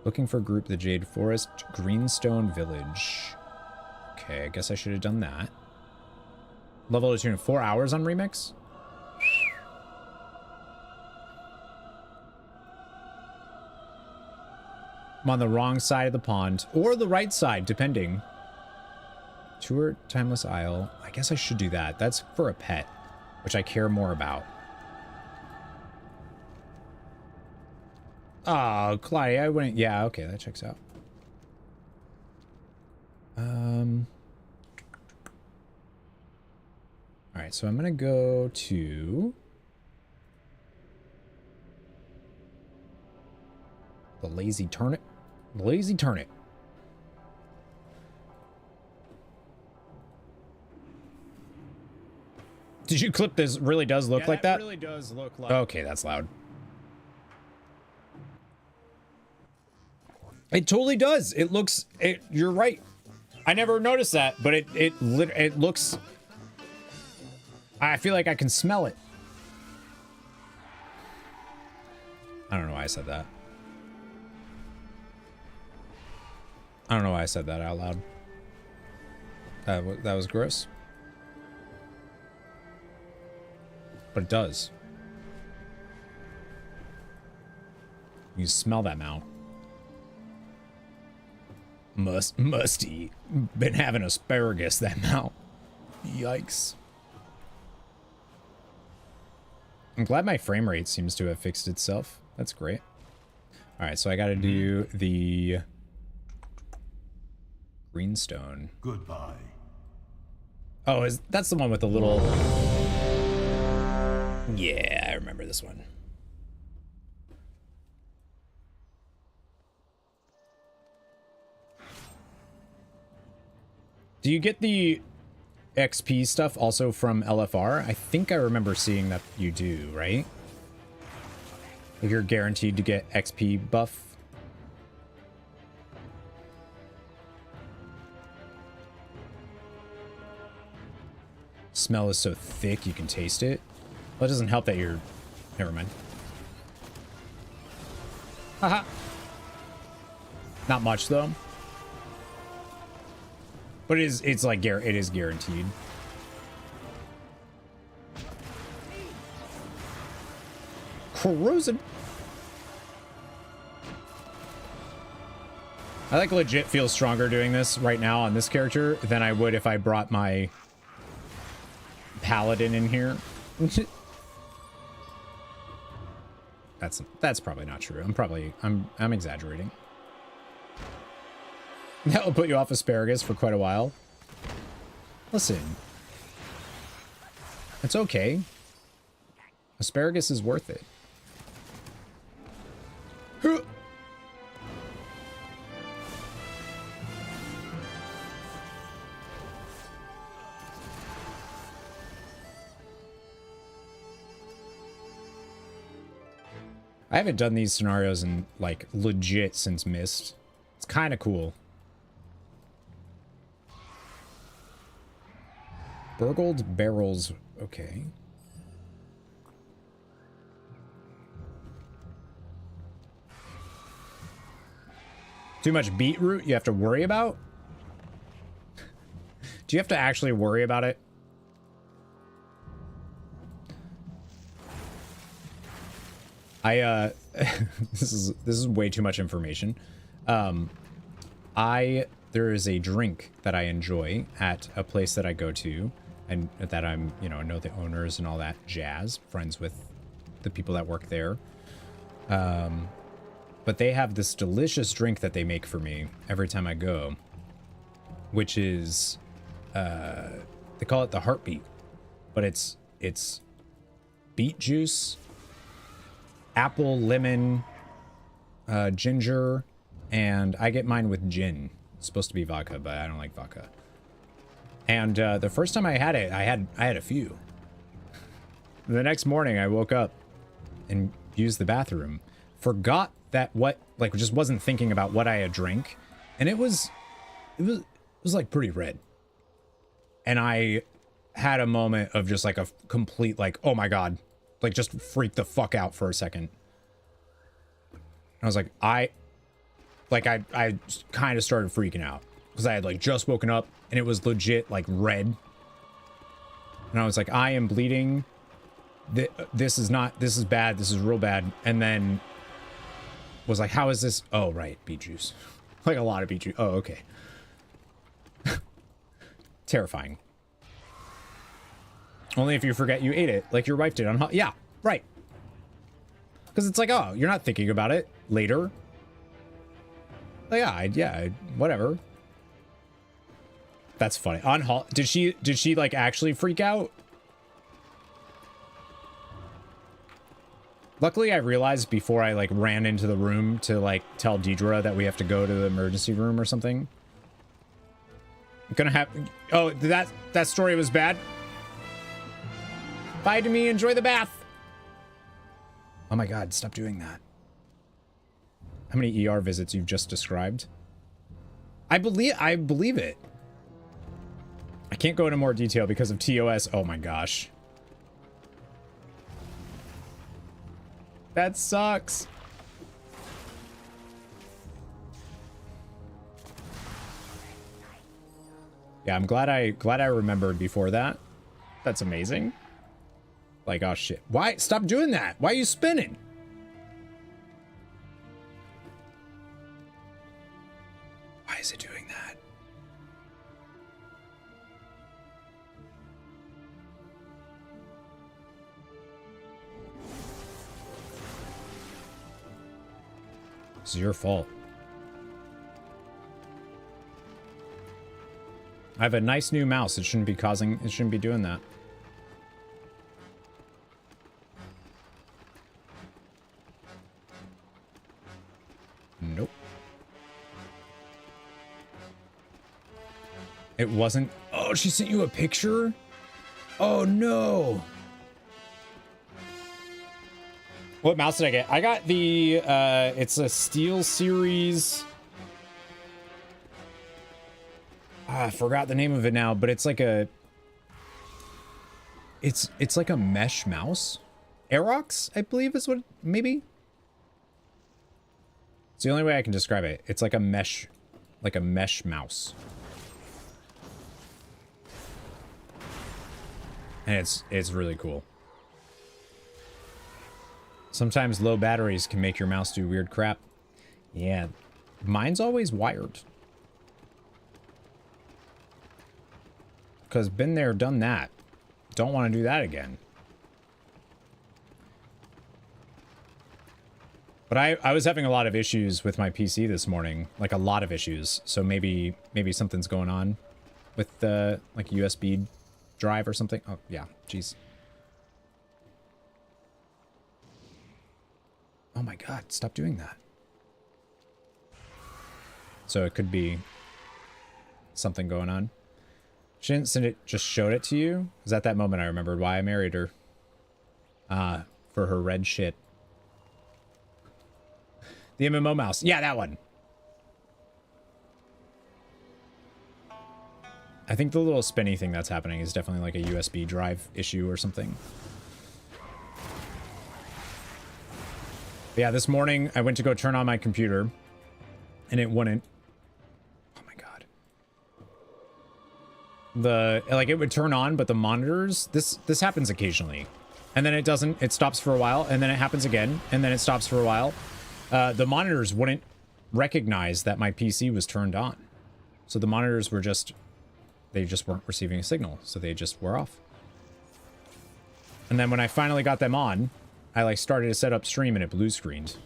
Looking for group, the Jade Forest, Greenstone Village. Okay, I guess I should have done that. Level to tune 4 hours on Remix? I'm on the wrong side of the pond. Or the right side, depending. Tour Timeless Isle. I guess I should do that. That's for a pet, which I care more about. Oh, Claudia, I wouldn't... Yeah, okay, that checks out. Alright, so I'm gonna go to... the Lazy Turnip. The Lazy Turnip. Did you clip this? Really does look like that? Really does look like... Okay, that's loud. It totally does. It looks... You're right. I never noticed that, but it looks... I feel like I can smell it. I don't know why I said that. I don't know why I said that out loud. That was gross. But it does. You smell that mount. Musty. Been having asparagus that mount. Yikes. I'm glad my frame rate seems to have fixed itself. That's great. Alright, so I gotta do the Greenstone. Goodbye. Oh, that's the one with the little... Yeah, I remember this one. Do you get the XP stuff also from LFR? I think I remember seeing that you do, right? Like you're guaranteed to get XP buff. Smell is so thick you can taste it. Well, it doesn't help that you're... Never mind. Haha. Not much though. But it's like it is guaranteed. Corrosion. I like legit feel stronger doing this right now on this character than I would if I brought my paladin in here. That's probably not true. I'm exaggerating. That will put you off asparagus for quite a while. Listen. It's okay. Asparagus is worth it. I haven't done these scenarios in, like, legit since Mist. It's kind of cool. Burgled barrels. Okay. Too much beetroot you have to worry about? Do you have to actually worry about it? This is way too much information. There is a drink that I enjoy at a place that I go to, and that I'm, you know the owners and all that jazz, friends with the people that work there. But they have this delicious drink that they make for me every time I go, which is, they call it the heartbeat, but it's beet juice, apple, lemon, ginger, and I get mine with gin. It's supposed to be vodka, but I don't like vodka. And the first time I had it, I had a few. The next morning, I woke up and used the bathroom, forgot that just wasn't thinking about what I had drank, and it was like pretty red. And I had a moment of just like a complete like, oh my god, like just freaked the fuck out for a second. And I was like, I kind of started freaking out because I had like just woken up and it was legit like red. And I was like, I am bleeding. This is bad. This is real bad. And then was like, how is this? Oh, right. Beet juice. Like a lot of beet juice. Oh, okay. Terrifying. Only if you forget you ate it, like your wife did on yeah, right. Because it's like, oh, you're not thinking about it later. Like, yeah, whatever. That's funny. On did she like actually freak out? Luckily, I realized before I like ran into the room to like tell Deidre that we have to go to the emergency room or something. I'm gonna have. Oh, that story was bad. Bye to me. Enjoy the bath. Oh my god! Stop doing that. How many ER visits you've just described? I believe it. I can't go into more detail because of TOS. Oh my gosh. That sucks. Yeah, I'm glad I remembered before that. That's amazing. Like, oh shit. Why? Stop doing that. Why are you spinning? Why is it doing that? This is your fault. I have a nice new mouse. It shouldn't be doing that. Nope. It wasn't. Oh, she sent you a picture? Oh no. What mouse did I get? I got the it's a Steel Series. I forgot the name of it now, but it's like a it's like a mesh mouse. Aerox, I believe is what, maybe. It's the only way I can describe it. It's like a mesh mouse. And it's really cool. Sometimes low batteries can make your mouse do weird crap. Yeah, mine's always wired. Because been there, done that. Don't want to do that again. But I was having a lot of issues with my PC this morning. Like a lot of issues. So maybe something's going on with the like USB drive or something. Oh, yeah. Jeez. Oh my god, stop doing that. So it could be something going on. She didn't send it, just showed it to you? It was at that moment I remembered why I married her. For her red shit. The MMO mouse. Yeah, that one. I think the little spinny thing that's happening is definitely like a USB drive issue or something. But yeah, this morning I went to go turn on my computer and it wouldn't. Oh my god. It would turn on, but the monitors, this happens occasionally. And then it doesn't, it stops for a while, and then it happens again, and then it stops for a while. The monitors wouldn't recognize that my PC was turned on. So the monitors were just, they just weren't receiving a signal, so they just were off. And then when I finally got them on, I like started to set up stream and it blue screened.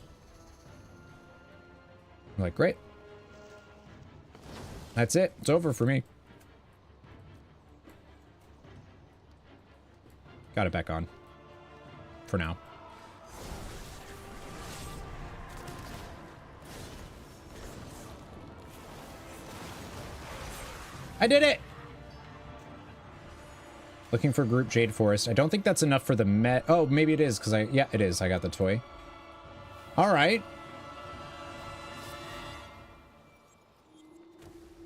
I'm like, great. That's it. It's over for me. Got it back on. For now. I did it! Looking for group Jade Forest. I don't think that's enough for the Met. Oh, maybe it is, because yeah, it is. I got the toy. All right.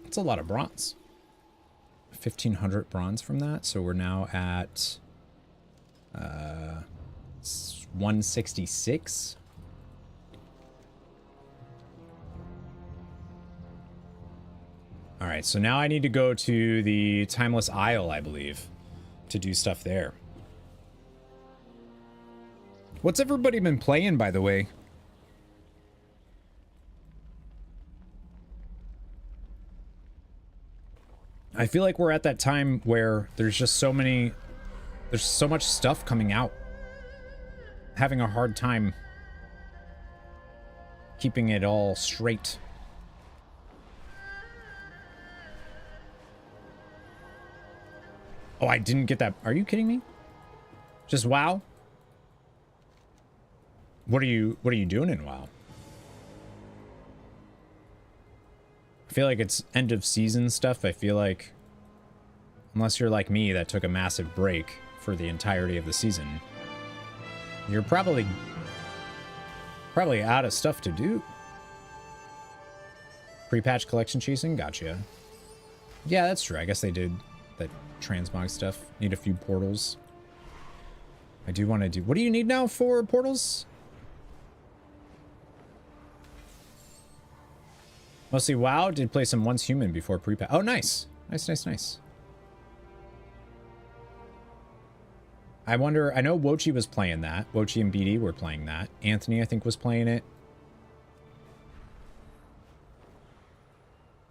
That's a lot of bronze. 1,500 bronze from that. So we're now at 166. All right, so now I need to go to the Timeless Isle, I believe, to do stuff there. What's everybody been playing, by the way? I feel like we're at that time where there's just so many, there's so much stuff coming out. Having a hard time keeping it all straight. Oh, I didn't get that. Are you kidding me? Just WoW? What are you doing in WoW? I feel like it's end of season stuff. I feel like unless you're like me that took a massive break for the entirety of the season, you're probably out of stuff to do. Pre-patch collection chasing? Gotcha. Yeah, that's true. I guess they did that transmog stuff. Need a few portals. I do want to do... What do you need now for portals? Mostly WoW. Did play some Once Human before pre-patch. Oh, nice. Nice. I wonder... I know Wochi was playing that. Wochi and BD were playing that. Anthony, I think, was playing it.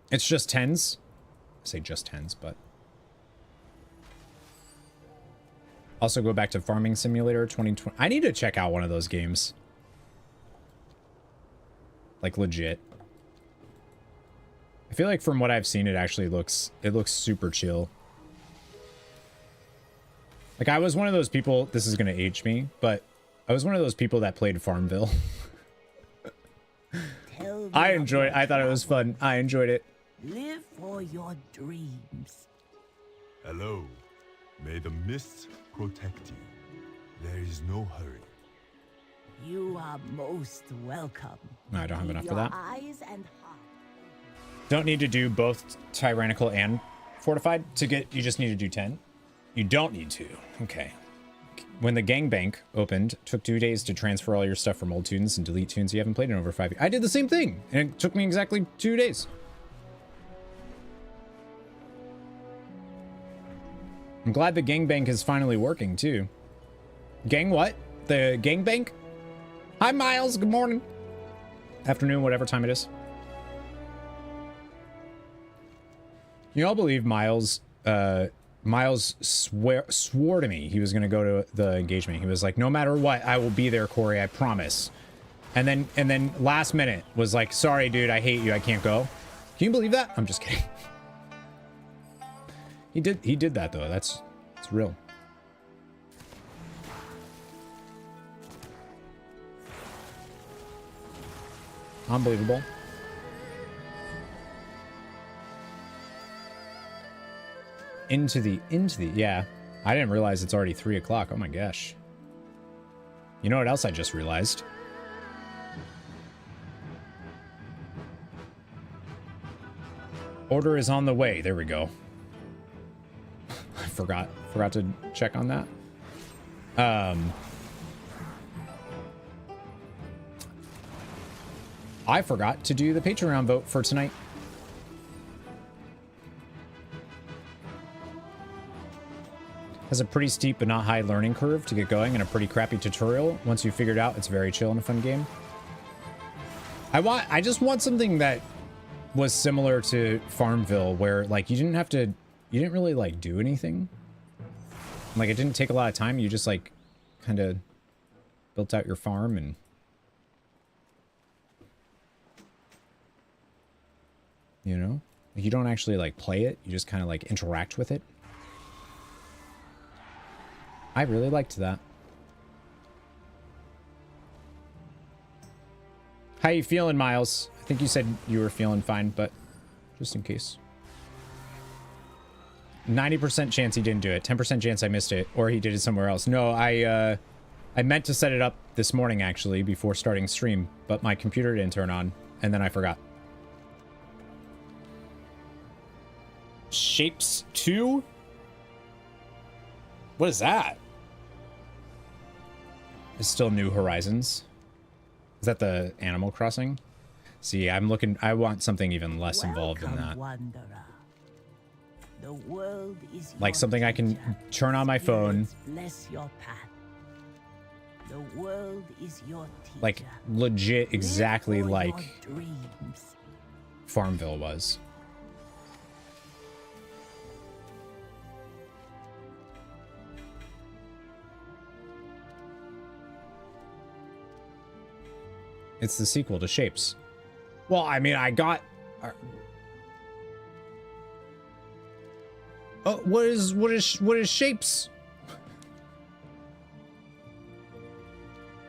It's just 10s. I say just 10s, but... Also go back to Farming Simulator 2020. I need to check out one of those games. Like, legit. I feel like from what I've seen, it actually looks super chill. Like, I was one of those people, this is going to age me, but I was one of those people that played Farmville. I thought it was fun. I enjoyed it. Live for your dreams. Hello. May the mists protect you. There is no hurry. You are most welcome. No, I don't have enough for that. Eyes and heart. Don't need to do both Tyrannical and Fortified to get... You just need to do 10? You don't need to. Okay. When the Gangbank opened, took 2 days to transfer all your stuff from old tunes and delete tunes you haven't played in over 5 years. I did the same thing, and it took me exactly 2 days. I'm glad the Gangbank is finally working, too. Gang what? The Gangbank? Hi, Miles. Good morning. Afternoon, whatever time it is. You all believe Miles, Miles swore to me he was going to go to the engagement. He was like, no matter what, I will be there, Corey, I promise. And then last minute was like, sorry, dude, I hate you. I can't go. Can you believe that? I'm just kidding. He did that though. It's real. Unbelievable. Into the yeah. I didn't realize it's already 3 o'clock. Oh my gosh. You know what else I just realized? Order is on the way. There we go. forgot to check on that. I forgot to do the Patreon vote for tonight. Has a pretty steep but not high learning curve to get going and a pretty crappy tutorial. Once you figure it out, it's very chill and a fun game. I just want something that was similar to Farmville, where like you didn't really like do anything. Like it didn't take a lot of time. You just like kind of built out your farm and you know, like you don't actually like play it. You just kind of like interact with it. I really liked that. How you feeling, Miles? I think you said you were feeling fine, but just in case. 90% chance he didn't do it. 10% chance I missed it, or he did it somewhere else. No, I meant to set it up this morning, actually, before starting stream, but my computer didn't turn on, and then I forgot. Shapes 2? What is that? It's still New Horizons. Is that the Animal Crossing? See, I want something even less involved in that. Wanderer. The world is Like something I can turn on my phone. Bless your path. The world is your teacher. Like legit exactly like dreams. Farmville was. It's the sequel to Shapes. Well, I mean, I got... Oh, what is Shapes?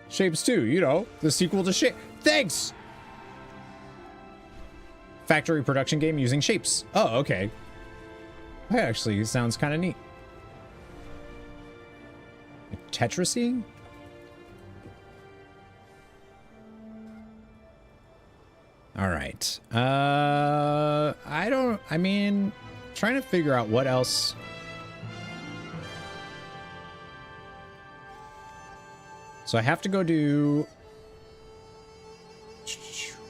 Shapes 2, you know, the sequel to Shapes. Thanks! Factory production game using Shapes. Oh, okay. That actually sounds kind of neat. Tetrisy? All right. I mean, trying to figure out what else. So I have to go do,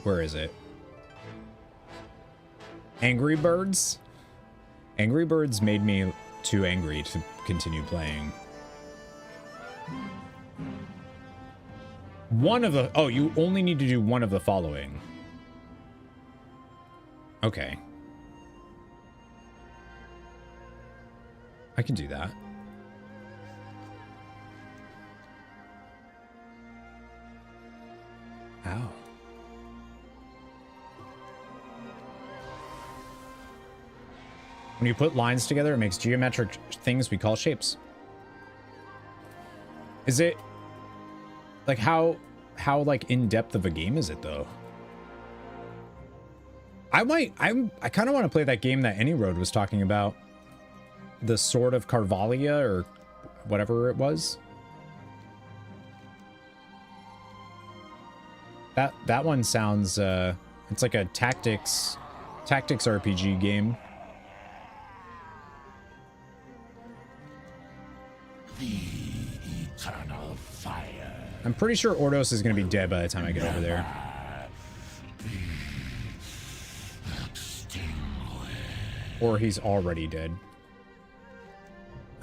where is it? Angry Birds? Angry Birds made me too angry to continue playing. One of the, oh, you only need to do one of the following. Okay. I can do that. Ow. When you put lines together, it makes geometric things we call shapes. Is it like how like in-depth of a game is it though? I kind of want to play that game that AnyRoad was talking about. The Sword of Carvalia or whatever it was. That one sounds it's like a tactics RPG game. The eternal fire. I'm pretty sure Ordos is going to be dead by the time I get over there. Or he's already dead.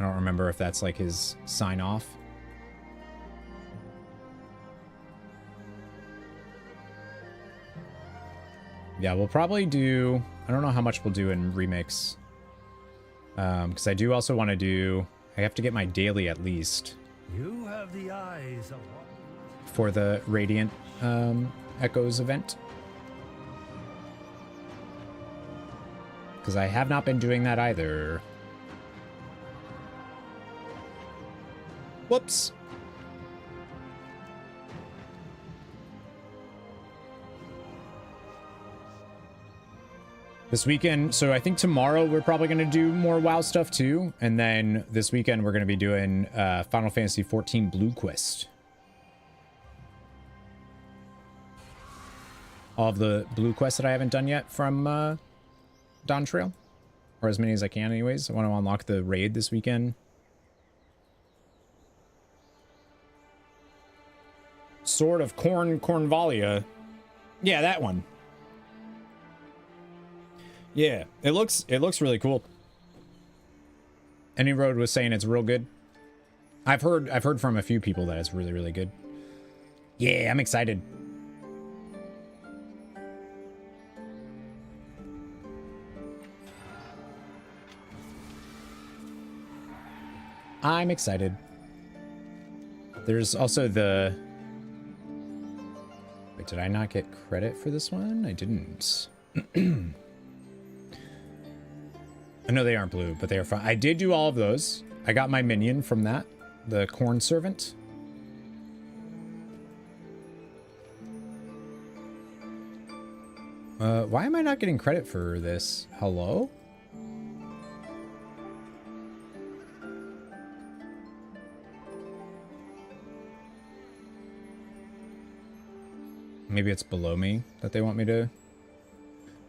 I don't remember if that's like his sign off. Yeah, we'll probably do, I don't know how much we'll do in remix. Because I do also want to do, I have to get my daily at least. You have the eyes of one. For the Radiant Echoes event. Because I have not been doing that either. Whoops. This weekend, so I think tomorrow we're probably going to do more WoW stuff too. And then this weekend we're going to be doing Final Fantasy XIV Blue Quest. All of the Blue Quests that I haven't done yet from Dawn Trail. Or as many as I can anyways. I want to unlock the raid this weekend. Sword of Cornvalia. Yeah, that one. Yeah, it looks really cool. Any Road was saying it's real good. I've heard from a few people that it's really, really good. Yeah, I'm excited. I'm excited. There's also the... Wait, did I not get credit for this one? I didn't. I know they aren't blue, but they are fun. I did do all of those. I got my minion from that. The Corn Servant. Why am I not getting credit for this? Hello? Maybe it's below me that they want me to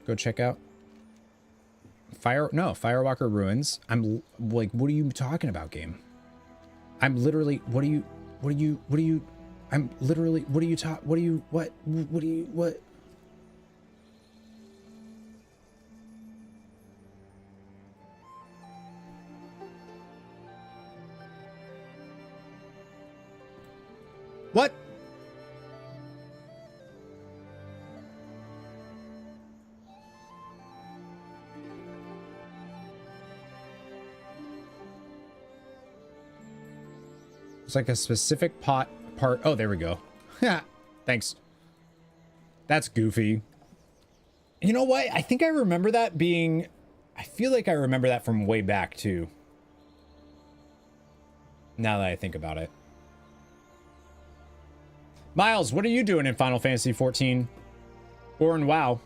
go check out. Firewalker Ruins. I'm like, what are you talking about, game? I'm literally, what are you, I'm literally, what are you what? What? It's like a specific part. Oh, there we go. Yeah, thanks. That's goofy. You know what? I think I remember that being... I feel like I remember that from way back, too. Now that I think about it. Miles, what are you doing in Final Fantasy XIV? Or in WoW?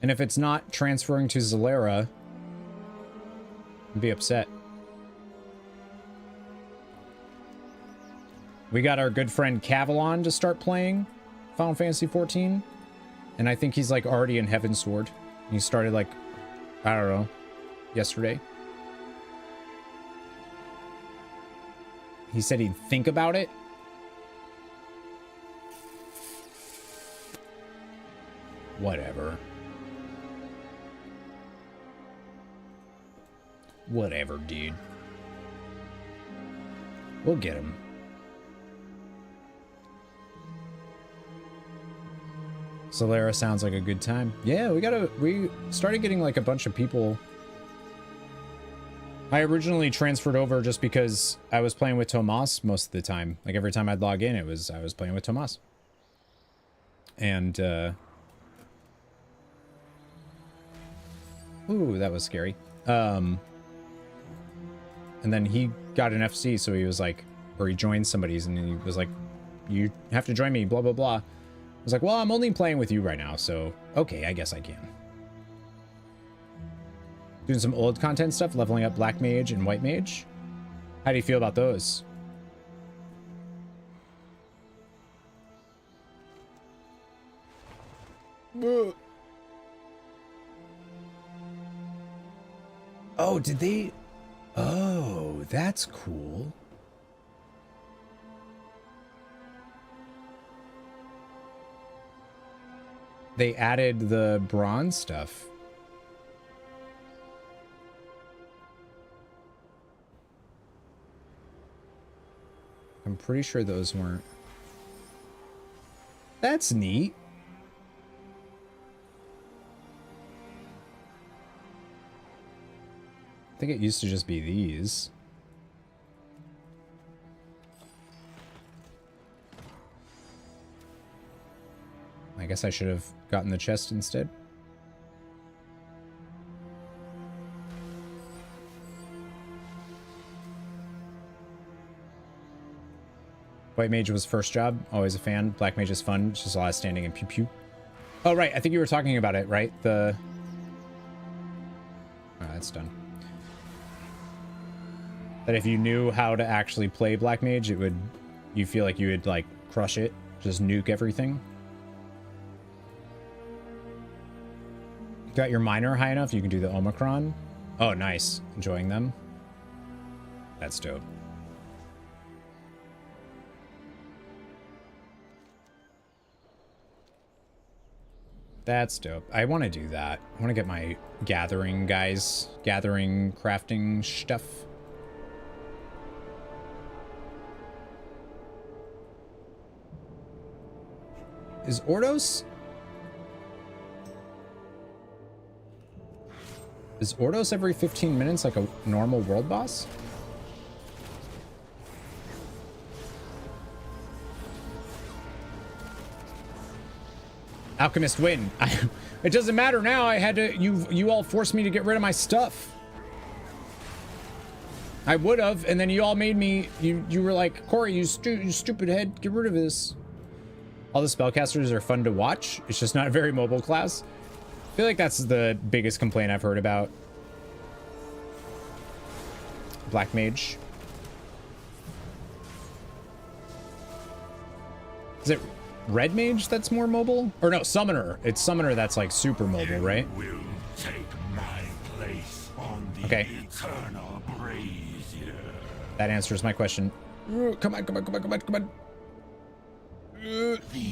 And if it's not transferring to Zalera, I'd be upset. We got our good friend Cavalon to start playing Final Fantasy XIV. And I think he's like already in Heaven's Sword. He started like, I don't know, yesterday. He said he'd think about it. Whatever. Whatever, dude. We'll get him. Solera sounds like a good time. Yeah, we started getting like a bunch of people. I originally transferred over just because I was playing with Tomas most of the time. Like every time I'd log in, I was playing with Tomas. And ooh, that was scary. And then he got an FC, so he was like, or he joined somebody's and he was like, you have to join me, blah, blah, blah. I was like, well, I'm only playing with you right now, so okay, I guess I can. Doing some old content stuff, leveling up Black Mage and White Mage. How do you feel about those? Oh, did they? Oh, that's cool. They added the bronze stuff. I'm pretty sure those weren't. That's neat. I think it used to just be these. I guess I should have gotten the chest instead. White Mage was first job. Always a fan. Black Mage is fun. It's just a lot of standing and pew pew. Oh, right. I think you were talking about it, right? Oh, that's done. That if you knew how to actually play Black Mage, it would... You feel like you would, like, crush it. Just nuke everything. Got your minor high enough, you can do the Omicron. Oh, nice. Enjoying them. That's dope. That's dope. I want to do that. I want to get my gathering guys, gathering crafting stuff. Is Ordos? Is Ordos every 15 minutes like a normal world boss? Alchemist win. It doesn't matter now. I had to. You all forced me to get rid of my stuff. I would have, and then you all made me. You were like, Corey, you stupid head, get rid of this. All the spellcasters are fun to watch. It's just not a very mobile class. I feel like that's the biggest complaint I've heard about Black Mage. Is it Red Mage that's more mobile? Or no, Summoner. It's Summoner that's like super mobile, right? Will take my place on the okay. eternal brazier. That answers my question. Come on, come on, come on, come on, come on.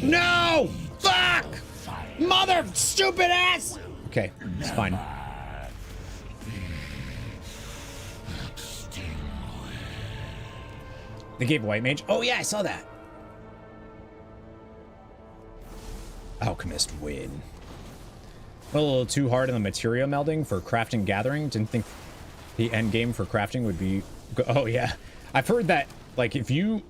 No! Fuck! Mother stupid ass! Okay, it's fine. They gave White Mage. Oh yeah, I saw that. Alchemist win. A little too hard on the material melding for crafting gathering. Didn't think the end game for crafting would be. Oh yeah, I've heard that. Like if you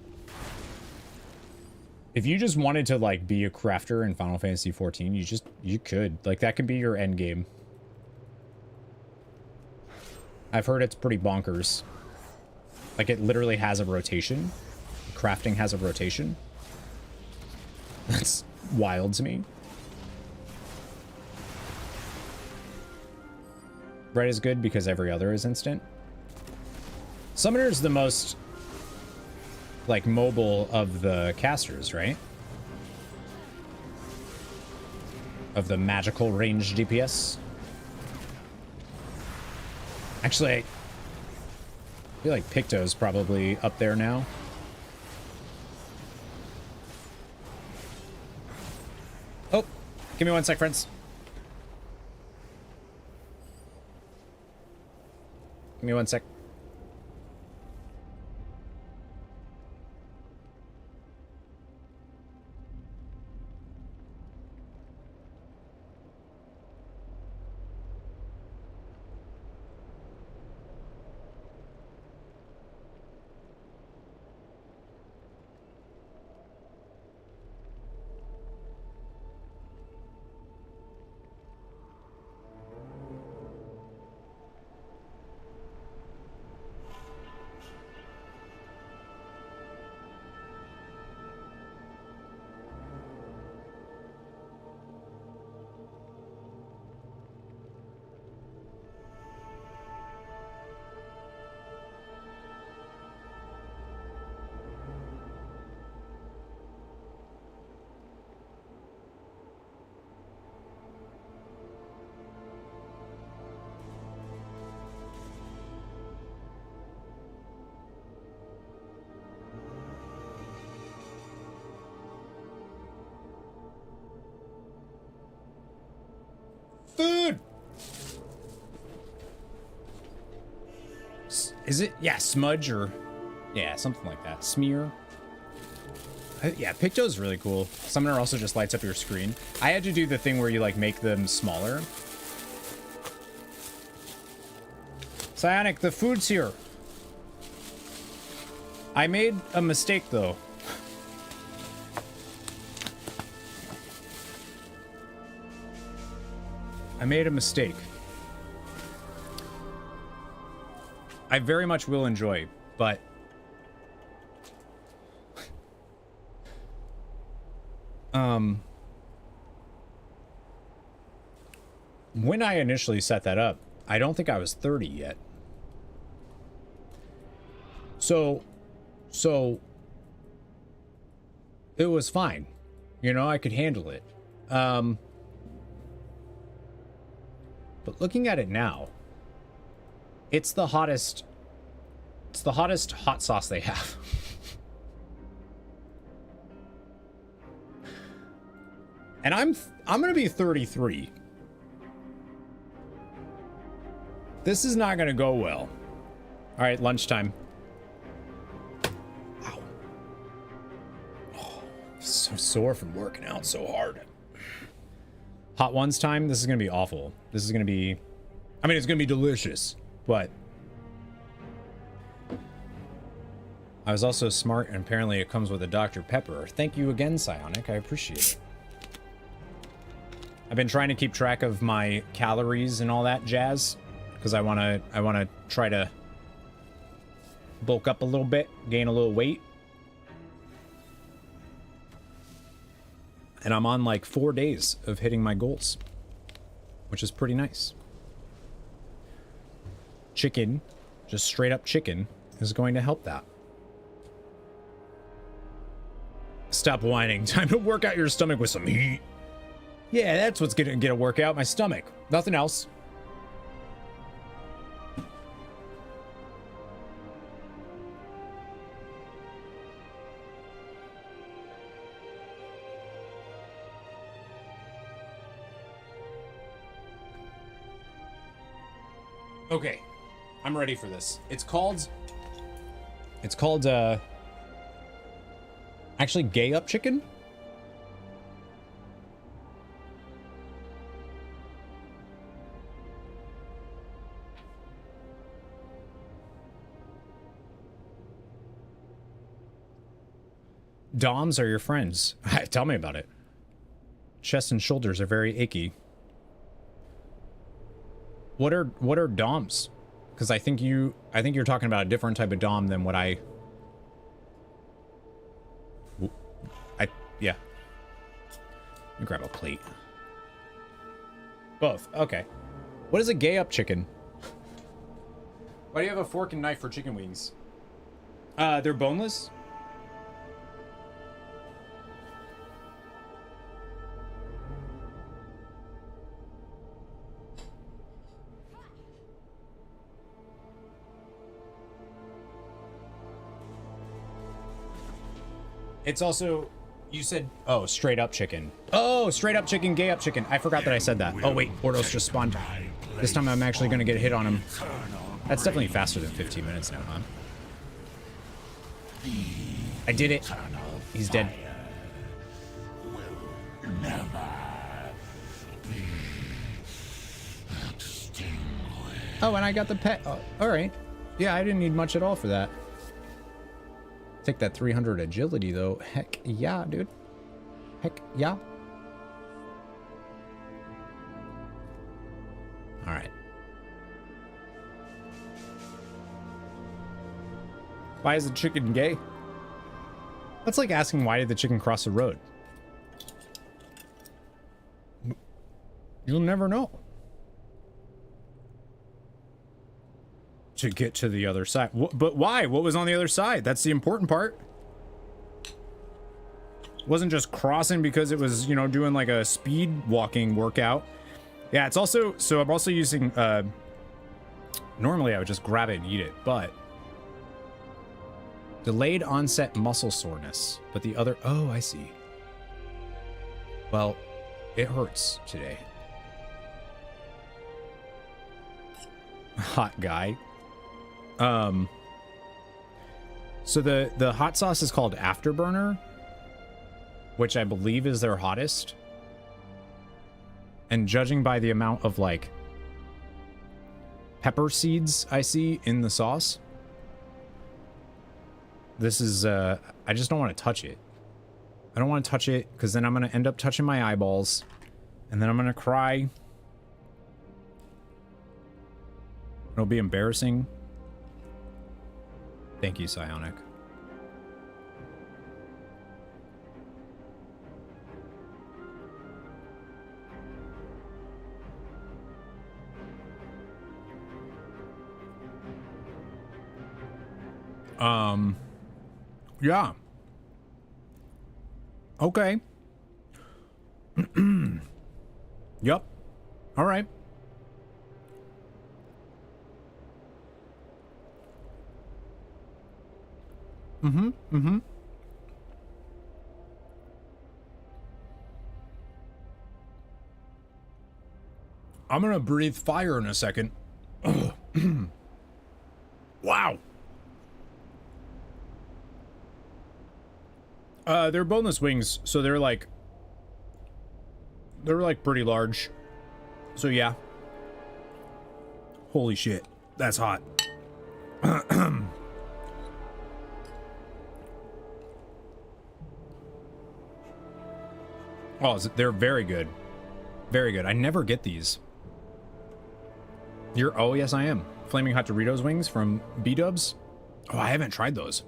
just wanted to like be a crafter in Final Fantasy 14, you could. Like that could be your end game. I've heard it's pretty bonkers. Like it literally has a rotation. Crafting has a rotation. That's wild to me. Red is good because every other is instant. Summoner is the most like mobile of the casters, right? Of the magical range DPS. Actually, I feel like Picto's probably up there now. Oh, give me 1 sec, friends. Give me 1 sec. Food! Is it? Yeah, smudge or... Yeah, something like that. Smear. Yeah, Picto's really cool. Summoner also just lights up your screen. I had to do the thing where you, like, make them smaller. Psionic, the food's here. I made a mistake, though. I made a mistake. I very much will enjoy, but when I initially set that up, I don't think I was 30 yet. So it was fine. You know, I could handle it. But looking at it now, it's the hottest hot sauce they have. And I'm going to be 33. This is not going to go well. All right, lunchtime. Ow. Oh, so sore from working out so hard. Hot ones time. This is going to be awful. This is going to be, I mean, it's going to be delicious, but I was also smart, and apparently it comes with a Dr. Pepper. Thank you again, Psionic. I appreciate it. I've been trying to keep track of my calories and all that jazz, because I want to try to bulk up a little bit, gain a little weight. And I'm on like 4 days of hitting my goals, which is pretty nice. Chicken, just straight up chicken, is going to help that. Stop whining. Time to work out your stomach with some heat. Yeah, that's what's gonna get a workout. My stomach. Nothing else. Okay. I'm ready for this. It's called actually gay up chicken. Doms are your friends. Tell me about it. Chest and shoulders are very achy. What are doms? Because I think you're talking about a different type of dom than what I yeah. Let me grab a plate. Both. Okay. What is a gay up chicken? Why do you have a fork and knife for chicken wings? They're boneless. It's also, you said, oh, straight up chicken. Oh, straight up chicken, gay up chicken. I forgot that I said that. Oh, wait, Ordos just spawned. This time I'm actually going to get a hit on him. That's definitely faster than 15 minutes now, huh? I did it. He's dead. Oh, and I got the pet. Oh, all right. Yeah, I didn't need much at all for that. Take that 300 agility, though. Heck yeah, dude. Heck yeah. All right. Why is the chicken gay? That's like asking, why did the chicken cross the road? You'll never know. To get to the other side. But why? What was on the other side? That's the important part. It wasn't just crossing because it was, you know, doing like a speed walking workout. Yeah, it's also, so I'm also using, normally I would just grab it and eat it, but delayed onset muscle soreness. But the other, oh, I see. Well, it hurts today. Hot guy. So the hot sauce is called Afterburner, which I believe is their hottest. And judging by the amount of like pepper seeds I see in the sauce, this is I just don't want to touch it. I don't want to touch it because then I'm going to end up touching my eyeballs and then I'm going to cry. It'll be embarrassing. Thank you, Psionic. Yeah. Okay. Yup. All right. I'm gonna breathe fire in a second. Wow. They're boneless wings, so they're like pretty large. So yeah. Holy shit, that's hot. Oh, they're very good. Very good. I never get these. Oh, yes, I am. Flaming Hot Doritos wings from B-Dubs. Oh, I haven't tried those.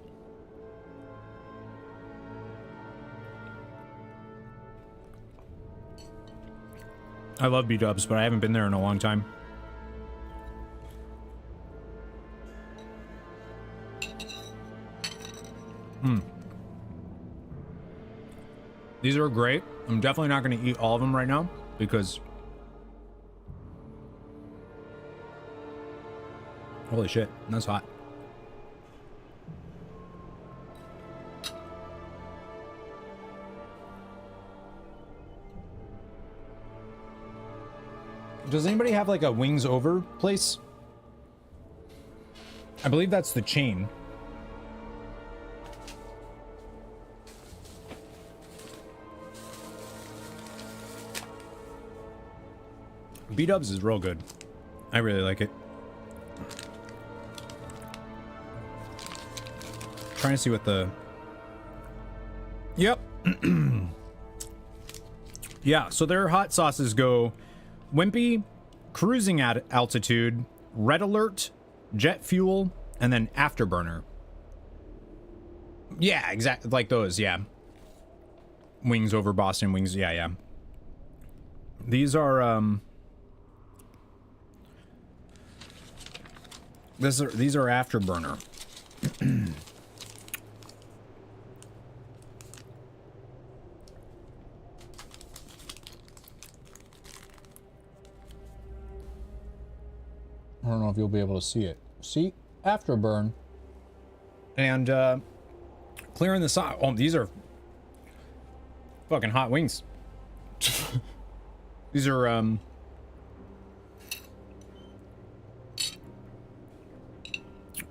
I love B-Dubs, but I haven't been there in a long time. These are great. I'm definitely not going to eat all of them right now because... Holy shit, that's hot. Does anybody have like a wings over place? I believe that's the chain. B-Dubs is real good. I really like it. Trying to see what the... Yep. Yeah, so their hot sauces go Wimpy, Cruising at Altitude, Red Alert, Jet Fuel, and then Afterburner. Yeah, exactly. Like those, yeah. Wings over Boston wings. Yeah, yeah. These are, these are Afterburner. I don't know if you'll be able to see it. See? Afterburn. And, clearing the side. Oh, these are fucking hot wings. These are,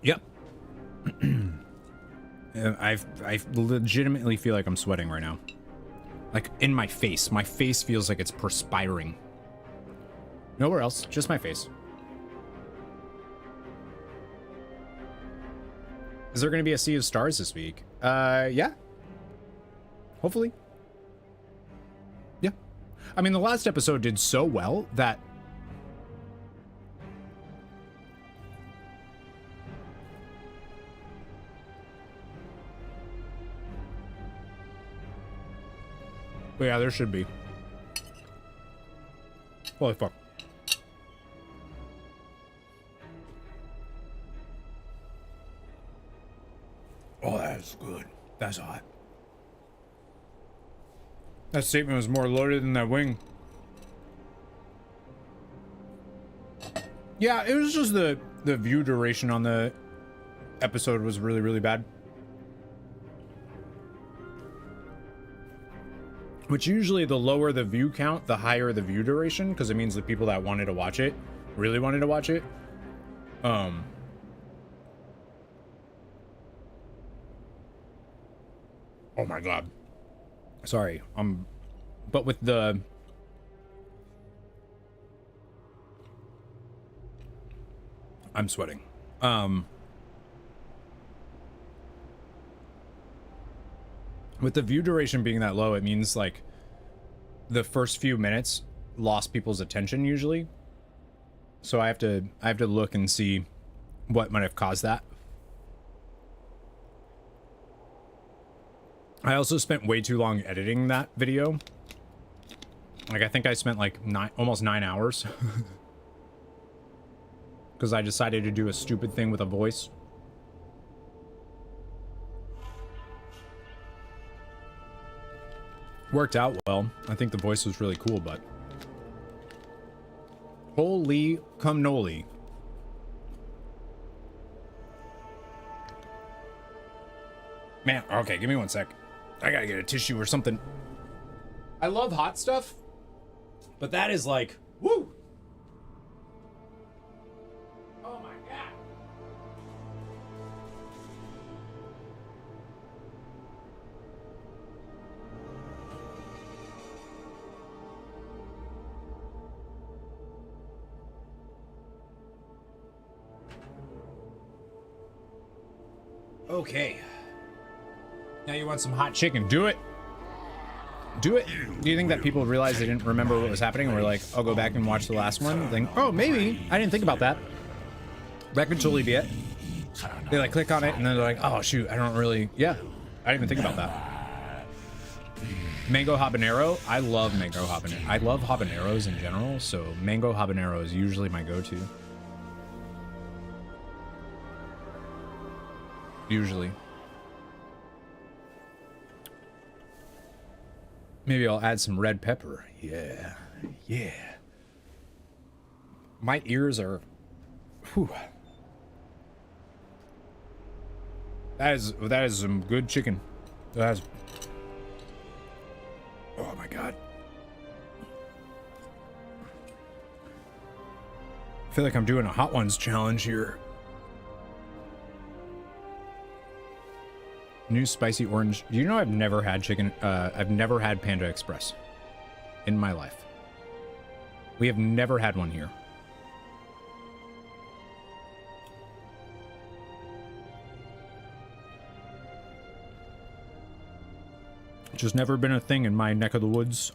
Yep. I legitimately feel like I'm sweating right now. Like, in my face. My face feels like it's perspiring. Nowhere else. Just my face. Is there going to be a Sea of Stars this week? Yeah. Hopefully. Yeah. I mean, the last episode did so well that... But yeah, there should be. Holy fuck. Oh, that's good. That's hot. That statement was more loaded than that wing. Yeah, it was just the view duration on the episode was really, really bad. Which usually the lower the view count, the higher the view duration, because it means the people that wanted to watch it really wanted to watch it. Oh my god. Sorry. But with the... I'm sweating. With the view duration being that low, it means like the first few minutes lost people's attention usually. So I have to look and see what might have caused that. I also spent way too long editing that video. Like, I think I spent like almost 9 hours. Because I decided to do a stupid thing with a voice. Worked out well. I think the voice was really cool, but... Holy Man, okay, give me one sec. I gotta get a tissue or something. I love hot stuff, but that is like, woo! Oh my god. Okay. Now you want some hot chicken. Do it. Do it. Do you think that people realize they didn't remember what was happening and were like, I'll go back and watch the last one? And think, oh, maybe. I didn't think about that. That could totally be it. They like click on it and then they're like, oh, shoot, I don't really. Yeah, I didn't even think about that. Mango habanero. I love mango habanero. I love habaneros in general. So mango habanero is usually my go-to. Usually. Maybe I'll add some red pepper. Yeah. Yeah. My ears are... Whew. That is some good chicken. That is... Oh my god. I feel like I'm doing a Hot Ones challenge here. New spicy orange. Do you know I've never had chicken? I've never had Panda Express in my life. We have never had one here. Just never been a thing in my neck of the woods.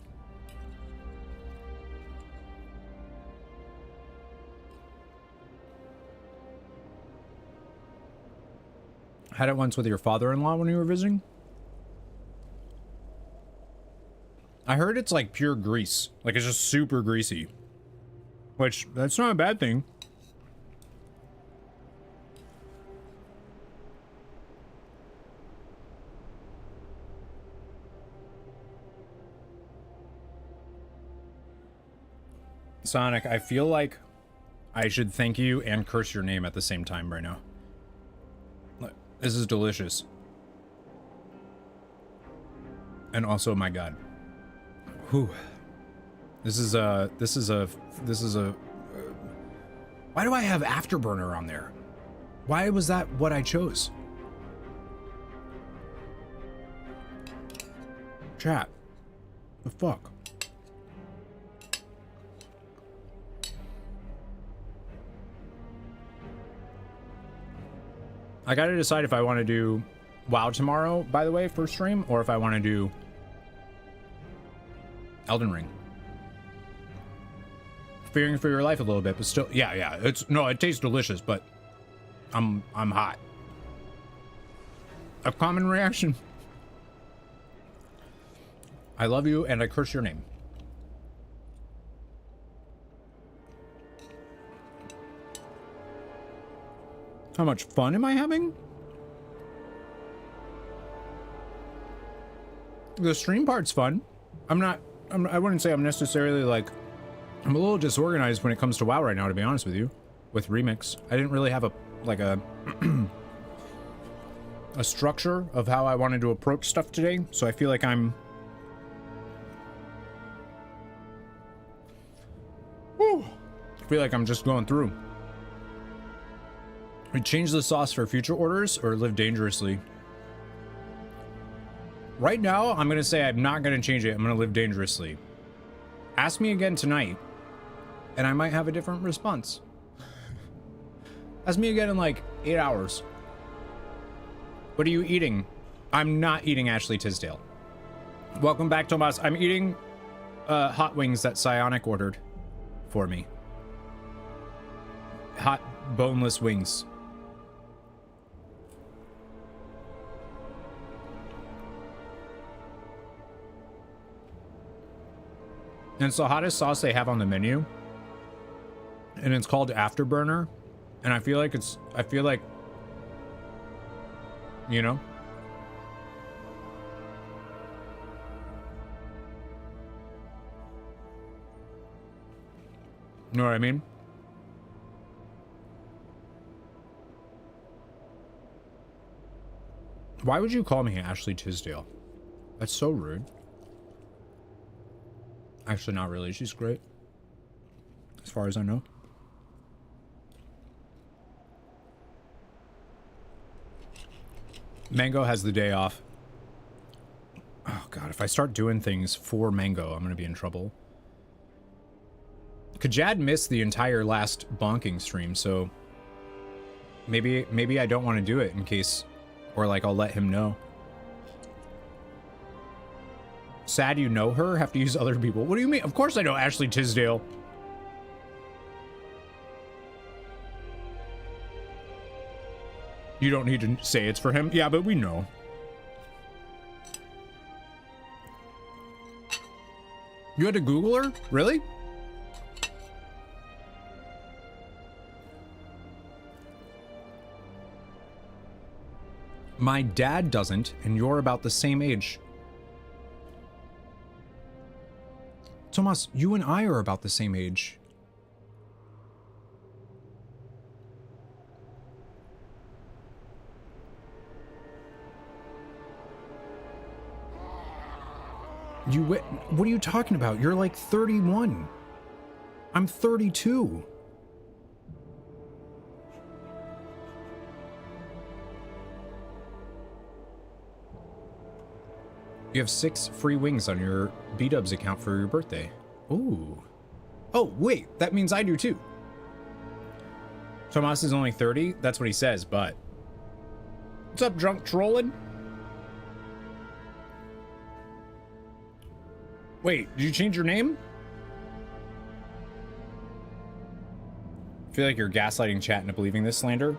Had it once with your father-in-law when you were visiting? I heard it's like pure grease. Like it's just super greasy. Which, that's not a bad thing. Sonic, I feel like I should thank you and curse your name at the same time right now. This is delicious. And also, my god. Whew. This is a... Why do I have Afterburner on there? Why was that what I chose? Chat. The fuck? I gotta decide if I want to do WoW tomorrow, by the way, first stream, or if I want to do Elden Ring. Fearing for your life a little bit, but still, yeah, it tastes delicious, but I'm hot. A common reaction. I love you and I curse your name. How much fun am I having? The stream part's fun. I wouldn't say I'm necessarily like, I'm a little disorganized when it comes to WoW right now, to be honest with you. With Remix, I didn't really have a structure of how I wanted to approach stuff today, so I feel like I'm... Whew, I feel like I'm just going through. We change the sauce for future orders or live dangerously. Right now, I'm gonna say I'm not gonna change it. I'm gonna live dangerously. Ask me again tonight, and I might have a different response. Ask me again in like 8 hours. What are you eating? I'm not eating Ashley Tisdale. Welcome back, Tomas. I'm eating hot wings that Psionic ordered for me. Hot boneless wings. And it's the hottest sauce they have on the menu. And it's called Afterburner. And I feel like you know? You know what I mean? Why would you call me Ashley Tisdale? That's so rude. Actually, not really. She's great. As far as I know. Mango has the day off. Oh god, if I start doing things for Mango, I'm gonna be in trouble. Kajad missed the entire last bonking stream, so maybe I don't want to do it in case, or like I'll let him know. Sad you know her? Have to use other people. What do you mean? Of course I know Ashley Tisdale. You don't need to say it's for him. Yeah, but we know. You had to Google her? Really? My dad doesn't, and you're about the same age. Tomas, you and I are about the same age. What are you talking about? You're like 31. I'm 32. You have 6 free wings on your B-Dubs account for your birthday. Ooh. Oh, wait, that means I do too. Tomas is only 30? That's what he says, but... What's up, drunk trolling? Wait, did you change your name? I feel like you're gaslighting chat into believing this slander.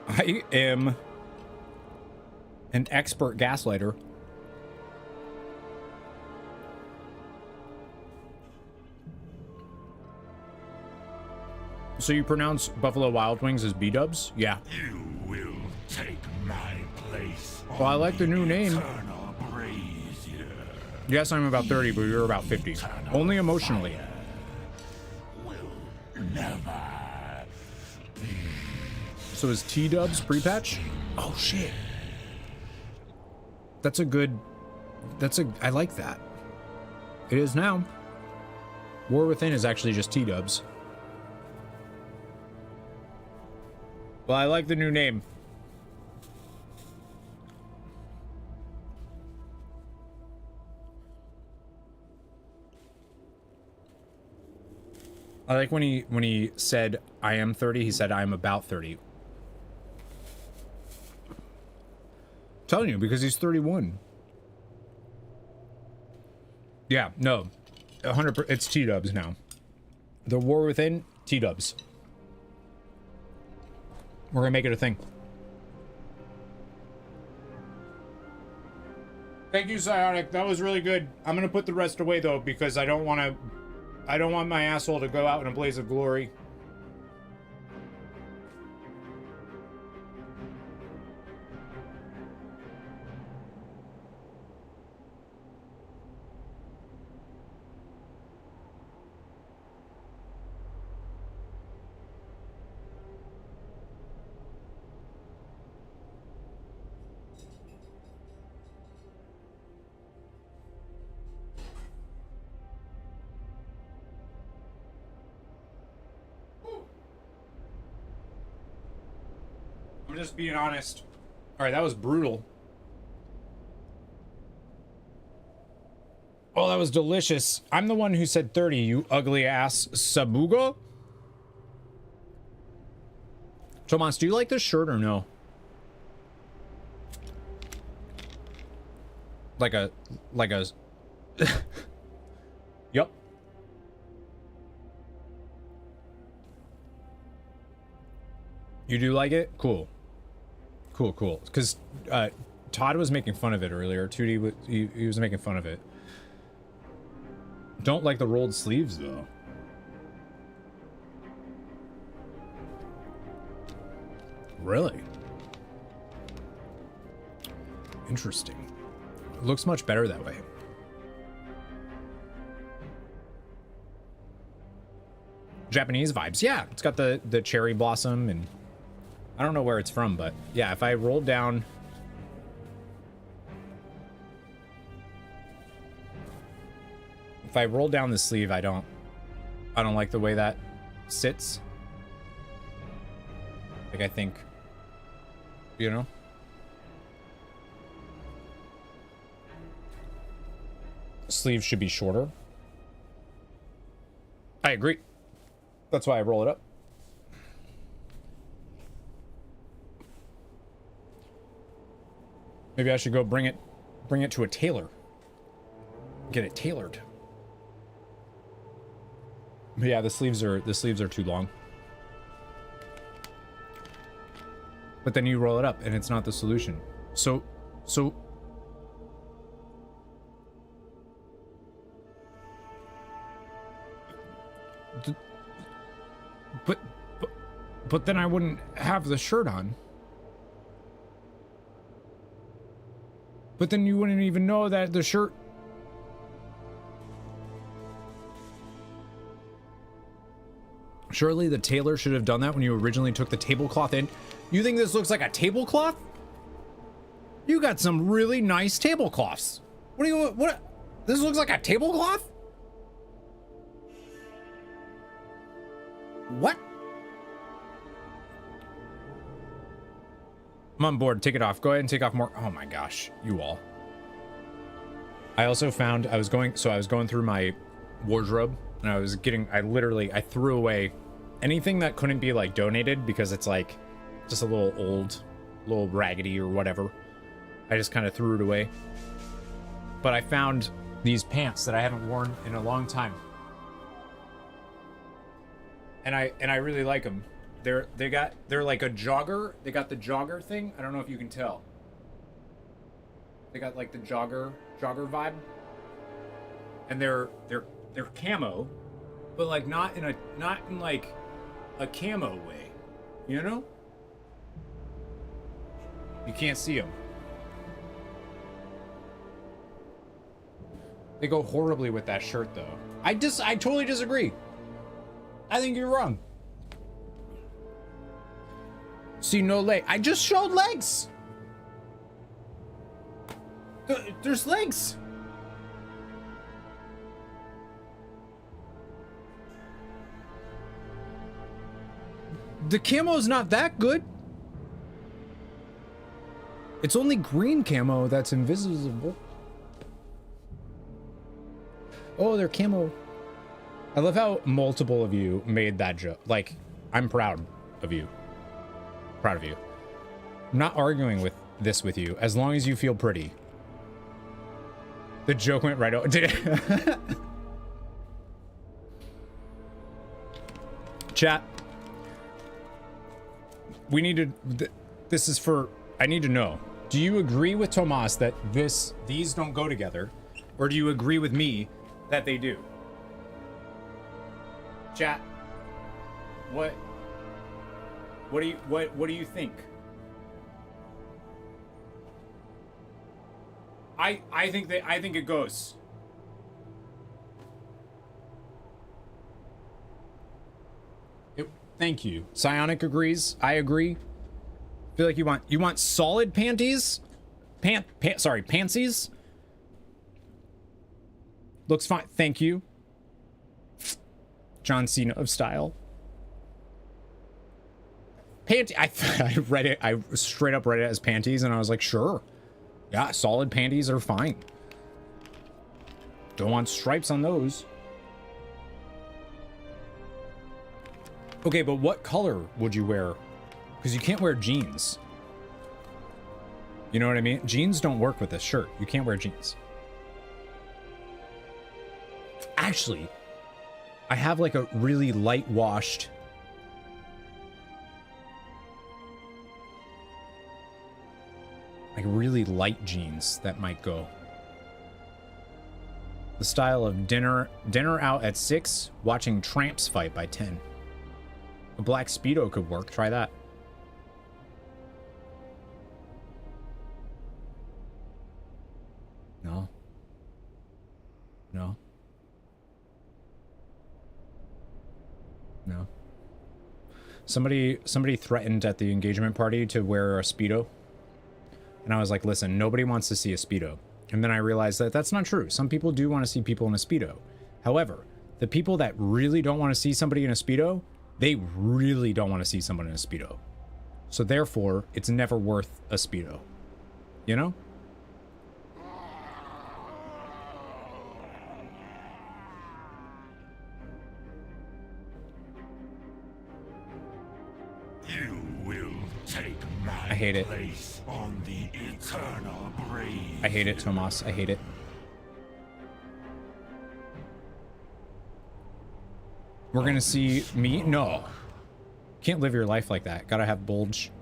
I am an expert gaslighter. So you pronounce Buffalo Wild Wings as B-Dubs? Yeah. You will take my place. Well, I like the new name. Yes, I'm about 30, but you're about 50. Only emotionally. So is T-Dubs pre-patch? Oh, shit. That's a good... I like that. It is now. War Within is actually just T-Dubs. Well, I like the new name. I like when he said I am 30, he said I am about 30. I'm telling you, because he's 31. Yeah, no. 100%, it's T-Dubs now. The War Within, T-Dubs. We're gonna make it a thing. Thank you, Psionic. That was really good. I'm gonna put the rest away though, because I don't want my asshole to go out in a blaze of glory. I'm just being honest. All right, that was brutal. Oh, that was delicious. I'm the one who said 30, you ugly ass Sabugo. Tomas, do you like this shirt or no? Like a... Yup. You do like it? Cool. Cool. Because Todd was making fun of it earlier. 2D, he was making fun of it. Don't like the rolled sleeves, though. Really? Interesting. It looks much better that way. Japanese vibes. Yeah, it's got the cherry blossom and... I don't know where it's from, but yeah, if I roll down If I roll down the sleeve, I don't like the way that sits. Like, I think, you know? Sleeves should be shorter. I agree. That's why I roll it up. Maybe I should go bring it to a tailor. Get it tailored. But yeah, the sleeves are too long. But then you roll it up and it's not the solution. So but then I wouldn't have the shirt on. But then you wouldn't even know that the shirt... Surely the tailor should have done that when you originally took the tablecloth in. You think this looks like a tablecloth? You got some really nice tablecloths. What? This looks like a tablecloth? What? I'm on board. Take it off. Go ahead and take off more. Oh my gosh, you all. I also found I was going through my wardrobe and I threw away anything that couldn't be like donated because it's like just a little old, little raggedy or whatever. I just kind of threw it away. But I found these pants that I haven't worn in a long time. And I really like them. They're like a jogger. They got the jogger thing. I don't know if you can tell. They got like the jogger vibe. And they're camo, but like not in like a camo way. You know? You can't see them. They go horribly with that shirt though. I totally disagree. I think you're wrong. See no leg. I just showed legs. There's legs. The camo's not that good. It's only green camo that's invisible. Oh, they're camo. I love how multiple of you made that joke. Like, I'm proud of you. Proud of you. I'm not arguing with you as long as you feel pretty. The joke went right over. Did it? Chat. We need to. This is for. I need to know. Do you agree with Tomas that these don't go together, or do you agree with me that they do? Chat. What do you think? I think it goes. Thank you. Psionic agrees. I agree. Feel like you want solid panties? Pantsies? Looks fine. Thank you. John Cena of style. I read it. I straight up read it as panties, and I was like, sure. Yeah, solid panties are fine. Don't want stripes on those. Okay, but what color would you wear? Because you can't wear jeans. You know what I mean? Jeans don't work with this shirt. You can't wear jeans. Actually, I have like a really light washed. Like really light jeans that might go. The style of dinner out at 6, watching tramps fight by 10. A black Speedo could work. Try that. No. No. No. Somebody threatened at the engagement party to wear a Speedo. And I was like, listen, nobody wants to see a Speedo. And then I realized that that's not true. Some people do want to see people in a Speedo. However, the people that really don't want to see somebody in a Speedo, they really don't want to see someone in a Speedo. So therefore, it's never worth a Speedo. You know? You will take my I hate it. place on the eternal brave. I hate it, Tomas. I hate it. We're gonna see me? No. Can't live your life like that. Gotta have bulge.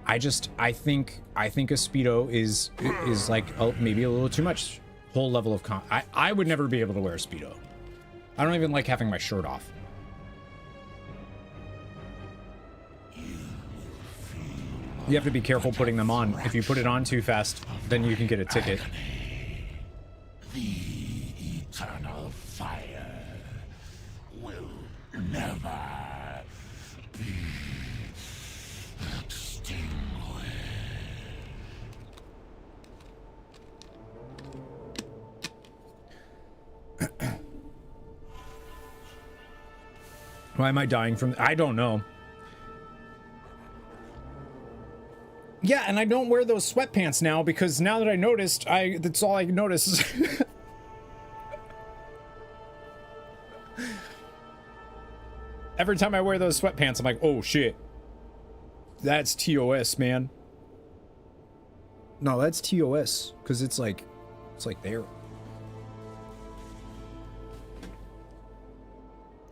I think a Speedo is like maybe a little too much. Whole level of I would never be able to wear a Speedo. I don't even like having my shirt off. You have to be careful putting them on. If you put it on too fast, then you can get a ticket. The eternal fire will never be extinguished. Why am I dying from? I don't know. Yeah, and I don't wear those sweatpants now because now that I noticed, that's all I notice. Every time I wear those sweatpants, I'm like, oh shit. That's TOS, man. No, that's TOS, because it's like there.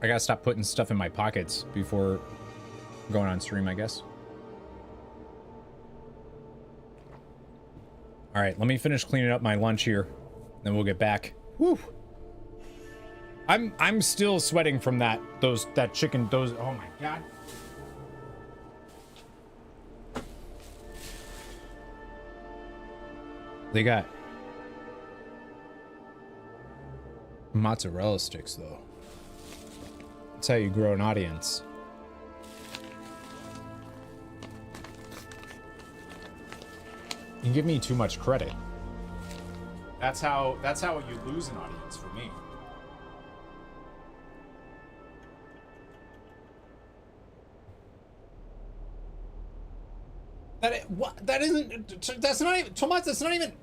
I gotta stop putting stuff in my pockets before going on stream, I guess. All right, let me finish cleaning up my lunch here, then we'll get back. Woo! I'm still sweating from that chicken. Oh my god. They got mozzarella sticks though. That's how you grow an audience. You give me too much credit. That's how you lose an audience for me. That's not even Tomas, that's not even.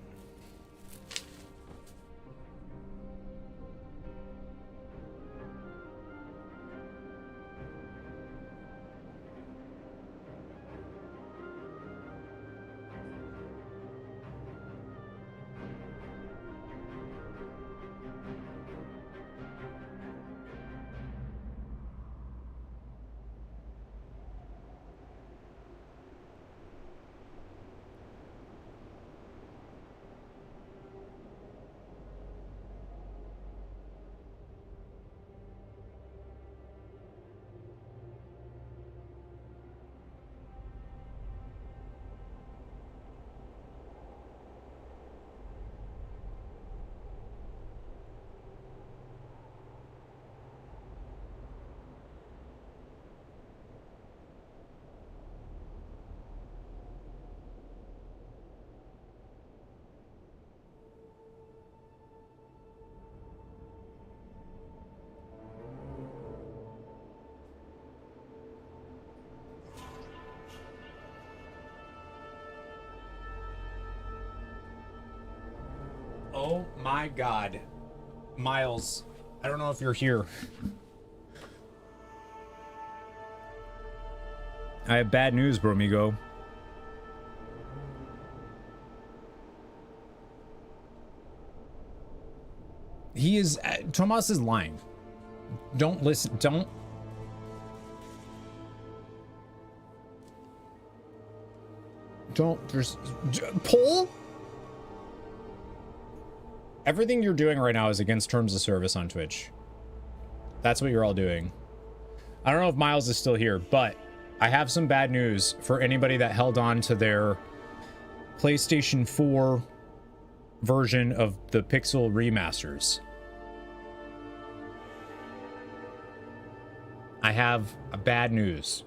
Oh my god. Miles, I don't know if you're here. I have bad news, bromigo. He is... Tomas is lying. Don't listen. Don't... There's... Pull? Everything you're doing right now is against terms of service on Twitch. That's what you're all doing. I don't know if Miles is still here, but I have some bad news for anybody that held on to their PlayStation 4 version of the Pixel remasters. I have a bad news.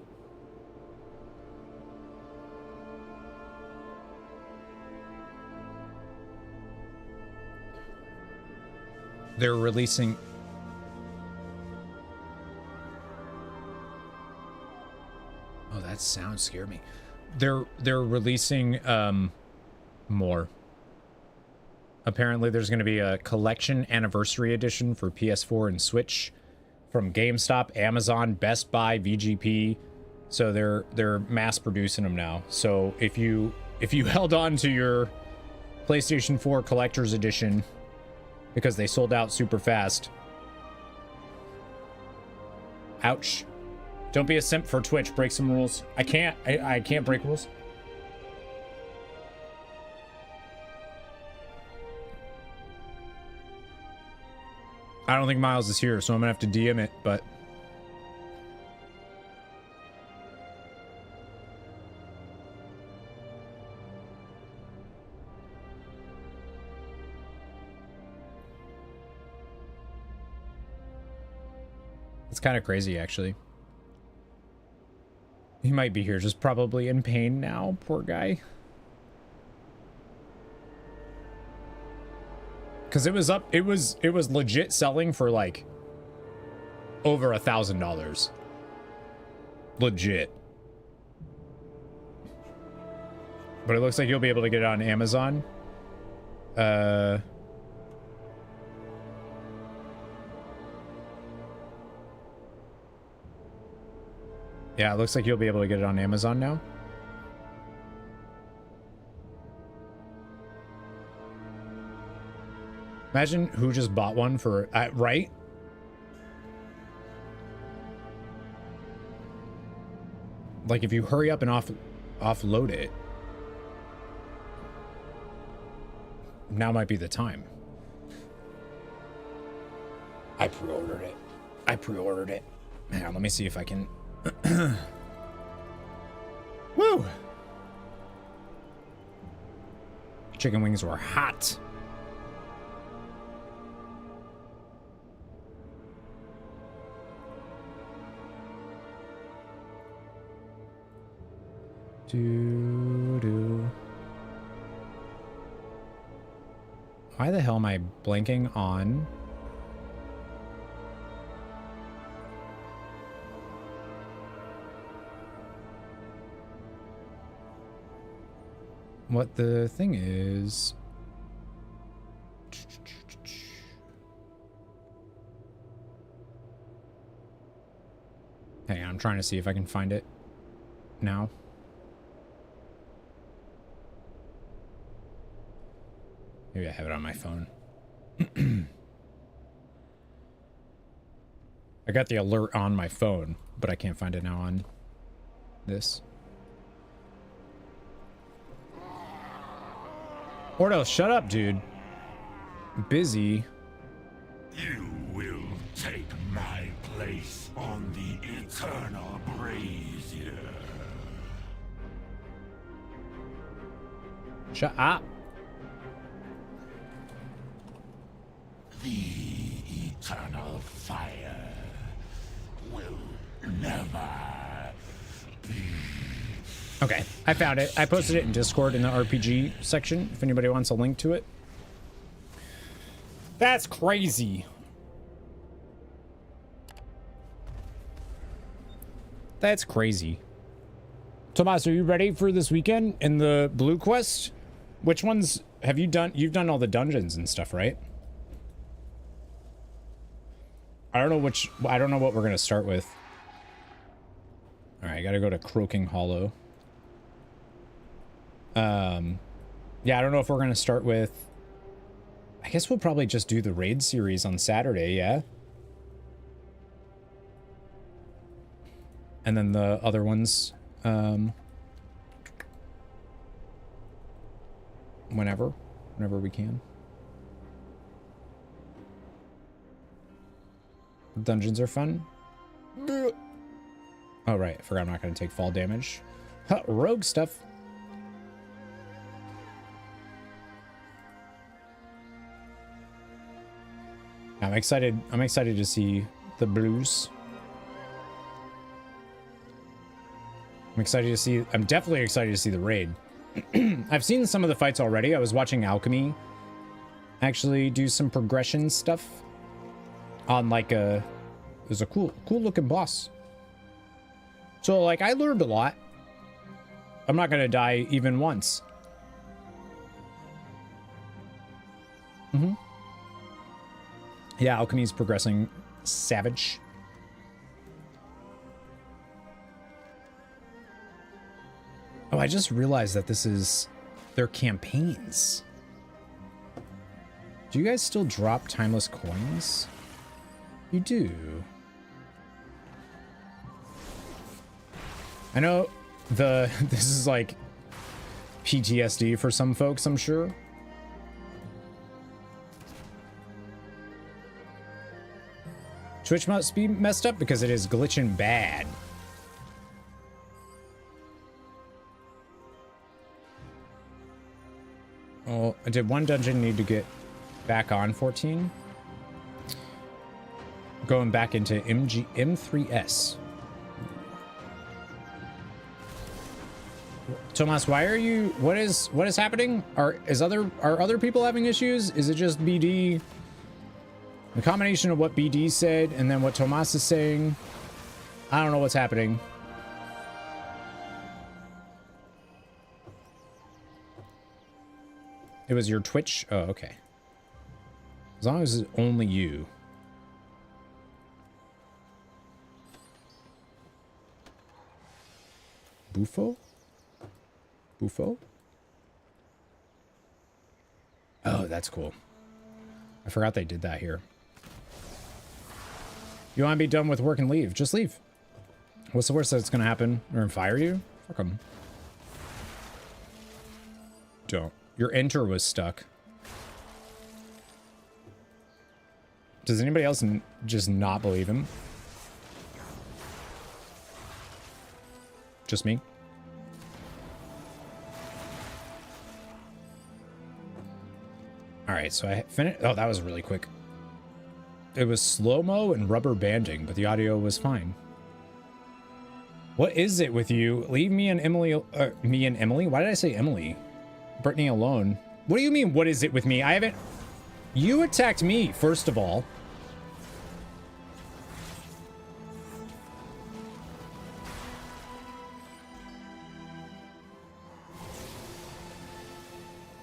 they're releasing... Oh, that sound scared me. They're releasing more. Apparently there's going to be a collection anniversary edition for PS4 and Switch from GameStop, Amazon, Best Buy, VGP. So they're mass producing them now. So if you held on to your PlayStation 4 collector's edition because they sold out super fast. Ouch. Don't be a simp for Twitch. Break some rules. I can't break rules. I don't think Miles is here, so I'm gonna have to DM it, but... It's kind of crazy, actually. He might be here, just probably in pain now, poor guy. Because it was up, it was legit selling for like over $1,000. Legit. But it looks like you'll be able to get it on Amazon. Yeah, it looks like you'll be able to get it on Amazon now. Imagine who just bought one for, right? Like if you hurry up and offload it, now might be the time. I pre-ordered it. Man, let me see if I can. Woo! Chicken wings were hot. Why the hell am I blanking on? What the thing is? Hang on, I'm trying to see if I can find it now. Maybe I have it on my phone. I got the alert on my phone, but I can't find it now on this. Ordo, shut up, dude. I'm busy. You will take my place on the eternal brazier. Shut up. The eternal fire will never be. Okay, I found it. I posted it in Discord in the RPG section, if anybody wants a link to it. That's crazy. That's crazy. Tomas, are you ready for this weekend in the Blue Quest? Which ones have you done? You've done all the dungeons and stuff, right? I don't know what we're gonna start with. All right, I gotta go to Croaking Hollow. Yeah, I don't know if we're gonna start with. I guess we'll probably just do the raid series on Saturday, yeah. And then the other ones, whenever we can. Dungeons are fun. Oh, right. I forgot I'm not going to take fall damage. Huh, rogue stuff. I'm excited to see the blues. I'm definitely excited to see the raid. I've seen some of the fights already. I was watching Alchemy actually do some progression stuff on like it was a cool looking boss. So like I learned a lot. I'm not gonna die even once. Yeah, alchemy's progressing savage. Oh, I just realized that this is their campaigns. Do you guys still drop timeless coins? You do. I know this is like PTSD for some folks, I'm sure. Twitch must be messed up because it is glitching bad. Oh, I did one dungeon need to get back on 14. Going back into M3S. Tomas, why are you? What is happening? Are other people having issues? Is it just BD? The combination of what BD said and then what Tomas is saying. I don't know what's happening. It was your Twitch? Oh, okay. As long as it's only you. Bufo? Bufo? Oh, that's cool. I forgot they did that here. You want to be done with work and leave? Just leave. What's the worst that's going to happen? They're going to fire you? Fuck them. Don't. Your enter was stuck. Does anybody else just not believe him? Just me? Alright, so I finished. Oh, that was really quick. It was slow-mo and rubber banding, but the audio was fine. What is it with you? Leave me and Emily. Me and Emily? Why did I say Emily? Brittany alone. What do you mean, what is it with me? I haven't... You attacked me, first of all.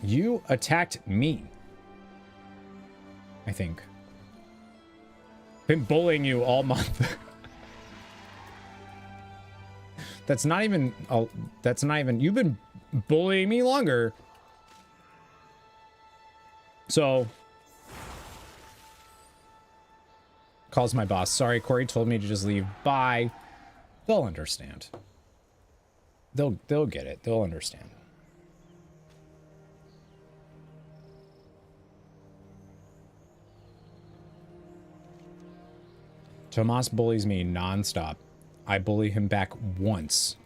You attacked me. I think. Been bullying you all month. That's not even... that's not even... You've been bullying me longer. So... Calls my boss. Sorry, Corey told me to just leave. Bye. They'll understand. They'll get it. They'll understand. Tomas bullies me nonstop. I bully him back once.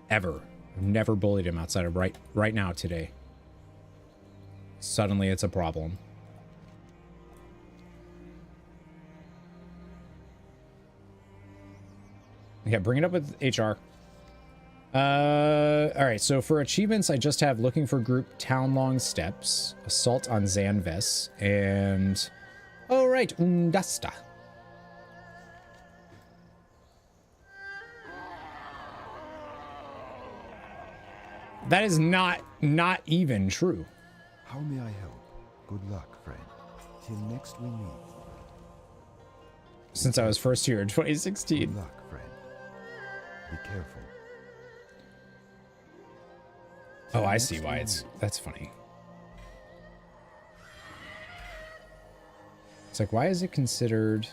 Ever. I've never bullied him outside of right now today. Suddenly it's a problem. Yeah, bring it up with HR. Alright, so for achievements, I just have looking for group town-long steps, assault on Zanves, and... Oh, right, Undasta. That is not even true. How may I help? Good luck, friend. Till next we meet. Since I was first here in 2016. Good luck, friend. Be careful. Oh, I see why it's... That's funny. It's like, why is it considered...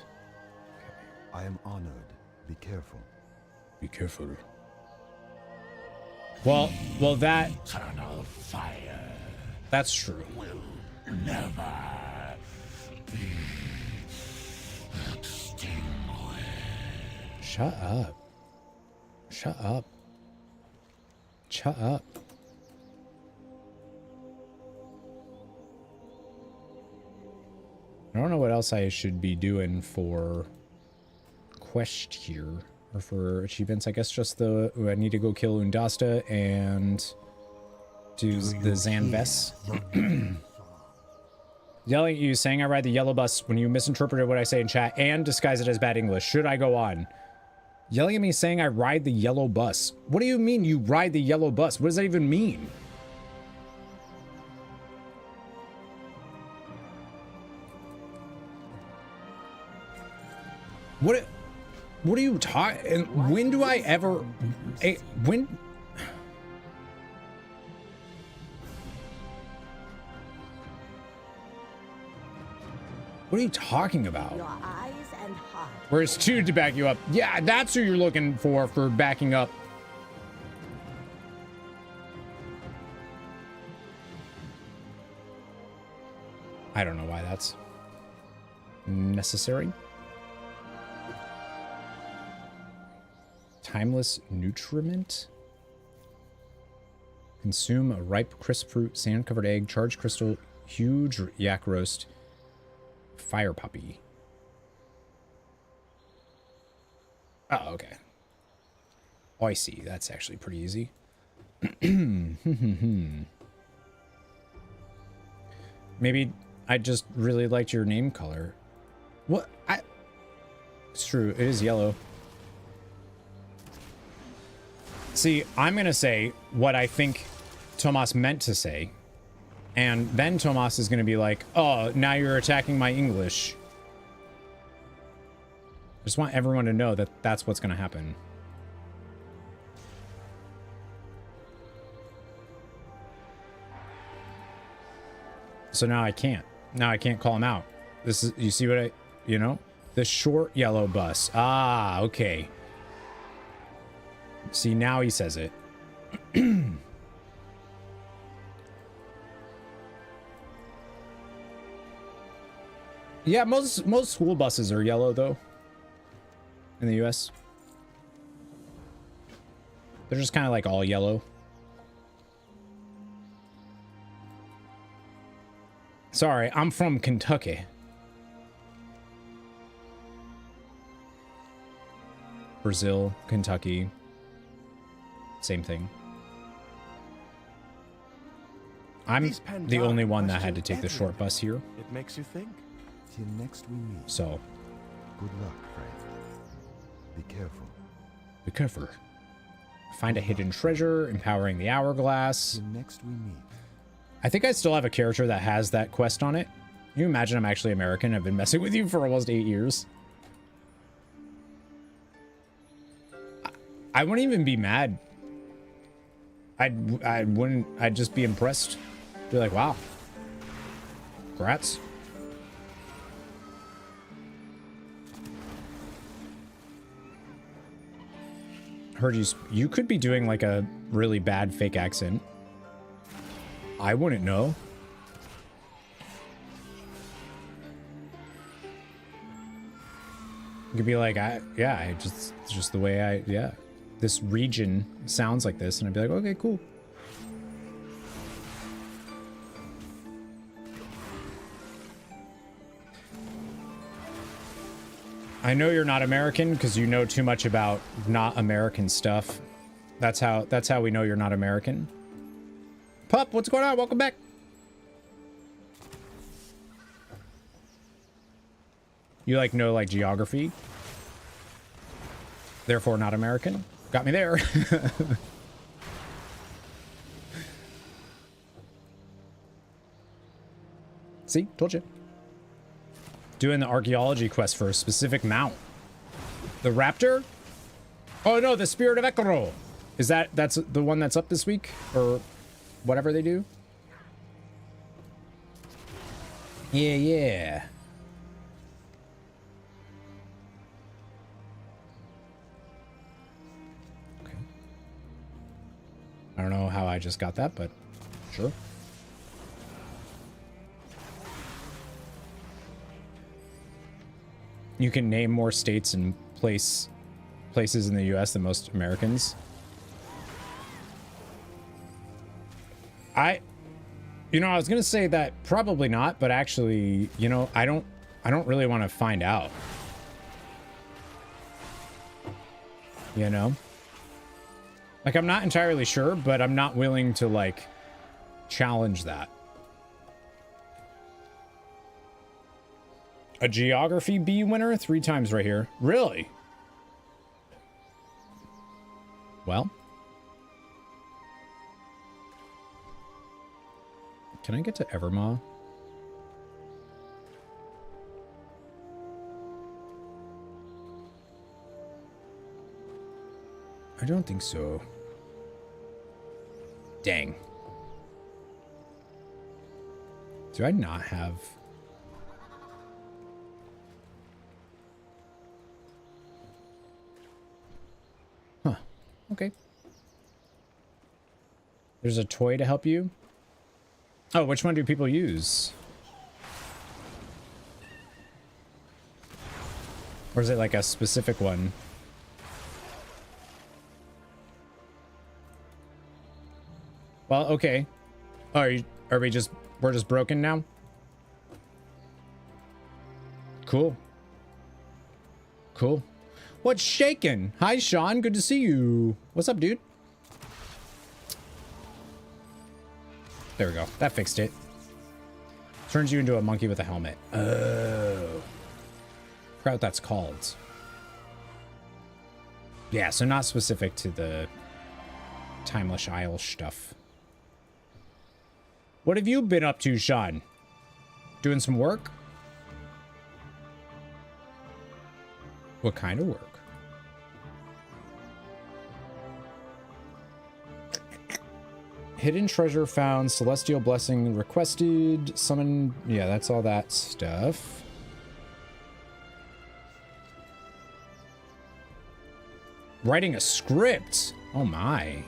I am honored. Be careful. Be careful. Well, that... Eternal fire. That's true. Will never be extinguished. Shut up. Shut up. Shut up. I don't know what else I should be doing for quest here. Or for achievements, I guess just the... I need to go kill Undasta and do the Zanves. Yelling at you, saying I ride the yellow bus when you misinterpreted what I say in chat and disguise it as bad English. Should I go on? Yelling at me saying I ride the yellow bus. What do you mean you ride the yellow bus? What does that even mean? What are you talking? And when do I ever? When? What are you talking about? Your eyes and heart. Where's Jude to back you up? Yeah, that's who you're looking for backing up. I don't know why that's necessary. Timeless nutriment. Consume a ripe crisp fruit, sand covered egg, charged crystal, huge yak roast, fire poppy. Oh, okay. Oh, I see. That's actually pretty easy. Maybe I just really liked your name color. What? It's true. It is yellow. See, I'm going to say what I think Tomas meant to say. And then Tomas is going to be like, oh, now you're attacking my English. I just want everyone to know that that's what's going to happen. So now I can't. Now I can't call him out. This is, you see what I, you know? The short yellow bus. Ah, okay. See, now he says it. Yeah, most school buses are yellow though. In the US. They're just kind of like all yellow. Sorry, I'm from Kentucky. Brazil, Kentucky. Same thing. I'm the only one that had to take the short bus here. It makes you think. Till next we meet. So. Good luck, friend. Be careful. Be careful. Find a hidden treasure, empowering the hourglass. Till next we meet. I think I still have a character that has that quest on it. Can you imagine I'm actually American? I've been messing with you for almost 8 years. I wouldn't even be mad. I wouldn't, I'd just be impressed. Be like, wow. Congrats. Heard you could be doing like a really bad fake accent. I wouldn't know. You could be like, yeah, just the way yeah. This region sounds like this, and I'd be like, okay, cool. I know you're not American because you know too much about not American stuff. That's how we know you're not American. Pup, what's going on? Welcome back. You know geography. Therefore not American. Got me there. See, told you. Doing the archaeology quest for a specific mount. The raptor? Oh no, the Spirit of Ekoro. That's the one that's up this week? Or whatever they do? Yeah. Okay. I don't know how I just got that, but sure. You can name more states and places in the US than most Americans. I was gonna say that probably not, but actually, I don't really want to find out. Like, I'm not entirely sure, but I'm not willing to challenge that. A geography B winner 3 times right here. Really? Well. Can I get to Evermaw? I don't think so. Dang. Do I not have... Huh. Okay. There's a toy to help you? Oh, which one do people use? Or is it like a specific one? Well, okay. Oh, are we just... We're just broken now? Cool. Cool. What's shaking? Hi, Sean. Good to see you. What's up, dude? There we go. That fixed it. Turns you into a monkey with a helmet. Oh. Forgot what that's called. Yeah, so not specific to the Timeless Isle stuff. What have you been up to, Sean? Doing some work? What kind of work? Hidden treasure found, celestial blessing requested, summon... Yeah, that's all that stuff. Writing a script? Oh my.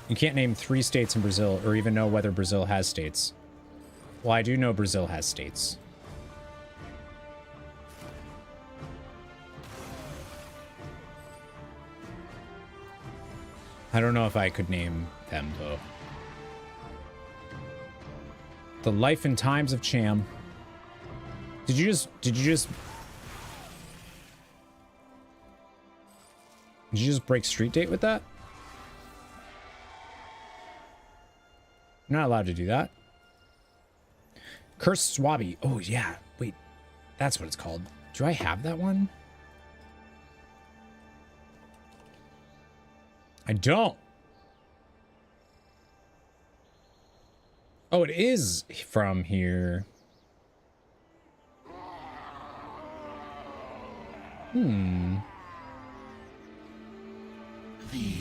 You can't name 3 states in Brazil or even know whether Brazil has states. Well, I do know Brazil has states. I don't know if I could name them, though. The Life and Times of Cham. Did you just break street date with that? I'm not allowed to do that. Cursed Swabby. Oh, yeah. Wait. That's what it's called. Do I have that one? I don't. Oh, it is from here. Hmm. The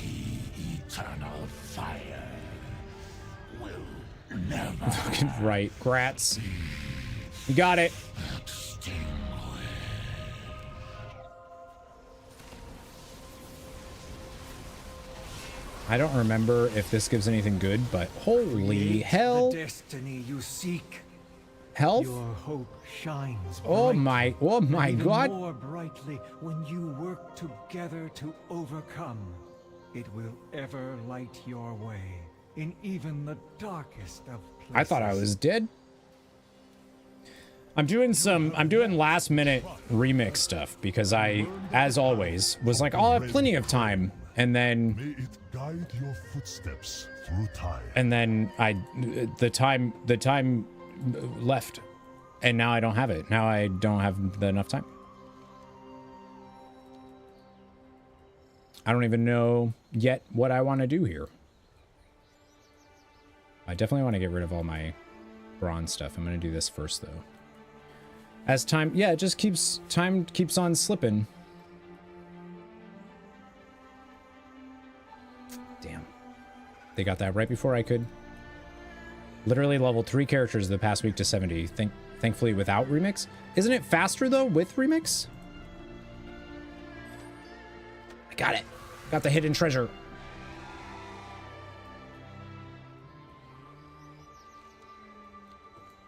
eternal fire will never... Fucking right. Grats. You got it. I don't remember if this gives anything good, but holy hell. The destiny you seek. Health? Your hope shines oh my god. More brightly when you work together to overcome. It will ever light your way in even the darkest of places. I thought I was dead. I'm doing last minute remix stuff because I, as always, was like, I'll have plenty of time. And then May it guide your footsteps through time. And then the time left, and now I don't have it. Now I don't have enough time. I don't even know yet what I want to do here. I definitely want to get rid of all my bronze stuff. I'm going to do this first, though. As time, yeah, it just time keeps on slipping. Damn. They got that right before I could. Literally leveled 3 characters the past week to 70. Thankfully without remix. Isn't it faster though with remix? I got it. Got the hidden treasure.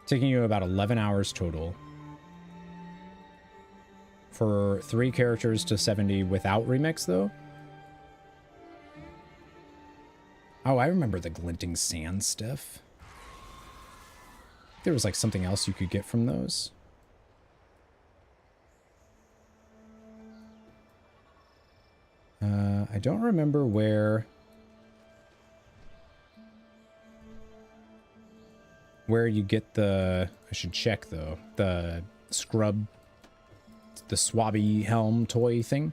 Taking you about 11 hours total. For 3 characters to 70 without remix though. Oh, I remember the glinting sand stuff. There was like something else you could get from those. I don't remember where you get the... I should check though. The scrub, the swabby helm toy thing.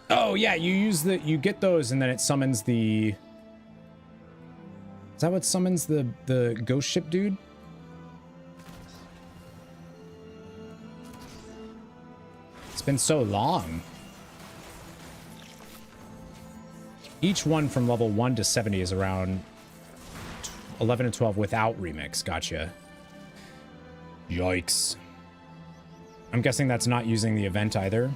Oh yeah, you get those and then it summons the... Is that what summons the ghost ship dude? It's been so long. Each one from level 1 to 70 is around 11 to 12 without remix. Gotcha. Yikes. I'm guessing that's not using the event either.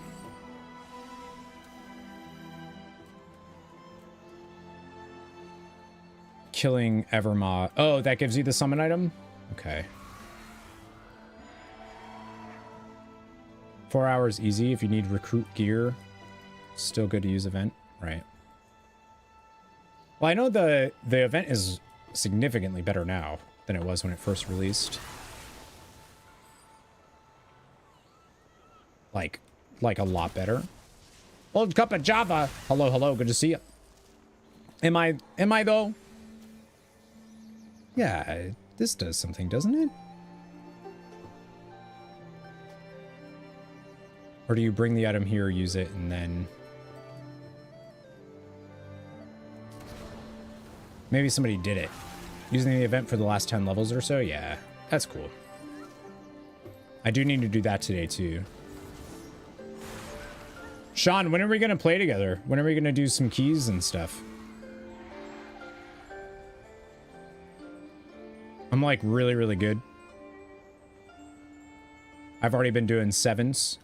Killing Evermaw. Oh, that gives you the summon item? Okay. 4 hours easy if you need recruit gear. Still good to use event, right? Well, I know the event is significantly better now than it was when it first released. Like a lot better. Old cup of Java. Hello, hello. Good to see you. Am I though? Yeah, this does something, doesn't it? Or do you bring the item here, use it, and then... Maybe somebody did it. Using the event for the last 10 levels or so? Yeah, that's cool. I do need to do that today, too. Sean, when are we going to play together? When are we going to do some keys and stuff? I'm like really, really good. I've already been doing 7s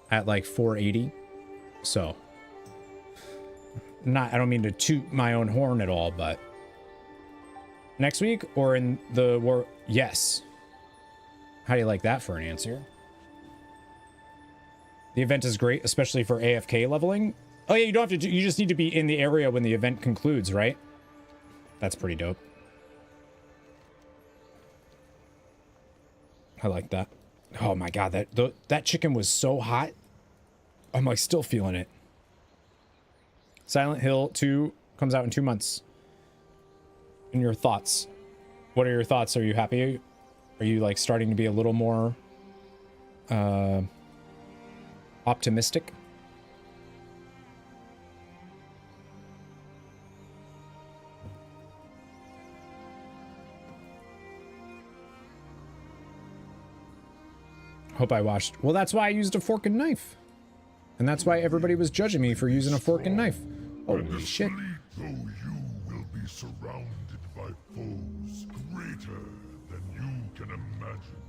at like 480. So I don't mean to toot my own horn at all, but next week or in the war? Yes. How do you like that for an answer? The event is great, especially for AFK leveling. Oh yeah, you don't have to, you just need to be in the area when the event concludes, right? That's pretty dope. I like that. Oh my god, that chicken was so hot. I'm like still feeling it. Silent Hill 2 comes out in 2 months. And your thoughts? What are your thoughts? Are you happy? Are you like starting to be a little more optimistic? Hope I watched. Well, that's why I used a fork and knife. And that's why everybody was judging me for using a fork and knife. Holy shit. Though you will be surrounded by foes greater than you can imagine,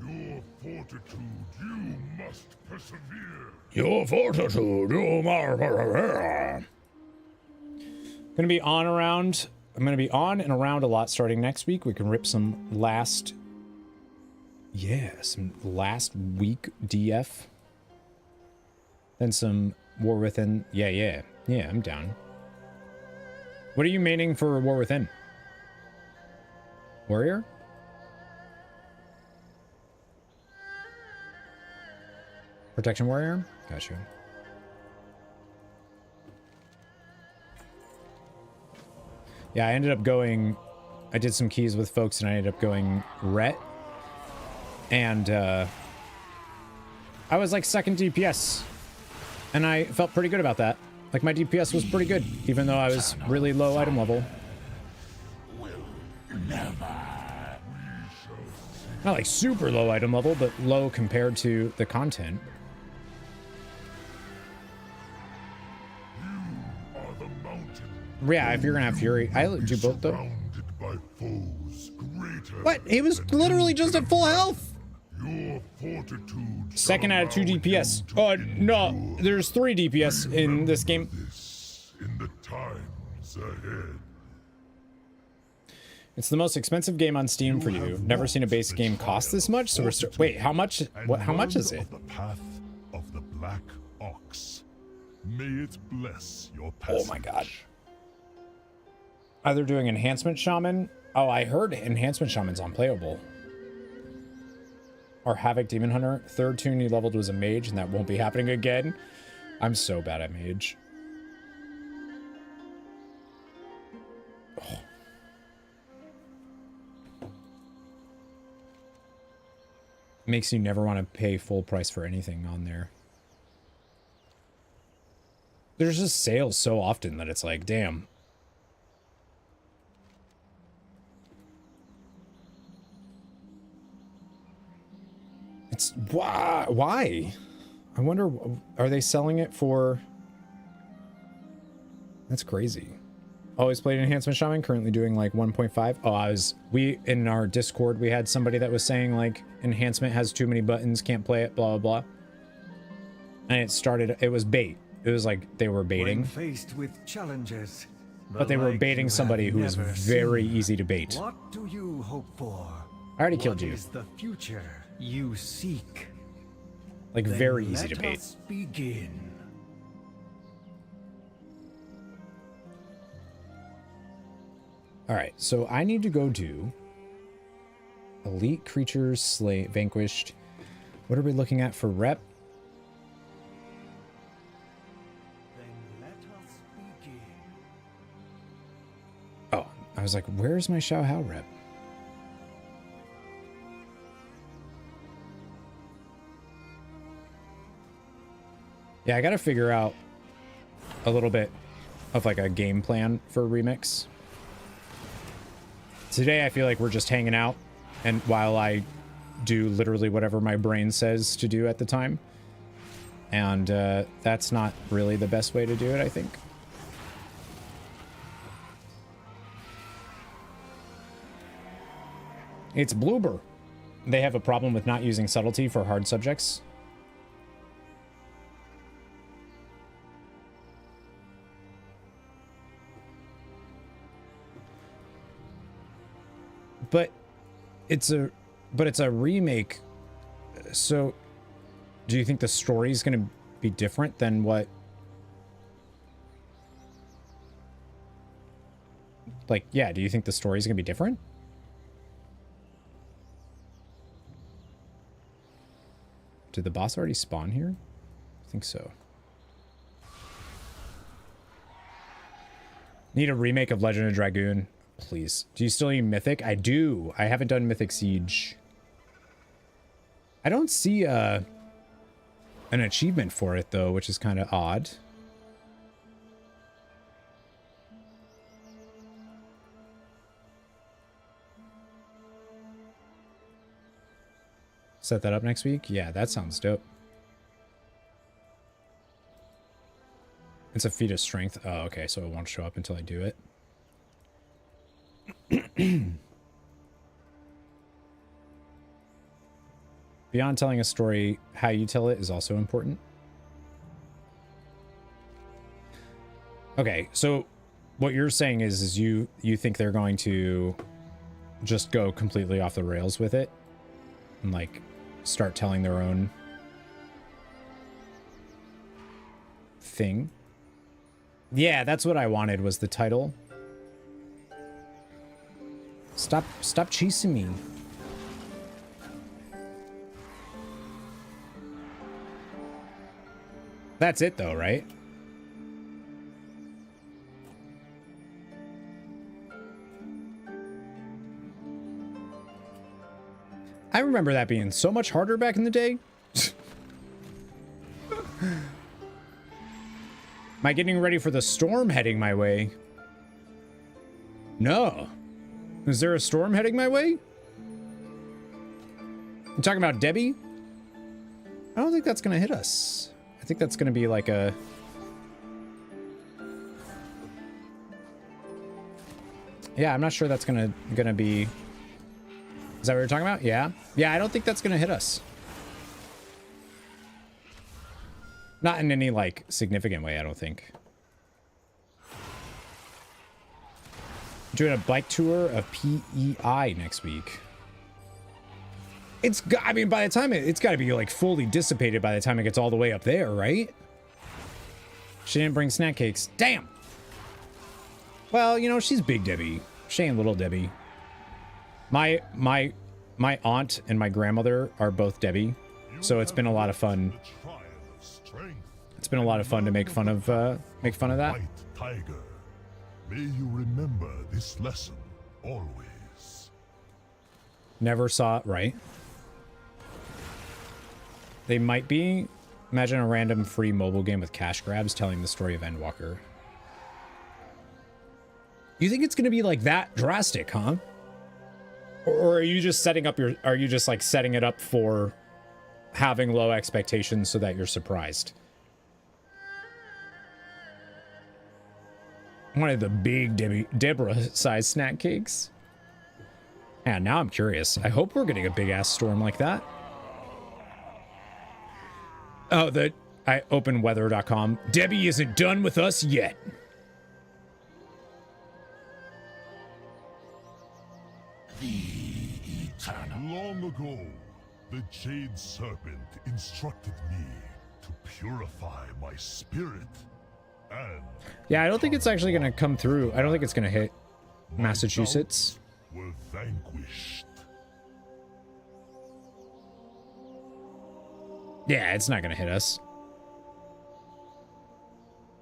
your fortitude you must persevere. Your fortitude, you must persevere. Gonna be on around. I'm gonna be on and around a lot starting next week. We can rip some last week DF. Then some War Within. Yeah, I'm down. What are you maining for War Within? Warrior? Protection Warrior? Gotcha. Yeah, I ended up going... I did some keys with folks and I ended up going Ret. And, I was like second DPS. And I felt pretty good about that. Like my DPS was pretty good, even though I was really low item level. Not like super low item level, but low compared to the content. Yeah, if you're gonna have Fury, I do both though. What? He was literally just at full health. Second out of 2 DPS. Oh no, there's 3 DPS in this game. In the times ahead. It's the most expensive game on Steam for you. Never seen a base game cost this much. So we're wait, how much? What? How much is it? The path of the Black Ox. May it bless your passage. Oh my god. Either doing Enhancement Shaman. Oh, I heard Enhancement Shaman's unplayable. Or Havoc Demon Hunter. Third tune you leveled was a mage, and that won't be happening again. I'm so bad at mage. Makes you never want to pay full price for anything on there. There's just sales so often that it's like, damn. It's why? I wonder, are they selling it for? That's crazy. Always played Enhancement Shaman, currently doing like 1.5. Oh, in our Discord, we had somebody that was saying like Enhancement has too many buttons, can't play it, blah, blah, blah. And it was bait. It was like they were baiting. When faced with challenges, but they were baiting somebody who was very easy to bait. What do you hope for? I already killed you. What is the future you seek? Like very easy to bait. Let's begin. All right, so I need to go do elite creatures vanquished. What are we looking at for rep? Oh, I was like, where's my Xiao Hao rep? Yeah, I gotta figure out a little bit of like a game plan for Remix. Today I feel like we're just hanging out, and while I do literally whatever my brain says to do at the time. And that's not really the best way to do it, I think. It's Bloober. They have a problem with not using subtlety for hard subjects. But it's a remake. So do you think the story is going to be different than what? Like, yeah, do you think the story is going to be different? Did the boss already spawn here? I think so. Need a remake of Legend of Dragoon. Please. Do you still need Mythic? I do. I haven't done Mythic Siege. I don't see an achievement for it, though, which is kind of odd. Set that up next week? Yeah, that sounds dope. It's a feat of strength. Oh, okay, so it won't show up until I do it. Beyond telling a story, how you tell it is also important. Okay, so what you're saying is you think they're going to just go completely off the rails with it and like start telling their own thing. Yeah, that's what I wanted, was the title. Stop chasing me. That's it though, right? I remember that being so much harder back in the day. Am I getting ready for the storm heading my way? No. Is there a storm heading my way? You talking about Debbie? I don't think that's gonna hit us. I think that's gonna be like a... Yeah, I'm not sure that's gonna be... Is that what you're talking about? Yeah. Yeah, I don't think that's gonna hit us. Not in any, like, significant way, I don't think. Doing a bike tour of PEI next week. I mean, by the time it's got to be, like, fully dissipated by the time it gets all the way up there, right? She didn't bring snack cakes. Damn! Well, you know, she's Big Debbie. She ain't Little Debbie. My aunt and my grandmother are both Debbie, so it's been a lot of fun. It's been a lot of fun to make fun of that. White tiger, may you remember this lesson always. Never saw it right. They might be. Imagine a random free mobile game with cash grabs telling the story of Endwalker. You think it's going to be like that drastic, huh? Or are you just setting up are you just like setting it up for having low expectations so that you're surprised? One of the big Deborah-sized snack cakes. Yeah, now I'm curious. I hope we're getting a big-ass storm like that. Oh, I opened weather.com. Debbie isn't done with us yet. Long ago, the Jade Serpent instructed me to purify my spirit and... Yeah, I don't think it's actually going to come through. I don't think it's going to hit Massachusetts. Were vanquished. Yeah, it's not going to hit us.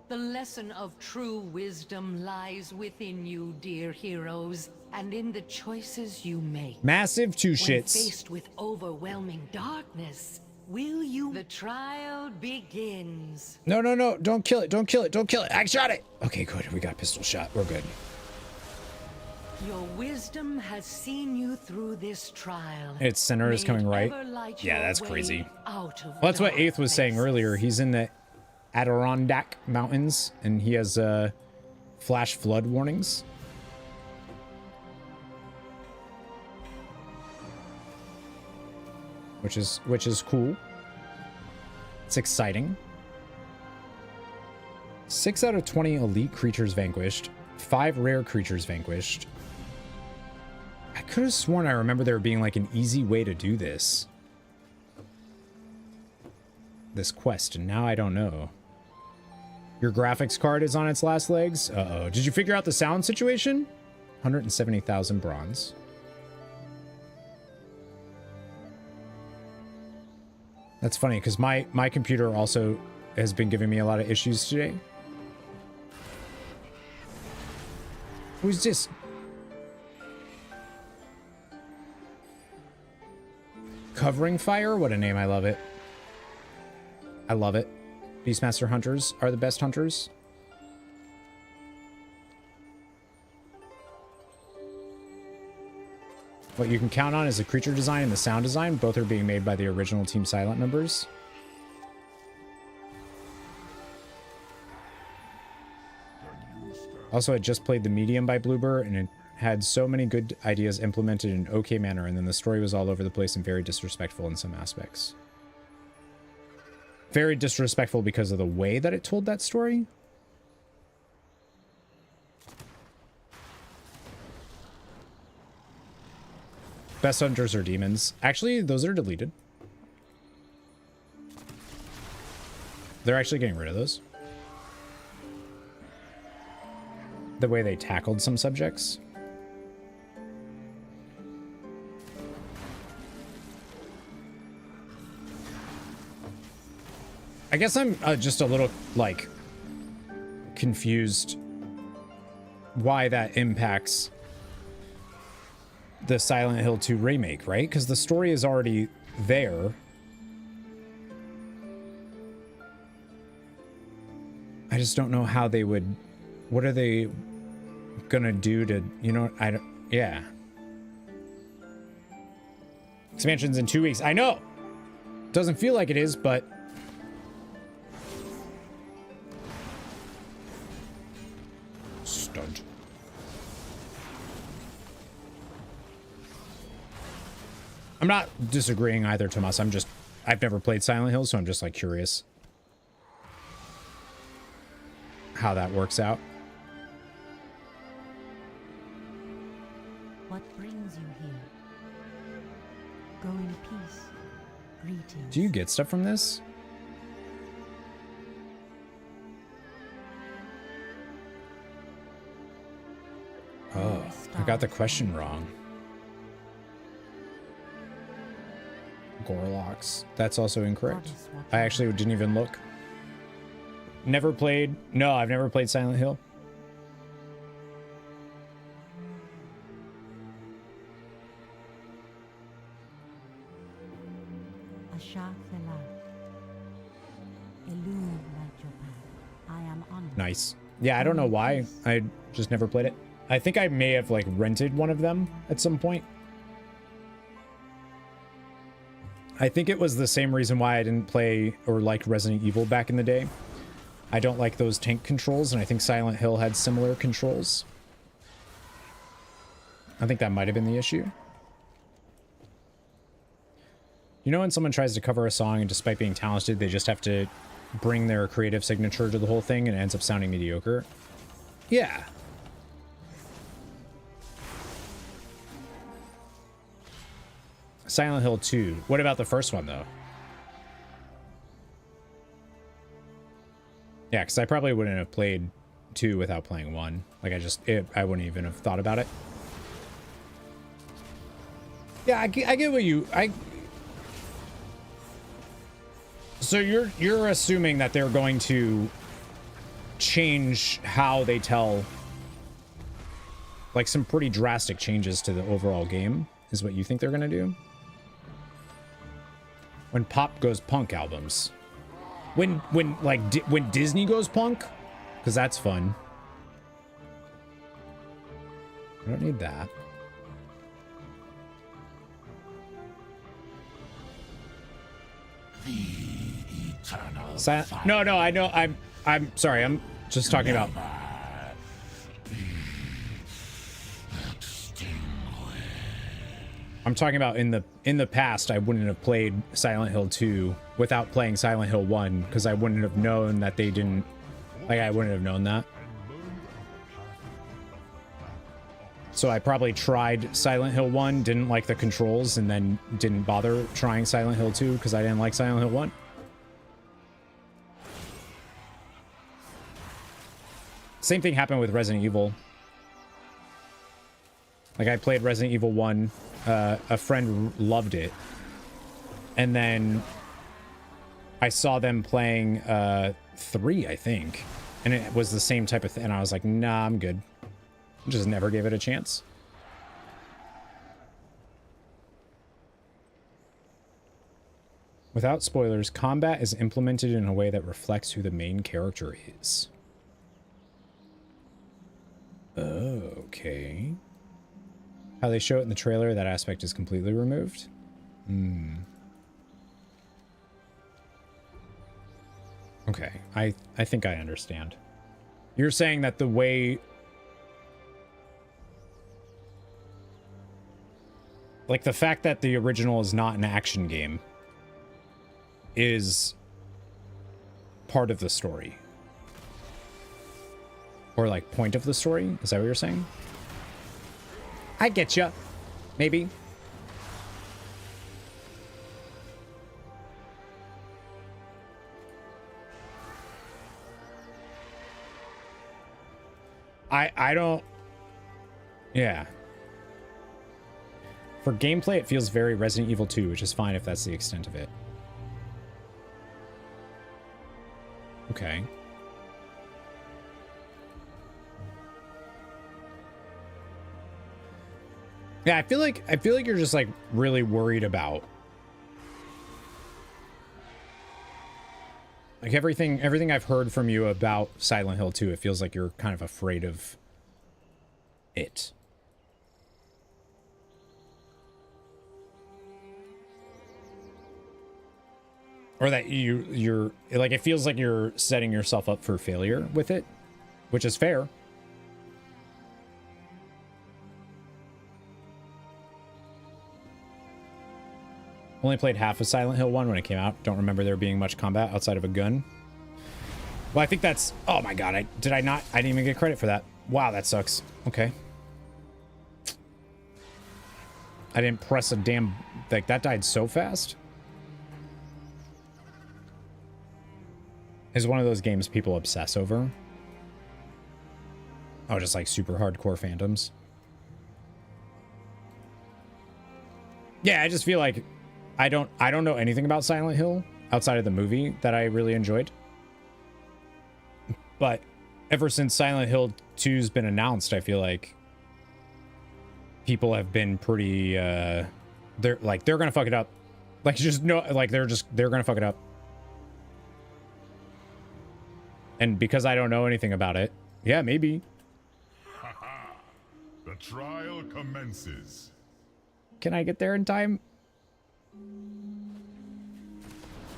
The lesson of true wisdom lies within you, dear heroes, and in the choices you make. Massive two When shits. faced with overwhelming darkness, will you? The trial begins. No, no, no. Don't kill it. Don't kill it. Don't kill it. I shot it. Okay, good. We got pistol shot. We're good. Your wisdom has seen you through this trial. Its center is coming right. Yeah, that's crazy. Well, that's what Eighth was saying earlier. He's in the Adirondack Mountains, and he has flash flood warnings. Which is cool. It's exciting. 6 out of 20 elite creatures vanquished. 5 rare creatures vanquished. I could have sworn I remember there being like an easy way to do this. This quest, and now I don't know. Your graphics card is on its last legs? Uh-oh. Did you figure out the sound situation? 170,000 bronze. That's funny, because my computer also has been giving me a lot of issues today. Who's this? Covering Fire? What a name, I love it. I love it. Beastmaster hunters are the best hunters. What you can count on is the creature design and the sound design. Both are being made by the original Team Silent members. Also, I just played the Medium by Bloober, and it had so many good ideas implemented in an okay manner, and then the story was all over the place and very disrespectful in some aspects. Very disrespectful because of the way that it told that story. Best hunters are demons. Actually, those are deleted. They're actually getting rid of those. The way they tackled some subjects. I guess I'm just a little, like, confused why that impacts the Silent Hill 2 remake, right? Because the story is already there. I just don't know how they would... What are they gonna do to, you know, I don't... Yeah. Expansion's in 2 weeks. I know! Doesn't feel like it is, but... Stunt. I'm not disagreeing either, Tomas. I've never played Silent Hill, so I'm just like curious how that works out. What brings you here? Go in peace. Greetings. Do you get stuff from this? Oh, I got the question wrong. Gorlocks. That's also incorrect. I actually didn't even look. Never played. No, I've never played Silent Hill. Asha Felat. illuminate your path. I am honored. Nice. Yeah, I don't know why. I just never played it. I think I may have like rented one of them at some point. I think it was the same reason why I didn't play or like Resident Evil back in the day. I don't like those tank controls, and I think Silent Hill had similar controls. I think that might have been the issue. You know when someone tries to cover a song and despite being talented, they just have to bring their creative signature to the whole thing and it ends up sounding mediocre? Yeah. Silent Hill 2. What about the first one, though? Yeah, because I probably wouldn't have played 2 without playing 1. Like, I wouldn't even have thought about it. Yeah, I get what you... So you're assuming that they're going to change how they tell... Like, some pretty drastic changes to the overall game, is what you think they're going to do? When pop goes punk albums. When Disney goes punk? Because that's fun. I don't need that. No, I know. I'm sorry. I'm just talking about. I'm talking about in the past, I wouldn't have played Silent Hill 2 without playing Silent Hill 1 because I wouldn't have known that they didn't, like, I wouldn't have known that. So I probably tried Silent Hill 1, didn't like the controls, and then didn't bother trying Silent Hill 2 because I didn't like Silent Hill 1. Same thing happened with Resident Evil. Like, I played Resident Evil 1, a friend loved it, and then I saw them playing 3, I think, and it was the same type of thing, and I was like, nah, I'm good. Just never gave it a chance. Without spoilers, combat is implemented in a way that reflects who the main character is. Okay. How they show it in the trailer, that aspect is completely removed. Okay, I think I understand. You're saying that the way... Like, the fact that the original is not an action game is part of the story. Or, like, point of the story? Is that what you're saying? I get ya. Maybe. I don't... Yeah. For gameplay, it feels very Resident Evil 2, which is fine if that's the extent of it. Okay. Yeah, I feel like you're just like really worried about like everything I've heard from you about Silent Hill 2. It feels like you're kind of afraid of it. Or that you're like, it feels like you're setting yourself up for failure with it, which is fair. Only played half of Silent Hill 1 when it came out. Don't remember there being much combat outside of a gun. Well, I think that's... Oh my god, I didn't even get credit for that. Wow, that sucks. Okay. I didn't press a damn... Like, that died so fast. It's one of those games people obsess over. Oh, just like super hardcore fandoms. Yeah, I just feel like I don't know anything about Silent Hill outside of the movie that I really enjoyed. But ever since Silent Hill 2's been announced, I feel like people have been pretty they're gonna fuck it up. Like, just no, like they're gonna fuck it up. And because I don't know anything about it, yeah, maybe. The trial commences. Can I get there in time?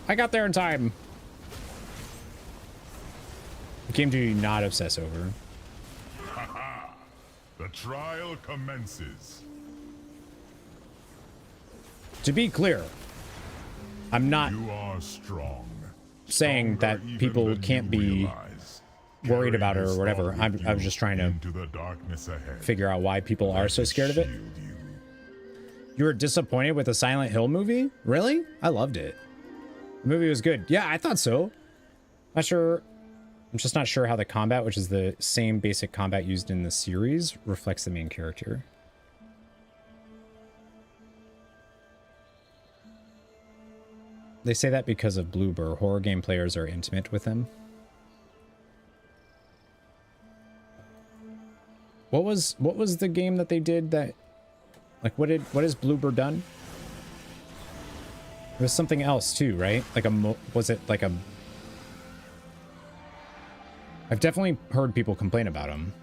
I got there in time. A game do not obsess over. The trial commences. To be clear, I'm not You are strong. saying that people can't be worried about it or whatever. I was just trying to figure out why people are so scared of it. You were disappointed with the Silent Hill movie? Really? I loved it. The movie was good. Yeah, I thought so. Not sure. I'm just not sure how the combat, which is the same basic combat used in the series, reflects the main character. They say that because of Bloober, horror game players are intimate with him. What was the game that they did that, like, what has Bloober done? It was something else too, right? Like was it like a? I've definitely heard people complain about him.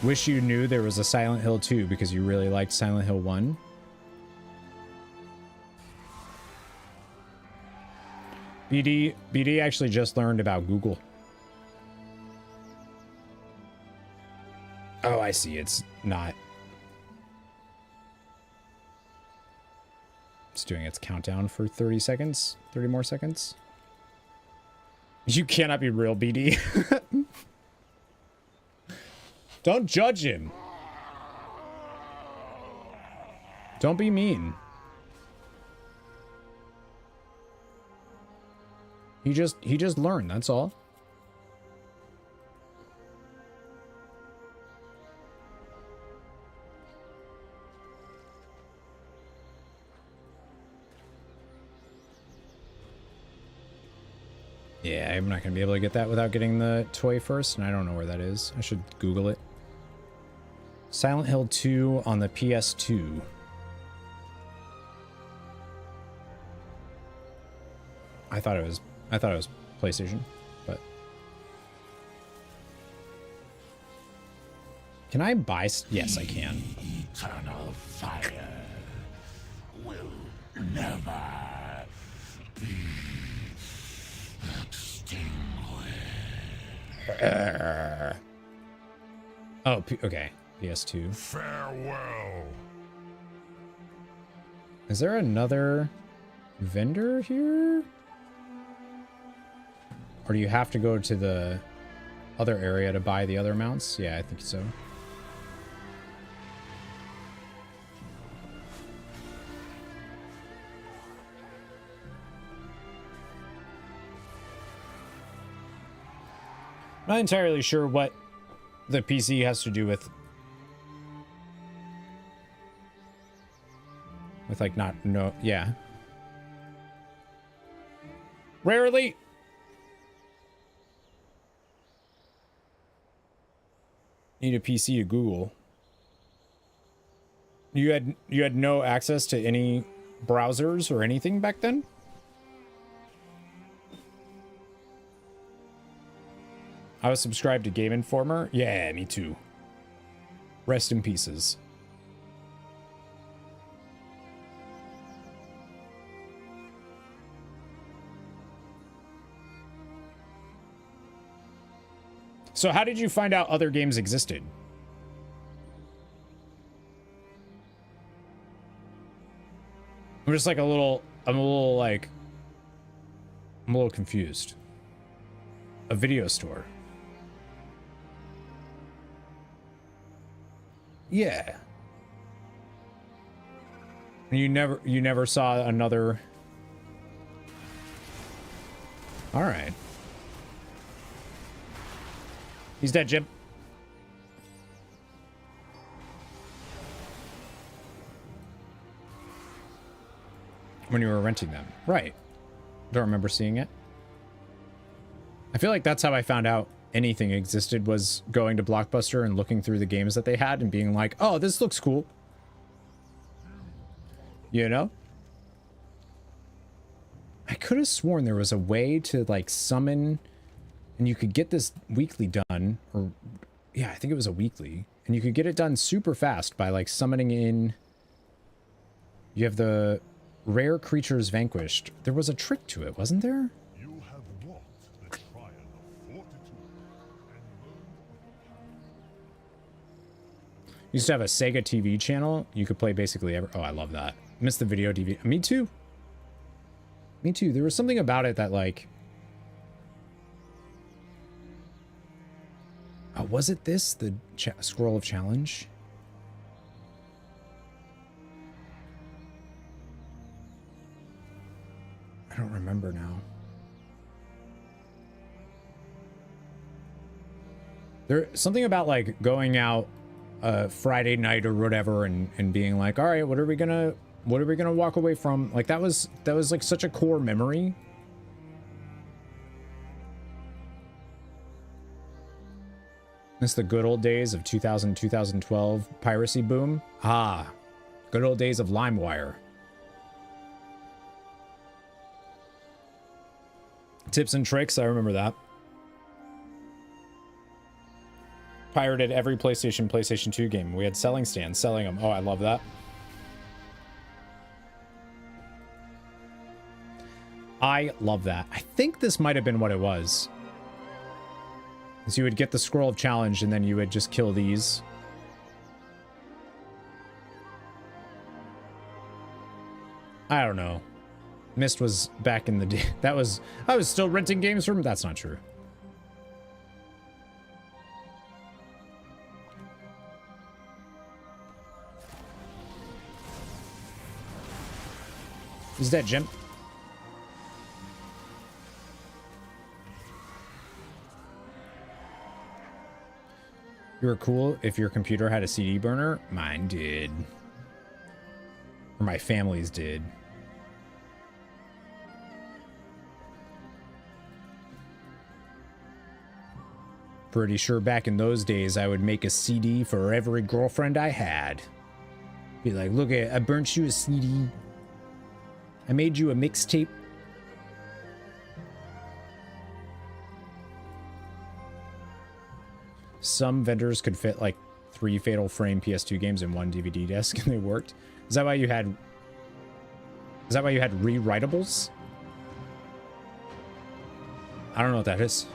Wish you knew there was a Silent Hill 2 because you really liked Silent Hill 1. BD actually just learned about Google. Oh, I see. It's not. It's doing its countdown for 30 seconds. 30 more seconds. You cannot be real, BD. Don't judge him. Don't be mean. He just learned, that's all. Yeah, I'm not gonna be able to get that without getting the toy first, and I don't know where that is. I should Google it. Silent Hill 2 on the PS2. I thought it was PlayStation, but can I buy? Yes, I can. Eternal fire will never be extinguished. Oh, okay. PS2. Farewell. Is there another vendor here? Or do you have to go to the other area to buy the other mounts? Yeah, I think so. Not entirely sure what the PC has to do with like yeah. Rarely. Need a PC to Google. You had no access to any browsers or anything back then? I was subscribed to Game Informer. Yeah, me too. Rest in pieces. So how did you find out other games existed? I'm just like I'm a little confused. A video store. Yeah. You never saw another. All right. He's dead, Jim. When you were renting them. Right. Don't remember seeing it. I feel like that's how I found out anything existed, was going to Blockbuster and looking through the games that they had and being like, oh, this looks cool. You know? I could have sworn there was a way to like summon, and you could get this weekly done, or yeah, I think it was a weekly, and you could get it done super fast by like summoning in. You have the rare creatures vanquished. There was a trick to it, wasn't there? You have walked the trial of fortitude. Used to have a Sega TV channel. You could play basically every. Oh, I love that. Missed the video DVD. Me too. Me too. There was something about it that like. Oh, was it this? The scroll of challenge? I don't remember now. There's something about like going out Friday night or whatever and being like, all right, what are we gonna walk away from? Like that was like such a core memory. It's the good old days of 2000, 2012 piracy boom. Ah, good old days of LimeWire. Tips and tricks, I remember that. Pirated every PlayStation 2 game. We had selling stands, selling them. Oh, I love that. I love that. I think this might have been what it was. So you would get the scroll of challenge and then you would just kill these. I don't know. Mist was back in the day. I was still renting games from. That's not true. Is that Jim? You were cool if your computer had a CD burner. Mine did. Or my family's did. Pretty sure back in those days I would make a CD for every girlfriend I had. Be like, look, I burnt you a CD. I made you a mixtape. Some vendors could fit like 3 Fatal Frame PS2 games in one DVD disc and they worked. Is that why you had rewritables? I don't know what that is.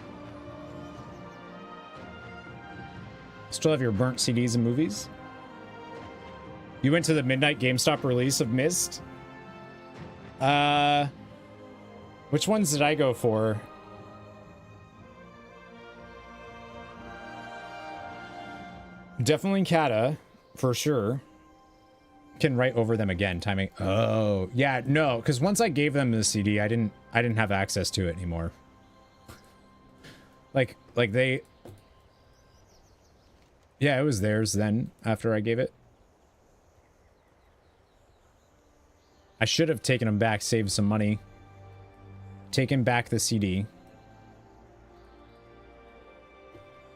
Still have your burnt CDs and movies? You went to the midnight GameStop release of Mist? Which ones did I go for? Definitely Kata, for sure. Can write over them again. Timing. Oh, yeah, no, because once I gave them the CD, I didn't have access to it anymore. Like they. Yeah, it was theirs then after I gave it. I should have taken them back, saved some money. Taken back the CD.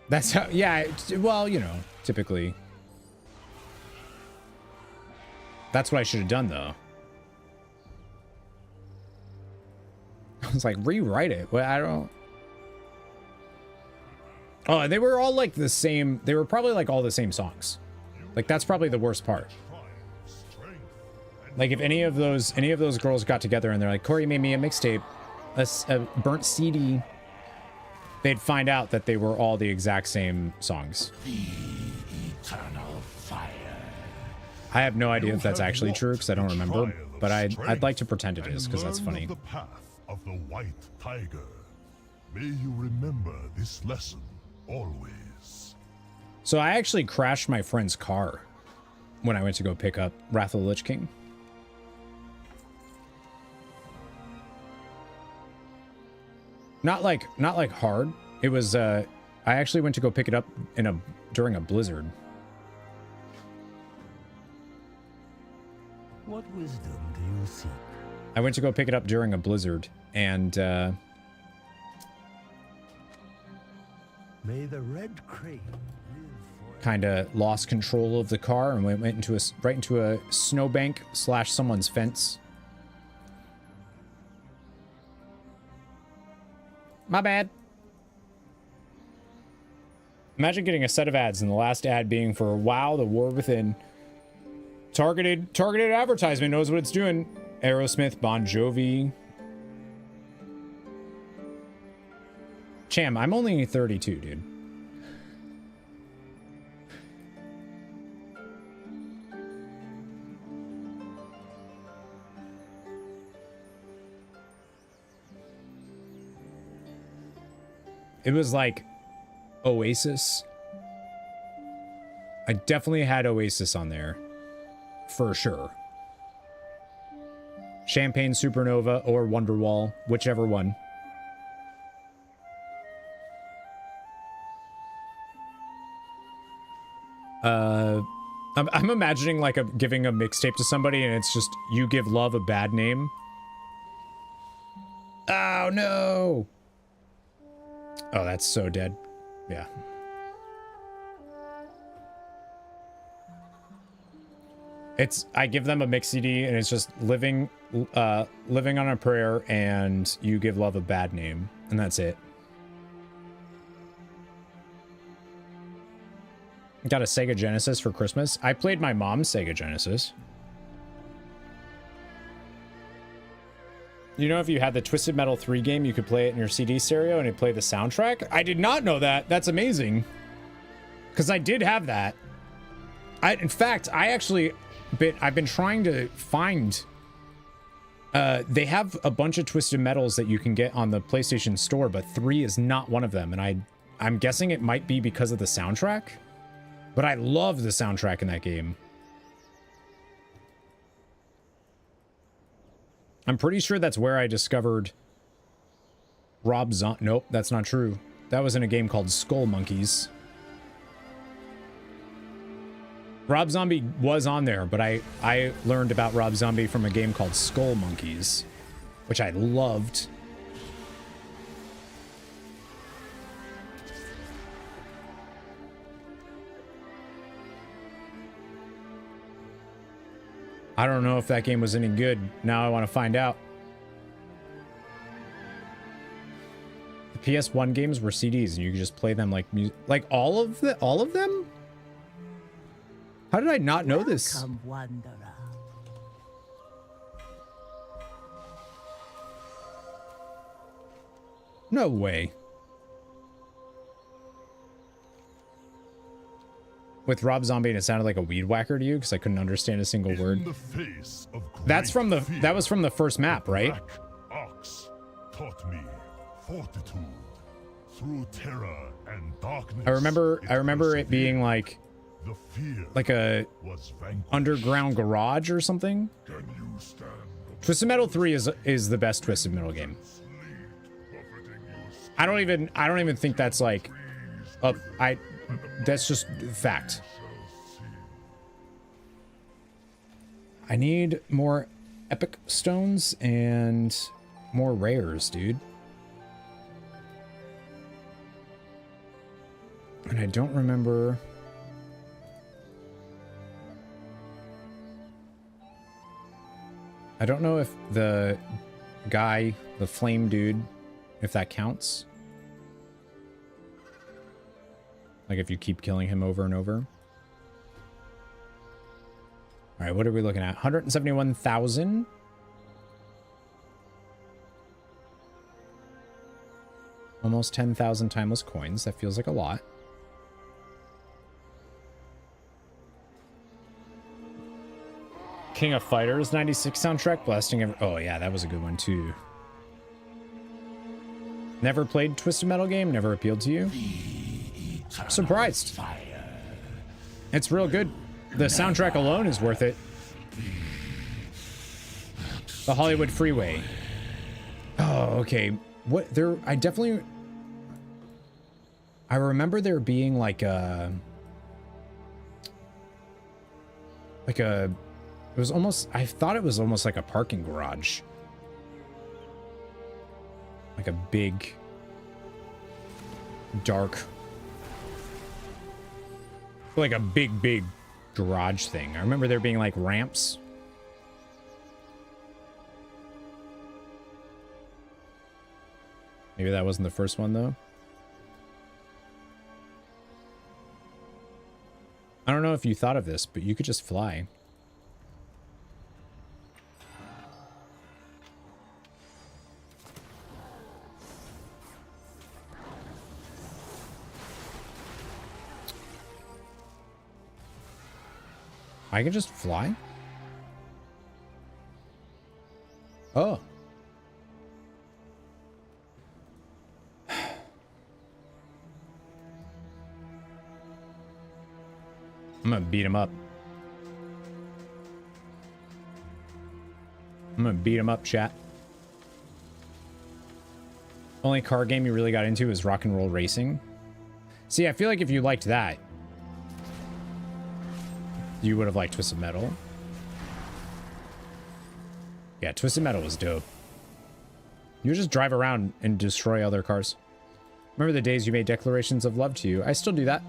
That's how, yeah, well, you know, typically. That's what I should have done, though. I was like, rewrite it. Well, I don't... Oh, and they were all like the same. They were probably like all the same songs. Like, that's probably the worst part. Like, if any of those girls got together and they're like, Corey made me a mixtape, a burnt CD, they'd find out that they were all the exact same songs. The eternal fire. I have no idea if that's actually true because I don't remember, but I'd like to pretend it is because that's funny. The path of the white tiger. May you remember this lesson always. So I actually crashed my friend's car when I went to go pick up Wrath of the Lich King. Not like hard. It was I actually went to go pick it up during a blizzard. What wisdom do you seek? I went to go pick it up during a blizzard, and May the red crane kind of lost control of the car and went into right into a snowbank / someone's fence. My bad. Imagine getting a set of ads and the last ad being for WoW, The War Within. Targeted advertisement knows what it's doing. Aerosmith, Bon Jovi. Cham, I'm only 32, dude. It was like Oasis. I definitely had Oasis on there. For sure. Champagne Supernova or Wonderwall, whichever one. I'm imagining like giving a mixtape to somebody and it's just You Give Love a Bad Name. Oh no. Oh, that's so dead. Yeah. I give them a mix CD and it's just living on a Prayer and You Give Love a Bad Name, and that's it. Got a Sega Genesis for Christmas. I played my mom's Sega Genesis. You know, if you had the Twisted Metal 3 game, you could play it in your CD stereo and it'd play the soundtrack? I did not know that. That's amazing. Because I did have that. In fact, I've been trying to find... they have a bunch of Twisted Metals that you can get on the PlayStation Store, but 3 is not one of them. And I'm guessing it might be because of the soundtrack. But I love the soundtrack in that game. I'm pretty sure that's where I discovered Rob Zombie. Nope, that's not true. That was in a game called Skull Monkeys. Rob Zombie was on there, but I learned about Rob Zombie from a game called Skull Monkeys, which I loved. I don't know if that game was any good. Now I want to find out. The PS1 games were CDs, and you could just play them like music. Like all of them? How did I not know this? Welcome, wanderer. No way. With Rob Zombie, and it sounded like a weed whacker to you because I couldn't understand a single word. That was from the first map, right? Ox taught me fortitude through terror and darkness. I remember it being like a underground garage or something. Twisted Metal 3 is the best Twisted Metal game. I don't even think that's like that's just fact. I need more epic stones and more rares, dude. And I don't remember. I don't know if the guy, the flame dude, if that counts. Like if you keep killing him over and over. All right, what are we looking at? 171,000. Almost 10,000 timeless coins. That feels like a lot. King of Fighters 96 soundtrack blasting. Oh yeah, that was a good one too. Never played Twisted Metal game. Never appealed to you. I'm surprised. It's real good. The soundtrack alone is worth it. The Hollywood Freeway. Oh, okay. What there? I remember there being like a. It was almost. I thought it was almost like a parking garage Like a big, dark, like a big garage thing. I remember there being like ramps. Maybe that wasn't the first one though. I don't know if you thought of this, but you could just fly. I can just fly? Oh. I'm gonna beat him up. I'm gonna beat him up, chat. Only car game you really got into is Rock and Roll Racing. See, I feel like if you liked that, you would have liked Twisted Metal. Yeah, Twisted Metal was dope. You would just drive around and destroy other cars. Remember the days you made declarations of love to you? I still do that.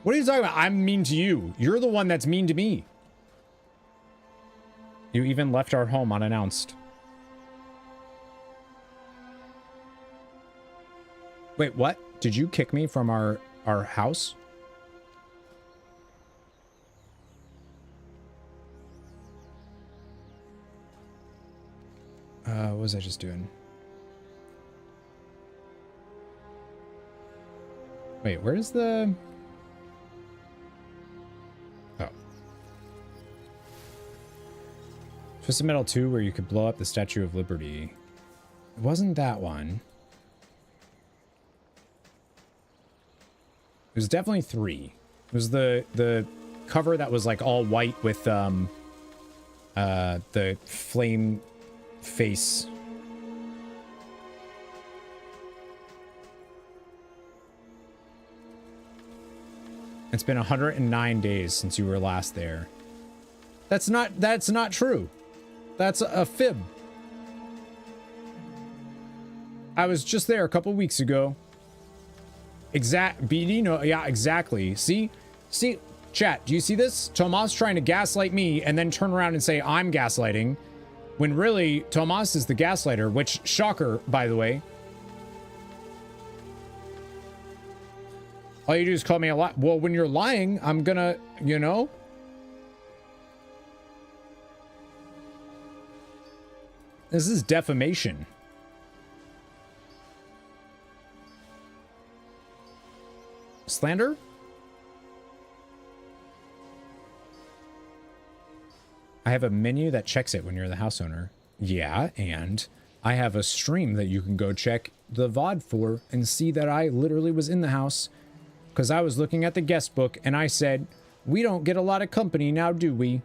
What are you talking about? I'm mean to you. You're the one that's mean to me. You even left our home unannounced. Wait, what? Did you kick me from our house? What was I just doing? Wait, where's the... Oh. Twisted Metal 2, where you could blow up the Statue of Liberty. It wasn't that one. It was definitely 3. It was the cover that was like all white with the flame face. It's been 109 days since you were last there. That's not true. That's a fib. I was just there a couple weeks ago. BD, no, yeah, exactly. See, chat, do you see this? Tomas trying to gaslight me and then turn around and say I'm gaslighting, when really Tomas is the gaslighter, which, shocker, by the way. All you do is call me a lie. Well, when you're lying, I'm gonna, you know. This is defamation. Slander? I have a menu that checks it when you're the house owner. Yeah, and I have a stream that you can go check the VOD for and see that I literally was in the house because I was looking at the guest book and I said, we don't get a lot of company now, do we?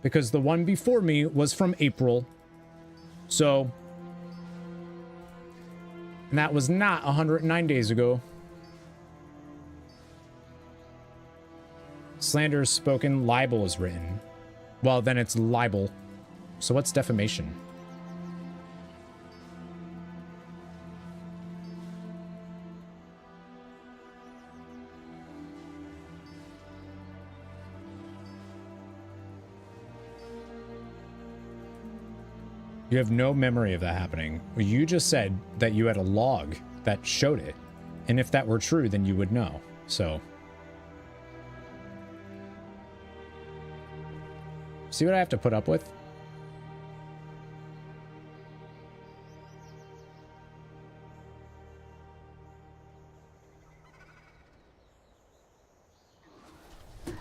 Because the one before me was from April. So, and that was not 109 days ago. Slander is spoken, libel is written. Well, then it's libel. So what's defamation? You have no memory of that happening. You just said that you had a log that showed it. And if that were true, then you would know. So... see what I have to put up with?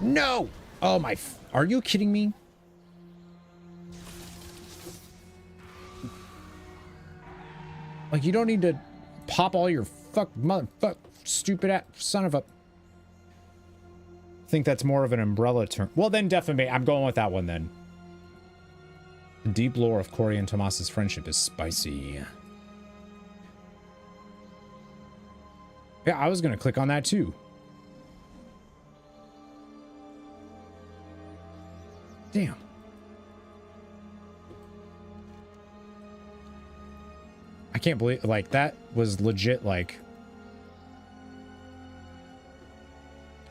No! Oh my... are you kidding me? Like, you don't need to pop all your stupid ass son of a... I think that's more of an umbrella term. Well, then defamate. I'm going with that one then. The deep lore of Corey and Tomas's friendship is spicy. Yeah, I was going to click on that too. Damn. I can't believe, like, that was legit, like...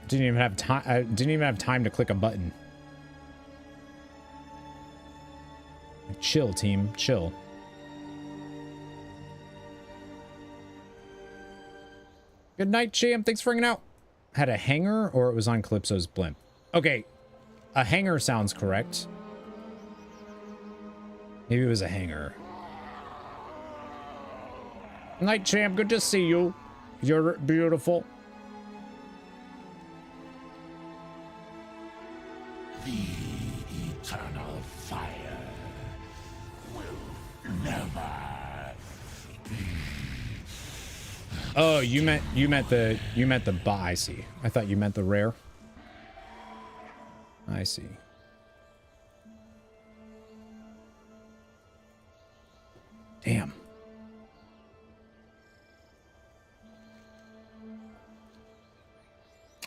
Didn't even have time. I didn't even have time to click a button. Chill, team. Chill. Good night, champ. Thanks for hanging out. Had a hanger or it was on Calypso's blimp? Okay. A hanger sounds correct. Maybe it was a hanger. Night, champ. Good to see you. You're beautiful. The eternal fire will never be. Oh, you meant the I see. I thought you meant the rare. I see. Damn.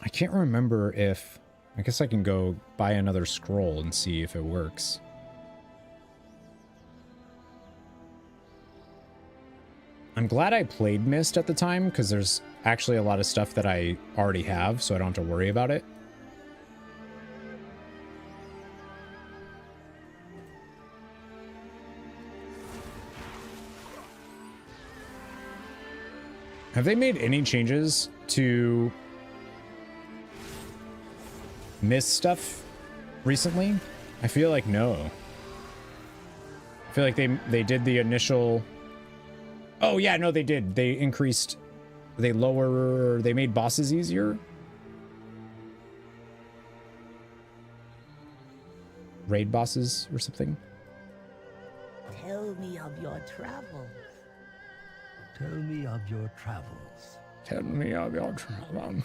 I can't remember if... I guess I can go buy another scroll and see if it works. I'm glad I played Mist at the time, because there's actually a lot of stuff that I already have, so I don't have to worry about it. Have they made any changes to Mist stuff recently? I feel like no. I feel like they did the initial... Oh yeah, no, they did. They increased... They made bosses easier? Raid bosses or something? Tell me of your travels. Tell me of your travels. Tell me of your travels.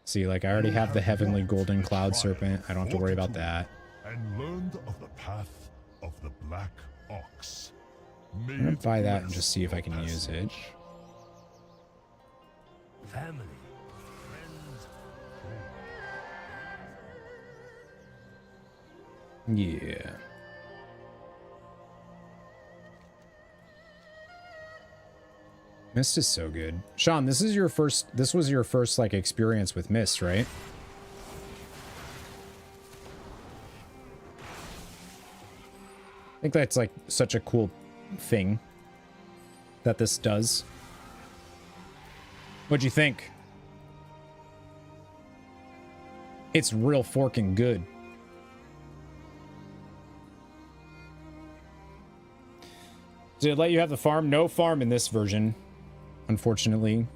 See, like, I already have the heavenly golden cloud serpent. I don't have to worry about that. And learned of the path of the Black Ox. I'm gonna buy that and just see if I can use it. Family. Friends. Yeah. Mist is so good. Sean, this was your first like experience with Mist, right? I think that's like such a cool thing that this does. What'd you think? It's real forking good. Did it let you have the farm? No farm in this version, unfortunately.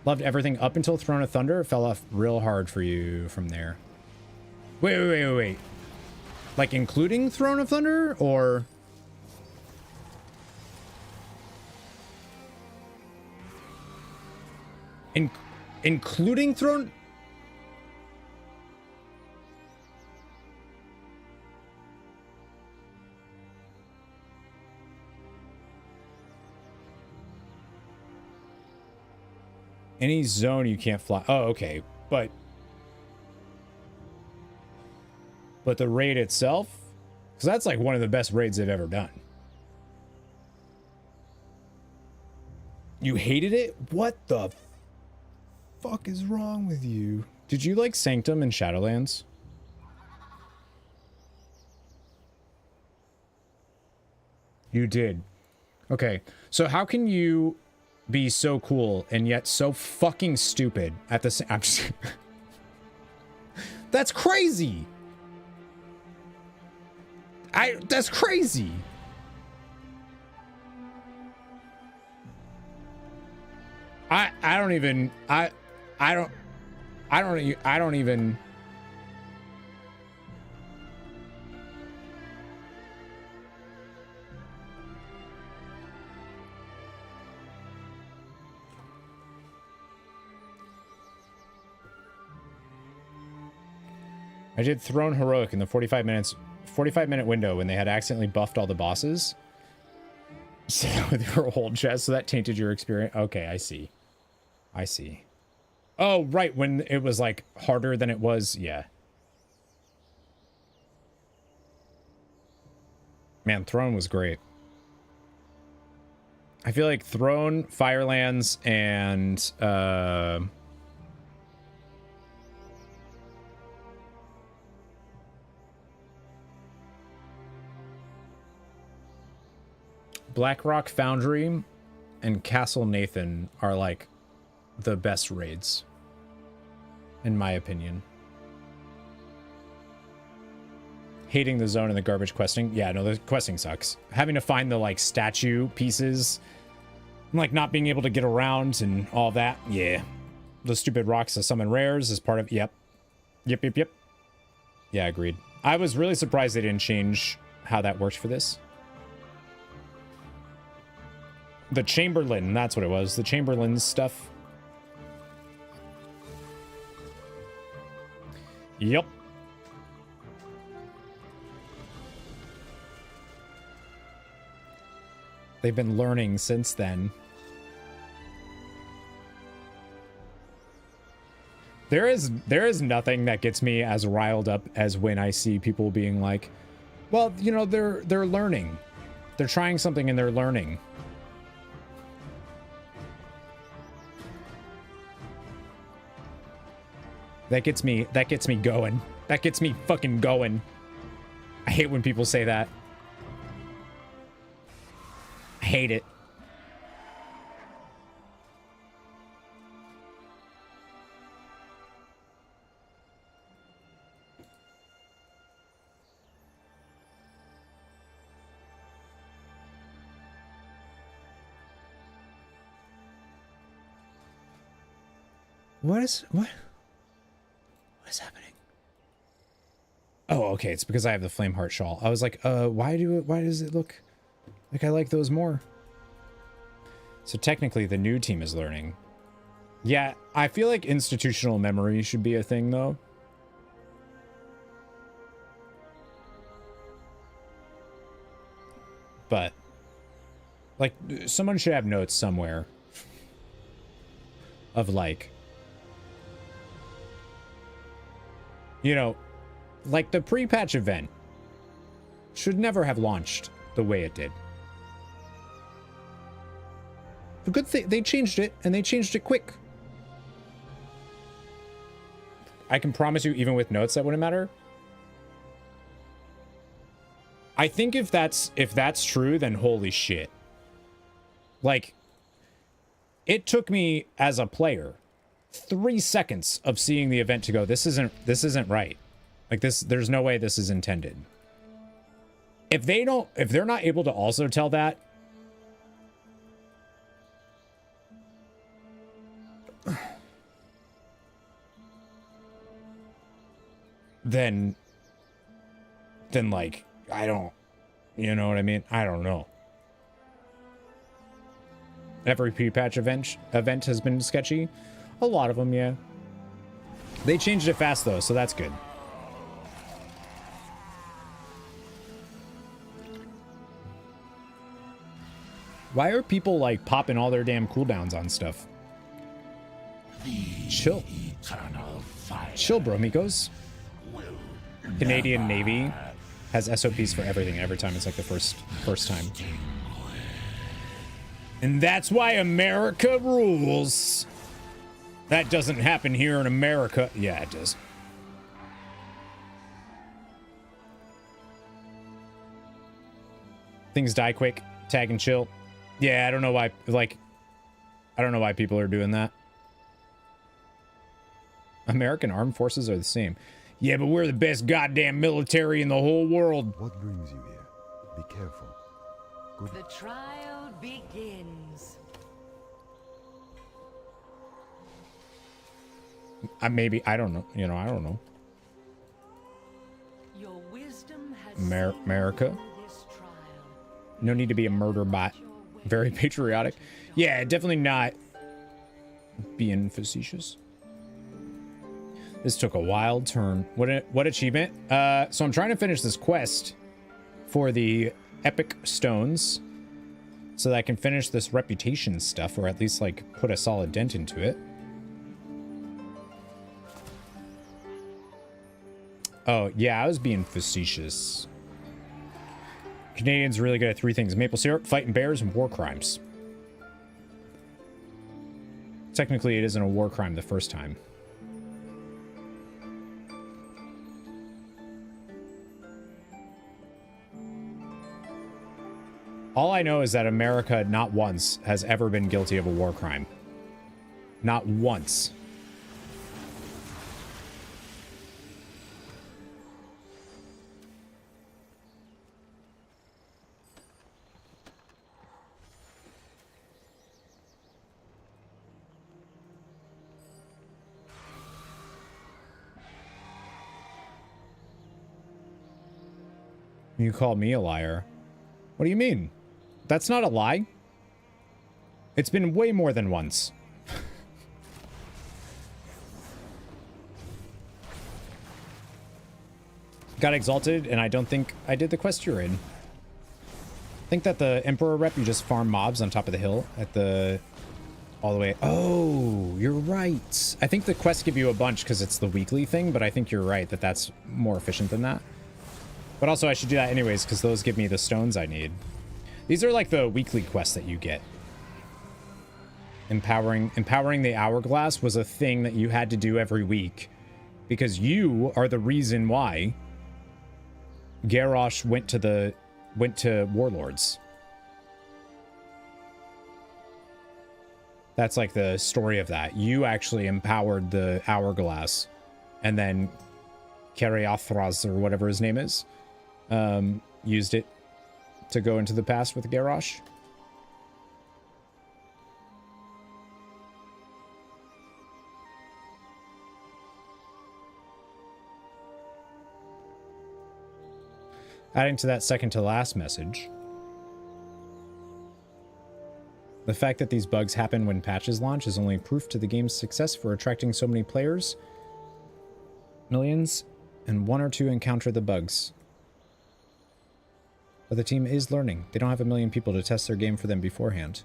Loved everything up until Throne of Thunder. It fell off real hard for you from there. Wait. Like including Throne of Thunder or... including Throne... Any zone you can't fly. Oh, okay. But the raid itself? Because that's like one of the best raids they've ever done. You hated it? What the fuck is wrong with you? Did you like Sanctum and Shadowlands? You did. Okay. So how can you be so cool and yet so fucking stupid at the same... I'm just... That's crazy! That's crazy! I don't even... I don't even... I did Throne Heroic in the 45-minute window when they had accidentally buffed all the bosses. So with your whole chest, so that tainted your experience. Okay, I see. I see. Oh, right, when it was like harder than it was, yeah. Man, Throne was great. I feel like Throne, Firelands, and Blackrock Foundry and Castle Nathan are like the best raids, in my opinion. Hating the zone and the garbage questing. Yeah, no, the questing sucks. Having to find the like statue pieces and like not being able to get around and all that. Yeah. The stupid rocks to summon rares is part of, yep. Yep. Yeah, agreed. I was really surprised they didn't change how that works for this. The Chamberlain, that's what it was. The Chamberlain stuff. Yep. They've been learning since then. There is nothing that gets me as riled up as when I see people being like, well, you know, they're learning. They're trying something and they're learning. That gets me going. That gets me fucking going. I hate when people say that. I hate it. What is happening? Oh, okay. It's because I have the Flameheart shawl. I was like, why does it look like I like those more? So technically the new team is learning. Yeah, I feel like institutional memory should be a thing though. But like someone should have notes somewhere of like, you know, like the pre-patch event should never have launched the way it did. The good thing, they changed it, and they changed it quick. I can promise you, even with notes, that wouldn't matter. I think if that's true, then holy shit. Like, it took me as a player 3 seconds of seeing the event to go, this isn't right. Like this, there's no way this is intended. If they're not able to also tell that, then like, I don't, you know what I mean? I don't know. Every pre-patch event has been sketchy. A lot of them, yeah. They changed it fast though, so that's good. Why are people like popping all their damn cooldowns on stuff? Chill. Chill, bro, amigos. Canadian Navy has SOPs for everything every time. It's like the first time. And that's why America rules. That doesn't happen here in America. Yeah, it does. Things die quick. Tag and chill. Yeah, I don't know why, like, I don't know why people are doing that. American armed forces are the same. Yeah, but we're the best goddamn military in the whole world. What brings you here? Be careful. Good. The trial begins. I don't know. You know, I don't know. Your wisdom has America. No need to be a murder bot. Very patriotic. Yeah, definitely not being facetious. This took a wild turn. What achievement? So I'm trying to finish this quest for the epic stones so that I can finish this reputation stuff, or at least like put a solid dent into it. Oh, yeah, I was being facetious. Canadians are really good at 3 things: maple syrup, fighting bears, and war crimes. Technically, it isn't a war crime the first time. All I know is that America not once has ever been guilty of a war crime. Not once. You call me a liar. What do you mean? That's not a lie. It's been way more than once. Got exalted, and I don't think I did the quest you're in. I think that the Emperor rep, you just farm mobs on top of the hill at the... all the way... Oh, you're right. I think the quests give you a bunch because it's the weekly thing, but I think you're right that that's more efficient than that. But also I should do that anyways because those give me the stones I need. These are like the weekly quests that you get. Empowering the hourglass was a thing that you had to do every week because you are the reason why Garrosh went to Warlords. That's like the story of that. You actually empowered the hourglass, and then Keriathras, or whatever his name is, used it to go into the past with Garrosh. Adding to that second to last message, the fact that these bugs happen when patches launch is only proof to the game's success for attracting so many players. Millions, and 1 or 2 encounter the bugs. But the team is learning. They don't have a million people to test their game for them beforehand.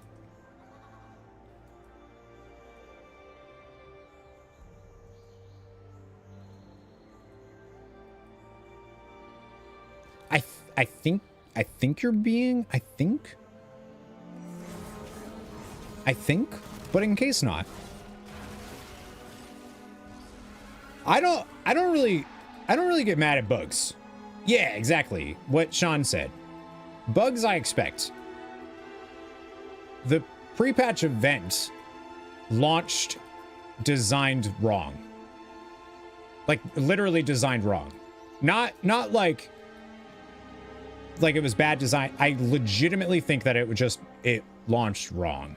I think you're being, I think, but in case not. I don't really get mad at bugs. Yeah, exactly what Sean said. Bugs I expect. The pre-patch event launched designed wrong. Like literally designed wrong. Not like it was bad design. I legitimately think that it launched wrong.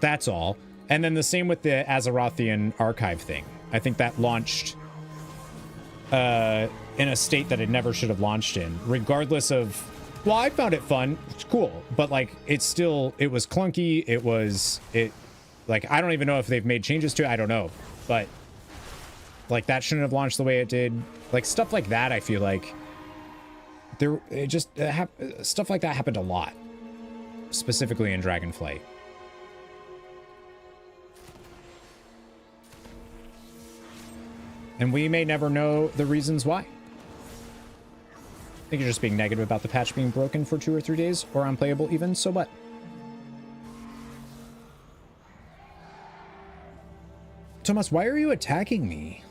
That's all. And then the same with the Azerothian archive thing. I think that launched in a state that it never should have launched in, regardless of, well, I found it fun. It's cool. But like, it was clunky. Like, I don't even know if they've made changes to it. I don't know. But like, that shouldn't have launched the way it did. Like, stuff like that, I feel like stuff like that happened a lot, specifically in Dragonflight. And we may never know the reasons why. I think you're just being negative about the patch being broken for 2 or 3 days, or unplayable even, so what? Thomas, why are you attacking me?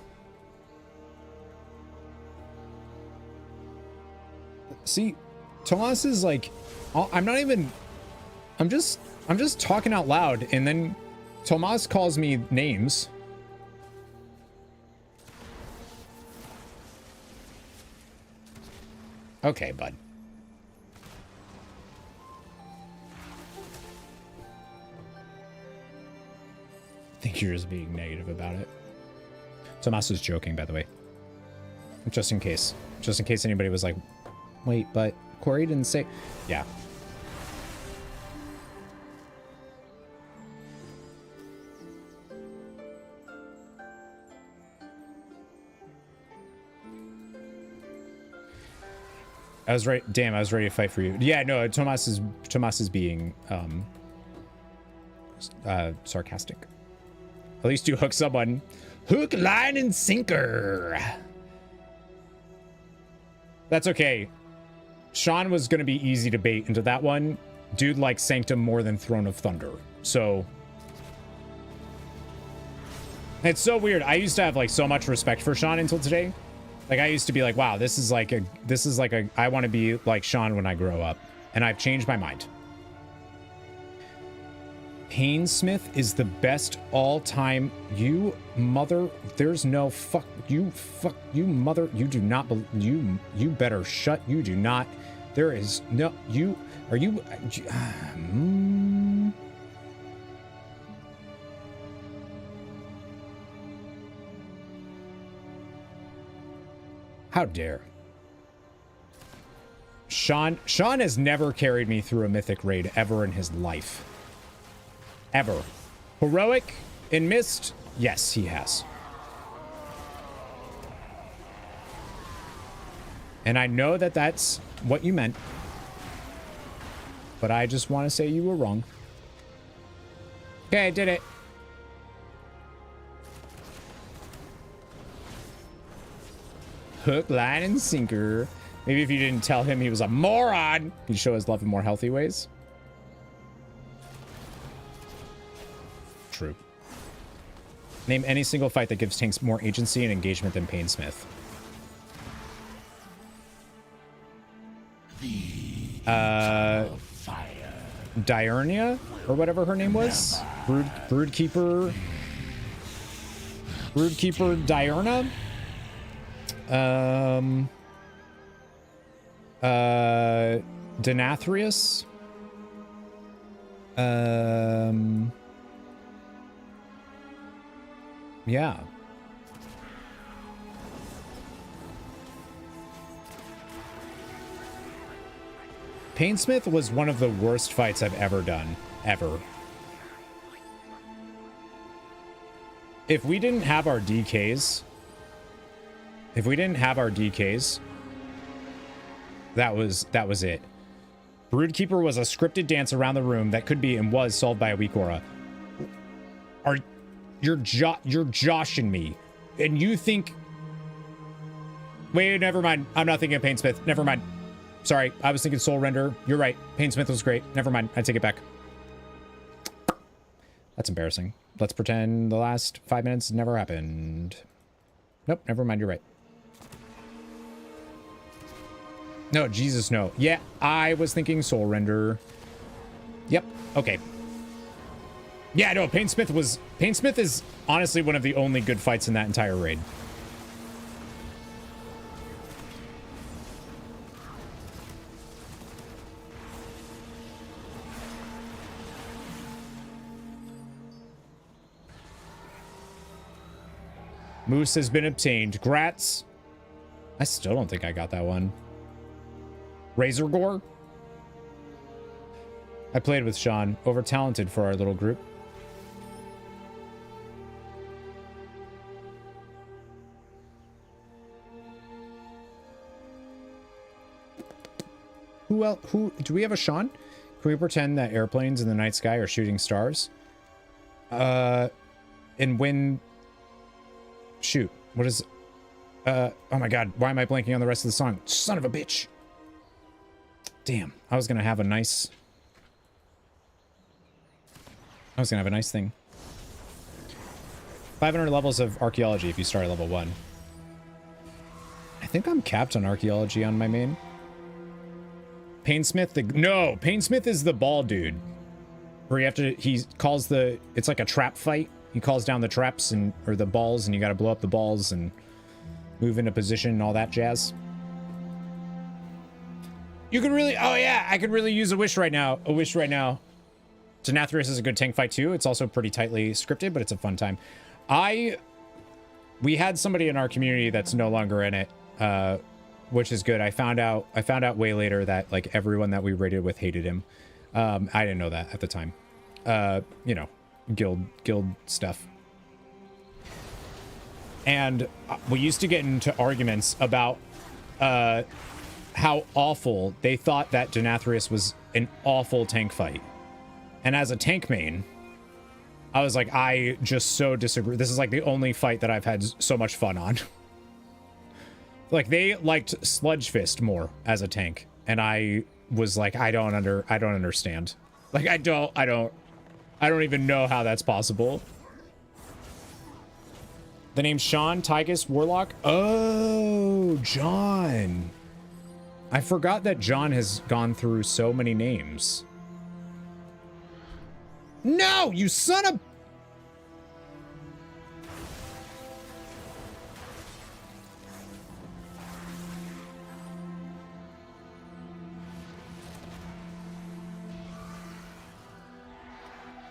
See, Tomas is like, I'm just talking out loud, and then Tomas calls me names. Okay, bud. I think you're just being negative about it. Tomas was joking, by the way. Just in case anybody was like, wait, but Corey didn't say... Yeah. I was right. Damn, I was ready to fight for you. Yeah, no, Tomas is being sarcastic. At least you hook someone. Hook, line, and sinker. That's okay. Sean was going to be easy to bait into that one. Dude likes Sanctum more than Throne of Thunder. So it's so weird. I used to have like so much respect for Sean until today. Like I used to be like, wow, this is like a I want to be like Sean when I grow up. And I've changed my mind. Painsmith is the best all-time. You mother, there's no fuck you mother. You do not you better shut. You do not. There is no you. Are you? How dare. Sean has never carried me through a mythic raid ever in his life. Ever. Heroic in Mist? Yes, he has. And I know that that's what you meant. But I just want to say you were wrong. Okay, I did it. Hook, line, and sinker. Maybe if you didn't tell him he was a moron, he'd show his love in more healthy ways. True. Name any single fight that gives tanks more agency and engagement than Painsmith. Diurnia, or whatever her name was. Broodkeeper Diurna. Denathrius. Yeah. Painsmith was one of the worst fights I've ever done. Ever. If we didn't have our DKs... that was it. Broodkeeper was a scripted dance around the room that could be and was solved by a weak aura. You're joshing me. And you think... Wait, never mind. I'm not thinking of Painsmith. Never mind. Sorry, I was thinking Soul Render. You're right. Painsmith was great. Never mind. I take it back. That's embarrassing. Let's pretend the last 5 minutes never happened. Nope, never mind. You're right. No, Jesus, no. Yeah, I was thinking Soul Render. Yep. Okay. Yeah, no, Painsmith is honestly one of the only good fights in that entire raid. Moose has been obtained. Grats. I still don't think I got that one. Razor Gore. I played with Sean. Over talented for our little group. Who do we have a Sean? Can we pretend that airplanes in the night sky are shooting stars? And when... Shoot. What is... oh my god. Why am I blanking on the rest of the song? Son of a bitch. Damn. I was gonna have a nice thing. 500 levels of archaeology if you start at level 1. I think I'm capped on archaeology on my main. Painsmith, no, Painsmith is the ball dude. Where you have to, he calls the, it's like a trap fight. He calls down the traps or the balls, and you gotta blow up the balls and move into position and all that jazz. You could really, oh yeah, I could really use a wish right now. Denathrius is a good tank fight too. It's also pretty tightly scripted, but it's a fun time. We had somebody in our community that's no longer in it, which is good. I found out way later that like everyone that we raided with hated him. I didn't know that at the time. You know, guild stuff. And we used to get into arguments about how awful they thought that Denathrius was an awful tank fight. And as a tank main, I was like, I just so disagree. This is like the only fight that I've had so much fun on. Like, they liked Sludge Fist more as a tank, and I was like, I don't understand. Like, I don't even know how that's possible. The name's Sean, Tygus, Warlock. Oh, John. I forgot that John has gone through so many names. No, you son of...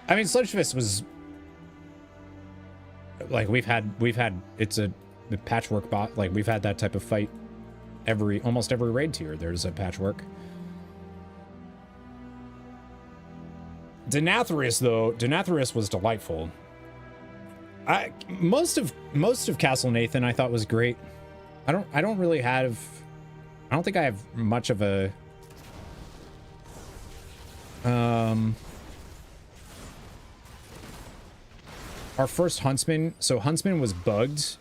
I mean, Sludge Fist was like we've had it's a patchwork bot. Like, we've had that type of fight almost every raid tier. There's a patchwork. Denathrius, though, Denathrius was delightful. Most of Castle Nathan I thought was great. I don't think I have much of a our first Huntsman, so Huntsman was bugged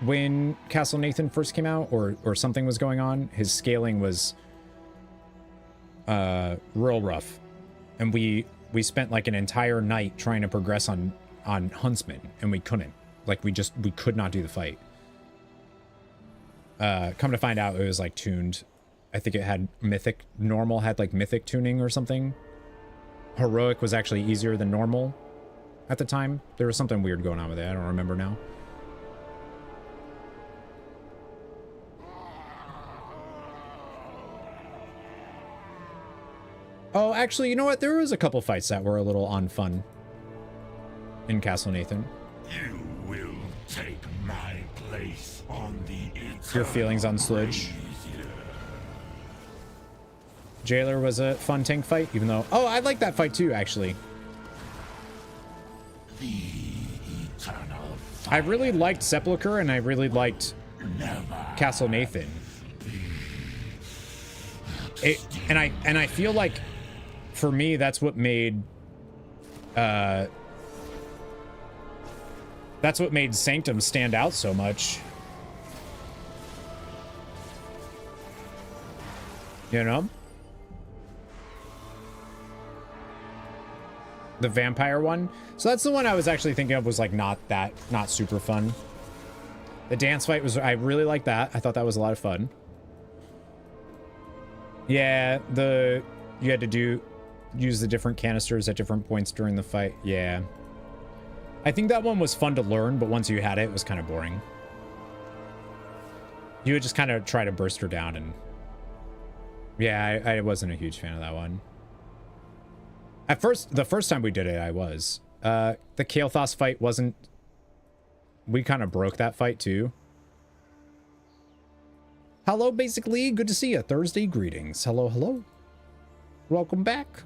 when Castle Nathan first came out, or something was going on. His scaling was real rough. And we spent like an entire night trying to progress on Huntsman, and we couldn't. Like, we could not do the fight. Come to find out, it was like tuned. I think it had mythic. Normal had like mythic tuning or something. Heroic was actually easier than normal at the time. There was something weird going on with it. I don't remember now. Oh, actually, you know what? There was a couple fights that were a little unfun in Castle Nathan. You will take my place on the Your feelings on Sludge. Jailer was a fun tank fight, even though... Oh, I like that fight too, actually. I really liked Sepulchre, and I really liked Castle Nathan. And I feel like, for me, that's what made Sanctum stand out so much. You know? The vampire one. So that's the one I was actually thinking of, was like not super fun. The dance fight was, I really liked that. I thought that was a lot of fun. Yeah, you had to use the different canisters at different points during the fight. Yeah. I think that one was fun to learn, but once you had it, it was kind of boring. You would just kind of try to burst her down, and yeah, I wasn't a huge fan of that one. At first, the first time we did it, I was. The Kael'thas fight wasn't... We kind of broke that fight, too. Hello, basically. Good to see you. Thursday greetings. Hello, hello. Welcome back.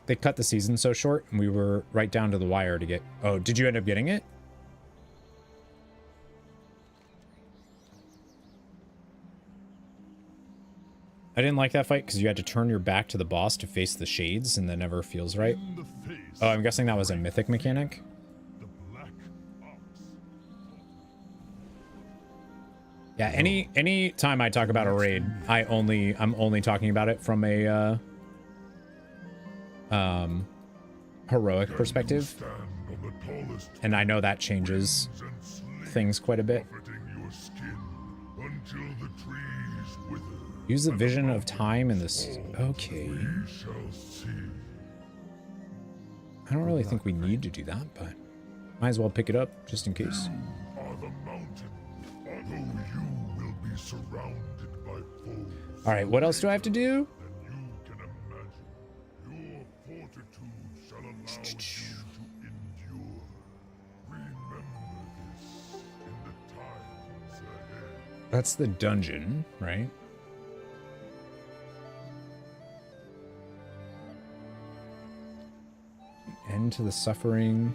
They cut the season so short, and we were right down to the wire to get... Oh, did you end up getting it? I didn't like that fight because you had to turn your back to the boss to face the shades, and that never feels right. Oh, I'm guessing that was a mythic mechanic. Yeah, any time I talk about a raid, I'm only talking about it from a heroic perspective. And I know that changes things quite a bit. Use the vision of time in this. Okay. I don't really think we need to do that, but might as well pick it up just in case. All right, what else do I have to do? That's the dungeon, right? End to the suffering.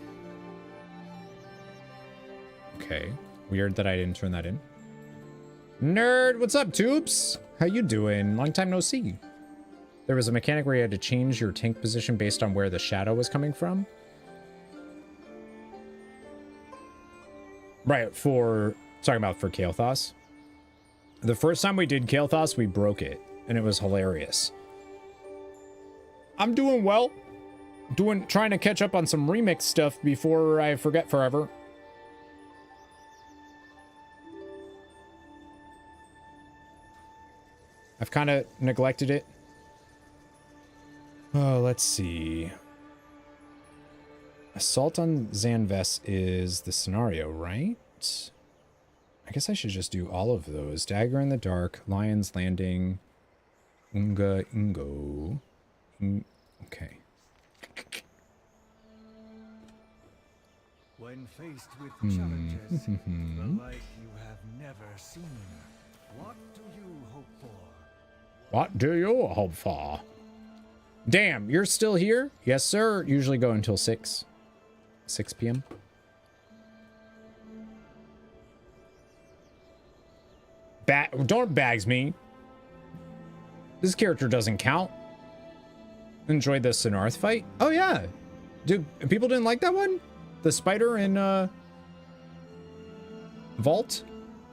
Okay. Weird that I didn't turn that in. Nerd, what's up, Tubes? How you doing? Long time no see. There was a mechanic where you had to change your tank position based on where the shadow was coming from. Right, for talking about for Kael'thas. The first time we did Kael'thas, we broke it, and it was hilarious. I'm doing well. Trying to catch up on some remix stuff before I forget forever. I've kind of neglected it. Oh, let's see. Assault on Zanvest is the scenario, right? I guess I should just do all of those. Dagger in the Dark, Lion's Landing, Unga Ingo. Okay. When faced with challenges, the like you have never seen, what do you hope for? What do you hope for? Damn, you're still here? Yes, sir. Usually go until 6 p.m. Don't bags me. This character doesn't count. Enjoyed the Sinarth fight? Oh, yeah. Dude, people didn't like that one? The spider in, Vault?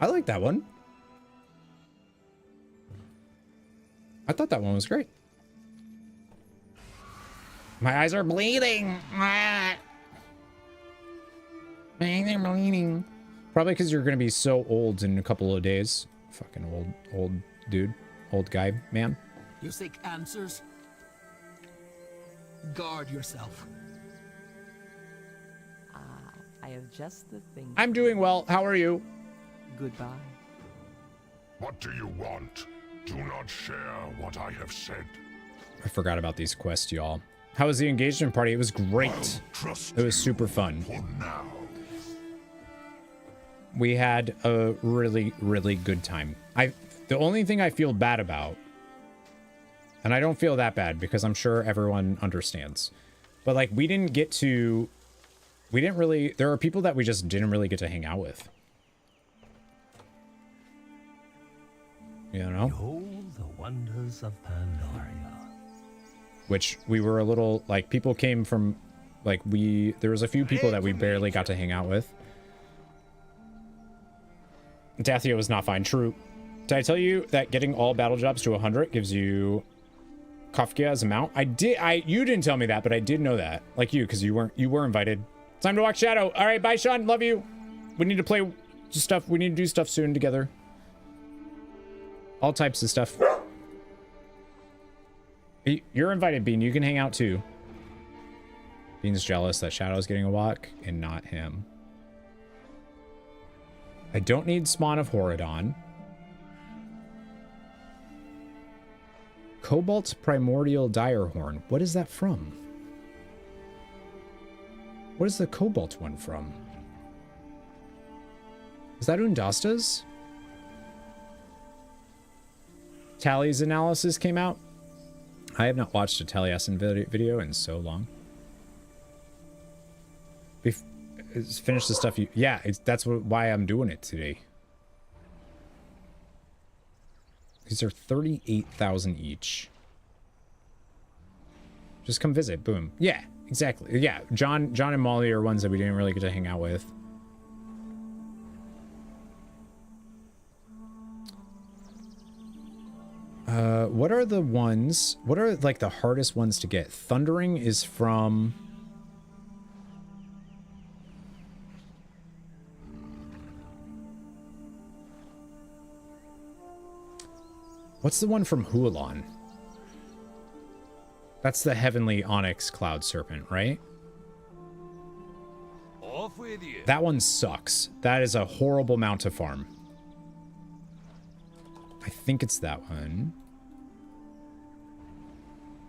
I like that one. I thought that one was great. My eyes are bleeding. They're bleeding. Probably because you're going to be so old in a couple of days. Fucking old dude. Old guy, man. You seek answers? Guard yourself. I have just the thing. I'm doing well. How are you? Goodbye. What do you want? Do not share what I have said. I forgot about these quests, y'all. How was the engagement party? It was great. It was super fun. We had a really, really good time. The only thing I feel bad about, and I don't feel that bad because I'm sure everyone understands, but like we didn't really, there are people that we just didn't really get to hang out with. You know? Behold the wonders of Pandaria. Which we were a little, like, people came from, like, there was a few people that we barely got to hang out with. Dathia was not fine. True. Did I tell you that getting all battle jobs to 100 gives you Kafka as a mount? You didn't tell me that, but I did know that. Like you, because you were invited. Time to walk Shadow. All right, bye, Sean. Love you. We need to play stuff. We need to do stuff soon together. All types of stuff. You're invited, Bean. You can hang out too. Bean's jealous that Shadow's getting a walk and not him. I don't need Spawn of Horadon. Cobalt's Primordial Direhorn. What is that from? What is the Cobalt one from? Is that Undasta's? Tally's analysis came out. I have not watched a Taliesin video in so long. Finish the stuff you... Yeah, that's why I'm doing it today. These are 38,000 each. Just come visit. Boom. Yeah, exactly. Yeah, John and Molly are ones that we didn't really get to hang out with. What are the ones... What are, like, the hardest ones to get? Thundering is from... What's the one from Hualon? That's the Heavenly Onyx Cloud Serpent, right? Off with you. That one sucks. That is a horrible mount to farm. I think it's that one.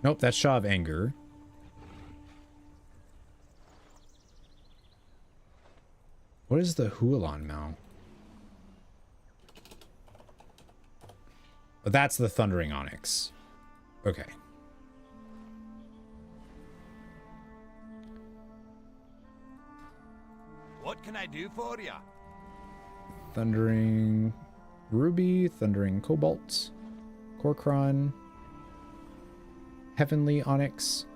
Nope, that's Shaw of Anger. What is the Hualon mount? Oh, that's the Thundering Onyx. Okay. What can I do for ya? Thundering Ruby, Thundering Cobalt, Korkron, Heavenly Onyx.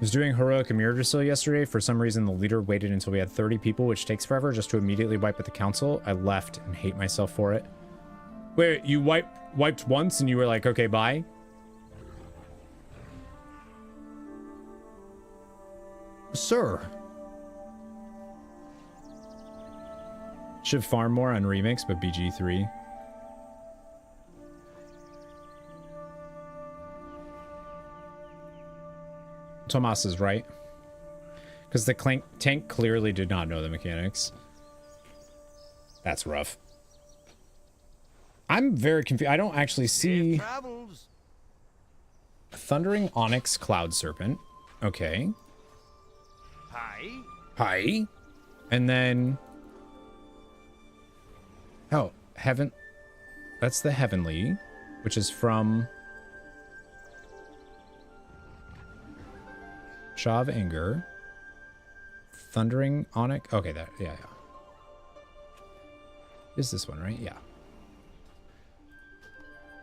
Was doing heroic Emirdasil yesterday. For some reason, the leader waited until we had 30 people, which takes forever, just to immediately wipe at the council. I left and hate myself for it. Wait, you wiped once and you were like, okay, bye? Sir. Should farm more on Remix, but BG3. Tomas is right. Because the tank clearly did not know the mechanics. That's rough. I'm very confused. I don't actually see... Thundering Onyx Cloud Serpent. Okay. Hi. Hi. And then... Oh, Heaven... That's the Heavenly, which is from... Shaw of Anger. Thundering Onyx... Okay, that... Yeah. Is this one, right? Yeah.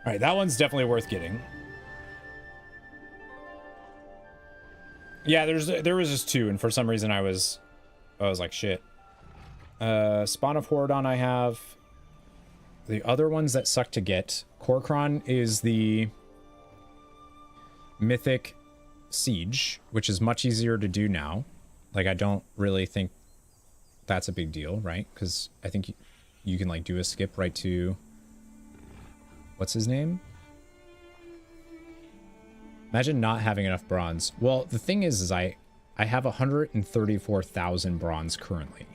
Alright, that one's definitely worth getting. Yeah, there was just two, and for some reason I was like, shit. Spawn of Horadon I have. The other ones that suck to get. Korkron is the Mythic Siege, which is much easier to do now. Like, I don't really think that's a big deal, right? Because I think you can, like, do a skip right to... What's his name? Imagine not having enough bronze. Well, the thing is I have 134,000 bronze currently.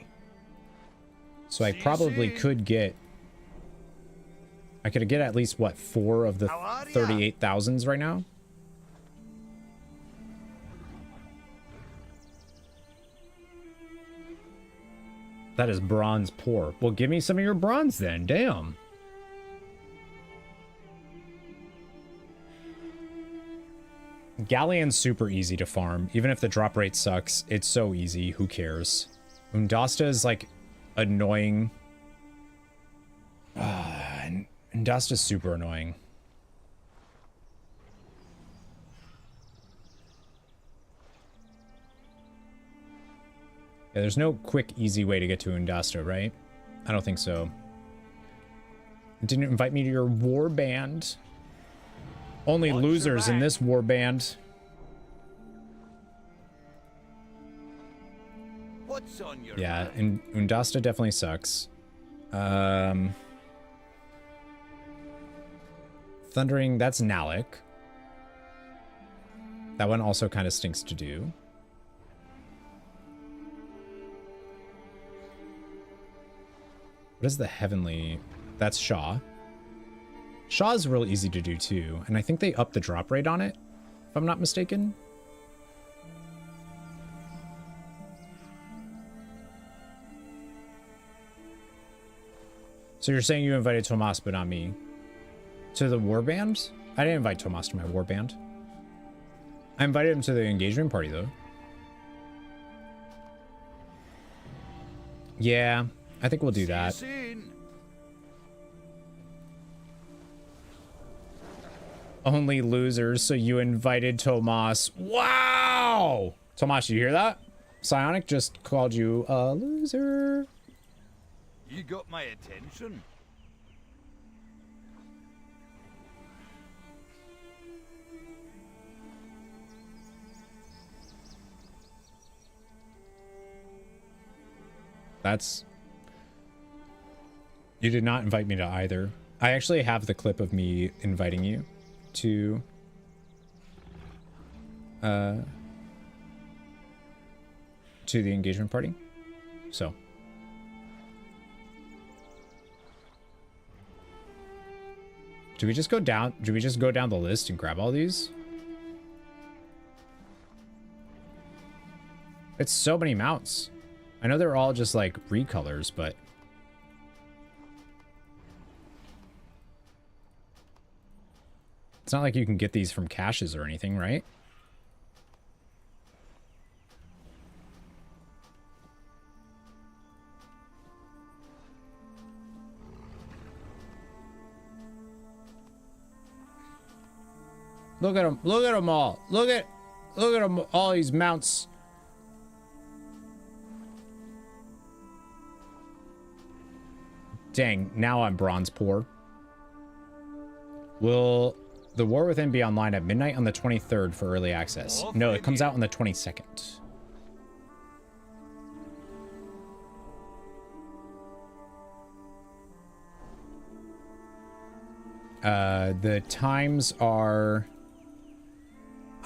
So I probably could get... I could get at least, what, 4 of the 38,000s right now? That is bronze poor. Well, give me some of your bronze then. Damn. Galleon's super easy to farm. Even if the drop rate sucks, it's so easy. Who cares? Undasta is, like, annoying. Undasta's super annoying. Yeah, there's no quick, easy way to get to Undasta, right? I don't think so. Didn't invite me to your war band. Only losers in this war band. What's on your Yeah, and Undasta definitely sucks. Thundering, that's Nalik. That one also kind of stinks to do. What is the Heavenly? That's Shaw. Shaw's real easy to do too, and I think they upped the drop rate on it, if I'm not mistaken. So you're saying you invited Tomas, but not me? To the warband? I didn't invite Tomas to my warband. I invited him to the engagement party, though. Yeah, I think we'll do that. Only losers, so you invited Tomas. Wow! Tomas, you hear that? Psionic just called you a loser. You got my attention. That's... You did not invite me to either. I actually have the clip of me inviting you to the engagement party. So do we just go down the list and grab all these? It's so many mounts. I know they're all just like recolors, but it's not like you can get these from caches or anything, right? Look at them. Look at them all. Look at Look at them, all these mounts. Dang, now I'm bronze poor. Will the War Within be online at midnight on the 23rd for early access? No, it comes out on the 22nd. The times are,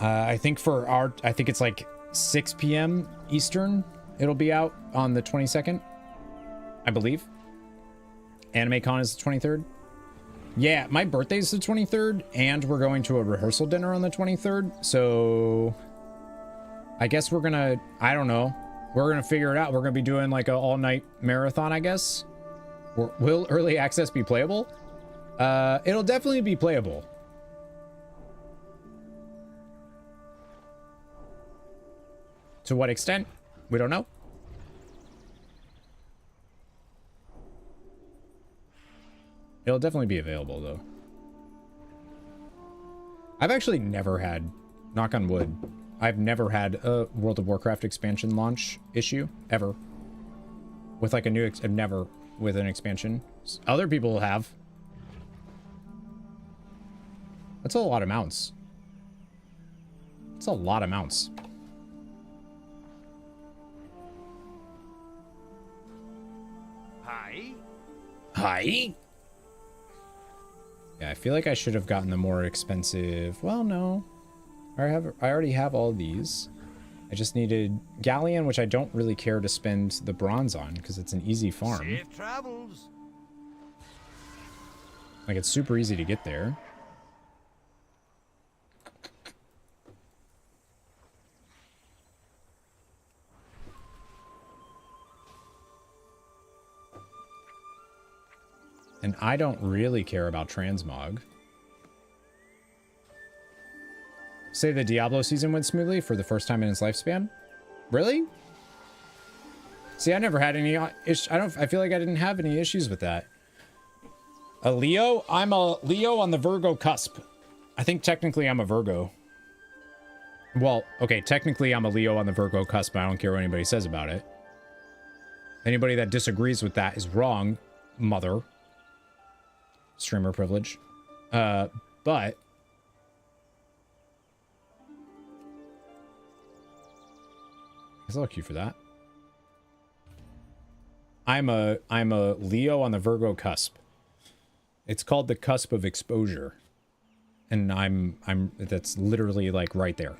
I think for our, I think it's like 6 p.m. Eastern. It'll be out on the 22nd, I believe. AnimeCon is the 23rd. Yeah, my birthday's the 23rd, and we're going to a rehearsal dinner on the 23rd. So I guess we're gonna, I don't know. We're gonna figure it out. We're gonna be doing like an all-night marathon, I guess. Will early access be playable? It'll definitely be playable. To what extent? We don't know. It'll definitely be available, though. I've actually never had, knock on wood, I've never had a World of Warcraft expansion launch issue, ever. With like a new, never with an expansion. Other people have. That's a lot of mounts. That's a lot of mounts. Hi. Hi. Yeah, I feel like I should have gotten the more expensive. Well, no. I already have all these. I just needed Galleon, which I don't really care to spend the bronze on because it's an easy farm. Safe travels. Like, it's super easy to get there. And I don't really care about transmog. Say the Diablo season went smoothly for the first time in its lifespan. Really? See, I never had any issues. I feel like I didn't have any issues with that. A Leo? I'm a Leo on the Virgo cusp. I think technically I'm a Virgo. Well, okay, technically I'm a Leo on the Virgo cusp, but I don't care what anybody says about it. Anybody that disagrees with that is wrong, mother. Streamer privilege. But it's a little cute for that. I'm a Leo on the Virgo cusp. It's called the cusp of exposure. And that's literally like right there.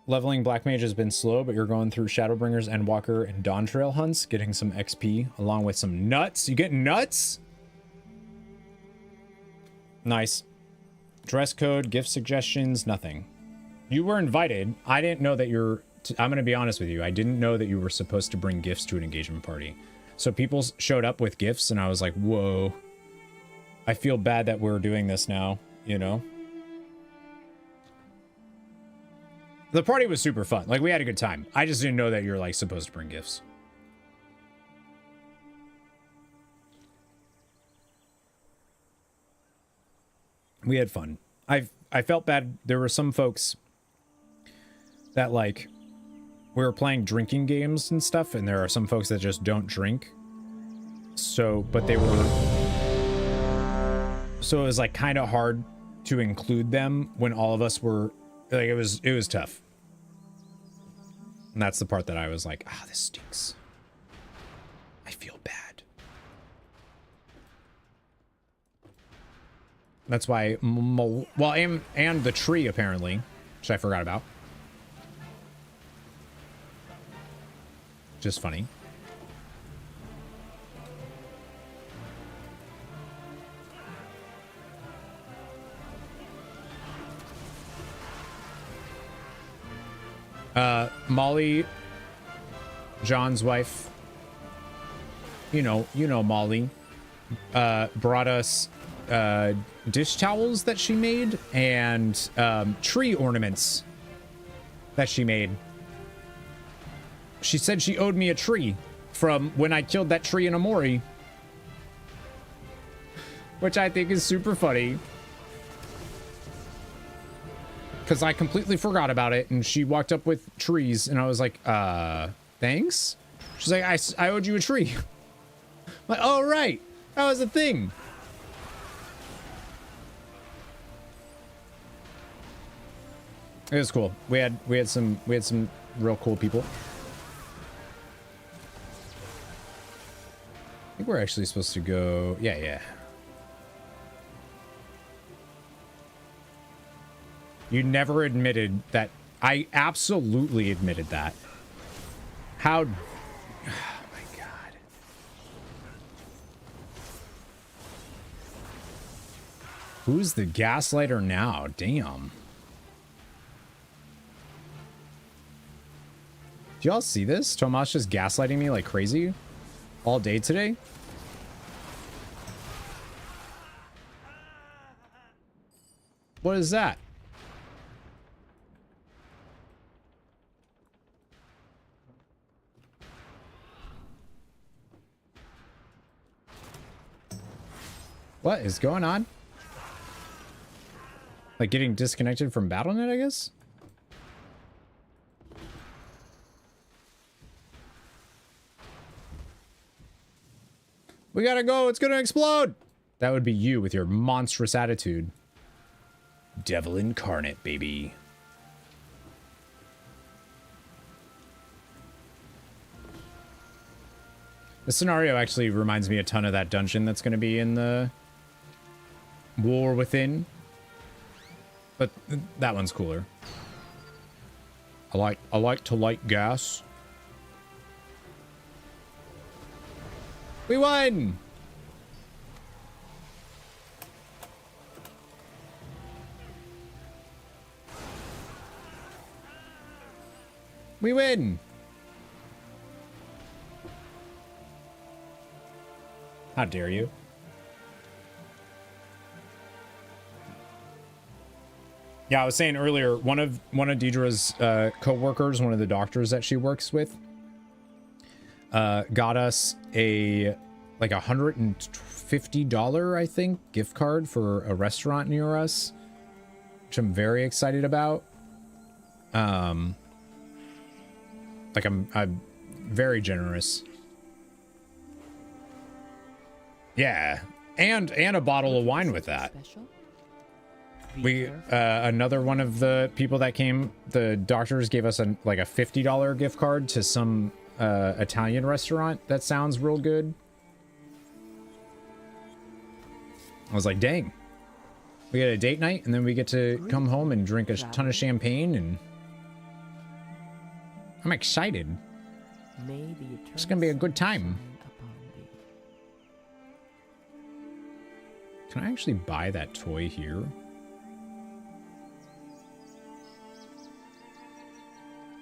Leveling Black Mage has been slow, but you're going through Shadowbringers, Endwalker, and Dawn Trail hunts, getting some XP along with some nuts. You get nuts? Nice. Dress code, gift suggestions, nothing. You were invited. I didn't know that I'm going to be honest with you. I didn't know that you were supposed to bring gifts to an engagement party. So people showed up with gifts, and I was like, whoa. I feel bad that we're doing this now, you know? The party was super fun. Like, we had a good time. I just didn't know that you're, like, supposed to bring gifts. We had fun. I felt bad. There were some folks that, like, we were playing drinking games and stuff, and there are some folks that just don't drink. So, but they were... So it was, like, kind of hard to include them when all of us were... Like, it was tough. And that's the part that I was like, this stinks. I feel bad. That's why, and the tree, apparently, which I forgot about. Just funny. Molly, John's wife, you know Molly, brought us dish towels that she made and tree ornaments that she made. She said she owed me a tree from when I killed that tree in Amori. which I think is super funny. Because I completely forgot about it, and she walked up with trees, and I was like, thanks? She's like, I owed you a tree. I'm like, oh, right. That was a thing. It was cool. We had some real cool people. I think we're actually supposed to go. Yeah. You never admitted that. I absolutely admitted that. How? Oh my god. Who's the gaslighter now? Damn. Do y'all see this? Tomas just gaslighting me like crazy all day today. What is that? What is going on? Like getting disconnected from BattleNet, I guess? We gotta go. It's gonna explode. That would be you with your monstrous attitude. Devil incarnate, baby. This scenario actually reminds me a ton of that dungeon that's gonna be in the War Within. But that one's cooler. I like to light gas. We won! We win! How dare you? Yeah, I was saying earlier, one of Deidre's co-workers, one of the doctors that she works with, got us a like $150, I think, gift card for a restaurant near us, which I'm very excited about. Like I'm very generous. Yeah, and a bottle of wine with that. We another one of the people that came, the doctors gave us like a $50 gift card to some Italian restaurant that sounds real good. I was like, dang, we get a date night and then we get to come home and drink a ton of champagne, and I'm excited. It's gonna be a good time. Can I actually buy that toy here?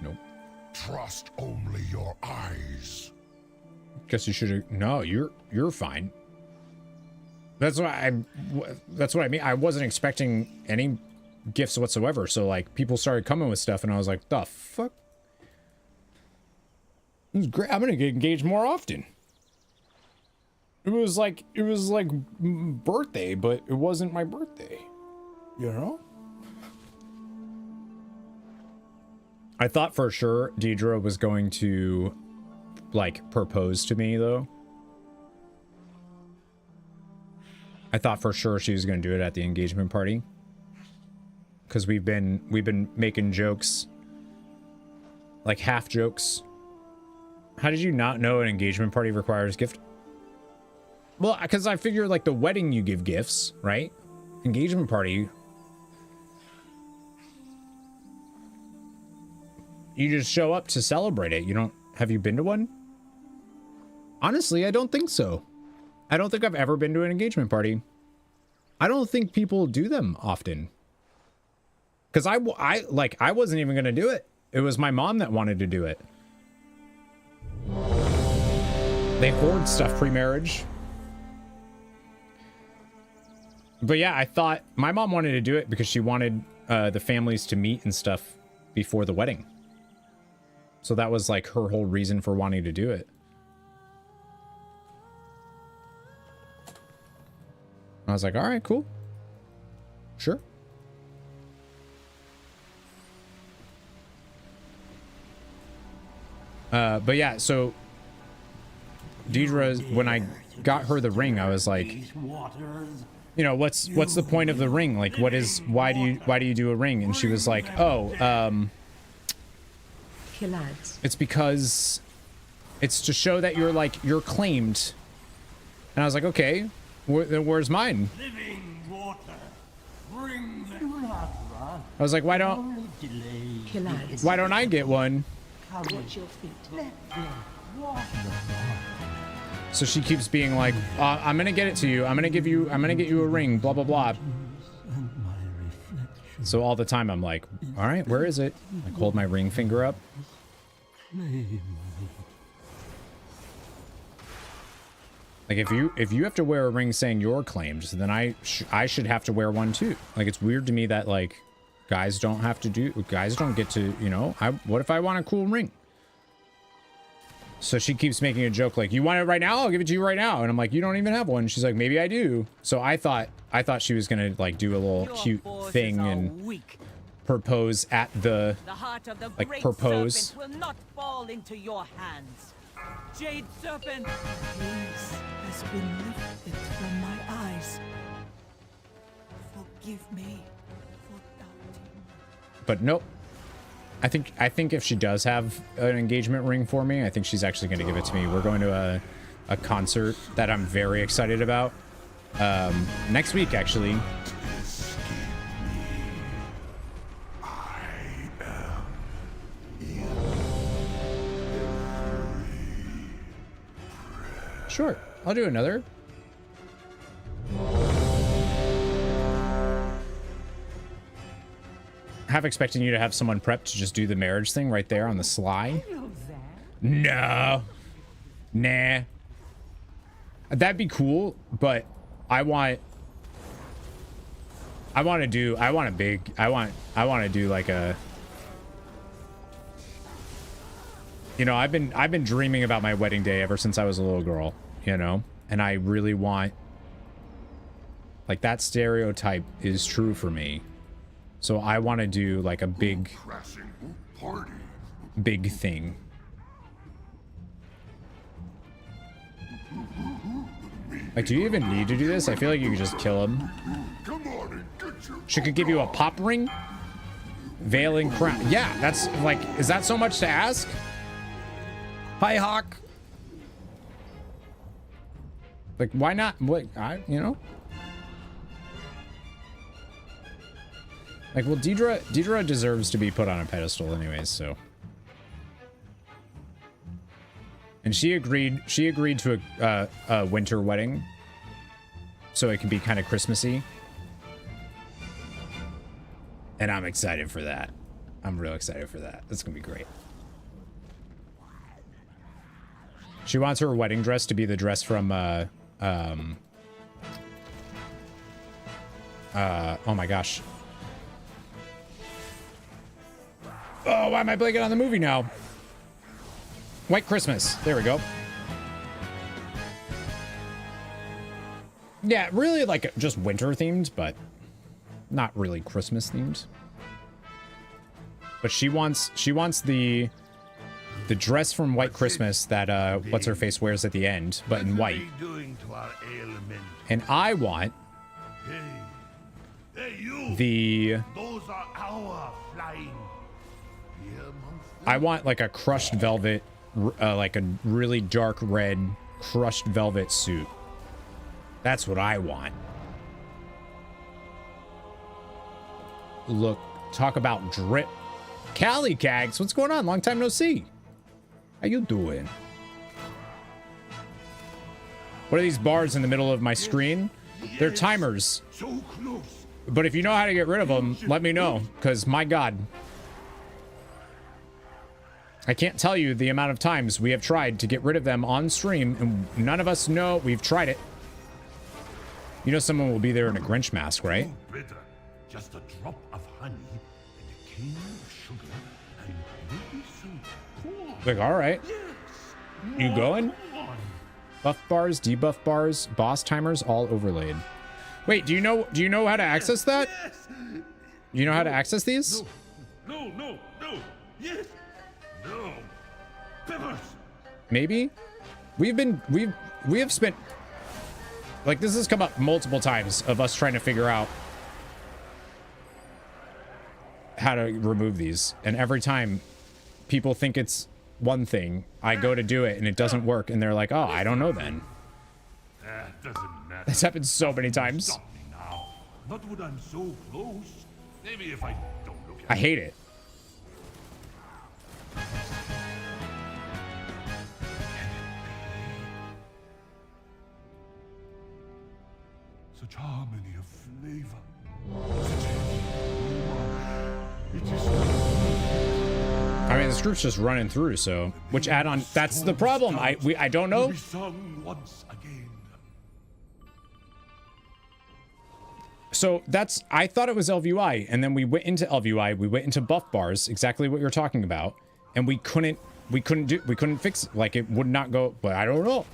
Nope. Trust only your eyes. Guess you should have. No, you're fine. That's what I mean. I wasn't expecting any gifts whatsoever. So like people started coming with stuff, and I was like, the fuck? This is great. I'm gonna get engaged more often. It was like birthday, but it wasn't my birthday. You know? I thought for sure Deidre was going to like propose to me though. I thought for sure she was going to do it at the engagement party. Cuz we've been making jokes, like half jokes. How did you not know an engagement party requires gift? Well, because I figure like the wedding you give gifts, right? Engagement party, you just show up to celebrate it. You don't. Have you been to one? Honestly, I don't think so. I don't think I've ever been to an engagement party. I don't think people do them often. Because I wasn't even going to do it. It was my mom that wanted to do it. They hoard stuff pre-marriage. But yeah, I thought my mom wanted to do it because she wanted the families to meet and stuff before the wedding. So that was like her whole reason for wanting to do it. I was like, all right, cool. Sure. But yeah, so Deidre, when I got her the ring, I was like, you know, what's the point of the ring? Like, why do you do a ring? And she was like, oh, it's because it's to show that you're claimed. And I was like, okay, then where's mine? I was like, why don't I get one? So she keeps being like, I'm gonna get it to you. I'm gonna get you a ring, blah, blah, blah. So all the time I'm like, all right, where is it? Like, hold my ring finger up. Like, if you have to wear a ring saying you're claimed, then I should have to wear one too. Like, it's weird to me that, like, guys don't get to, you know, what if I want a cool ring? So she keeps making a joke like, you want it right now? I'll give it to you right now. And I'm like, you don't even have one. She's like, maybe I do. So I thought she was gonna like do a little cute thing and propose at the heart of the like great propose. serpent will not fall into your hands. Jade serpent, Peace has been lifted from my eyes. Forgive me for doubting. But nope. I think if she does have an engagement ring for me, I think she's actually going to give it to me. We're going to a concert that I'm very excited about next week, actually. Sure, I'll do another. Half expecting you to have someone prepped to just do the marriage thing right there on the sly. No. Nah. That'd be cool, but I want to do like a, you know, I've been dreaming about my wedding day ever since I was a little girl, you know, and I really want, like, that stereotype is true for me. So I want to do like a big thing. Like, do you even need to do this? I feel like you could just kill him. She could give you a pop ring? Veiling crown. Yeah, that's like, is that so much to ask? Hi, Hawk. Like, why not? What, you know? Like, well, Deidre deserves to be put on a pedestal anyways, so. And she agreed to a winter wedding, so it can be kind of Christmassy. And I'm excited for that. I'm real excited for that. That's gonna be great. She wants her wedding dress to be the dress from, oh my gosh. Oh, why am I blanking on the movie now? White Christmas. There we go. Yeah, really like just winter themed, but not really Christmas themed. But she wants the dress from White Christmas that what's her face wears at the end, but in white. And I want Those are our flying. I want like a crushed velvet, like a really dark red crushed velvet suit. That's what I want. Look, talk about drip. Callie Cags, what's going on? Long time no see. How you doing? What are these bars in the middle of my screen? They're timers. So close. But if you know how to get rid of them, let me know, because my God. I can't tell you the amount of times we have tried to get rid of them on stream, and none of us know we've tried it. You know someone will be there in a Grinch mask, right? Bitter. Just a drop of honey and a cane of sugar and maybe some corn. Like, all right. You going? Buff bars, debuff bars, boss timers, all overlaid. Wait, do you know how to access that? Do you know how to access these? No. Yes. No. Peppers. Maybe? We have spent, like, this has come up multiple times of us trying to figure out how to remove these, and every time people think it's one thing, I go to do it and it doesn't work, and they're like, oh, I don't know then. Doesn't matter. That's happened so many times. Stop me now. Not when I'm so close. Maybe if I don't look at I hate it. such harmony of flavor. It is I mean, this group's just running through, so which add-on? That's the problem. I don't know. once again. So that's, I thought it was LVUI, and then we went into LVUI, we went into buff bars, exactly what you're talking about, and we couldn't fix it. Like, it would not go, but I don't know.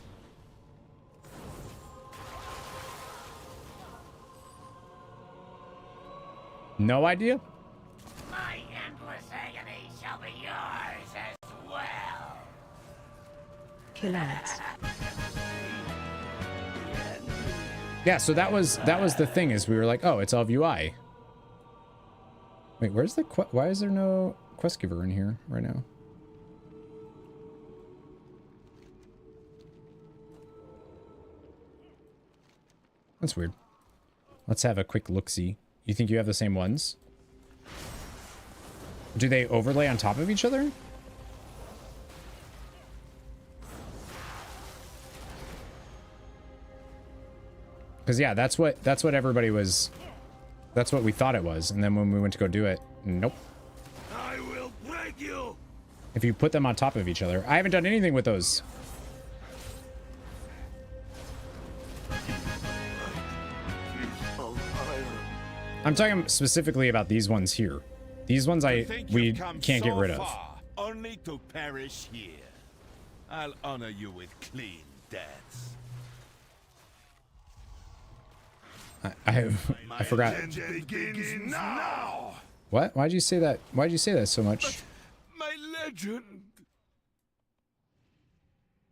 No idea. My endless agony shall be yours as well. Killers. Yeah, so that was the thing, is we were like, oh, it's LVUI. Wait, where's the why is there no quest giver in here right now? That's weird. Let's have a quick look-see. You think you have the same ones? Do they overlay on top of each other? Because yeah, that's what everybody was. That's what we thought it was, and then when we went to go do it, nope. I will break you. If you put them on top of each other, I haven't done anything with those. I'm talking specifically about these ones here. These ones we can't get rid of. Only to perish here. I'll honor you with clean deaths. I forgot. Begins now. What? Why'd you say that? Why'd you say that so much? My legend.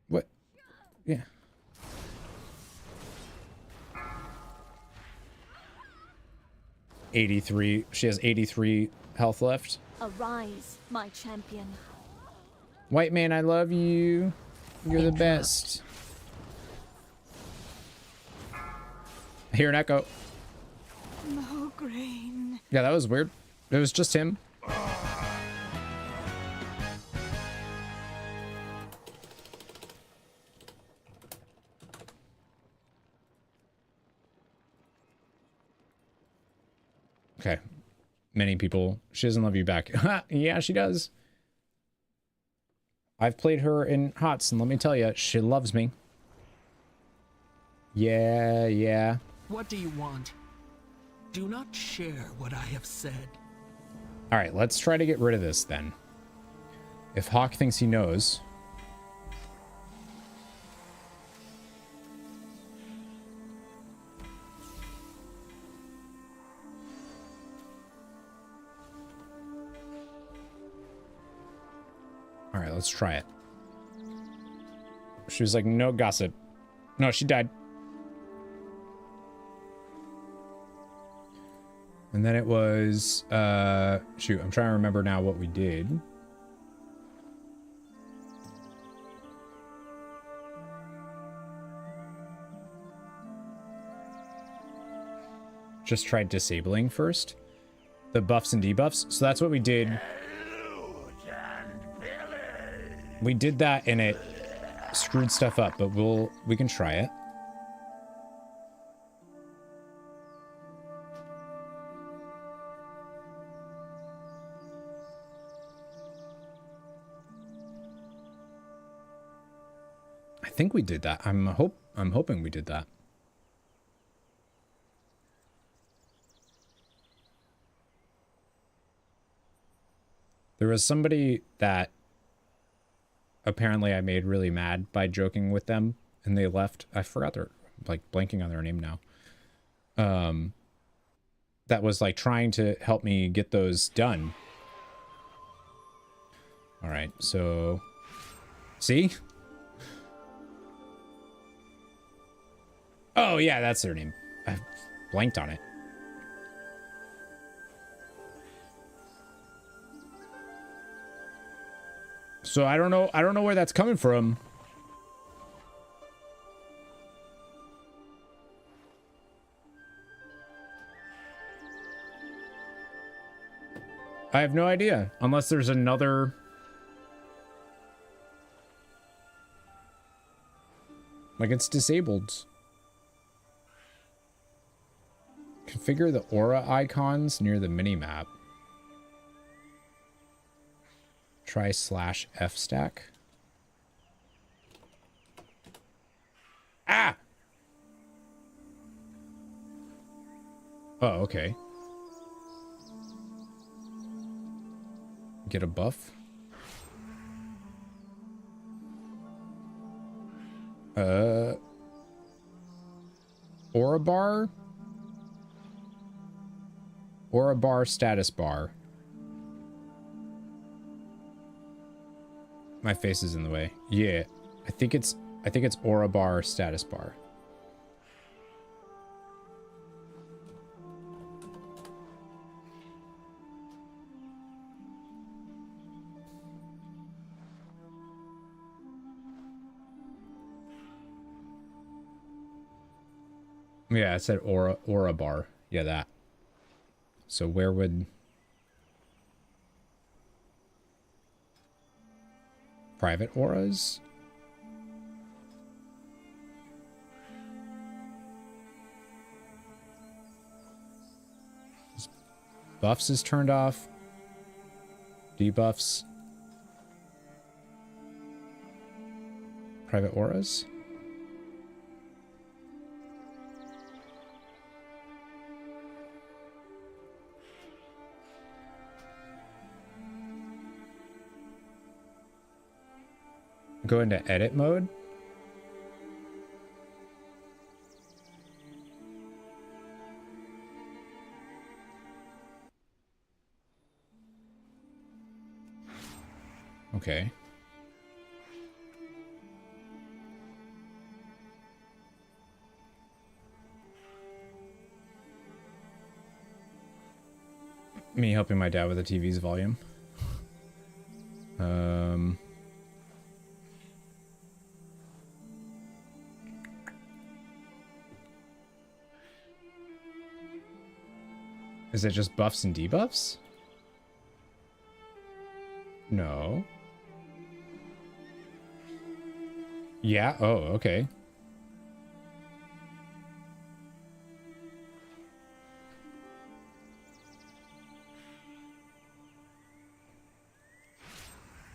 What? Yeah. She has 83 health left. Arise, my champion. White man, I love you. You're the best. I hear an echo. Mograine. Yeah, that was weird. It was just him. Okay. Many people. She doesn't love you back. Yeah, she does. I've played her in HOTS, and let me tell you, she loves me. Yeah. What do you want? Do not share what I have said. All right, let's try to get rid of this then. If Hawk thinks he knows. All right, let's try it. She was like, no gossip. No, she died. And then it was, shoot, I'm trying to remember now what we did. Just tried disabling first. The buffs and debuffs. So that's what we did. We did that and it screwed stuff up, but we can try it. I think we did that. I'm hoping we did that. There was somebody that apparently I made really mad by joking with them, and they left. I forgot their, like, blanking on their name now. that was like trying to help me get those done. All right, so see? Oh yeah, that's their name. I blanked on it. So I don't know where that's coming from. I have no idea, unless there's another. Like it's disabled. Configure the aura icons near the minimap. Try /F stack. Ah! Oh, okay. Get a buff. Aura bar? Aura bar status bar. My face is in the way. Yeah. I think it's aura bar status bar. Yeah, it said aura bar. Yeah, that. So where would private auras? Buffs is turned off. Debuffs. Private auras. Go into edit mode. Okay. Me helping my dad with the TV's volume. Is it just buffs and debuffs? No. Yeah, oh, okay.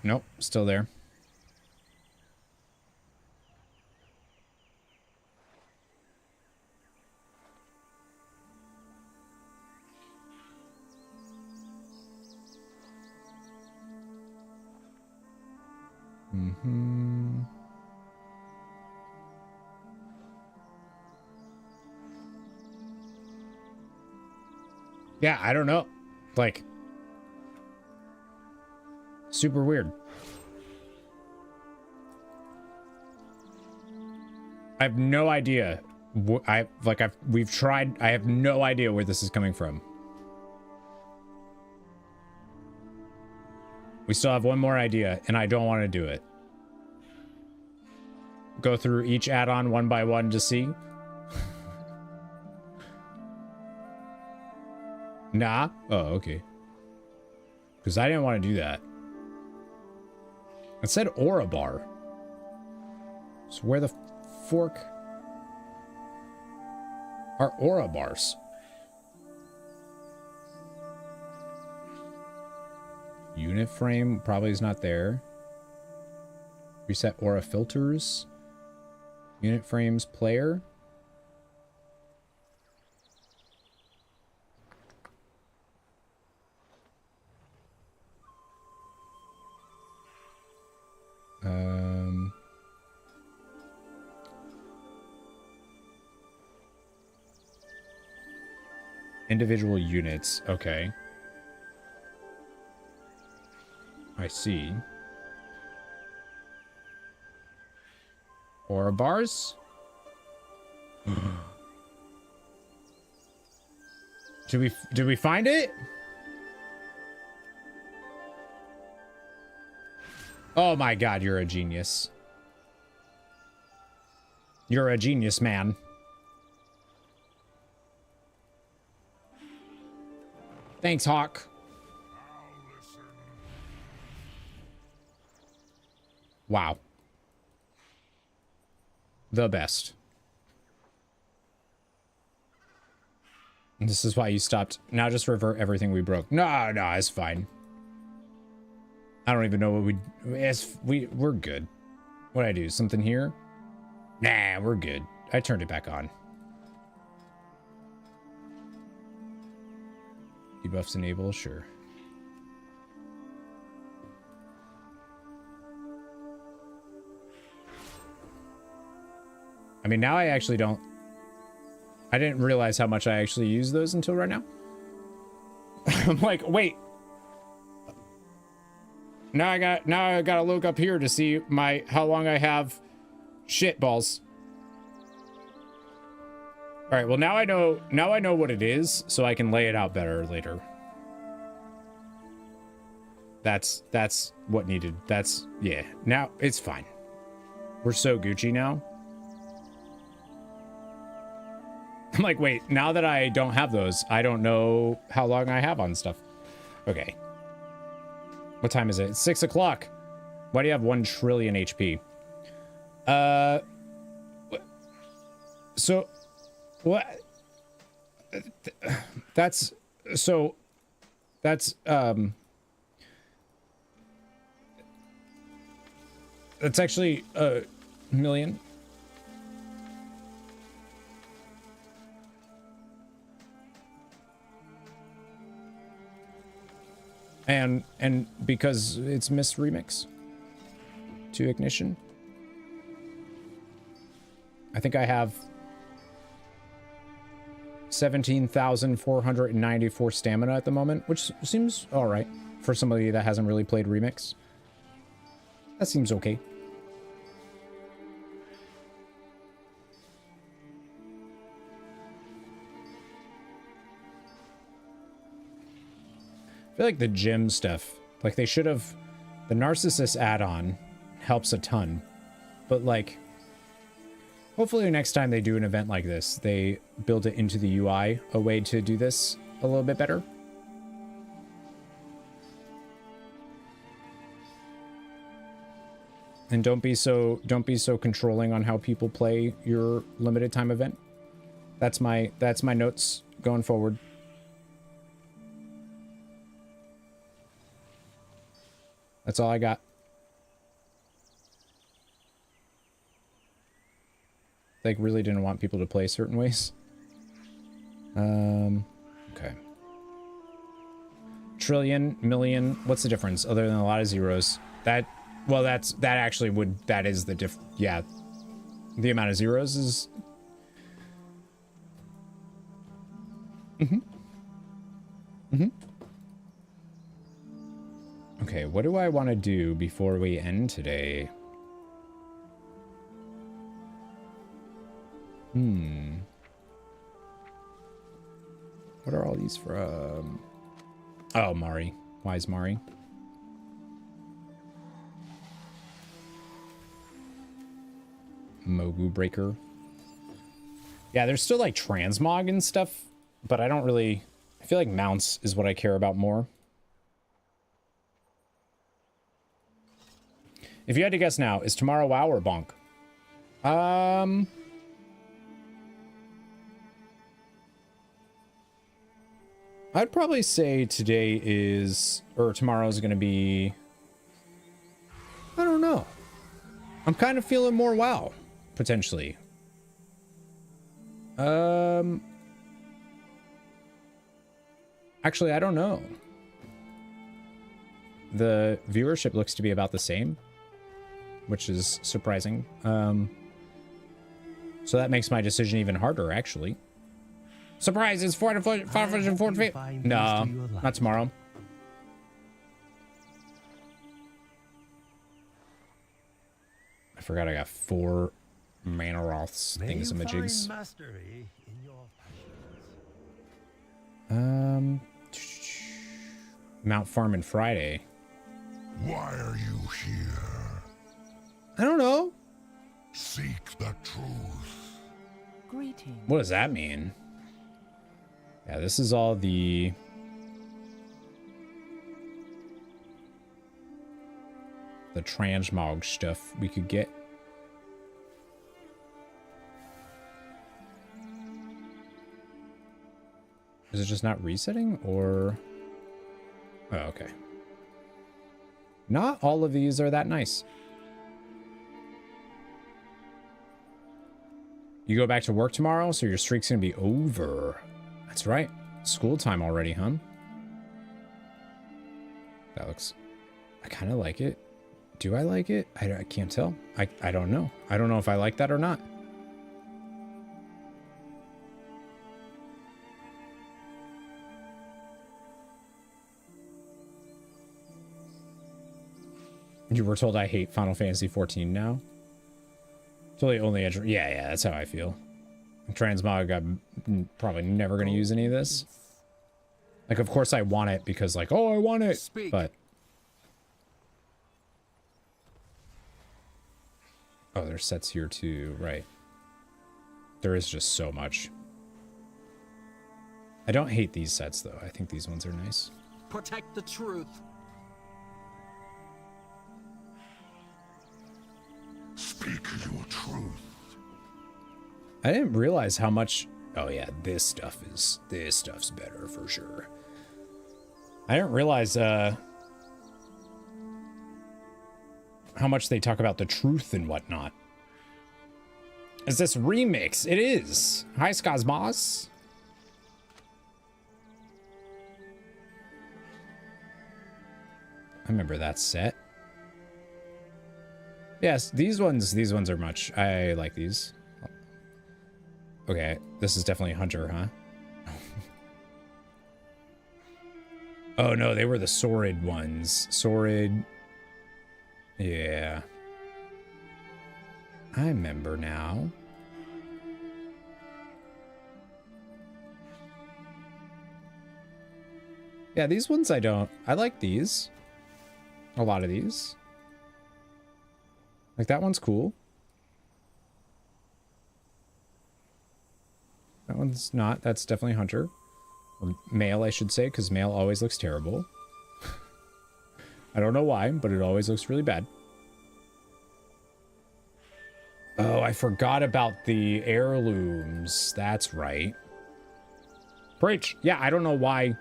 Nope, still there. Mm-hmm. Yeah, I don't know. Like, super weird. I have no idea. We've tried. I have no idea where this is coming from. We still have one more idea, and I don't want to do it. Go through each add-on one by one to see. Nah? Oh, okay. Because I didn't want to do that. It said aura bar. So where the fork are aura bars? Unit frame probably is not there. Reset aura filters. Unit frames player. Individual units. Okay. I see. Aura bars? Did we find it? Oh my god, you're a genius. You're a genius, man. Thanks, Hawk. Wow. The best. And this is why you stopped. Now just revert everything we broke. No, no, it's fine. I don't even know what we're good. What'd I do? Something here? Nah, we're good. I turned it back on. Debuffs enable, sure. I mean, now I actually don't... I didn't realize how much I actually use those until right now. I'm like, wait. Now I gotta look up here to see how long I have shit balls. All right, well now I know what it is, so I can lay it out better later. That's what needed. Yeah, now it's fine. We're so Gucci now. I'm like, wait, now that I don't have those, I don't know how long I have on stuff. Okay. What time is it? It's 6 o'clock. Why do you have 1 trillion HP? So, what? That's actually a million. And because it's Mist Remix to Ignition. I think I have 17,494 stamina at the moment, which seems all right for somebody that hasn't really played Remix. That seems okay. I feel like the gym stuff, like they should have, the Narcissus add-on helps a ton, but like, hopefully next time they do an event like this, they build it into the UI, a way to do this a little bit better. And don't be so controlling on how people play your limited time event. That's my notes going forward. That's all I got. Like, really didn't want people to play certain ways. Okay. Trillion, million, what's the difference other than a lot of zeros? That is the yeah. The amount of zeros is... Okay, what do I want to do before we end today? What are all these from? Oh, Mari. Why is Mari? Mogu Breaker. Yeah, there's still like transmog and stuff, but I don't really... I feel like mounts is what I care about more. If you had to guess now, is tomorrow WoW or Bonk? I'd probably say today is, or tomorrow is going to be, I don't know. I'm kind of feeling more WoW, potentially. Actually, I don't know. The viewership looks to be about the same, which is surprising. So that makes my decision even harder, actually. Surprise, it's 540 feet. No, not tomorrow. I forgot I got 4 Manaroths thingamajigs. Mount Farmin' Friday. Why are you here? I don't know. Seek the truth. Greetings. What does that mean? Yeah, this is all the transmog stuff we could get. Is it just not resetting, or... Oh, okay. Not all of these are that nice. You go back to work tomorrow, so your streak's gonna be over. That's right. School time already, huh? That looks... I kind of like it. Do I like it? I can't tell. I don't know. I don't know if I like that or not. You were told I hate Final Fantasy 14 now? Totally only edge. Yeah, that's how I feel. Transmog, I'm probably never going to use any of this. Like, of course I want it because, like, oh, I want it. But. Oh, there's sets here too. Right. There is just so much. I don't hate these sets, though. I think these ones are nice. Protect the truth. Speak your truth. I didn't realize how much... Oh yeah, this stuff's better for sure. I didn't realize how much they talk about the truth and whatnot. Is this remix? It is. Hi, Skazmos. I remember that set. Yes, these ones are much. I like these. Okay, this is definitely Hunter, huh? Oh no, they were the Sorid ones. Sorid. Yeah. I remember now. Yeah, these ones I don't. I like these. A lot of these. Like, that one's cool. That one's not. That's definitely Hunter. Or male, I should say, because male always looks terrible. I don't know why, but it always looks really bad. Oh, I forgot about the heirlooms. That's right. Preach. Yeah, I don't know why.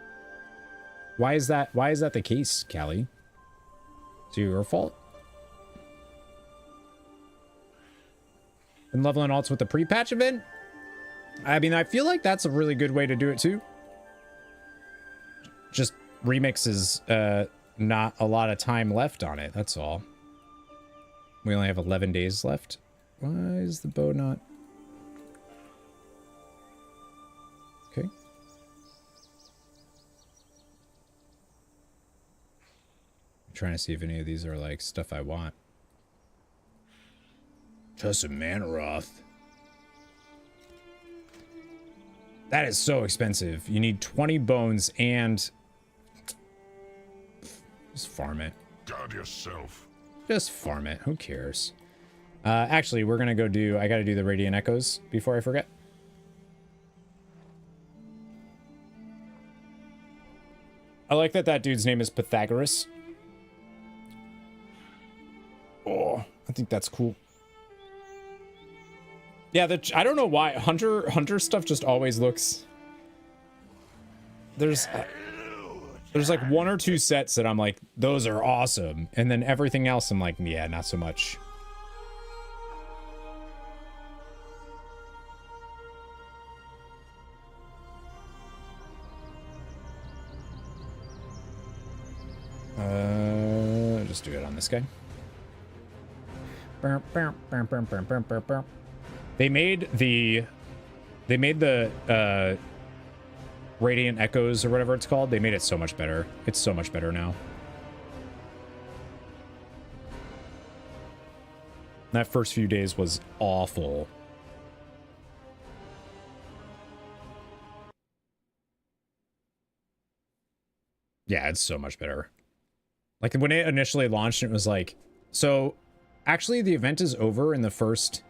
Why is that the case, Callie? Is it your fault? Been leveling alts with the pre-patch event? I mean, I feel like that's a really good way to do it too. Just remixes, not a lot of time left on it, that's all. We only have 11 days left. Why is the bow not... Okay. I'm trying to see if any of these are like stuff I want. Just a Manaroth. That is so expensive. You need 20 bones and... Just farm it. Guard yourself. Just farm it. Who cares? Actually, we're gonna go do... I gotta do the Radiant Echoes before I forget. I like that dude's name is Pythagoras. Oh, I think that's cool. Yeah, I don't know why Hunter stuff just always looks. There's like 1 or 2 sets that I'm like, those are awesome, and then everything else I'm like, yeah, not so much. Just do it on this guy. They made the Radiant Echoes or whatever it's called. They made it so much better. It's so much better now. That first few days was awful. Yeah, it's so much better. Like when it initially launched, it was like, so actually the event is over in the first,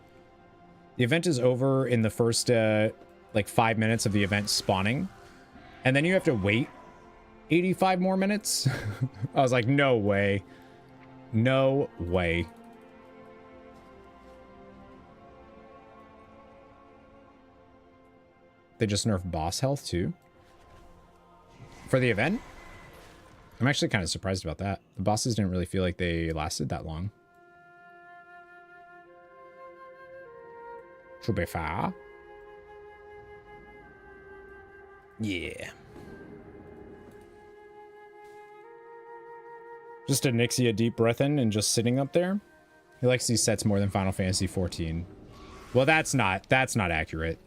like 5 minutes of the event spawning. And then you have to wait 85 more minutes. I was like, no way. No way. They just nerfed boss health too for the event. I'm actually kind of surprised about that. The bosses didn't really feel like they lasted that long. Should be fair. Yeah. Just a Nixie a deep breath in and just sitting up there. He likes these sets more than Final Fantasy 14. Well, that's not accurate.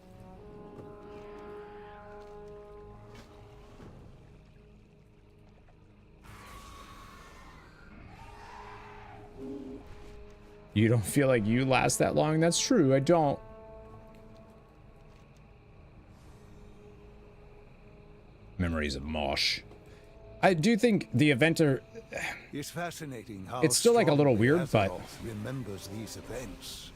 You don't feel like you last that long? That's true, I don't. Memories of Mosh. I do think the event are... It's fascinating how it's still like a little weird, but... remembers these events.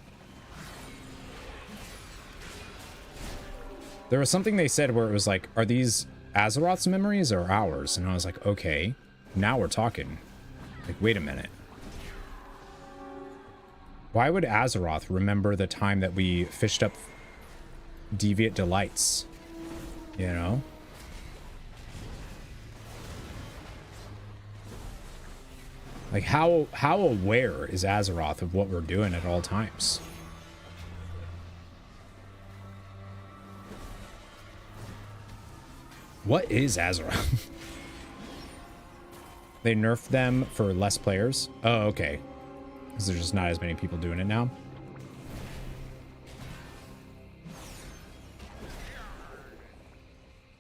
There was something they said where it was like, are these Azeroth's memories or ours? And I was like, okay, now we're talking. Like, wait a minute. Why would Azeroth remember the time that we fished up Deviant Delights? You know? Like, how aware is Azeroth of what we're doing at all times? What is Azeroth? They nerfed them for less players? Oh, okay. Because there's just not as many people doing it now.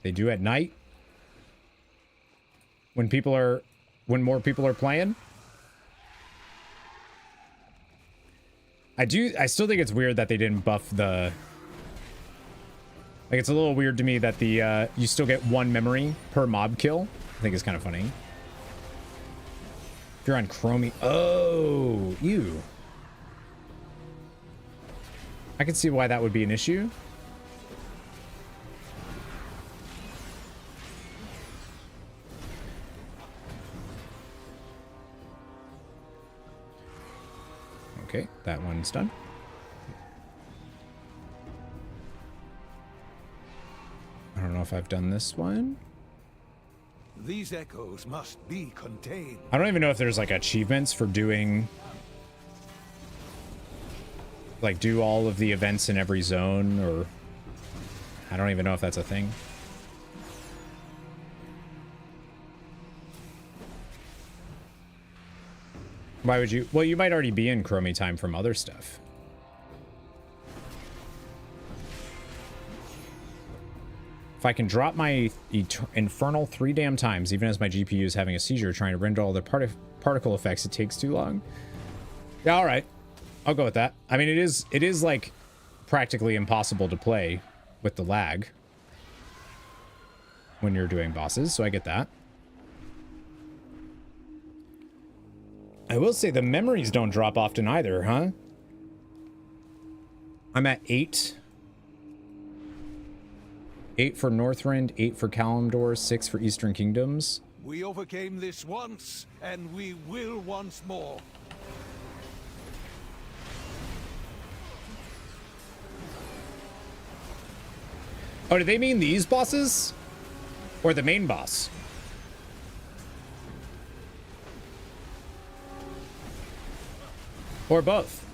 They do at night? When more people are playing? I still think it's weird that they didn't buff the... Like, it's a little weird to me that the, you still get 1 memory per mob kill. I think it's kind of funny. If you're on Chromie... Oh, ew. I can see why that would be an issue. Okay, that one's done. I don't know if I've done this one. These echoes must be contained. I don't even know if there's like achievements for doing, like, do all of the events in every zone, or I don't even know if that's a thing. Why would you? Well, you might already be in Chromie time from other stuff. If I can drop my Infernal 3 damn times, even as my GPU is having a seizure trying to render all the particle effects, it takes too long. Yeah, all right. I'll go with that. I mean, it is like practically impossible to play with the lag when you're doing bosses, so I get that. I will say the memories don't drop often either, huh? I'm at 8. 8 for Northrend, 8 for Kalimdor, 6 for Eastern Kingdoms. We overcame this once, and we will once more. Oh, do they mean these bosses? Or the main boss? Or both?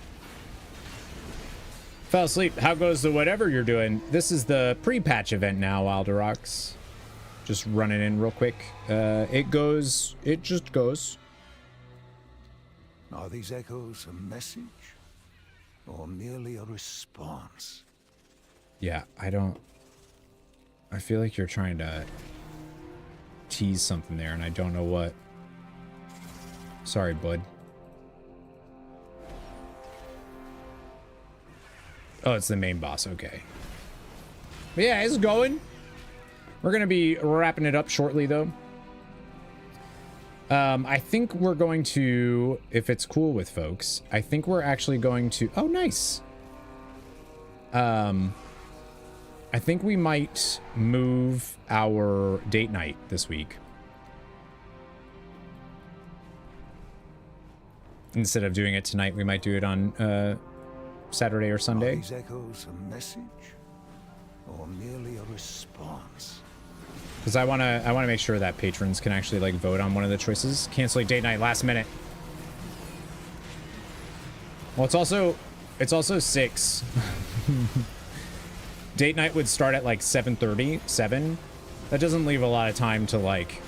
Fell asleep. How goes the whatever you're doing? This is the pre-patch event now, Alderox. Just running in real quick. It just goes. Are these echoes a message? Or merely a response? Yeah, I don't I feel like you're trying to tease something there, and I don't know what. Sorry, bud. Oh, it's the main boss. Okay. But yeah, it's going. We're going to be wrapping it up shortly, though. I think we're going to, if it's cool with folks, I think we're actually going to... Oh, nice. I think we might move our date night this week. Instead of doing it tonight, we might do it on Saturday or Sunday. Are these echoes a message or merely a response? Because I want to make sure that patrons can actually like vote on one of the choices. Canceling date night last minute. Well, it's also 6. Date night would start at like 7:30, 7. That doesn't leave a lot of time to like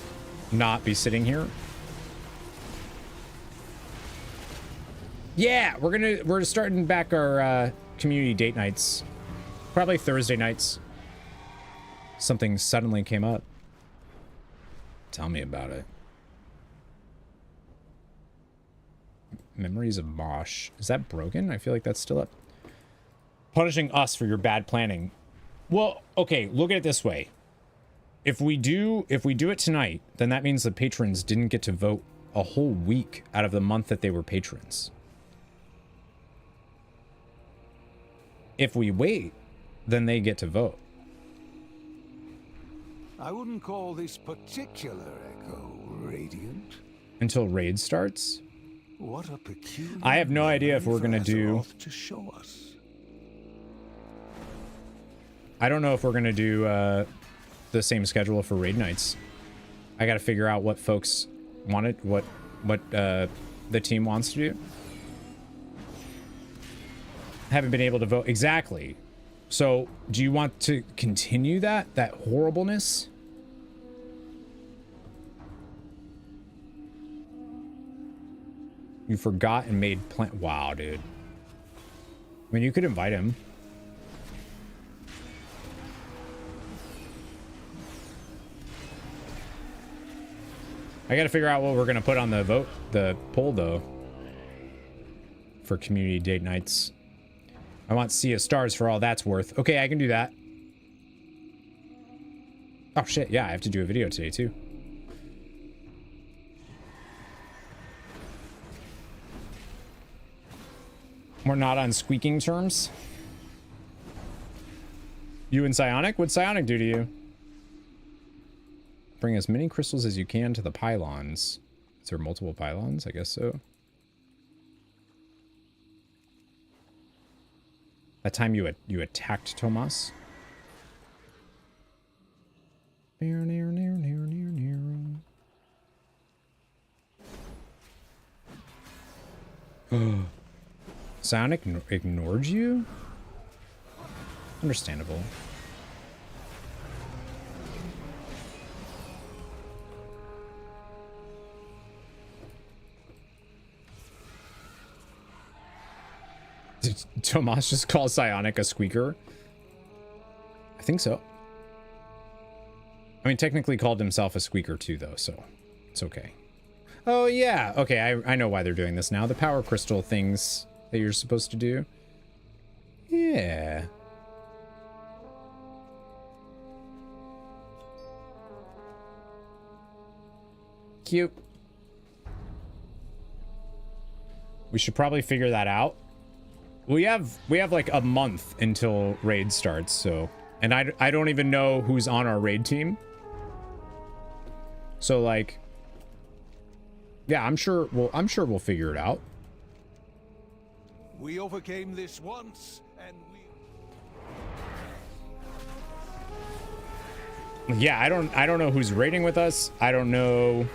not be sitting here. Yeah, we're starting back our community date nights. Probably Thursday nights. Something suddenly came up. Tell me about it. Memories of Mosh. Is that broken? I feel like that's still up. Punishing us for your bad planning. Well, okay, look at it this way. If we do it tonight, then that means the patrons didn't get to vote a whole week out of the month that they were patrons. If we wait, then they get to vote. I wouldn't call this particular echo radiant. Until raid starts? What a peculiar... I have no idea if we're going to do... to show us. I don't know if we're going to do the same schedule for raid nights. I got to figure out what folks wanted, what the team wants to do. Haven't been able to vote. Exactly. So, do you want to continue that horribleness? You forgot and made plan. Wow, dude. I mean, you could invite him. I gotta figure out what we're gonna put on the poll, though. For community date nights. I want Sea of Stars for all that's worth. Okay, I can do that. Oh, shit. Yeah, I have to do a video today, too. We're not on squeaking terms. You and Psionic? What'd Psionic do to you? Bring as many crystals as you can to the pylons. Is there multiple pylons? I guess so. That time you attacked Tomas. Sonic ignored you? Understandable. Did Tomas just call Psionic a squeaker? I think so. I mean, technically called himself a squeaker too, though, so it's okay. Oh, yeah. Okay, I know why they're doing this now. The power crystal things that you're supposed to do. Yeah. Cute. We should probably figure that out. We have like a month until raid starts, so, and I don't even know who's on our raid team. So like, yeah, I'm sure we'll figure it out. We overcame this once, and we... Yeah, I don't know who's raiding with us. I don't know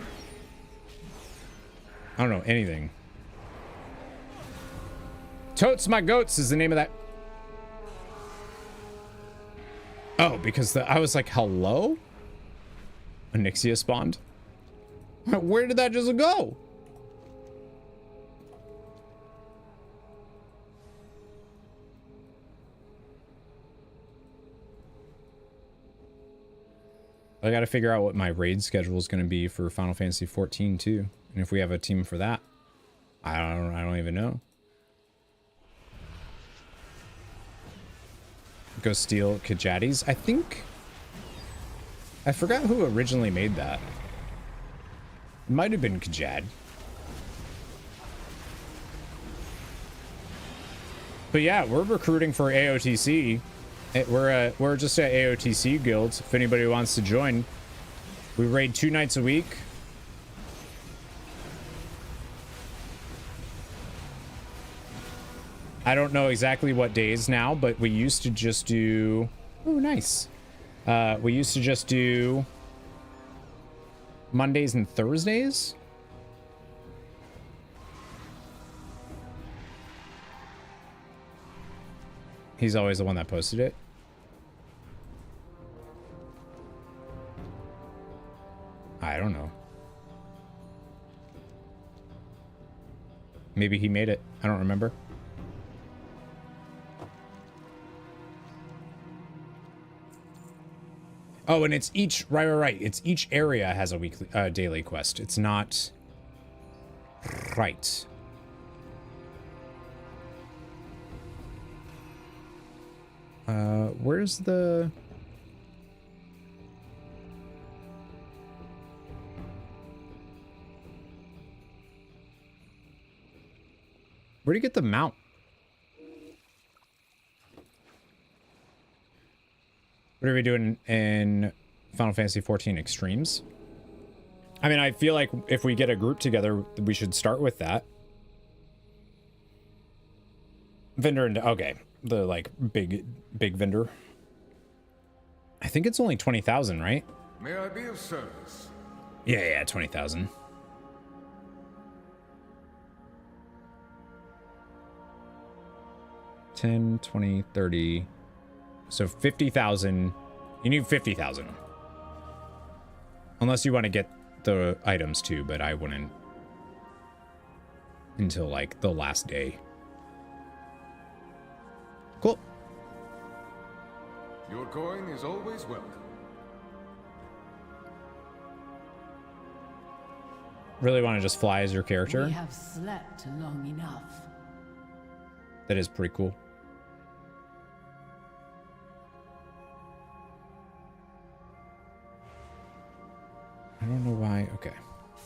anything. Totes my goats is the name of that. Oh, because I was like, hello? Onyxia spawned? Where did that just go? I got to figure out what my raid schedule is going to be for Final Fantasy 14 too, and if we have a team for that. I don't even know. Go steal Kajadi's. I think I forgot who originally made that. It might have been Kajad. But yeah, we're recruiting for AOTC. We're just at AOTC guilds. If anybody wants to join, we raid 2 nights a week. I don't know exactly what days now, but we used to just do... Oh, nice. We used to just do Mondays and Thursdays. He's always the one that posted it. I don't know. Maybe he made it. I don't remember. Oh, and it's each right. It's each area has a weekly daily quest. It's not right. Where's the... Where do you get the mount? What are we doing in Final Fantasy 14 Extremes? I mean, I feel like if we get a group together, we should start with that. Vendor and... Okay. The, like, big vendor. I think it's only 20,000, right? May I be of service? Yeah, 20,000. $10, $20, $30. So 50,000. You need 50,000. Unless you want to get the items too, but I wouldn't until like the last day. Cool. Your coin is always welcome. Really want to just fly as your character? We have slept long enough. That is pretty cool. I don't know why. Okay.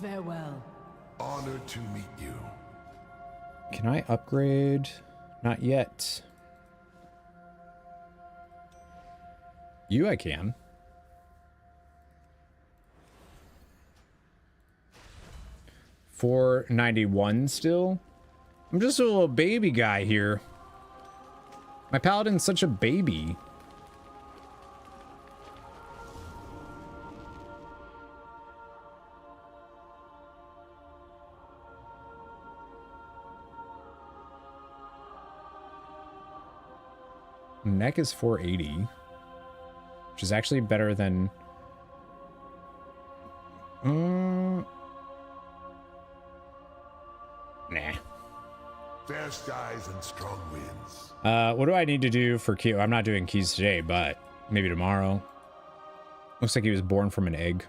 Farewell. Honored to meet you. Can I upgrade? Not yet. You, I can. $491 still? I'm just a little baby guy here. My paladin's such a baby. Neck is 480, which is actually better than... Nah. Fair skies and strong winds. What do I need to do for Q? I'm not doing keys today, but maybe tomorrow. Looks like he was born from an egg.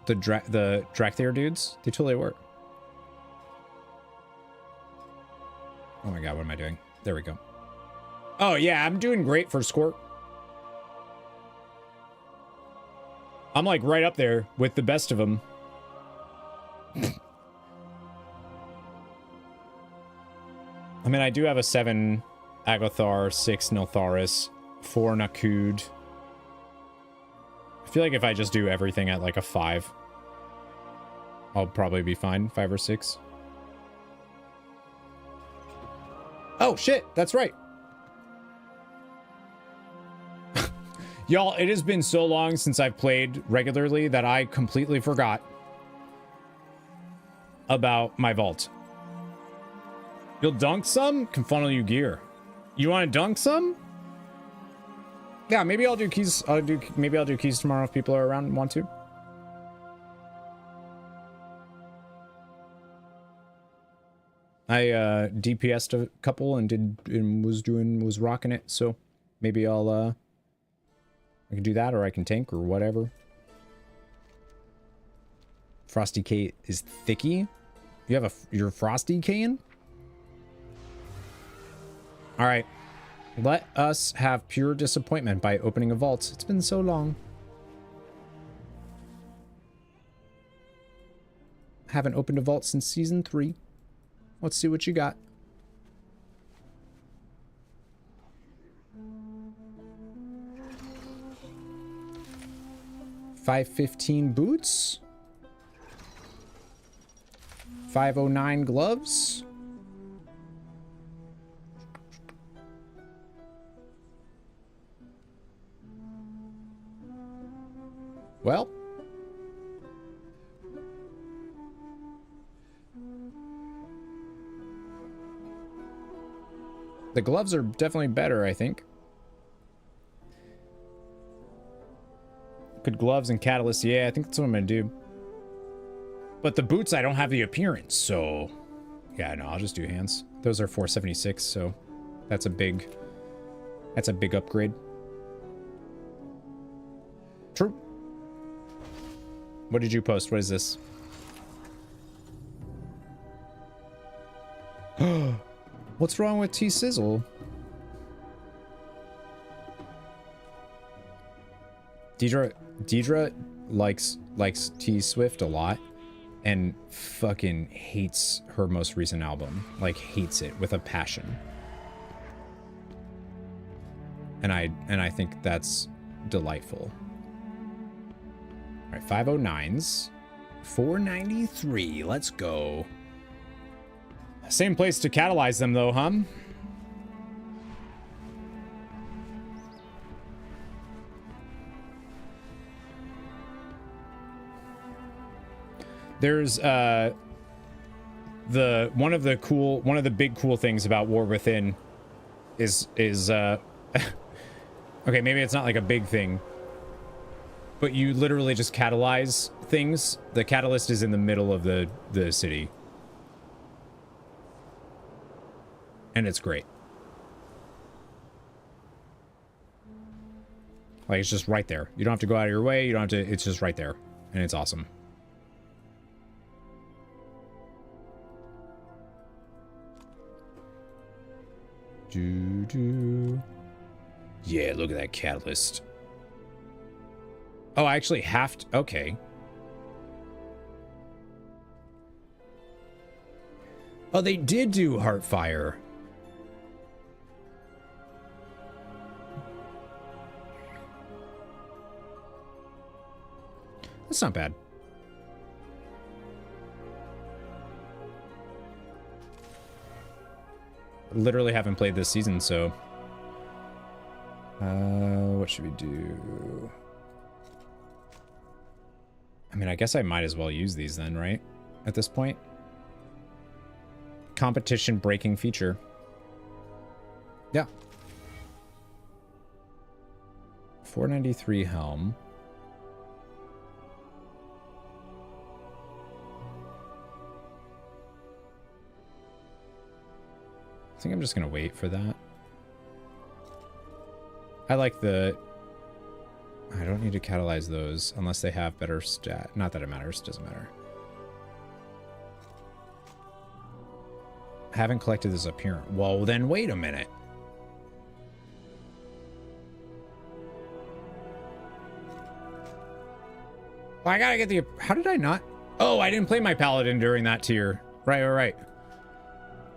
The Drakthir dudes, they totally work. Oh my god, what am I doing? There we go. Oh yeah, I'm doing great for Squirt. I'm like right up there with the best of them. I mean, I do have a 7 Agathar, 6 Niltharis, 4 Nakud. I feel like if I just do everything at like a 5, I'll probably be fine. 5 or 6. Oh shit, that's right. Y'all, it has been so long since I've played regularly that I completely forgot about my vault. You'll dunk some? Can funnel you gear. You want to dunk some? Yeah, maybe I'll do keys. Maybe I'll do keys tomorrow if people are around and want to. I DPS'd a couple and was rocking it, so maybe I'll I can do that, or I can tank, or whatever. Frosty K is thicky. You have your Frosty Cane? All right. Let us have pure disappointment by opening a vault. It's been so long. Haven't opened a vault since season 3. Let's see what you got. $515 boots. 509 gloves. Well, the gloves are definitely better, I think. Good gloves and catalyst. Yeah, I think that's what I'm gonna do. But the boots, I don't have the appearance, so yeah, no, I'll just do hands. Those are 476, so that's a big upgrade. True. What did you post? What is this? What's wrong with T-Sizzle? Deidre likes T-Swift a lot and fucking hates her most recent album. Like, hates it with a passion. And I think that's delightful. All right, 509s. 493. Let's go. Same place to catalyze them, though, huh? There's one of the big cool things about War Within is okay, maybe it's not like a big thing, but you literally just catalyze things. The catalyst is in the middle of the city. And it's great. Like, it's just right there. You don't have to go out of your way. You don't have to, it's just right there. And it's awesome. Yeah, look at that catalyst. Oh, I actually have to, okay. Oh, they did do Heartfire. That's not bad. Literally haven't played this season, so what should we do? I mean, I guess I might as well use these then, right? At this point. Competition breaking feature. Yeah. 493 helm. I think I'm just gonna wait for that. I like the... I don't need to catalyze those unless they have better stat. Not that it matters, doesn't matter. I haven't collected this appearance. Whoa, then wait a minute. Well, I gotta get the... How did I not... Oh, I didn't play my paladin during that tier. Right.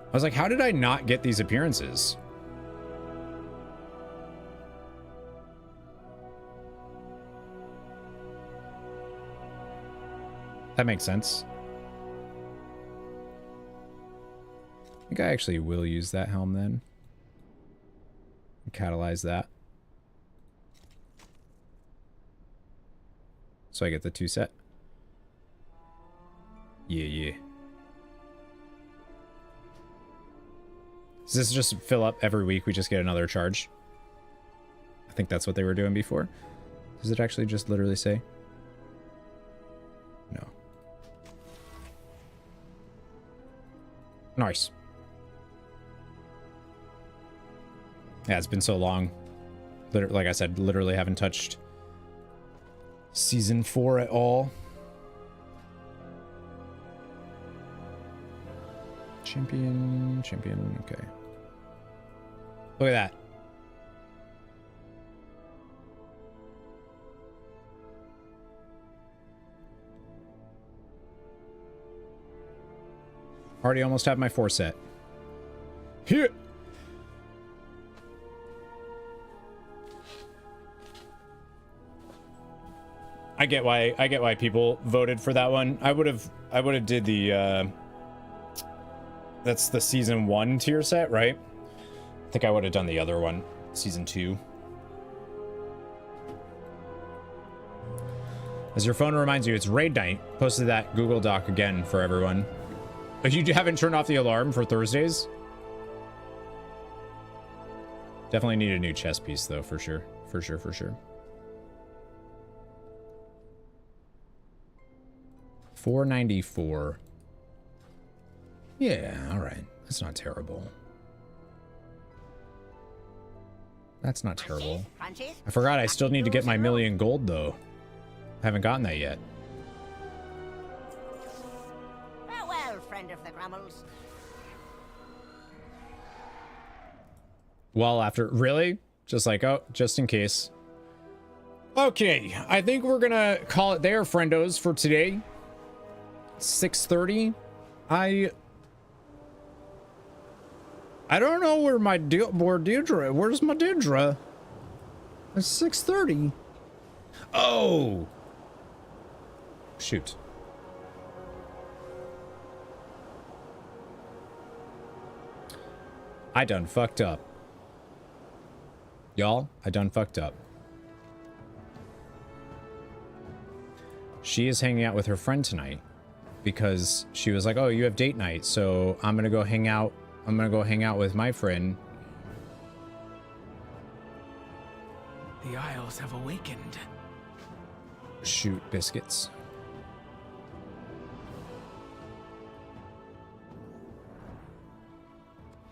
I was like, how did I not get these appearances? That makes sense. I think I actually will use that helm then. Catalyze that. So I get the 2 set. Yeah. Does this just fill up every week? We just get another charge? I think that's what they were doing before. Does it actually just literally say? No. Nice. Yeah, it's been so long. Like I said, literally haven't touched Season 4 at all. Champion, okay. Look at that. Already almost have my 4 set. Here. I get why people voted for that one. I would have did the that's the season 1 tier set, right? I think I would have done the other one, season 2. As your phone reminds you, it's raid night. Posted that Google Doc again for everyone. You haven't turned off the alarm for Thursdays? Definitely need a new chess piece though, for sure. For sure. 494. Yeah, all right. That's not terrible. That's not terrible. I forgot I still need to get my 1,000,000 gold though. I haven't gotten that yet. Farewell, friend of the Grummels. Well, after really? Just like, oh, just in case. Okay, I think we're gonna call it there, friendos, for today. 6:30. I don't know where my Deirdre. Where's my Deirdre? It's 6:30. Oh, shoot. I done fucked up. Y'all, I done fucked up. She is hanging out with her friend tonight because she was like, oh, you have date night, so I'm gonna go hang out. I'm gonna go hang out with my friend. The Isles have awakened. Shoot, biscuits.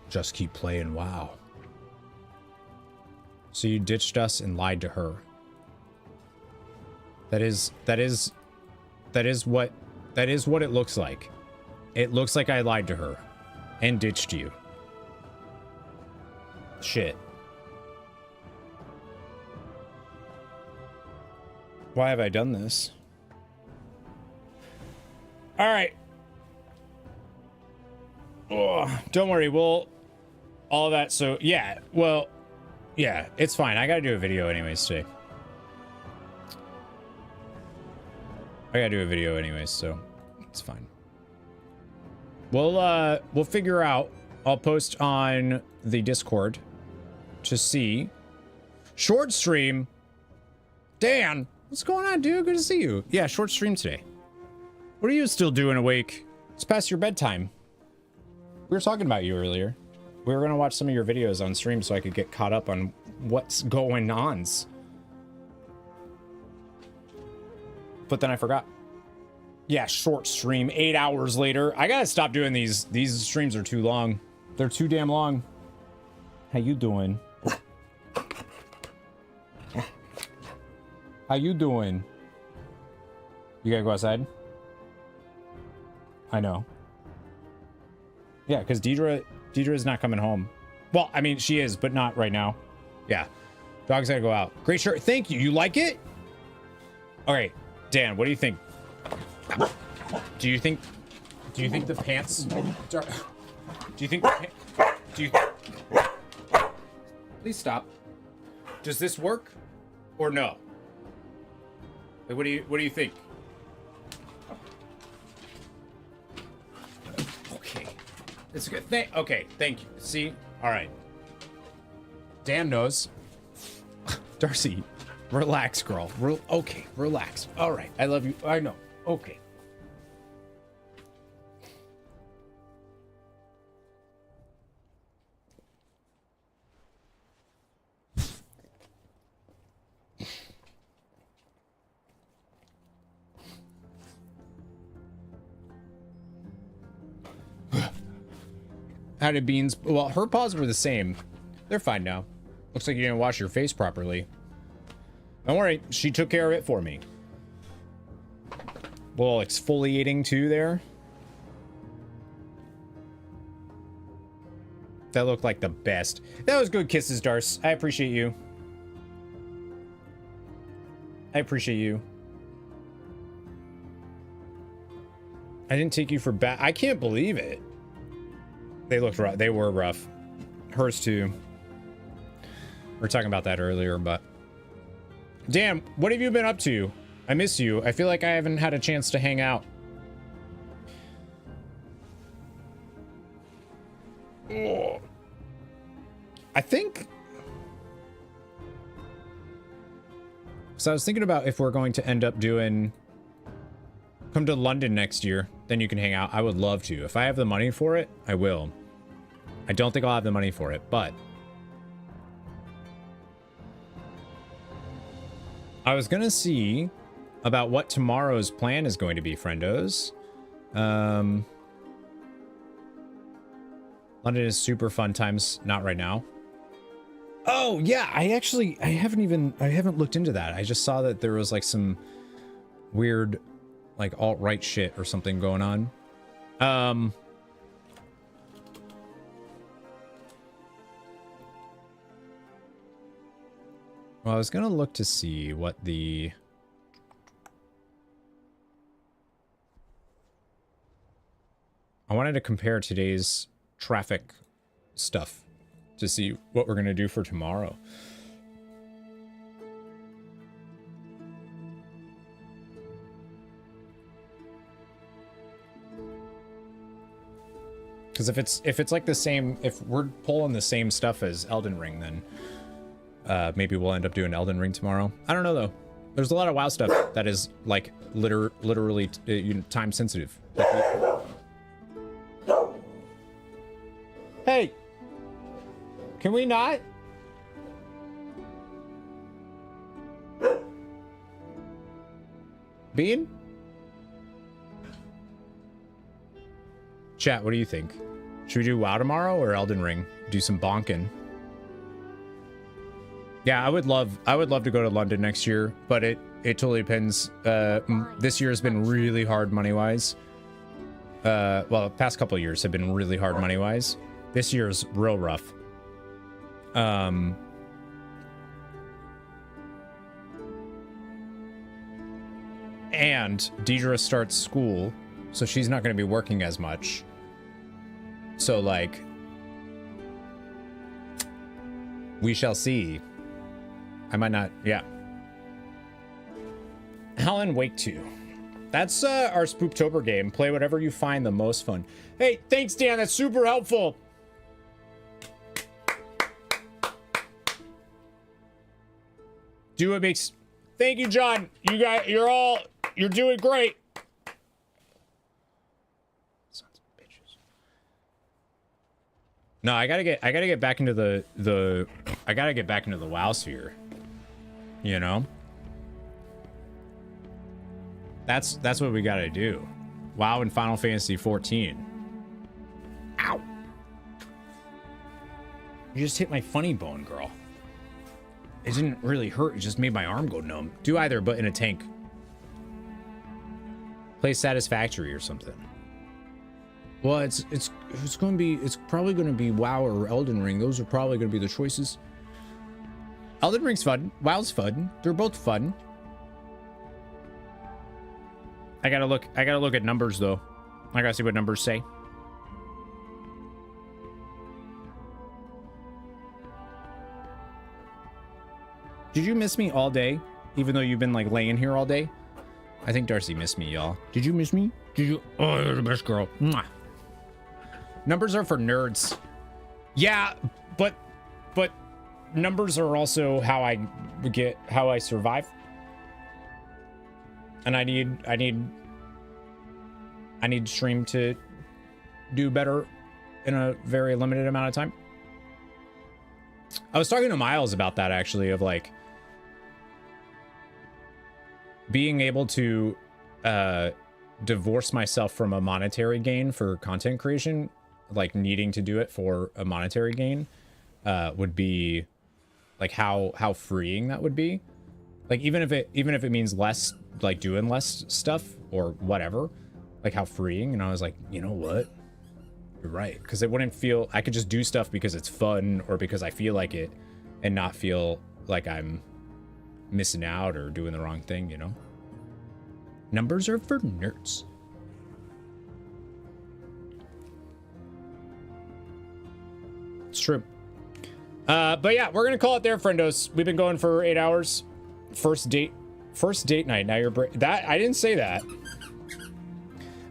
Just keep playing WoW. So you ditched us and lied to her. That is what it looks like. It looks like I lied to her and ditched you. Shit. Why have I done this? All right. Oh, don't worry. We'll all that. So yeah, well, yeah, it's fine. I gotta do a video anyways today. I gotta do a video anyways, so it's fine. We'll figure out. I'll post on the Discord to see. Short stream. Dan, what's going on, dude? Good to see you. Yeah, short stream today. What are you still doing awake? It's past your bedtime. We were talking about you earlier. We were gonna watch some of your videos on stream so I could get caught up on what's going on. But then I forgot. Yeah, short stream, 8 hours later. I gotta stop doing these. These streams are too long. They're too damn long. How you doing? How you doing? You gotta go outside? I know. Yeah, because Deidre's not coming home. Well, I mean, she is, but not right now. Yeah. Dog's gotta go out. Great shirt. Thank you. You like it? All right. Dan, what do you think? Do you think the pants please stop. Does this work or no? Like, what do you think? Okay. It's good. Okay, thank you. See? All right. Dan knows. Darcy, relax, girl. Okay, relax. All right. I love you. I know. Okay. How did Beans? Well, her paws were the same. They're fine now. Looks like you didn't wash your face properly. Don't worry, she took care of it for me. little exfoliating too there. That looked like the best. That was good kisses, Darce. I appreciate you. I appreciate you. I didn't take you for bad. I can't believe it. They looked rough. They were rough. Hers too. We were talking about that earlier, but damn, what have you been up to? I miss you. I feel like I haven't had a chance to hang out. Oh. I think. So I was thinking about if we're going to end up doing. Come to London next year, then you can hang out. I would love to. If I have the money for it, I will. I don't think I'll have the money for it, but I was gonna see about what tomorrow's plan is going to be, friendos. London is super fun times, not right now. Oh yeah, I haven't looked into that. I just saw that there was like some weird like alt-right shit or something going on. Well, I was gonna look to see what the I wanted to compare today's traffic stuff to see what we're gonna do for tomorrow. Because if it's like the same, if we're pulling the same stuff as Elden Ring, then maybe we'll end up doing Elden Ring tomorrow. I don't know though. There's a lot of WoW stuff that is like literally time sensitive. Hey, can we not? Bean? Chat, what do you think? Should we do WoW tomorrow or Elden Ring? Do some bonking. Yeah, I would love to go to London next year, but it totally depends. This year has been really hard money-wise. Well, the past couple of years have been really hard money-wise. This year's real rough. And Deidre starts school, so she's not going to be working as much. So, like, we shall see. I might not, yeah. Alan Wake 2. That's our Spooktober game. Play whatever you find the most fun. Hey, thanks, Dan. That's super helpful. Do what makes... Thank you, John. You're doing great. No, I gotta get back into the WoW sphere. You know? That's what we gotta do. WoW and Final Fantasy 14. Ow! You just hit my funny bone, girl. It didn't really hurt, it just made my arm go numb. Do either, but in a tank. Play Satisfactory or something. Well, it's probably gonna be WoW or Elden Ring. Those are probably gonna be the choices. Elden Ring's fun. WoW's fun. They're both fun. I gotta look at numbers though. I gotta see what numbers say. Did you miss me all day? Even though you've been like laying here all day? I think Darcy missed me, y'all. Did you miss me? Did you? Oh, you're the best girl. Mwah. Numbers are for nerds. Yeah, but numbers are also how I survive. And I need stream to do better in a very limited amount of time. I was talking to Miles about that actually, of like being able to divorce myself from a monetary gain for content creation, like needing to do it for a monetary gain, would be like how freeing that would be. Like even if it means less, like doing less stuff or whatever, like how freeing. And I was like, you know what? You're right. Because it wouldn't feel, I could just do stuff because it's fun or because I feel like it and not feel like I'm missing out or doing the wrong thing, you know? Numbers are for nerds. It's true. But yeah, we're gonna call it there, friendos. We've been going for 8 hours. First date night. Now you're that. I didn't say that.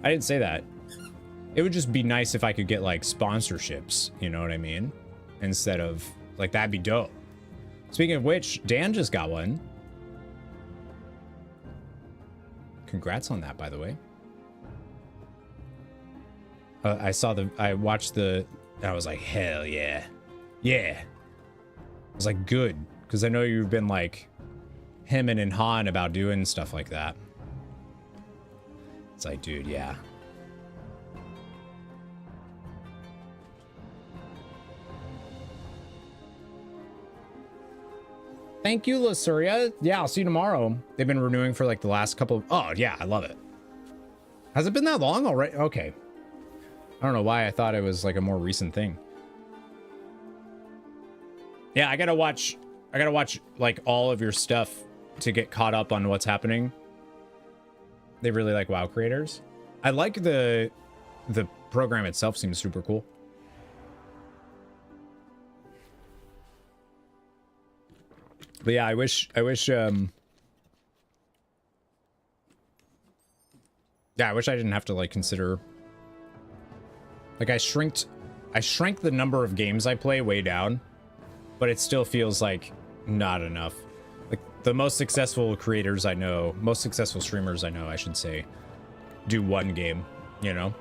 I didn't say that. It would just be nice if I could get like sponsorships. You know what I mean? Instead of like, that'd be dope. Speaking of which, Dan just got one. Congrats on that, by the way. I watched and I was like, hell yeah. Yeah. I was like, good. Because I know you've been like hemming and hawing about doing stuff like that. It's like, dude, yeah. Thank you, Lasuria. Yeah, I'll see you tomorrow. They've been renewing for like the last couple of... Oh, yeah, I love it. Has it been that long already? Okay. I don't know why I thought it was like a more recent thing. Yeah, I gotta watch like all of your stuff to get caught up on what's happening. They really like WoW creators. I like the program itself, seems super cool. But yeah, I wish yeah, I wish I didn't have to like consider, like I shrank the number of games I play way down, but it still feels like not enough. Like the most successful creators I know, most successful streamers I know, I should say, do one game, you know?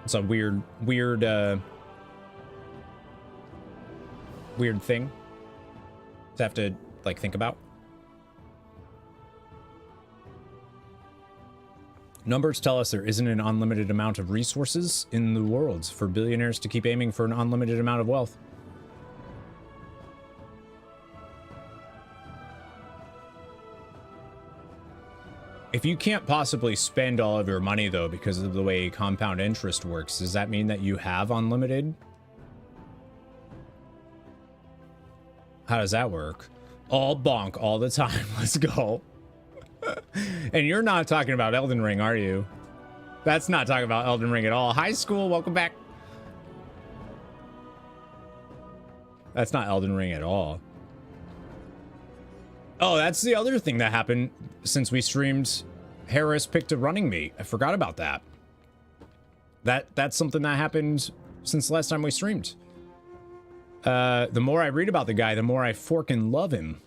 It's a weird thing to have to like think about. Numbers tell us there isn't an unlimited amount of resources in the world for billionaires to keep aiming for an unlimited amount of wealth. If you can't possibly spend all of your money though because of the way compound interest works, does that mean that you have unlimited? How does that work? All bonk all the time. Let's go. And you're not talking about Elden Ring, are you? That's not talking about Elden Ring at all. Hi, school. Welcome back. That's not Elden Ring at all. Oh, that's the other thing that happened since we streamed. Harris picked a running mate. I forgot about that. That's something that happened since last time we streamed. The more I read about the guy, the more I forkin' love him.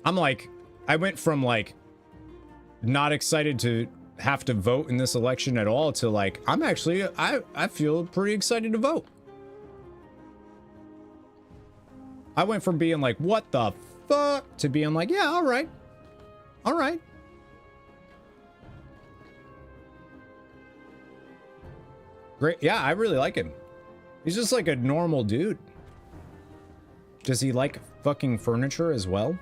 I'm like, I went from like not excited to have to vote in this election at all to like, I'm actually, I feel pretty excited to vote. I went from being like, what the fuck, to being like, yeah, all right. All right. Great. Yeah, I really like him. He's just like a normal dude. Does he like fucking furniture as well?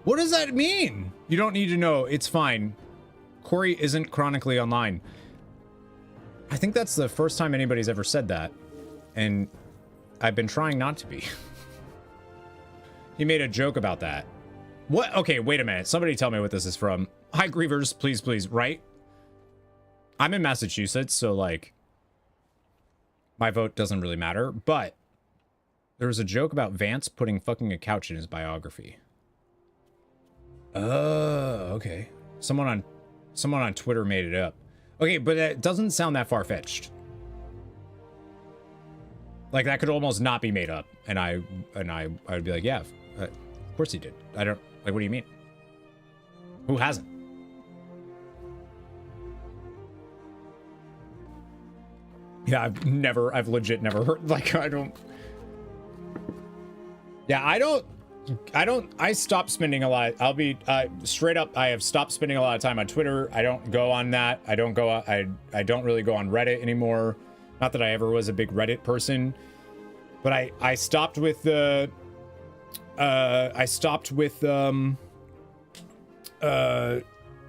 What does that mean? You don't need to know. It's fine. Corey isn't chronically online. I think that's the first time anybody's ever said that. And I've been trying not to be. He made a joke about that. What? Okay, wait a minute. Somebody tell me what this is from. Hi, Grievers. Please, please. Right? I'm in Massachusetts, so like, my vote doesn't really matter. But there was a joke about Vance putting fucking a couch in his biography. Oh, okay. Someone on Twitter made it up. Okay, but it doesn't sound that far-fetched. Like that could almost not be made up, and I would be like, yeah, of course he did. I don't like. What do you mean? Who hasn't? Yeah, I've legit never heard, like, I stopped spending a lot. I'll be straight up, I have stopped spending a lot of time on Twitter. I don't go on that. I don't really go on Reddit anymore. Not that I ever was a big Reddit person, but I stopped with the,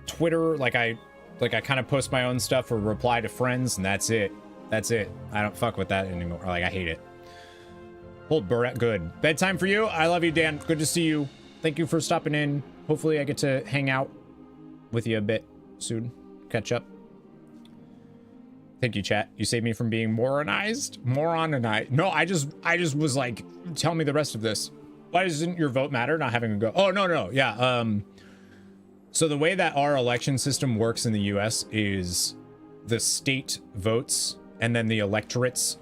Twitter. Like I kind of post my own stuff or reply to friends, and that's it. That's it. I don't fuck with that anymore. Like, I hate it. Hold Burr, good. Bedtime for you. I love you, Dan. Good to see you. Thank you for stopping in. Hopefully I get to hang out with you a bit soon. Catch up. Thank you, chat. You saved me from being moronized. No, I just was like, tell me the rest of this. Why doesn't your vote matter? Not having a go. Oh, no. Yeah. So the way that our election system works in the US is the state votes, and then the electorates,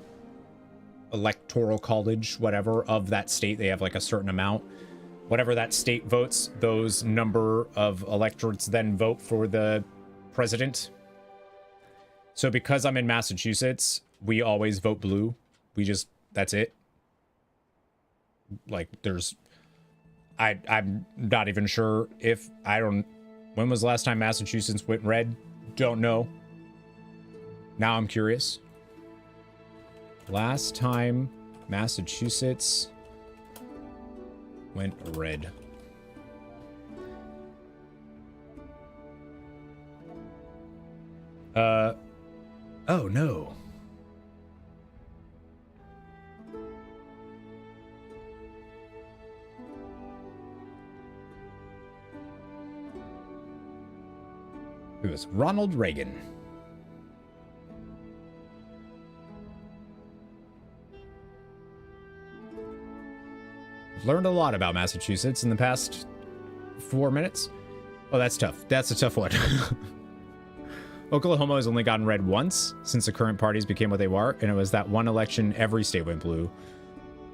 electoral college, whatever, of that state, they have like a certain amount. Whatever that state votes, those number of electorates then vote for the president. So because I'm in Massachusetts, we always vote blue. That's it. Like, I'm not even sure if, when was the last time Massachusetts went red? Don't know. Now I'm curious. Last time Massachusetts went red. Oh no. It was Ronald Reagan. Learned a lot about Massachusetts in the past 4 minutes. Oh, that's tough. That's a tough one. Oklahoma has only gotten red once since the current parties became what they were, and it was that one election every state went blue.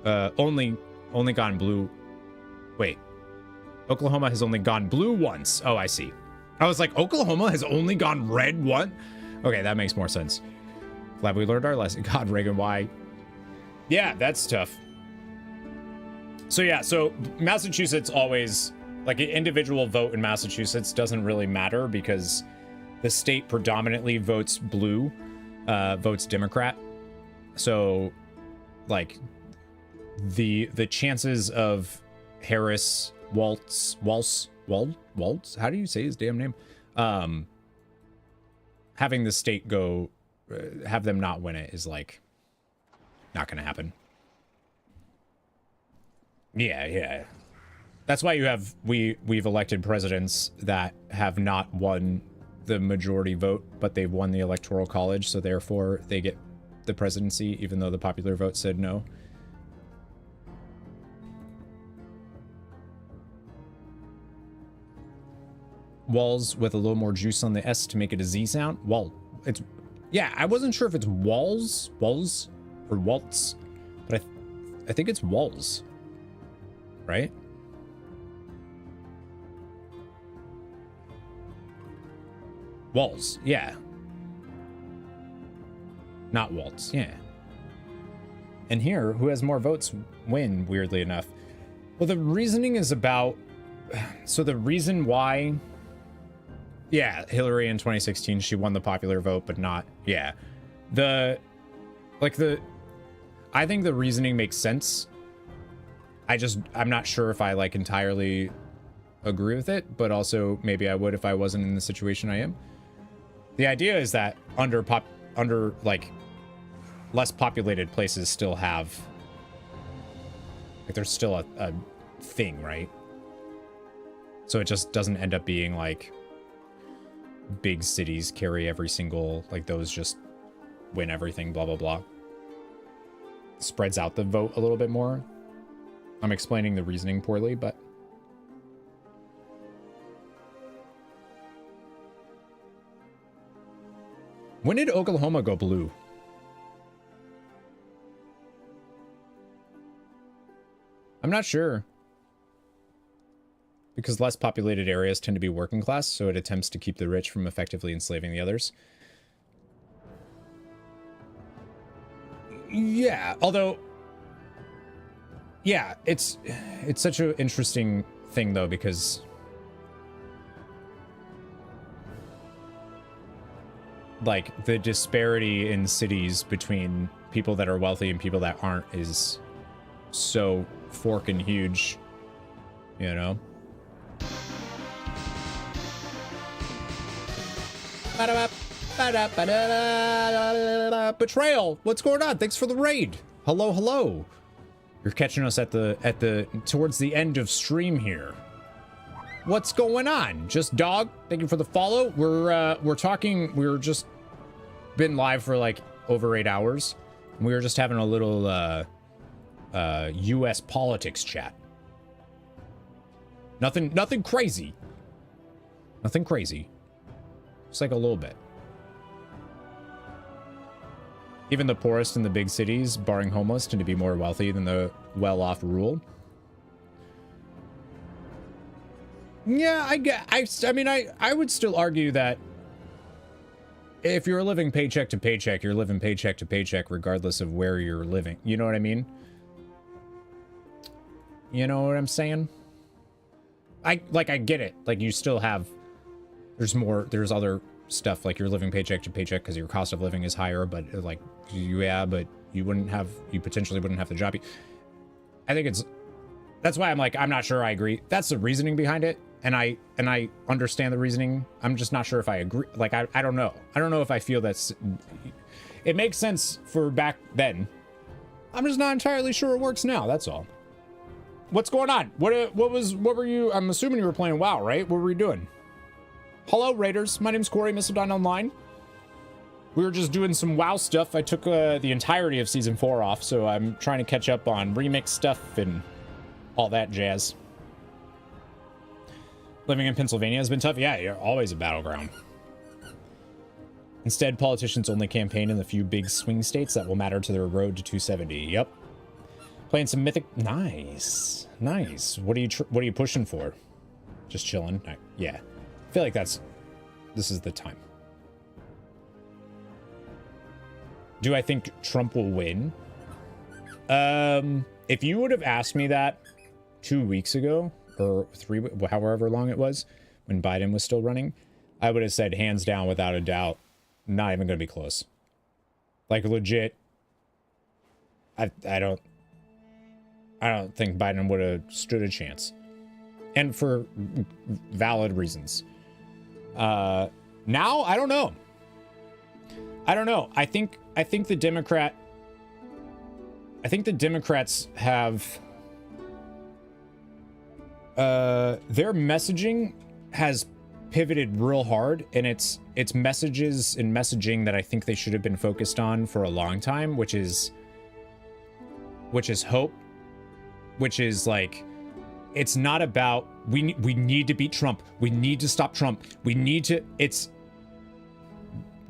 Only gone blue. Wait. Oklahoma has only gone blue once. Oh, I see. I was like, Oklahoma has only gone red one? Okay, that makes more sense. Glad we learned our lesson. God, Reagan, why? Yeah, that's tough. So yeah, so Massachusetts always, like, an individual vote in Massachusetts doesn't really matter because the state predominantly votes blue, votes Democrat. So, like, the chances of Harris Waltz, how do you say his damn name? Having the state go, have them not win it is, like, not gonna happen. Yeah. That's why we've elected presidents that have not won the majority vote, but they've won the electoral college, so therefore they get the presidency, even though the popular vote said no. Walls with a little more juice on the S to make it a Z sound. Wall. Yeah, I wasn't sure if it's walls, or waltz, but I think it's walls. Right? Walls, yeah. Not waltz, yeah. And here, who has more votes win, weirdly enough. Well, the reasoning is about... So the reason why... Yeah, Hillary in 2016, she won the popular vote, but not... Yeah. I think the reasoning makes sense. I'm not sure if I, like, entirely agree with it, but also maybe I would if I wasn't in the situation I am. The idea is that under like, less populated places still have, like, there's still a thing, right? So it just doesn't end up being, like, big cities carry every single, like, those just win everything, blah, blah, blah. Spreads out the vote a little bit more. I'm explaining the reasoning poorly, but... When did Oklahoma go blue? I'm not sure. Because less populated areas tend to be working class, so it attempts to keep the rich from effectively enslaving the others. Yeah, although, yeah, it's such an interesting thing though, because like the disparity in cities between people that are wealthy and people that aren't is so forking huge, you know? Betrayal, what's going on? Thanks for the raid. Hello, hello. You're catching us at the towards the end of stream here. What's going on? Just dog. Thank you for the follow. We're talking. We're just been live for like over 8 hours. We were just having a little U.S. politics chat. Nothing crazy. Nothing crazy. Just like a little bit. Even the poorest in the big cities, barring homeless, tend to be more wealthy than the well-off rural. Yeah, I mean, I would still argue that if you're living paycheck to paycheck, you're living paycheck to paycheck regardless of where you're living. You know what I mean? You know what I'm saying? I get it. Like, you still have... There's other stuff, like you're living paycheck to paycheck because your cost of living is higher, but like, yeah, but you potentially wouldn't have the job. I think that's why I'm like, I'm not sure I agree. That's the reasoning behind it. And I understand the reasoning. I'm just not sure if I agree. Like, I don't know. I don't know if I feel it makes sense for back then. I'm just not entirely sure it works now. That's all. What's going on? What were you? I'm assuming you were playing WoW, right? What were you doing? Hello, Raiders. My name's Corey, missildine Online. We were just doing some WoW stuff. I took the entirety of Season 4 off, so I'm trying to catch up on remix stuff and all that jazz. Living in Pennsylvania has been tough. Yeah, you're always a battleground. Instead, politicians only campaign in the few big swing states that will matter to their road to 270. Yep. Playing some Mythic. Nice. Nice. What are you pushing for? Just chilling? Yeah. I feel like this is the time. Do I think Trump will win? If you would have asked me that 2 weeks ago, or however long it was, when Biden was still running, I would have said hands down, without a doubt, not even going to be close. Like, legit, I don't think Biden would have stood a chance. And for valid reasons. Now, I don't know. I think the Democrats have their messaging has pivoted real hard, and it's messages and messaging that I think they should have been focused on for a long time, which is hope, which is like, it's not about we need to beat Trump. We need to stop Trump. We need to.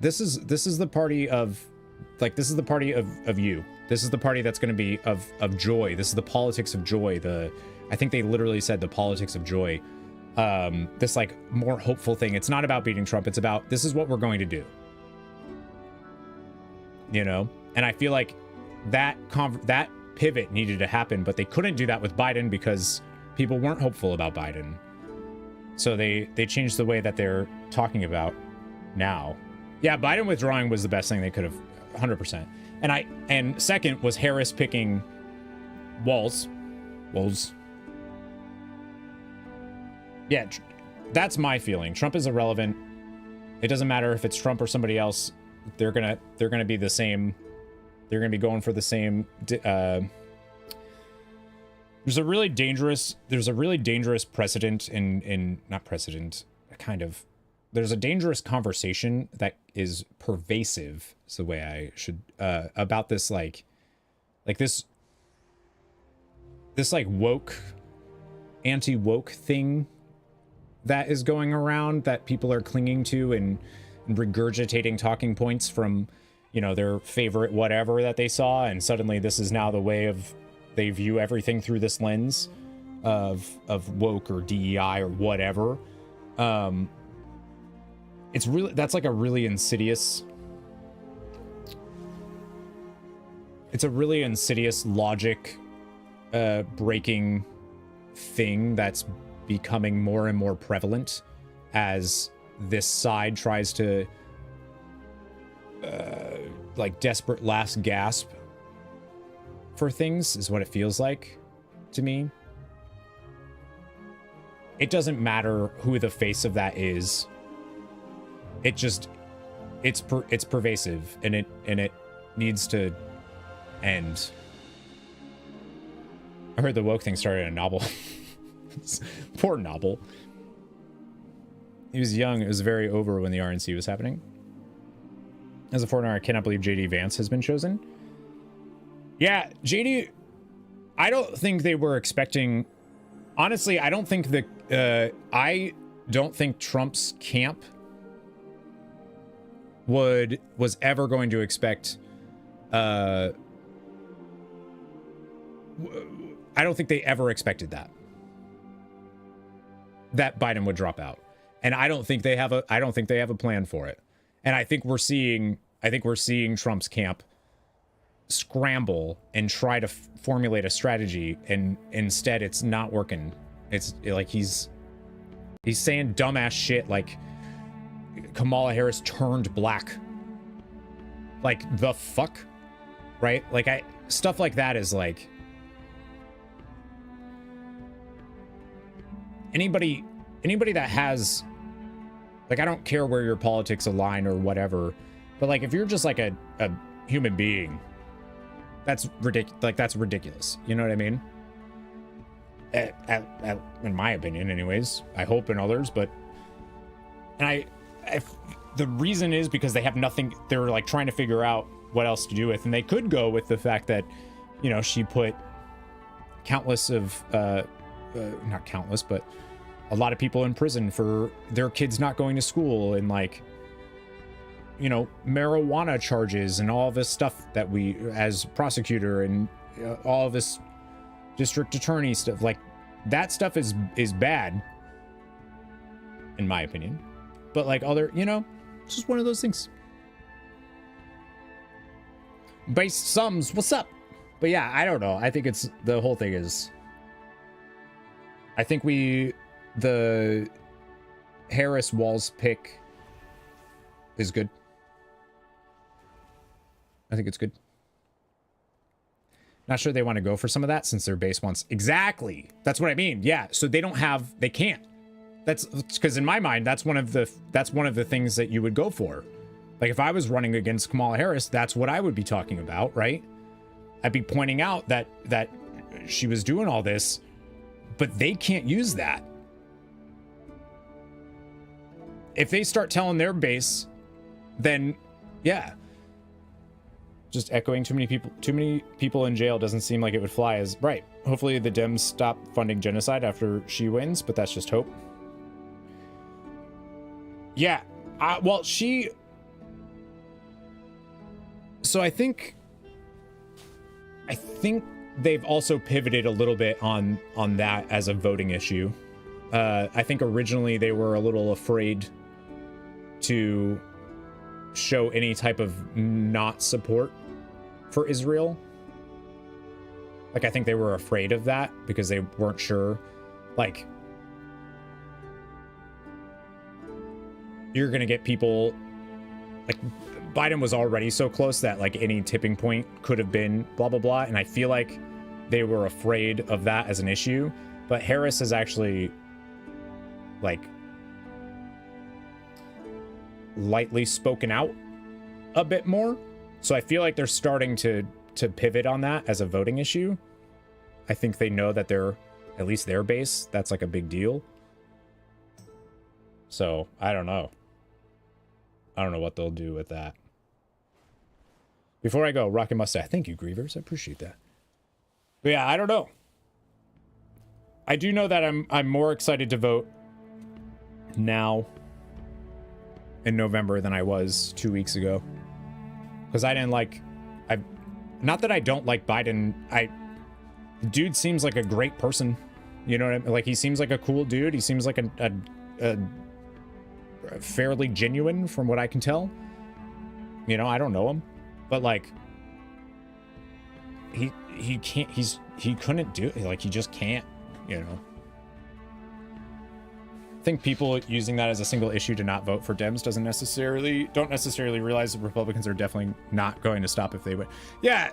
This is the party of, like, this is the party of you. This is the party that's going to be of joy. This is the politics of joy. I think they literally said the politics of joy. This like more hopeful thing. It's not about beating Trump. It's about, this is what we're going to do. You know, and I feel like that pivot needed to happen, but they couldn't do that with Biden because people weren't hopeful about Biden. So they changed the way that they're talking about now. Yeah, Biden withdrawing was the best thing they could have, 100%. And second was Harris picking Walz. Yeah, that's my feeling. Trump is irrelevant. It doesn't matter if it's Trump or somebody else. They're gonna be the same. They're gonna be going for the same. There's a really dangerous precedent there's a dangerous conversation that is pervasive, is the way I should, about this, like this like woke, anti-woke thing that is going around that people are clinging to and regurgitating talking points from, you know, their favorite whatever that they saw, and suddenly this is now the way of, they view everything through this lens of woke or DEI or whatever. It's really, that's like a really insidious It's a really insidious logic breaking thing that's becoming more and more prevalent as this side tries to like desperate last gasp for things, is what it feels like to me. It doesn't matter who the face of that is. It just it's pervasive, and it needs to end. I heard the woke thing started a novel. Poor novel. He was young. It was very over when the RNC was happening. As a foreigner, I cannot believe JD Vance has been chosen. Yeah, JD, I don't think they were expecting... Honestly, I don't think Trump's camp was ever going to expect... I don't think they ever expected that Biden would drop out. And I don't think they have a plan for it. And I think we're seeing Trump's camp scramble and try to formulate a strategy, and instead it's not working. It's like he's saying dumbass shit like Kamala Harris turned black. Like, the fuck? Right? Like, stuff like that is like, anybody that has, like, I don't care where your politics align or whatever, but like, if you're just like a human being, that's ridiculous. Like, that's ridiculous. You know what I mean? In my opinion, anyways. I hope in others, but, and the reason is because they have nothing. They're like trying to figure out what else to do with, and they could go with the fact that, you know, she put countless of, not countless, but a lot of people in prison for their kids not going to school, and like, you know, marijuana charges and all this stuff that we, as prosecutor, and all of this district attorney stuff, like, that stuff is bad, in my opinion. But like, other, you know, it's just one of those things. Base sums, what's up? But yeah, I don't know. I think it's, the whole thing is, I think the Harris Walls pick is good. I think it's good. Not sure they want to go for some of that since their base wants, exactly. That's what I mean. Yeah. So they can't. That's because in my mind, that's one of the things that you would go for. Like, if I was running against Kamala Harris, that's what I would be talking about, right? I'd be pointing out that she was doing all this, but they can't use that. If they start telling their base, then yeah. Just echoing too many people in jail doesn't seem like it would fly as right. Hopefully the Dems stop funding genocide after she wins, but that's just hope. Yeah. Well, so I think they've also pivoted a little bit on that as a voting issue. I think originally they were a little afraid to show any type of not support for Israel. Like, I think they were afraid of that because they weren't sure. Like, you're gonna get people, like, Biden was already so close that like any tipping point could have been blah blah blah, and I feel like they were afraid of that as an issue. But Harris has actually like lightly spoken out a bit more, so I feel like they're starting to pivot on that as a voting issue. I think they know that they're, at least their base, that's like a big deal. So I don't know what they'll do with that. Before I go, Rocket Mustache, thank you, Grievers, I appreciate that. But yeah, I don't know. I do know that I'm more excited to vote now in November than I was 2 weeks ago, because I didn't like, not that I don't like Biden. Dude seems like a great person, you know what I mean? Like, he seems like a cool dude. He seems like a fairly genuine from what I can tell. You know, I don't know him, but like, he can't, he couldn't do it. Like, he just can't, you know. I think people using that as a single issue to not vote for Dems don't necessarily realize the Republicans are definitely not going to stop if they win. Yeah,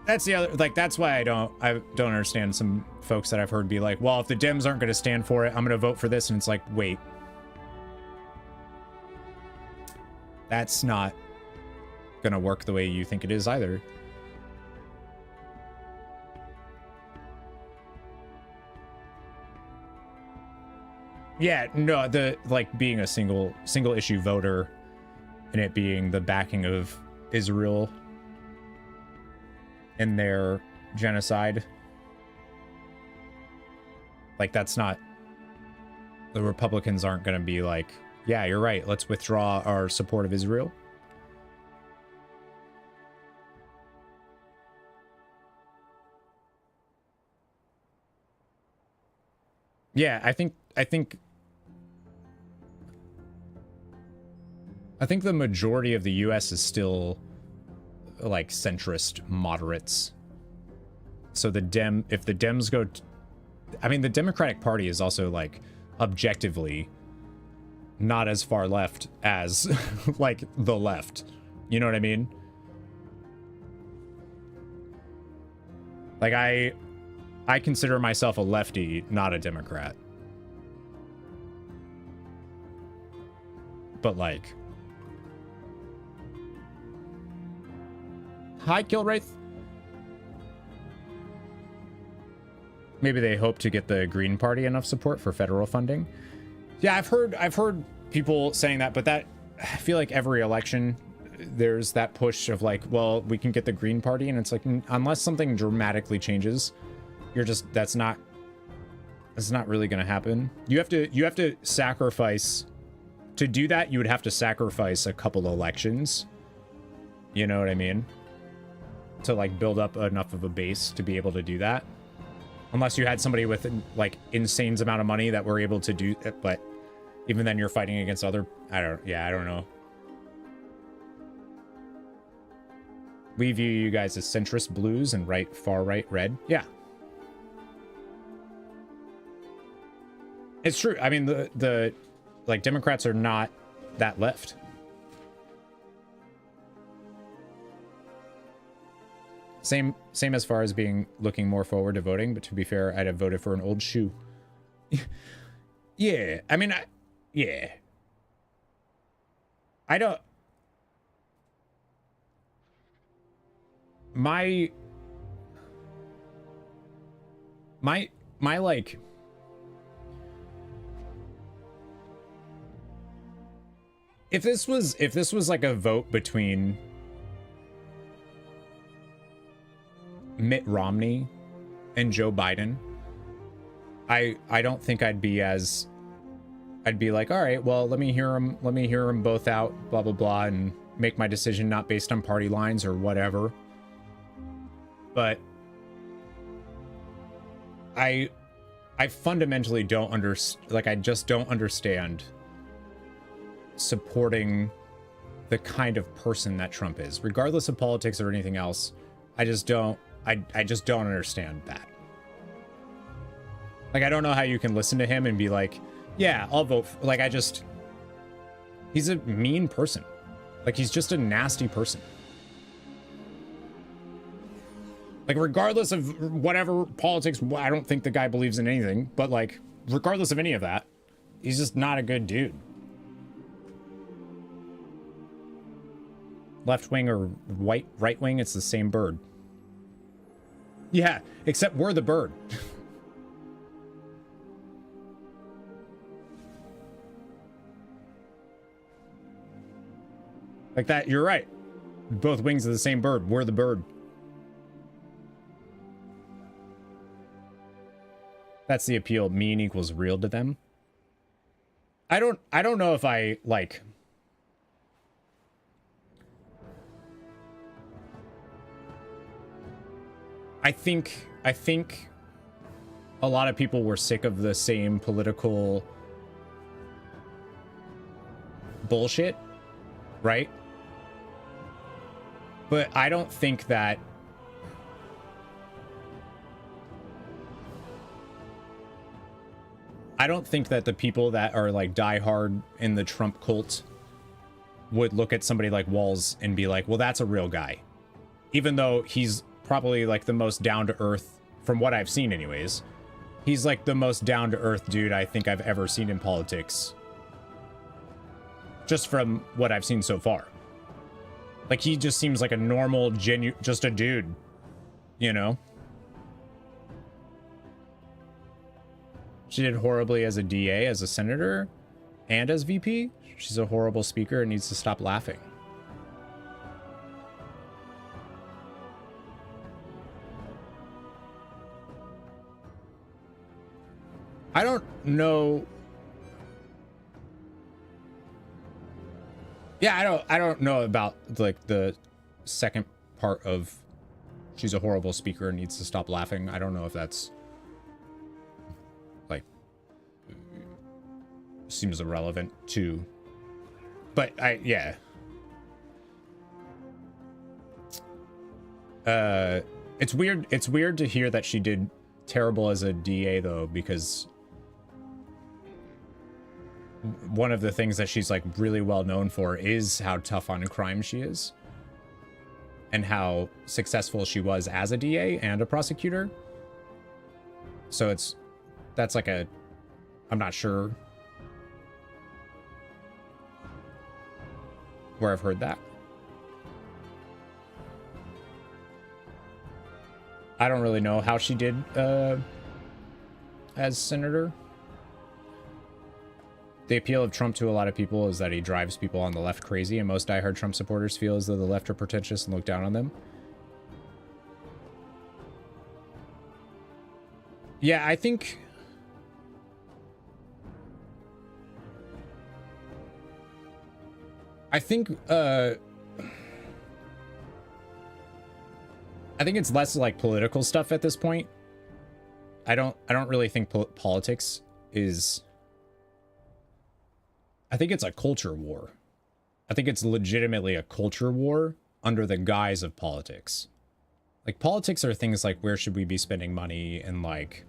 that's the other, like, that's why I don't understand some folks that I've heard be like, well, if the Dems aren't going to stand for it, I'm going to vote for this. And it's like, wait, that's not going to work the way you think it is either. Yeah, no, the, like, being a single issue voter and it being the backing of Israel in their genocide. Like, that's not, the Republicans aren't going to be like, yeah, you're right, let's withdraw our support of Israel. Yeah, I think the majority of the US is still like centrist moderates. So if the Dems go, I mean, the Democratic Party is also like objectively not as far left as like the left. You know what I mean? Like I consider myself a lefty, not a Democrat. But like, hi, Killwraith. Maybe they hope to get the Green Party enough support for federal funding. Yeah, I've heard people saying that, but that, I feel like every election there's that push of like, well, we can get the Green Party, and it's like, unless something dramatically changes, that's not really going to happen. You have to sacrifice to do that. You would have to sacrifice a couple elections. You know what I mean? To like build up enough of a base to be able to do that. Unless you had somebody with like insane amount of money that were able to do it, but even then you're fighting against other, I don't know. We view you guys as centrist blues and far right red. Yeah. It's true. I mean, the like Democrats are not that left. Same as far as looking more forward to voting, but to be fair, I'd have voted for an old shoe. Yeah, I mean, yeah. I don't... My like... If this was like a vote between Mitt Romney and Joe Biden, I don't think I'd be like, all right, well, let me hear them both out, blah blah blah, and make my decision not based on party lines or whatever. But I fundamentally don't understand, like, I just don't understand supporting the kind of person that Trump is, regardless of politics or anything else. I just don't understand that. Like, I don't know how you can listen to him and be like, yeah, I'll vote for, like, he's a mean person. Like, he's just a nasty person. Like, regardless of whatever politics, I don't think the guy believes in anything, but like, regardless of any of that, he's just not a good dude. Left wing or right wing, it's the same bird. Yeah, except we're the bird. Like that, you're right. Both wings of the same bird. We're the bird. That's the appeal. Mean equals real to them. I don't know if I like... I think a lot of people were sick of the same political bullshit, right? But I don't think that I don't think that the people that are like diehard in the Trump cult would look at somebody like Walls and be like, well, that's a real guy. Even though he's probably like the most down to earth, from what I've seen anyways. He's like the most down to earth dude I think I've ever seen in politics. Just from what I've seen so far. Like he just seems like a normal, just a dude, you know? She did horribly as a DA, as a senator, and as VP. She's a horrible speaker and needs to stop laughing. I don't know. Yeah, I don't know about like the second part of she's a horrible speaker and needs to stop laughing. I don't know if that's like seems irrelevant to, but yeah. It's weird to hear that she did terrible as a DA though, because one of the things that she's like really well known for is how tough on crime she is and how successful she was as a DA and a prosecutor. So that's like I'm not sure where I've heard that. I don't really know how she did as senator. The appeal of Trump to a lot of people is that he drives people on the left crazy, and most diehard Trump supporters feel as though the left are pretentious and look down on them. Yeah, I think it's less like political stuff at this point. I don't really think politics is. I think it's a culture war. I think it's legitimately a culture war under the guise of politics. Like politics are things like where should we be spending money and like,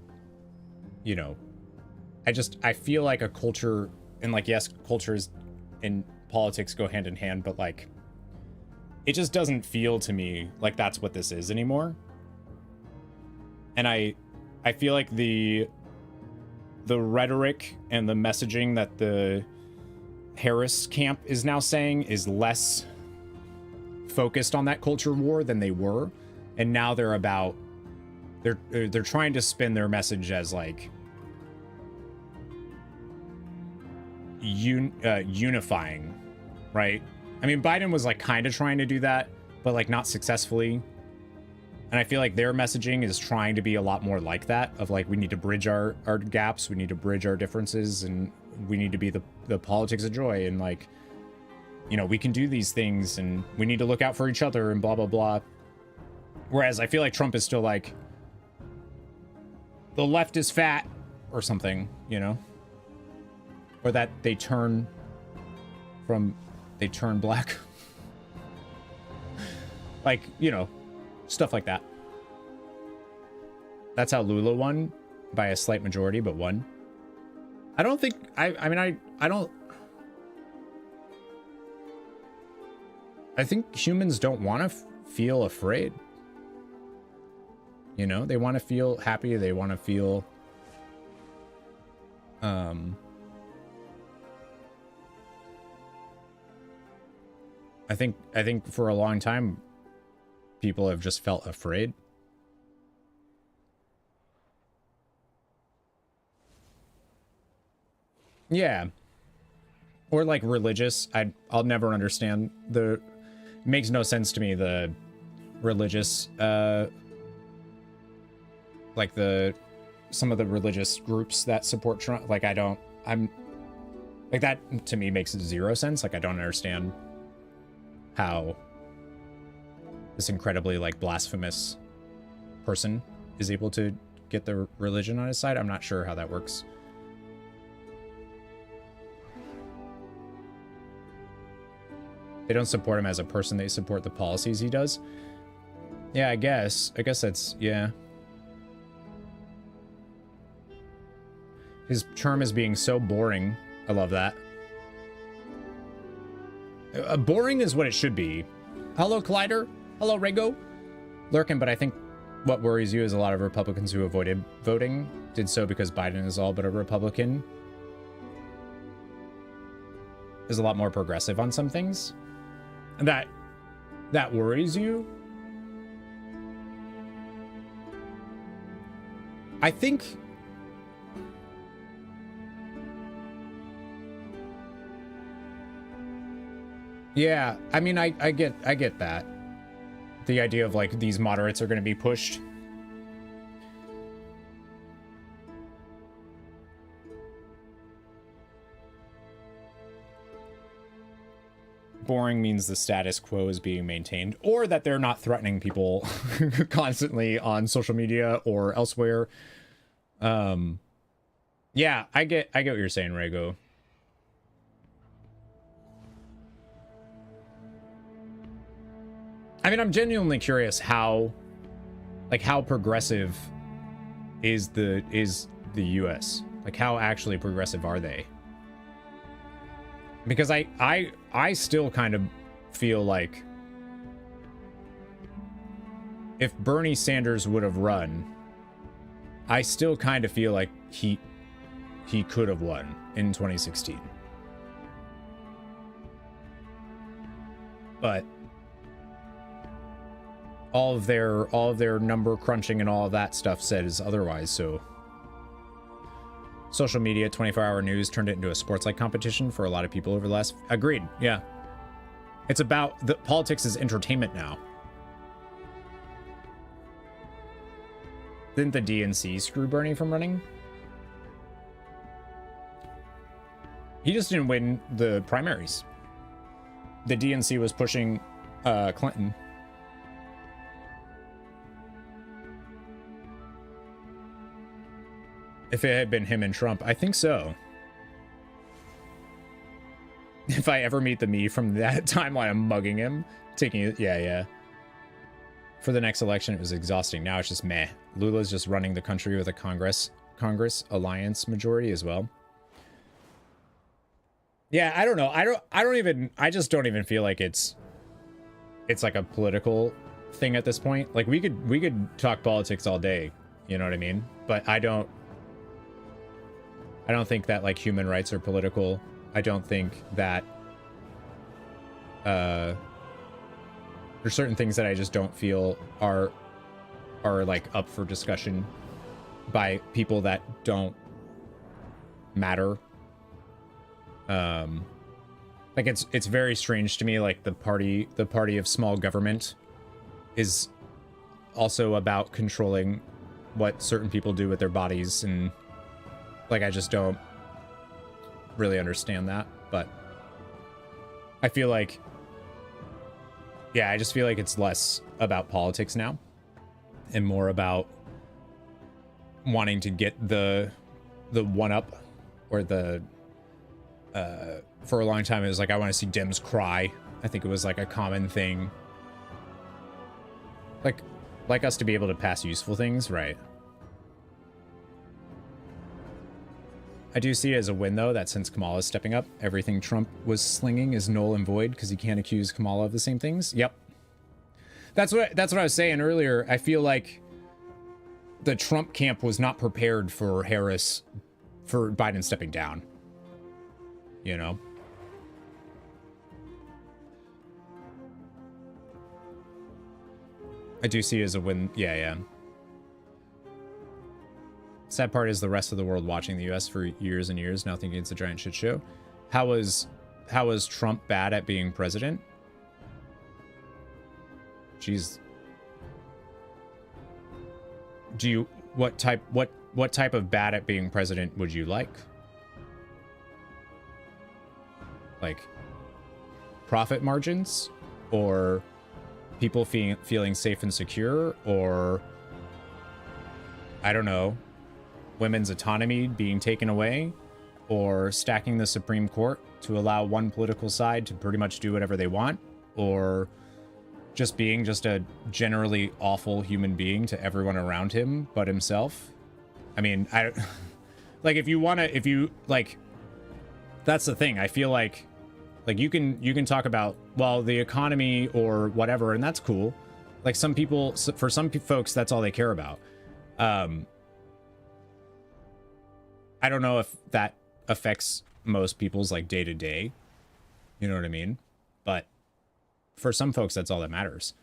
you know, I feel like a culture and like, yes, cultures and politics go hand in hand, but like, it just doesn't feel to me like that's what this is anymore. And I feel like the rhetoric and the messaging that the Harris camp is now saying is less focused on that culture war than they were, and now they're trying to spin their message as like unifying, right? I mean, Biden was like kind of trying to do that, but like not successfully. And I feel like their messaging is trying to be a lot more like that, of like we need to bridge our gaps, we need to bridge our differences, and we need to be the politics of joy, and like, you know, we can do these things and we need to look out for each other and blah blah blah. Whereas I feel like Trump is still like the left is fat or something, you know, or that they turn black. Like, you know, stuff like that. That's how Lula won, by a slight majority, but won. I don't think, I think humans don't want to feel afraid. You know, they want to feel happy. They want to feel, I think for a long time, people have just felt afraid. Yeah. Or like religious. I'll never understand it makes no sense to me, the religious, like some of the religious groups that support Trump. Like I'm like, that to me makes zero sense. Like I don't understand how this incredibly like blasphemous person is able to get the religion on his side. I'm not sure how that works. They don't support him as a person, they support the policies he does. Yeah, I guess that's, yeah. His charm is being so boring. I love that. Boring is what it should be. Hello, Collider. Hello, Rego. Lurkin, but I think what worries you is a lot of Republicans who avoided voting did so because Biden is all but a Republican. Is a lot more progressive on some things. And that worries you? I think yeah, I mean I get that. The idea of like these moderates are going to be pushed. Boring means the status quo is being maintained, or that they're not threatening people constantly on social media or elsewhere. Yeah, I get what you're saying, Rego. I mean, I'm genuinely curious how progressive is the US? Like, how actually progressive are they? Because I still kind of feel like if Bernie Sanders would have run, I still kind of feel like he could have won in 2016. But all of their number crunching and all of that stuff says otherwise, so social media, 24-hour news turned it into a sports-like competition for a lot of people over the last... Agreed, yeah. It's about... the politics is entertainment now. Didn't the DNC screw Bernie from running? He just didn't win the primaries. The DNC was pushing Clinton. If it had been him and Trump, I think so. If I ever meet the me from that timeline, I'm mugging him, taking it. Yeah. For the next election, it was exhausting. Now it's just meh. Lula's just running the country with a Congress alliance majority as well. Yeah, I don't know. I just don't even feel like it's like a political thing at this point. Like we could talk politics all day, you know what I mean? But I don't think that like human rights are political. I don't think that there's certain things that I just don't feel are like up for discussion by people that don't matter. Like it's very strange to me, like the party of small government is also about controlling what certain people do with their bodies, and like I just don't really understand that. But I feel like, yeah, I just feel like it's less about politics now and more about wanting to get the one up, or the for a long time it was like, I want to see Dems cry. I think it was like a common thing, like us to be able to pass useful things, right? I do see it as a win, though, that since Kamala is stepping up, everything Trump was slinging is null and void because he can't accuse Kamala of the same things. Yep. That's what I was saying earlier. I feel like the Trump camp was not prepared for Biden stepping down. You know? I do see it as a win. Yeah. Sad part is the rest of the world watching the US for years and years now thinking it's a giant shit show. How was Trump bad at being president? Jeez. What type of bad at being president would you like? Like profit margins, or people feeling safe and secure, or I don't know, women's autonomy being taken away, or stacking the Supreme Court to allow one political side to pretty much do whatever they want, or just being just a generally awful human being to everyone around him but himself. I mean, Like, if you want to, if you, like, that's the thing. I feel like you can talk about, well, the economy or whatever, and that's cool. Like, some people, for some folks, that's all they care about. I don't know if that affects most people's, like, day-to-day. You know what I mean? But for some folks, that's all that matters.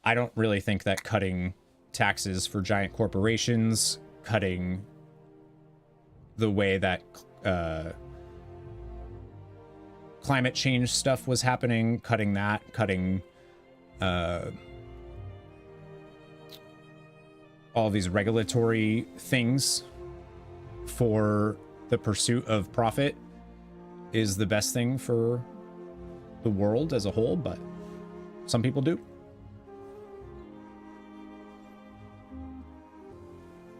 I don't really think that cutting taxes for giant corporations, cutting the way that climate change stuff was happening, cutting all these regulatory things for the pursuit of profit is the best thing for the world as a whole, but some people do.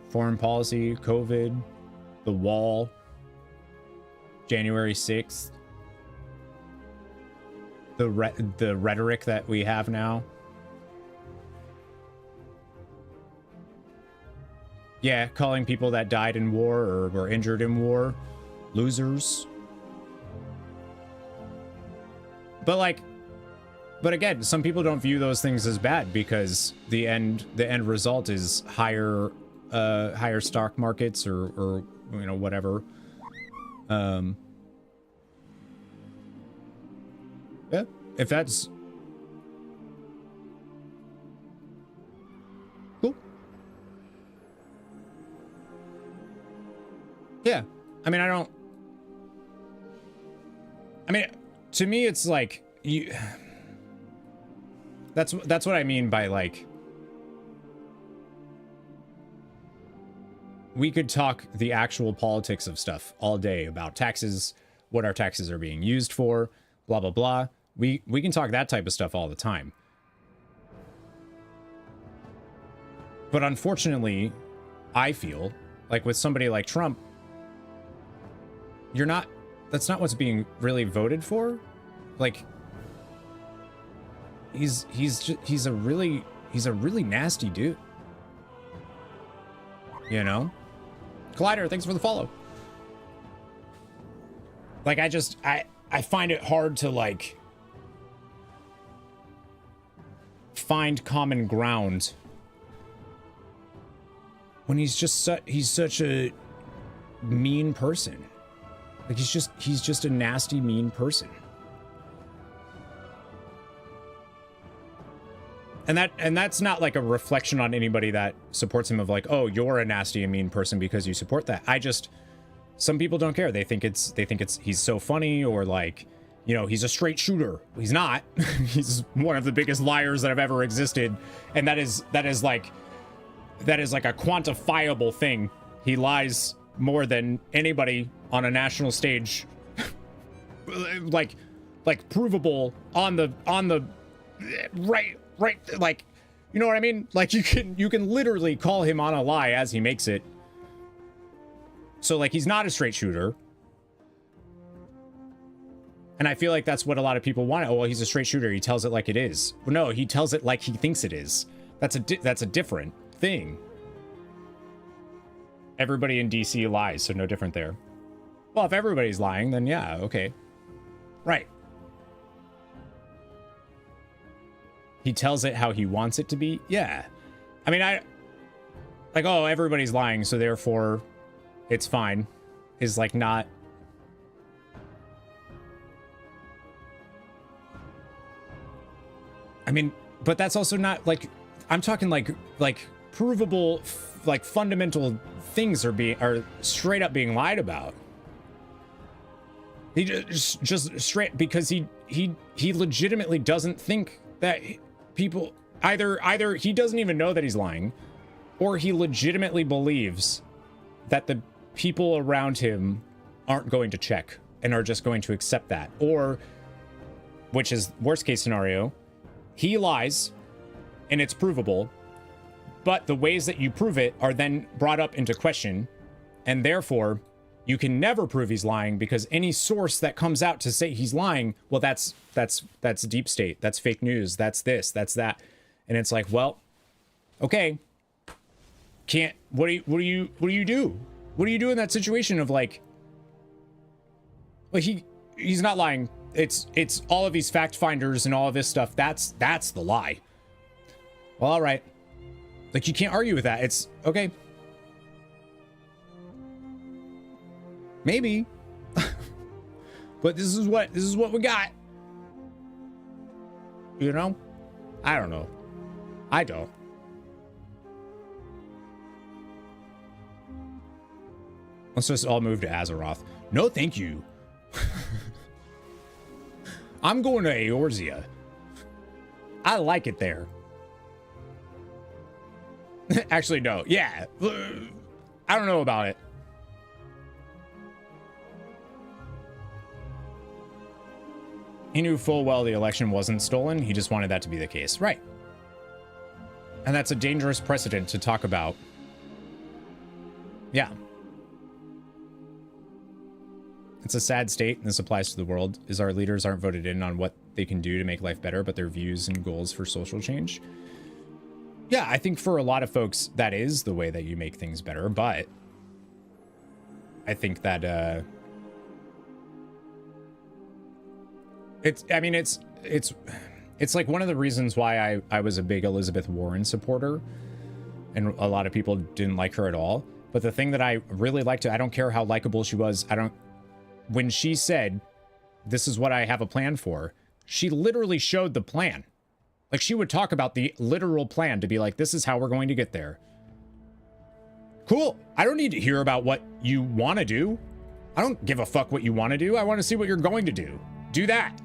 Foreign policy, COVID, the wall, January 6th, the rhetoric that we have now. Yeah, calling people that died in war or were injured in war losers. But again, some people don't view those things as bad because the end result is higher stock markets or you know, whatever. Yeah, if that's cool. Yeah, I mean, to me, it's like that's what I mean by, like, we could talk the actual politics of stuff all day about taxes, what our taxes are being used for, blah, blah, blah. We can talk that type of stuff all the time. But unfortunately, I feel like with somebody like Trump, that's not what's being really voted for. Like, he's a really nasty dude. You know? Collider, thanks for the follow. Like, I find it hard to, like, find common ground when he's such a mean person. Like, he's just a nasty, mean person. And that's not like a reflection on anybody that supports him of like, oh, you're a nasty and mean person because you support that. Some people don't care. They think he's so funny, or like, you know, he's a straight shooter. He's not. He's one of the biggest liars that have ever existed. And that is like a quantifiable thing. He lies more than anybody on a national stage. like provable on the right, like, you know what I mean? Like, you can literally call him on a lie as he makes it. So, like, he's not a straight shooter. And I feel like that's what a lot of people want. Oh, well, he's a straight shooter. He tells it like it is. Well, no, he tells it like he thinks it is. That's a different thing. Everybody in DC lies, so no different there. Well, if everybody's lying, then yeah, okay. Right. He tells it how he wants it to be. Yeah. I mean, oh, everybody's lying, so therefore it's fine. Is like not. I mean, but that's also not like, I'm talking like provable, like fundamental things are straight up being lied about. He just straight, because he legitimately doesn't think that people, either he doesn't even know that he's lying, or he legitimately believes that the people around him aren't going to check and are just going to accept that. Or, which is worst case scenario, he lies and it's provable, but the ways that you prove it are then brought up into question, and therefore you can never prove he's lying, because any source that comes out to say he's lying, well, that's deep state, that's fake news, that's this, that's that. And it's like, well, okay, what do you do? What do you do in that situation of like he's not lying. It's all of these fact finders and all of this stuff. That's the lie. Well, all right. Like, you can't argue with that. It's okay. Maybe. But this is what we got. You know? I don't know. I don't. Let's just all move to Azeroth. No, thank you. I'm going to Eorzea. I like it there. Actually, no. Yeah. I don't know about it. He knew full well the election wasn't stolen. He just wanted that to be the case. Right. And that's a dangerous precedent to talk about. Yeah. It's a sad state, and this applies to the world, is our leaders aren't voted in on what they can do to make life better, but their views and goals for social change. Yeah, I think for a lot of folks, that is the way that you make things better, but I think that, it's like one of the reasons why I was a big Elizabeth Warren supporter, and a lot of people didn't like her at all. But the thing that I really liked, I don't care how likable she was, when she said, this is what I have a plan for, she literally showed the plan. Like, she would talk about the literal plan to be like, this is how we're going to get there. Cool. I don't need to hear about what you want to do. I don't give a fuck what you want to do. I want to see what you're going to do. Do that.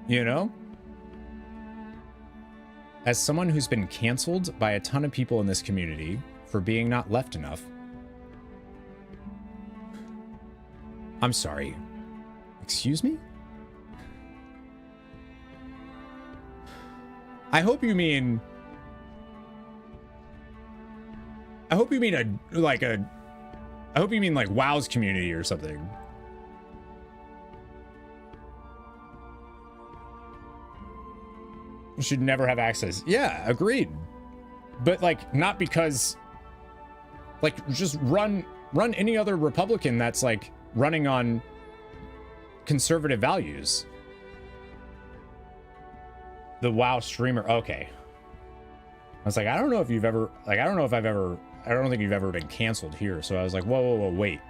You know? As someone who's been canceled by a ton of people in this community for being not left enough, I'm sorry. Excuse me? I hope you mean like WoW's community or something. You should never have access. Yeah, agreed. But like, not because, like, just run any other Republican that's like running on conservative values. The WoW streamer. Okay. I was like, I don't know if you've ever, like, I don't think you've ever been canceled here. So I was like, whoa, wait.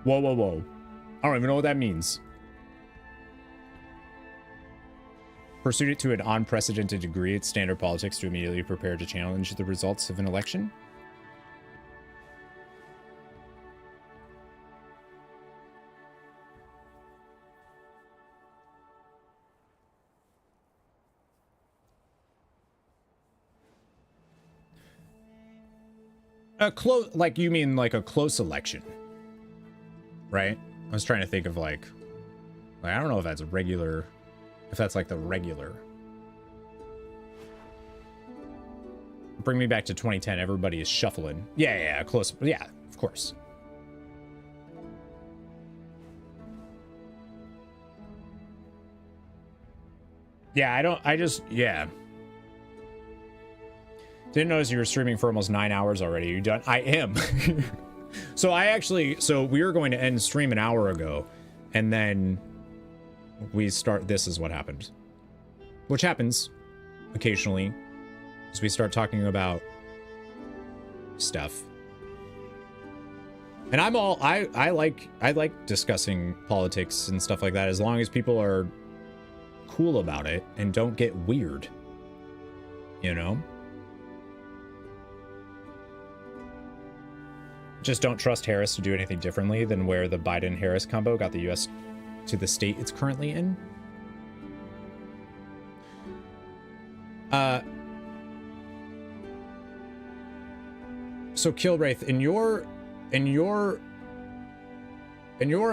Whoa. I don't even know what that means. Pursued it to an unprecedented degree. It's standard politics to immediately prepare to challenge the results of an election. Like, you mean like a close election, right? I was trying to think of like I don't know if that's a regular, if that's like the regular. Bring me back to 2010. Everybody is shuffling. Yeah, close. Yeah, of course. Yeah, yeah. Didn't notice you were streaming for almost 9 hours already. You done? I am. So we were going to end stream an hour ago, and then this is what happened. Which happens occasionally, as we start talking about stuff. And I like discussing politics and stuff like that, as long as people are cool about it and don't get weird. You know? Just don't trust Harris to do anything differently than where the Biden-Harris combo got the U.S. to the state it's currently in. So Killwraith, in your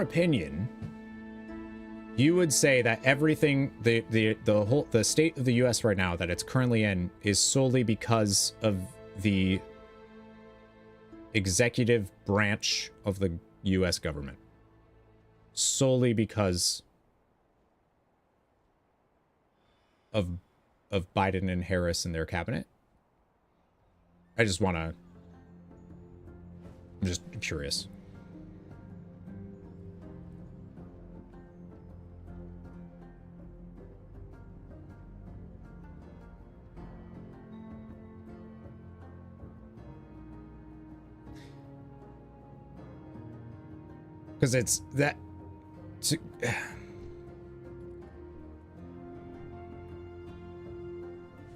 opinion, you would say that everything, the state of the U.S. right now that it's currently in is solely because of the executive branch of the U.S. government. Solely because of Biden and Harris and their cabinet. I just want to... I'm just curious. Because it's that...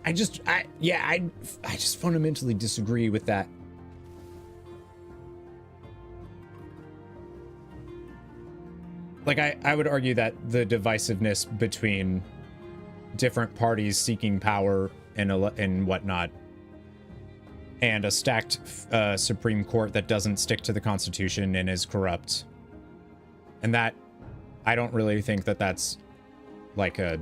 I just fundamentally disagree with that. Like, I would argue that the divisiveness between different parties seeking power and whatnot, and a stacked Supreme Court that doesn't stick to the Constitution and is corrupt, and that I don't really think that that's like a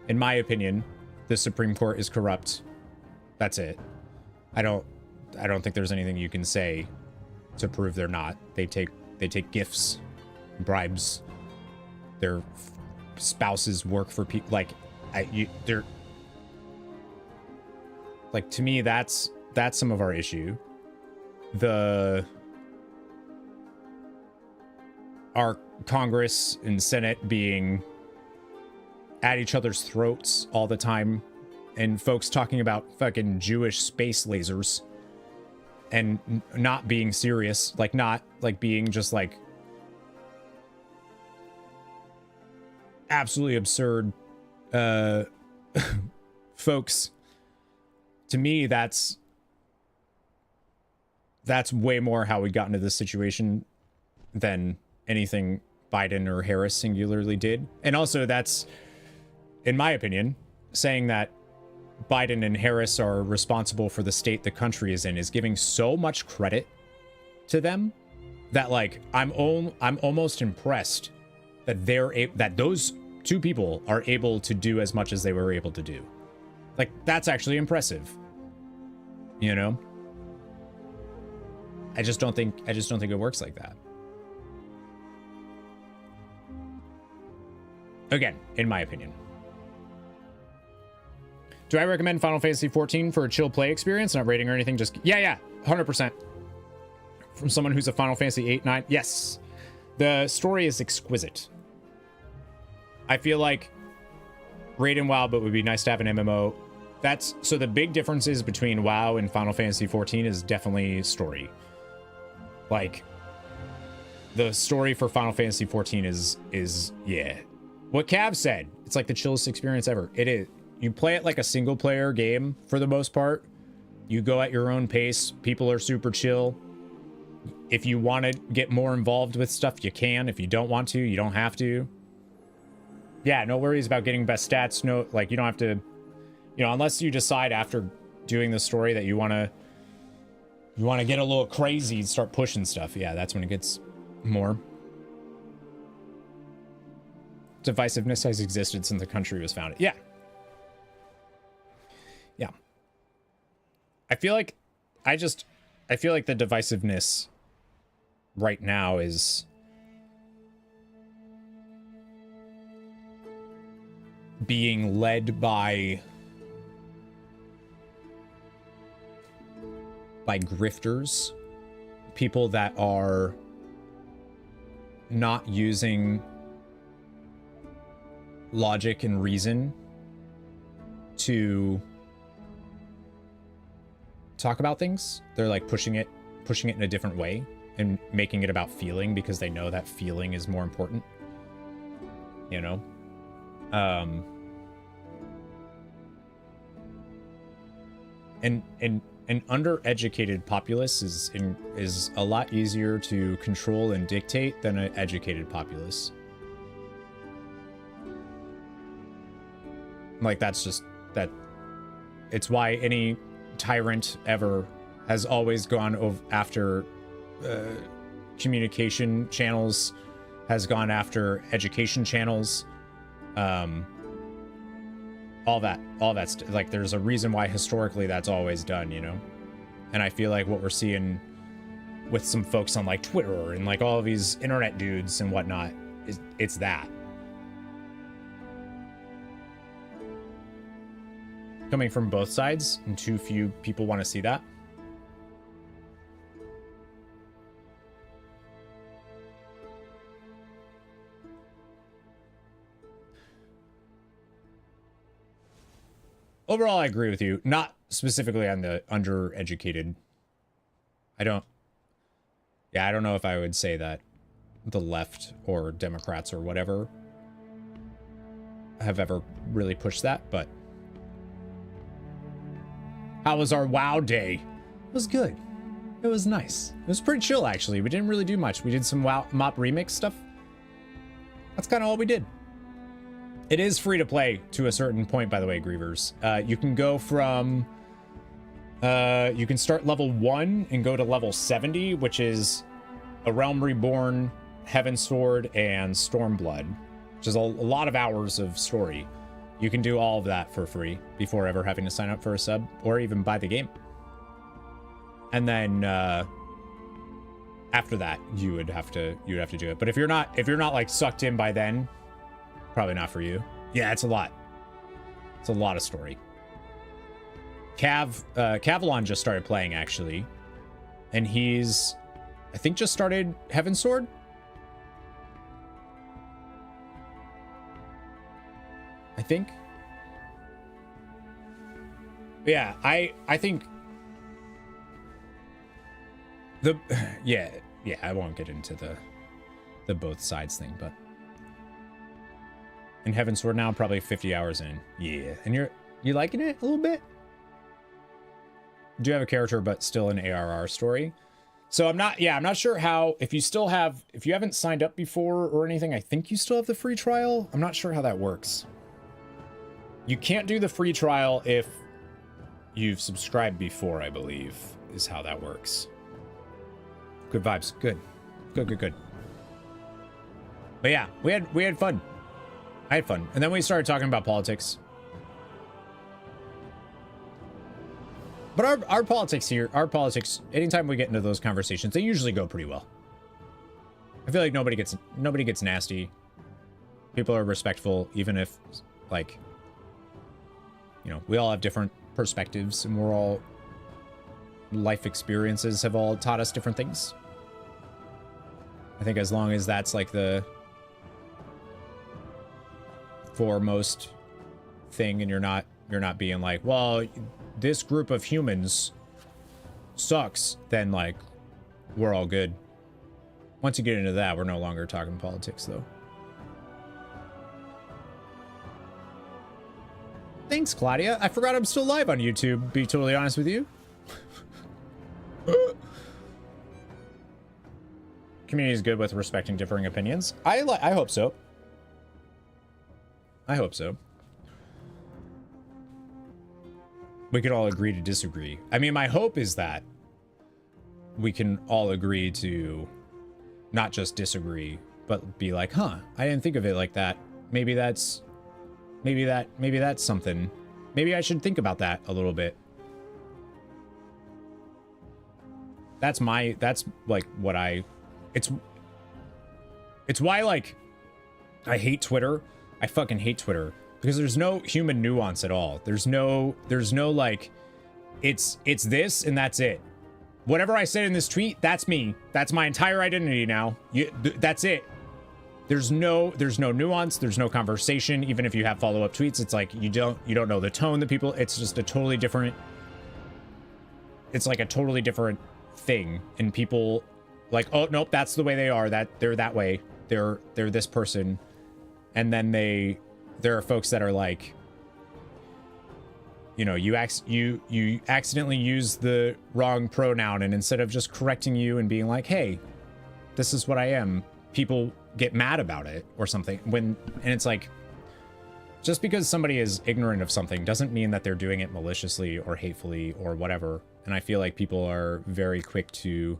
in my opinion, the Supreme Court is corrupt. That's it. I don't think there's anything you can say to prove they're not. They take gifts, bribes. Their spouses work for people. Like, they're like, to me, that's some of our issue. Our Congress and Senate being at each other's throats all the time, and folks talking about fucking Jewish space lasers and not being serious, like not like being just like absolutely absurd folks. To me, that's way more how we got into this situation than anything Biden or Harris singularly did. And also, that's, in my opinion, saying that Biden and Harris are responsible for the state the country is in is giving so much credit to them that, like, I'm almost impressed that that those two people are able to do as much as they were able to do. Like, that's actually impressive. You know? I just don't think it works like that. Again, in my opinion. Do I recommend Final Fantasy XIV for a chill play experience? Not rating or anything, just... Yeah, 100%. From someone who's a Final Fantasy 8, 9. Yes. The story is exquisite. I feel like Raid and WoW, but would be nice to have an MMO. So the big differences between WoW and Final Fantasy XIV is definitely story. Like, the story for Final Fantasy XIV is yeah. What Cav said, it's like the chillest experience ever. It is. You play it like a single player game for the most part. You go at your own pace. People are super chill. If you want to get more involved with stuff, you can. If you don't want to, you don't have to. Yeah, no worries about getting best stats. No, like, you don't have to, you know, unless you decide after doing the story that you want to get a little crazy and start pushing stuff. Yeah, that's when it gets more. Divisiveness has existed since the country was founded. Yeah. I feel like the divisiveness right now is being led by grifters, people that are not using logic and reason to talk about things. They're like pushing it in a different way and making it about feeling because they know that feeling is more important, you know? And an undereducated populace is a lot easier to control and dictate than an educated populace. Like, that's just that. It's why any tyrant ever has always gone after communication channels, has gone after education channels, all that's like, there's a reason why historically that's always done, you know? And I feel like what we're seeing with some folks on like Twitter and like all of these internet dudes and whatnot it's that. coming from both sides, and too few people want to see that. Overall, I agree with you. Not specifically on the undereducated. I don't know if I would say that the left or Democrats or whatever have ever really pushed that, but how was our WoW day? It was good. It was nice. It was pretty chill, actually. We didn't really do much. We did some WoW mop remix stuff. That's kind of all we did. It is free to play to a certain point, by the way, Grievers. You can go from... you can start level 1 and go to level 70, which is A Realm Reborn, Heavensward, and Stormblood, which is a lot of hours of story. You can do all of that for free before ever having to sign up for a sub or even buy the game. And then after that, you would have to do it. But if you're not like sucked in by then, probably not for you. Yeah, it's a lot. It's a lot of story. Cavalon just started playing, actually. And he's, I think, just started Heavensward. I think. But yeah, I think yeah, I won't get into the both sides thing, but in Heavensward now, probably 50 hours in. Yeah. And you liking it a little bit? Do have a character, but still an ARR story. So I'm not sure how, if you haven't signed up before or anything, I think you still have the free trial. I'm not sure how that works. You can't do the free trial if you've subscribed before, I believe, is how that works. Good vibes. Good. Good. But yeah, we had fun. I had fun. And then we started talking about politics. But our politics here, anytime we get into those conversations, they usually go pretty well. I feel like nobody gets nasty. People are respectful, even if, like, you know, we all have different perspectives and we're all, life experiences have all taught us different things. I think as long as that's like the foremost thing, and you're not being like, well, this group of humans sucks, then like we're all good. Once you get into that, we're no longer talking politics, though. Thanks, Claudia. I forgot I'm still live on YouTube, be totally honest with you. Community is good with respecting differing opinions. I hope so. I hope so. We could all agree to disagree. I mean, my hope is that we can all agree to not just disagree, but be like, huh, I didn't think of it like that. Maybe that's something. Maybe I should think about that a little bit. That's like what it's why, like, I hate Twitter. I fucking hate Twitter because there's no human nuance at all. There's no like, it's this and that's it. Whatever I said in this tweet, that's me. That's my entire identity now. That's it. There's no nuance. There's no conversation. Even if you have follow-up tweets, it's like you don't know the tone that people. It's just a totally different. It's like a totally different thing, and people like, oh nope, that's the way they are. That they're that way. They're this person, and then there are folks that are like, you know, you accidentally use the wrong pronoun, and instead of just correcting you and being like, hey, this is what I am, people get mad about it or something. And it's like, just because somebody is ignorant of something doesn't mean that they're doing it maliciously or hatefully or whatever. And I feel like people are very quick to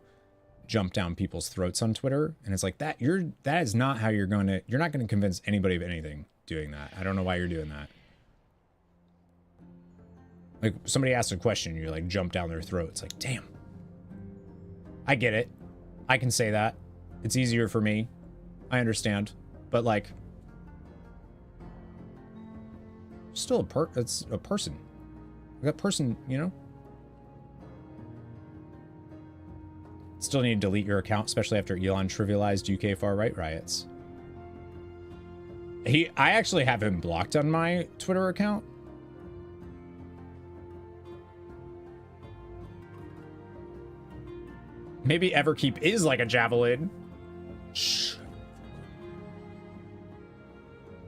jump down people's throats on Twitter, and it's like that is not how you're not going to convince anybody of anything doing that. I don't know why you're doing that. Like, somebody asks a question, you're like, jump down their throat. It's like, damn. I get it. I can say that. It's easier for me. I understand. But like, still it's a person. That person, you know? Still need to delete your account, especially after Elon trivialized UK far-right riots. I actually have him blocked on my Twitter account. Maybe Everkeep is like a javelin. Shh.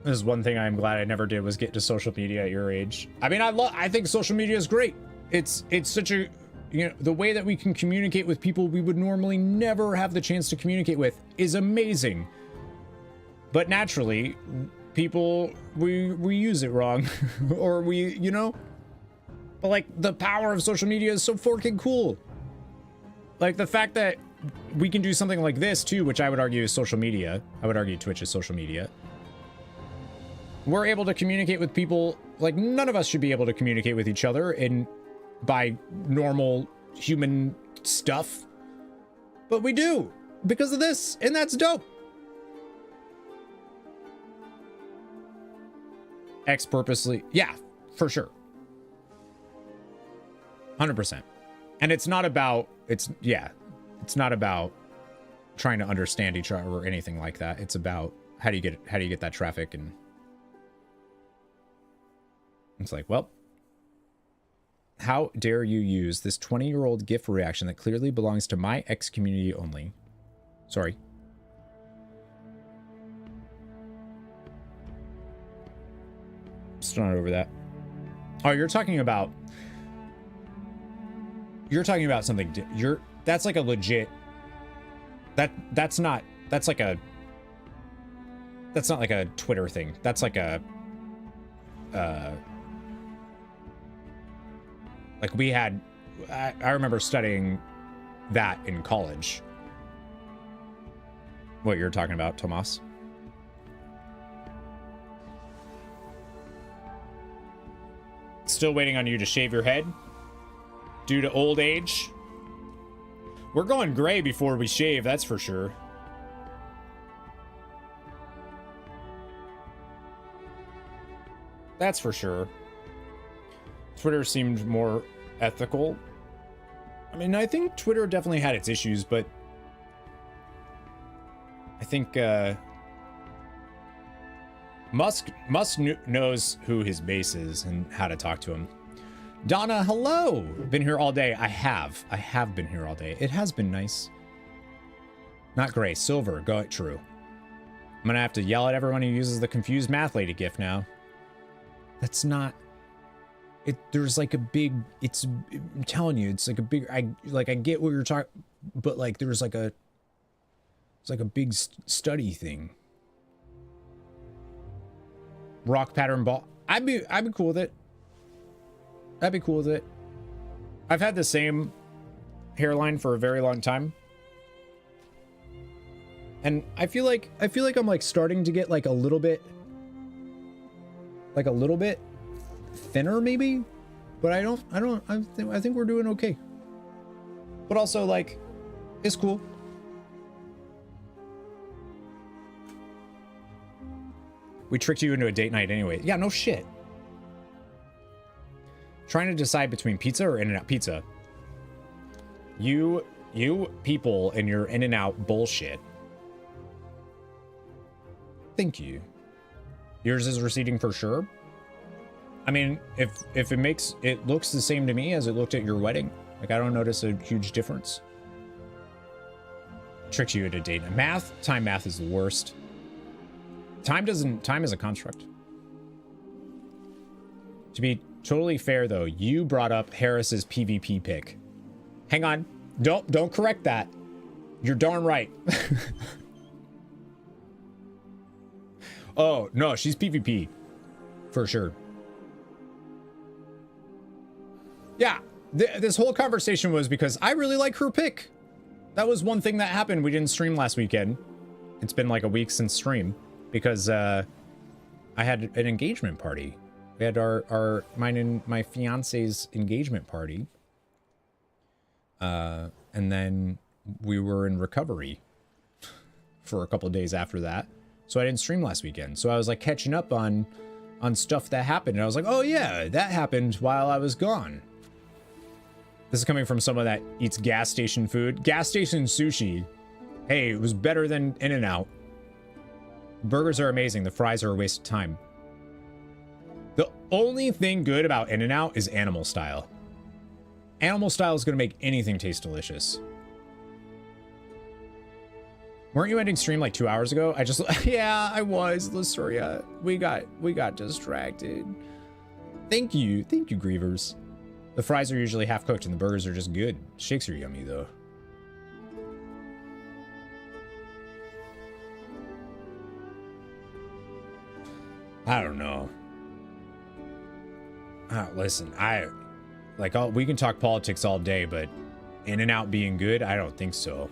This is one thing I'm glad I never did, was get to social media at your age. I mean, I think social media is great. It's such a, you know, the way that we can communicate with people we would normally never have the chance to communicate with is amazing. But naturally, people, we use it wrong. Or we, you know? But like, the power of social media is so freaking cool. Like, the fact that we can do something like this too, which I would argue is social media. I would argue Twitch is social media. We're able to communicate with people like none of us should be able to communicate with each other by normal human stuff. But we do because of this, and that's dope. X purposely, yeah, for sure. 100%. And it's not about, it's not about trying to understand each other or anything like that. It's about how do you get that traffic, and it's like, well, how dare you use this 20-year-old GIF reaction that clearly belongs to my X community only? Sorry. Still not over that. Oh, you're talking about something. That's like a legit. That's not like a Twitter thing. That's like a like we had, I remember studying that in college. What you're talking about, Tomas? Still waiting on you to shave your head due to old age. We're going gray before we shave, that's for sure. That's for sure. Twitter seemed more ethical. I mean, I think Twitter definitely had its issues, but I think Musk knows who his base is and how to talk to him. Donna, hello. Been here all day. I have been here all day. It has been nice. Not gray, silver. Go true. I'm gonna have to yell at everyone who uses the confused math lady gif now. That's not. There's like a big. I'm telling you, it's like a big. I get what you're talking, but like there's like a. It's like a big study thing. Rock pattern ball. I'd be cool with it. I'd be cool with it. I've had the same hairline for a very long time. And I feel like I'm like starting to get like a little bit thinner maybe, but I think we're doing okay. But also like it's cool. We tricked you into a date night anyway. Yeah, no shit. Trying to decide between pizza or In-N-Out Pizza. You people and your In-N-Out bullshit. Thank you. Yours is receding for sure. I mean, if it looks the same to me as it looked at your wedding. Like I don't notice a huge difference. Tricked you into date. Time math is the worst. Time is a construct. To be totally fair though, you brought up Harris's PvP pick. Hang on. Don't correct that. You're darn right. Oh, no, she's PvP. For sure. Yeah, this whole conversation was because I really like her pick. That was one thing that happened. We didn't stream last weekend. It's been like a week since stream. Because I had an engagement party. We had mine and my fiance's engagement party. And then we were in recovery for a couple of days after that. So I didn't stream last weekend. So I was like catching up on on stuff that happened. And I was like, oh yeah, that happened while I was gone. This is coming from someone that eats gas station food. Gas station sushi. Hey, it was better than In-N-Out. Burgers are amazing. The fries are a waste of time. The only thing good about In-N-Out is animal style. Animal style is going to make anything taste delicious. Weren't you ending stream like 2 hours ago? I just, yeah, I was, Lassoria. We got distracted. Thank you, Grievers. The fries are usually half cooked and the burgers are just good. Shakes are yummy though. I don't know. Listen, we can talk politics all day, but In-N-Out being good, I don't think so.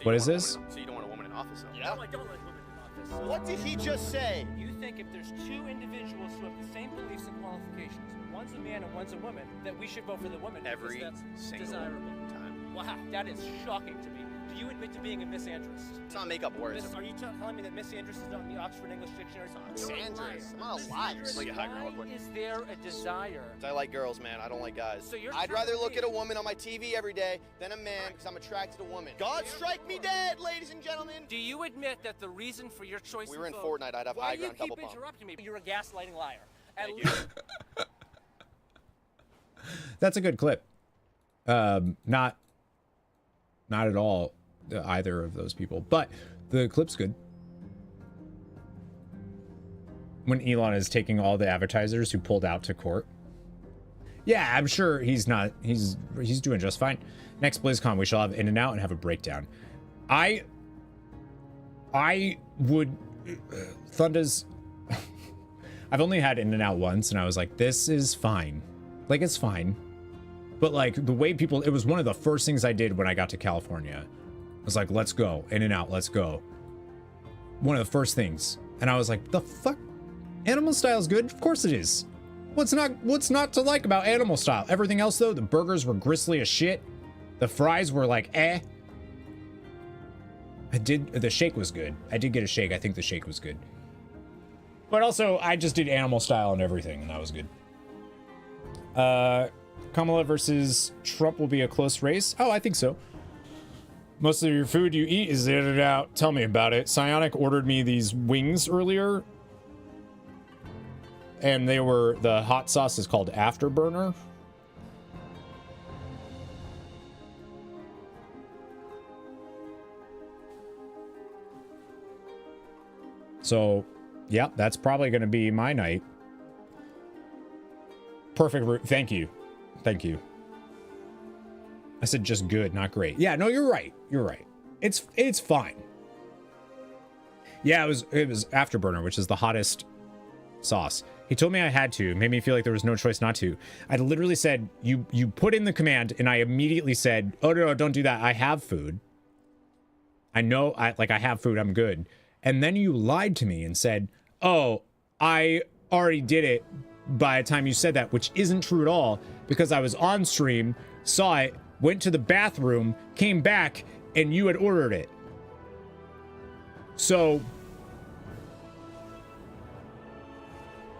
What is this? So you don't want a woman in office, though? Yeah. I don't like women in office. What did he just say? You think if there's two individuals who have the same beliefs and qualifications, one's a man and one's a woman, that we should vote for the woman? Every because that's single desirable. time. Wow, that is shocking to me. Do you admit to being a misandrist? Let's not make up words. Are you telling me that misandrist is not in the Oxford English Dictionary? Misandrist? I'm not alive. Look at high ground. Why is there a desire? I like girls, man. I don't like guys. So I'd rather look at a woman on my TV every day than a man because I'm attracted to a woman. God strike me dead, ladies and gentlemen. Do you admit that the reason for your choice we were in Fortnite, I'd have high ground double pump. Why do you keep interrupting me? You're a gaslighting liar. Thank you. That's a good clip. Not at all either of those people, but the clip's good. When Elon is taking all the advertisers who pulled out to court. Yeah, I'm sure he's doing just fine. Next BlizzCon, we shall have In-N-Out and have a breakdown. I would Thunda's I've only had In-N-Out once and I was like, this is fine. Like, it's fine. But like the way people, it was one of the first things I did when I got to California. I was like, let's go, In-N-Out, let's go. One of the first things. And I was like, the fuck? Animal style is good? Of course it is. What's not to like about animal style? Everything else though, the burgers were gristly as shit. The fries were like, eh. The shake was good. I did get a shake. I think the shake was good. But also, I just did animal style and everything, and that was good. Kamala versus Trump will be a close race. Oh, I think so. Most of your food you eat is In-N-Out. Tell me about it. Psionic ordered me these wings earlier. And the hot sauce is called Afterburner. So, yeah, that's probably going to be my night. Perfect route. Thank you. Thank you. I said just good, not great. Yeah, no, you're right. You're right. It's fine. Yeah, it was Afterburner, which is the hottest sauce. He told me I had to. It made me feel like there was no choice not to. I literally said, you put in the command, and I immediately said, oh, no, don't do that. I have food. I know, I have food. I'm good. And then you lied to me and said, oh, I already did it by the time you said that, which isn't true at all, because I was on stream, saw it, went to the bathroom, came back, and you had ordered it. So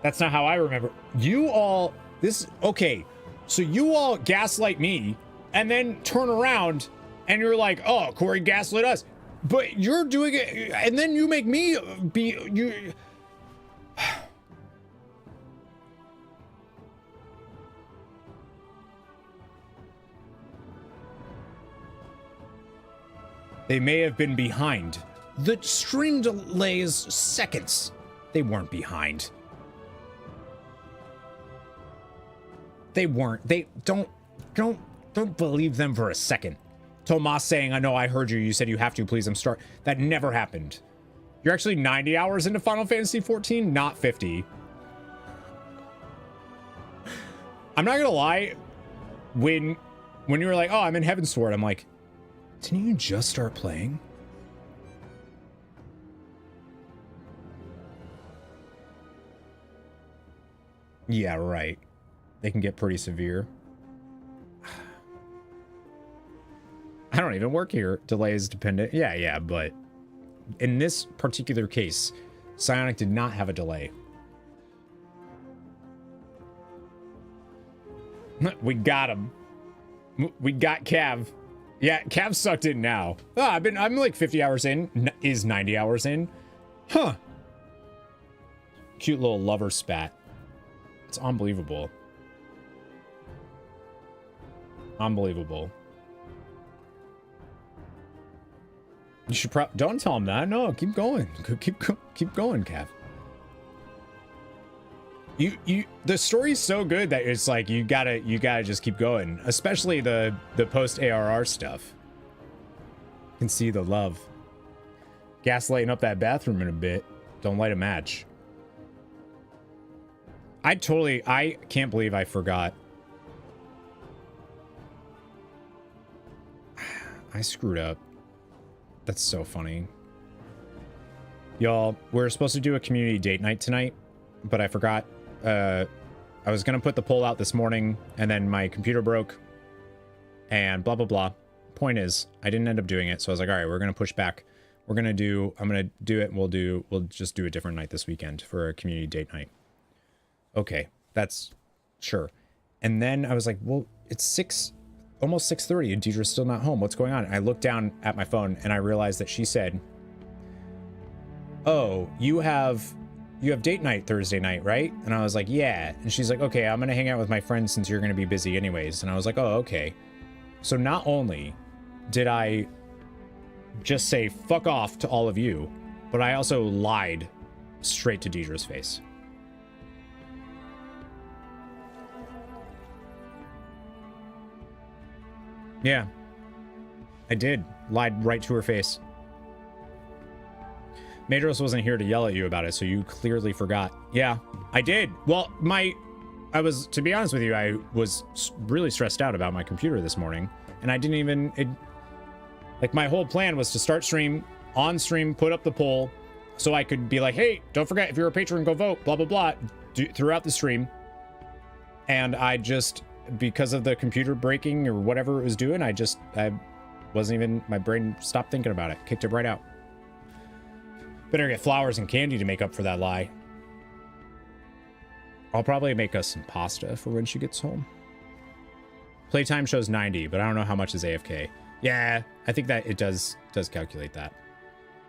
that's not how I remember. You all, okay, so you all gaslight me and then turn around and you're like, oh, Corey gaslit us. But you're doing it, and then you make me be, you. They may have been behind. The stream delays seconds. They weren't behind. They weren't. They don't believe them for a second. Tomas saying, I know I heard you. You said you have to, please. That never happened. You're actually 90 hours into Final Fantasy 14, not 50. I'm not gonna lie. When you were like, oh, I'm in Heaven's Sword, I'm like, didn't you just start playing? Yeah, right. They can get pretty severe. I don't even work here. Delay is dependent. Yeah, but in this particular case, Psionic did not have a delay. We got him. We got Cav. Yeah, Cav sucked in now. Oh, I'm like 50 hours in. Is 90 hours in? Huh. Cute little lover spat. It's unbelievable. Unbelievable. You should don't tell him that. No, keep going. Keep going, Cav. The story's so good that it's like you gotta just keep going, especially the post ARR stuff. You can see the love. Gaslighting up that bathroom in a bit. Don't light a match. I can't believe I forgot. I screwed up. That's so funny. Y'all, we're supposed to do a community date night tonight, but I forgot. I was gonna put the poll out this morning, and then my computer broke, and blah, blah, blah. Point is, I didn't end up doing it, so I was like, all right, we're gonna push back. I'm gonna do it, and we'll just do a different night this weekend for a community date night. Okay, that's sure. And then I was like, well, it's almost 6:30 and Deidre's still not home. What's going on? And I looked down at my phone and I realized that she said, oh, you have date night Thursday night, right? And I was like, yeah. And she's like, okay, I'm gonna hang out with my friends since you're gonna be busy anyways. And I was like, oh, okay. So not only did I just say fuck off to all of you, but I also lied straight to Deidre's face. Yeah, I did. Lied right to her face. Madros wasn't here to yell at you about it, so you clearly forgot. Yeah, I did. Well, to be honest with you, I was really stressed out about my computer this morning, and I didn't even, like my whole plan was to start stream, on stream, put up the poll, so I could be like, hey, don't forget, if you're a patron, go vote, blah, blah, blah, throughout the stream. And I just, because of the computer breaking or whatever it was doing, I wasn't even, my brain stopped thinking about it, kicked it right out. Better get flowers and candy to make up for that lie. I'll probably make us some pasta for when she gets home. Playtime shows 90, but I don't know how much is AFK. Yeah, I think that it does calculate that.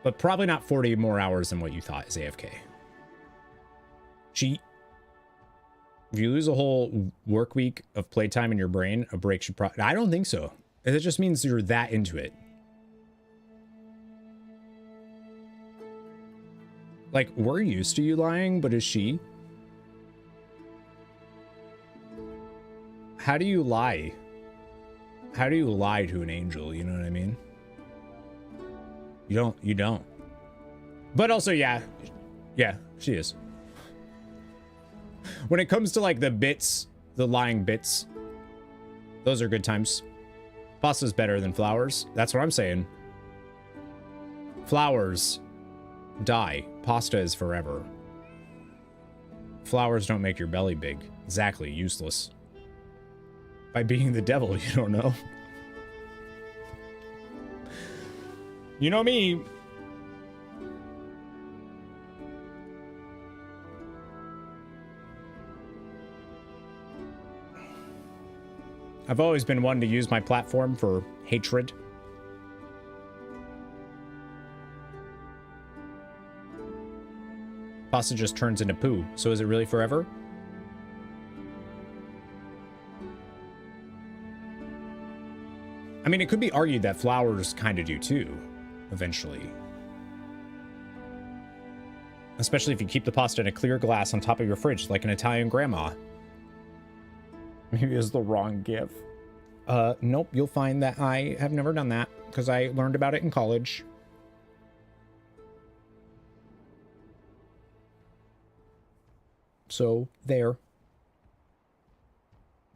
But probably not 40 more hours than what you thought is AFK. If you lose a whole work week of playtime in your brain, a break should probably... I don't think so. It just means you're that into it. Like, we're used to you lying, but is she? How do you lie? How do you lie to an angel? You know what I mean? You don't. But also, yeah, she is. When it comes to like the bits, the lying bits, those are good times. Pasta's better than flowers. That's what I'm saying. Flowers die. Pasta is forever. Flowers don't make your belly big. Exactly, useless. By being the devil, you don't know. You know me. I've always been one to use my platform for hatred. Pasta just turns into poo, so is it really forever? I mean, it could be argued that flowers kind of do too, eventually. Especially if you keep the pasta in a clear glass on top of your fridge, like an Italian grandma. Maybe it was the wrong gift. Nope, you'll find that I have never done that, because I learned about it in college. So, there.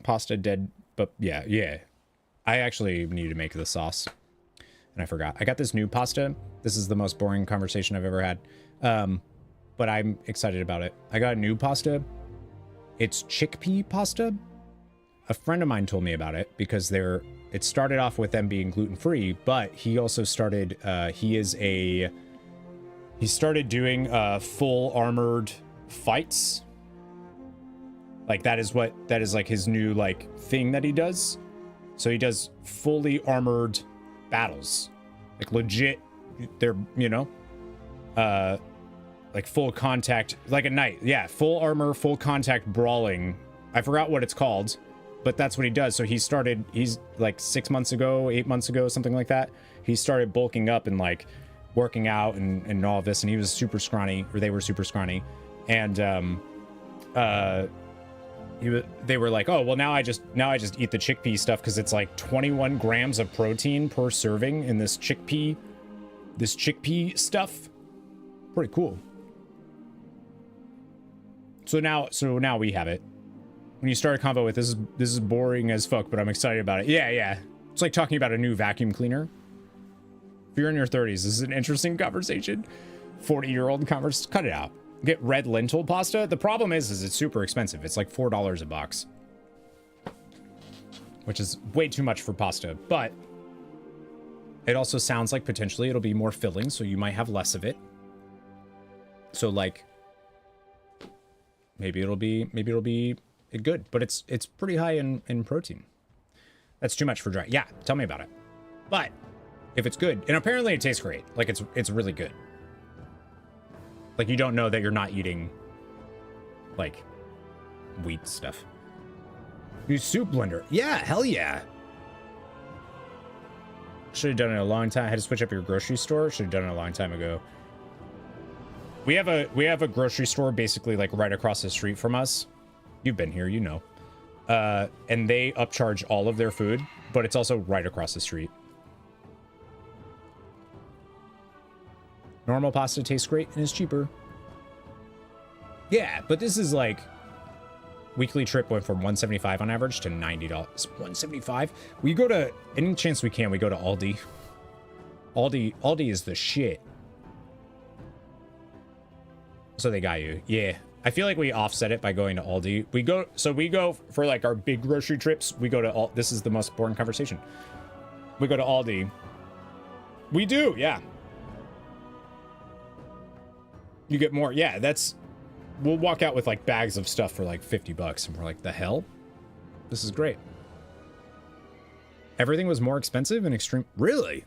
Pasta dead, but yeah. I actually need to make the sauce. And I forgot. I got this new pasta. This is the most boring conversation I've ever had. But I'm excited about it. I got a new pasta. It's chickpea pasta. A friend of mine told me about it because it started off with them being gluten-free, but he also started, he is a He started doing full armored fights. Like that is like his new like thing that he does. So he does fully armored battles. Like legit, they're, you know, like full contact, like a knight. Yeah, full armor, full contact brawling. I forgot what it's called, but that's what he does. So he's like 6 months ago, 8 months ago, something like that. He started bulking up and like working out and all of this, and he was super scrawny, or they were super scrawny. And they were like, oh, well, now I just eat the chickpea stuff because it's like 21 grams of protein per serving in this chickpea stuff. Pretty cool. So now we have it. When you start a convo with this is boring as fuck, but I'm excited about it. Yeah. It's like talking about a new vacuum cleaner. If you're in your 30s, this is an interesting conversation. 40-year-old conversation. Cut it out. Get red lentil pasta. The problem is it's super expensive. It's like $4 a box, which is way too much for pasta, but it also sounds like potentially it'll be more filling, so you might have less of it. So like maybe it'll be good, but it's pretty high in protein. That's too much for dry. Yeah, tell me about it. But if it's good, and apparently it tastes great. Like it's really good. Like, you don't know that you're not eating, like, wheat stuff. Use soup blender. Yeah, hell yeah. Should have done it a long time. I had to switch up your grocery store. Should have done it a long time ago. We have a grocery store basically, like, right across the street from us. You've been here, you know. And they upcharge all of their food, but it's also right across the street. Normal pasta tastes great and is cheaper. Yeah, but this is like weekly trip went from $175 on average to $90. $175? We go to, any chance we can, we go to Aldi. Aldi is the shit. So they got you. Yeah. I feel like we offset it by going to Aldi. We go for like our big grocery trips. We go to this is the most boring conversation. We go to Aldi. We do, yeah. You get more. Yeah, we'll walk out with like bags of stuff for like $50 and we're like, the hell? This is great. Everything was more expensive and extreme. Really?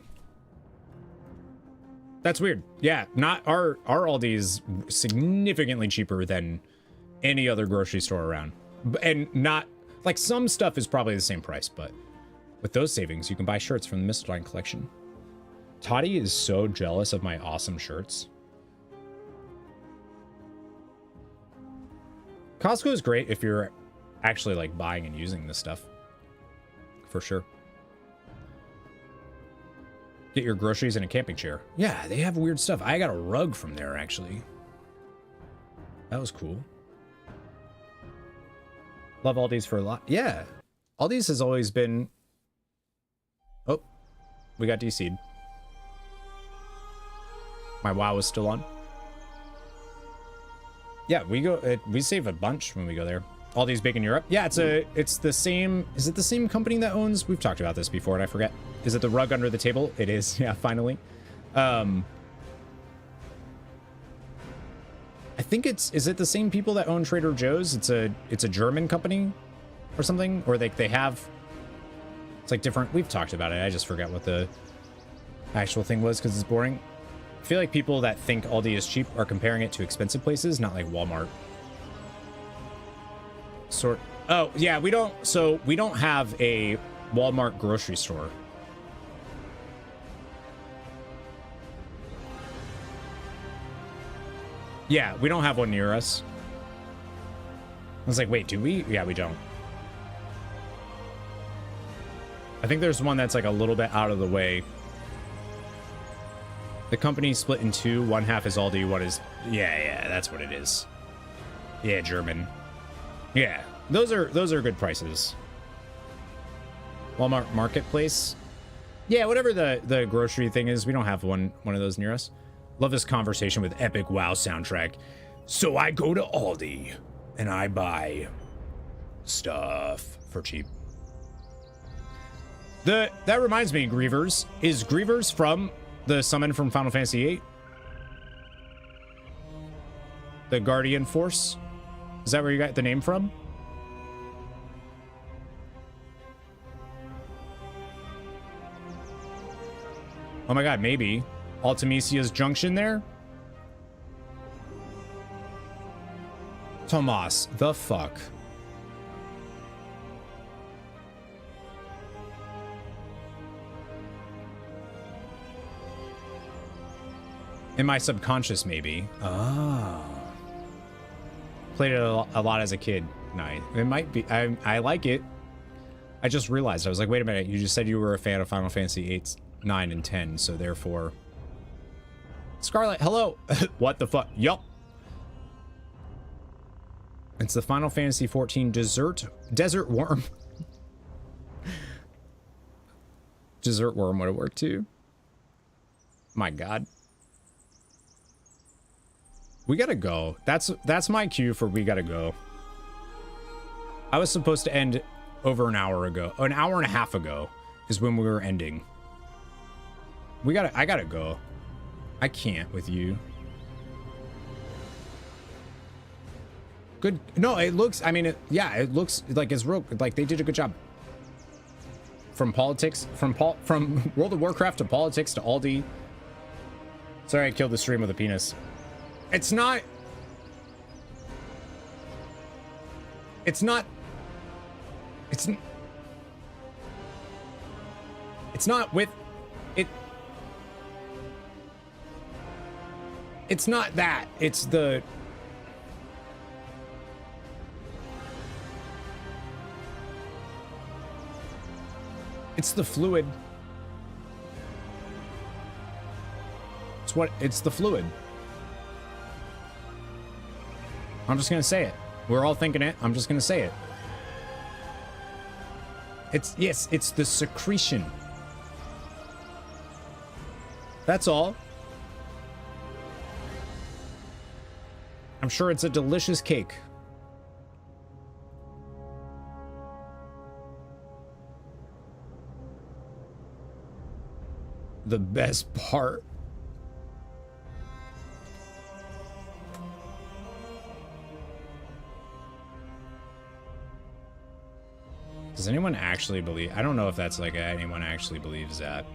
That's weird. Yeah, not our Aldi is significantly cheaper than any other grocery store around. And not like some stuff is probably the same price, but with those savings, you can buy shirts from the missildine collection. Toddy is so jealous of my awesome shirts. Costco is great if you're actually like buying and using this stuff. For sure. Get your groceries in a camping chair. Yeah, they have weird stuff. I got a rug from there, actually. That was cool. Love Aldi's for a lot. Yeah. Aldi's has always been... Oh, we got DC'd. My WoW is still on. Yeah, we save a bunch when we go there. Aldi's big in Europe. Yeah, it's the same. Is it the same company that owns? We've talked about this before and I forget. Is it the rug under the table? It is. Yeah, finally. I think is it the same people that own Trader Joe's? It's a German company or something, or they have, it's like different. We've talked about it. I just forgot what the actual thing was because it's boring. I feel like people that think Aldi is cheap are comparing it to expensive places, not like Walmart. Oh, yeah, we don't have a Walmart grocery store. Yeah, we don't have one near us. I was like, wait, do we? Yeah, we don't. I think there's one that's like a little bit out of the way. The company split in two. One half is Aldi, one is... Yeah, that's what it is. Yeah, German. Yeah, those are good prices. Walmart Marketplace. Yeah, whatever the grocery thing is, we don't have one of those near us. Love this conversation with epic WoW soundtrack. So I go to Aldi and I buy stuff for cheap. That reminds me, Grievers. Is Grievers from the summon from Final Fantasy VIII? The Guardian Force? Is that where you got the name from? Oh my god, maybe. Altamisia's Junction there? Tomas, the fuck? In my subconscious, maybe. Oh. Played it a lot as a kid. Nice. It might be. I like it. I just realized. I was like, wait a minute. You just said you were a fan of Final Fantasy 8, 9, and 10. So therefore... Scarlet, hello. What the fuck? Yup. It's the Final Fantasy 14 Desert Worm. Desert Worm would have worked too. My god. We gotta go. That's my cue for we gotta go. I was supposed to end over an hour ago. An hour and a half ago is when we were ending. I gotta go. I can't with you. Good. No, it looks, I mean, yeah, it looks like it's real, like they did a good job. From politics, from World of Warcraft to politics to Aldi. Sorry, I killed the stream with a penis. It's not with it. It's not that. It's the fluid. It's the fluid. I'm just gonna say it. We're all thinking it. I'm just gonna say it. It's the secretion. That's all. I'm sure it's a delicious cake. The best part. Does anyone actually believe? I don't know if that's like anyone actually believes that.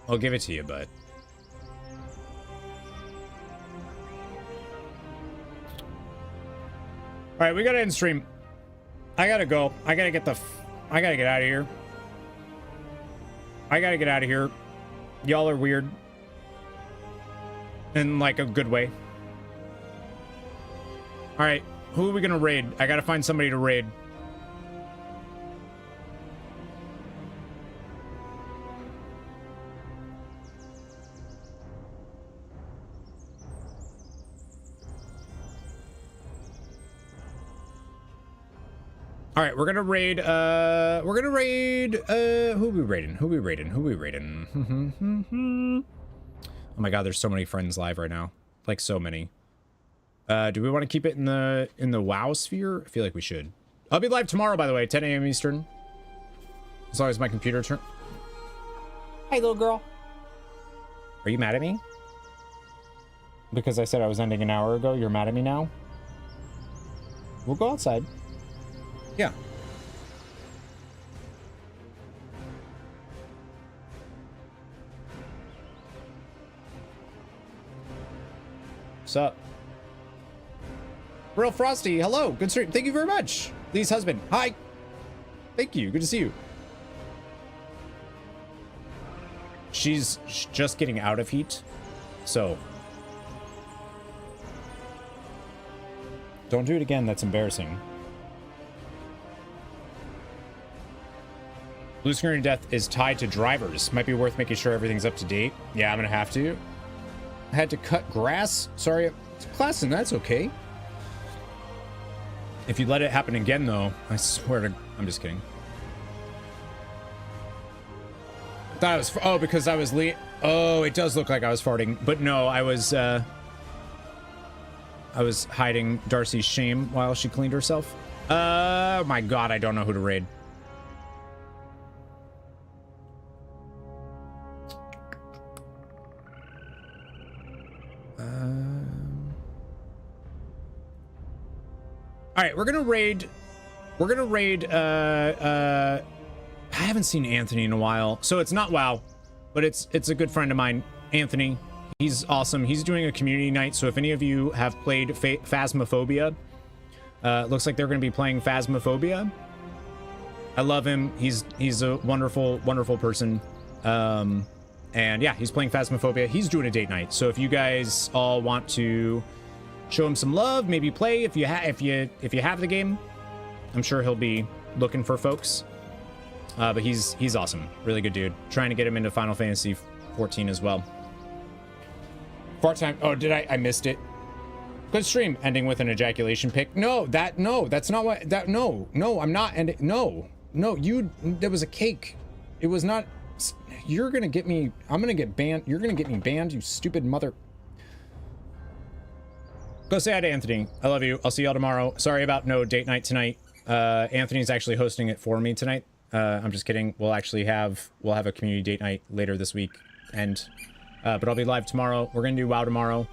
I'll give it to you, but. All right, we gotta end stream. I gotta go. I gotta get out of here. I gotta get out of here. Y'all are weird. In like a good way. All right, who are we gonna raid? I gotta find somebody to raid. All right, we're gonna raid, who are we raiding? Oh my god, there's so many friends live right now. Like, so many. Do we want to keep it in the WoW sphere? I feel like we should. I'll be live tomorrow, by the way, 10 a.m. Eastern. As long as my computer turns. Hey, little girl. Are you mad at me? Because I said I was ending an hour ago, you're mad at me now? We'll go outside. Yeah. What's up? Real Frosty, hello. Good stream. Thank you very much. Lee's husband. Hi. Thank you. Good to see you. She's just getting out of heat. So. Don't do it again. That's embarrassing. Blue screen of death is tied to drivers. Might be worth making sure everything's up to date. Yeah, I'm gonna have to. I had to cut grass. Sorry, class, and that's okay. If you let it happen again, though, I swear to... I'm just kidding. I thought I was... Oh, because I was... Oh, it does look like I was farting. But no, I was hiding Darcy's shame while she cleaned herself. Oh my god, I don't know who to raid. All right, we're gonna raid. I haven't seen Anthony in a while, so it's not WoW, but it's a good friend of mine, Anthony. He's awesome. He's doing a community night, so if any of you have played Phasmophobia, looks like they're gonna be playing Phasmophobia. I love him. He's a wonderful person. And yeah, he's playing Phasmophobia. He's doing a date night, so if you guys all want to show him some love, maybe play if you have the game. I'm sure he'll be looking for folks. But he's awesome. Really good dude. Trying to get him into Final Fantasy 14 as well. Part time. Oh, did I missed it. Good stream. Ending with an ejaculation pic. No, that's not what no, I'm not ending. No, there was a cake. It was not. You're gonna get me. I'm gonna get banned. You're gonna get me banned, you stupid mother. Go say hi to Anthony. I love you. I'll see y'all tomorrow. Sorry about no date night tonight. Anthony's actually hosting it for me tonight. I'm just kidding. We'll have a community date night later this week, but I'll be live tomorrow. We're gonna do WoW tomorrow.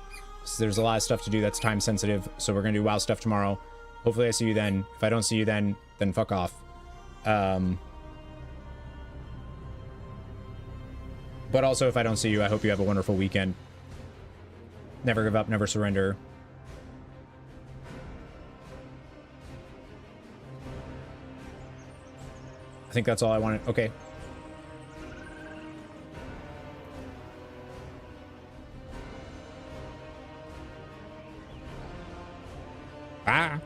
So there's a lot of stuff to do that's time sensitive, so we're gonna do WoW stuff tomorrow. Hopefully I see you then. If I don't see you then fuck off. But also, if I don't see you, I hope you have a wonderful weekend. Never give up, never surrender. I think that's all I wanted. Okay. Ah.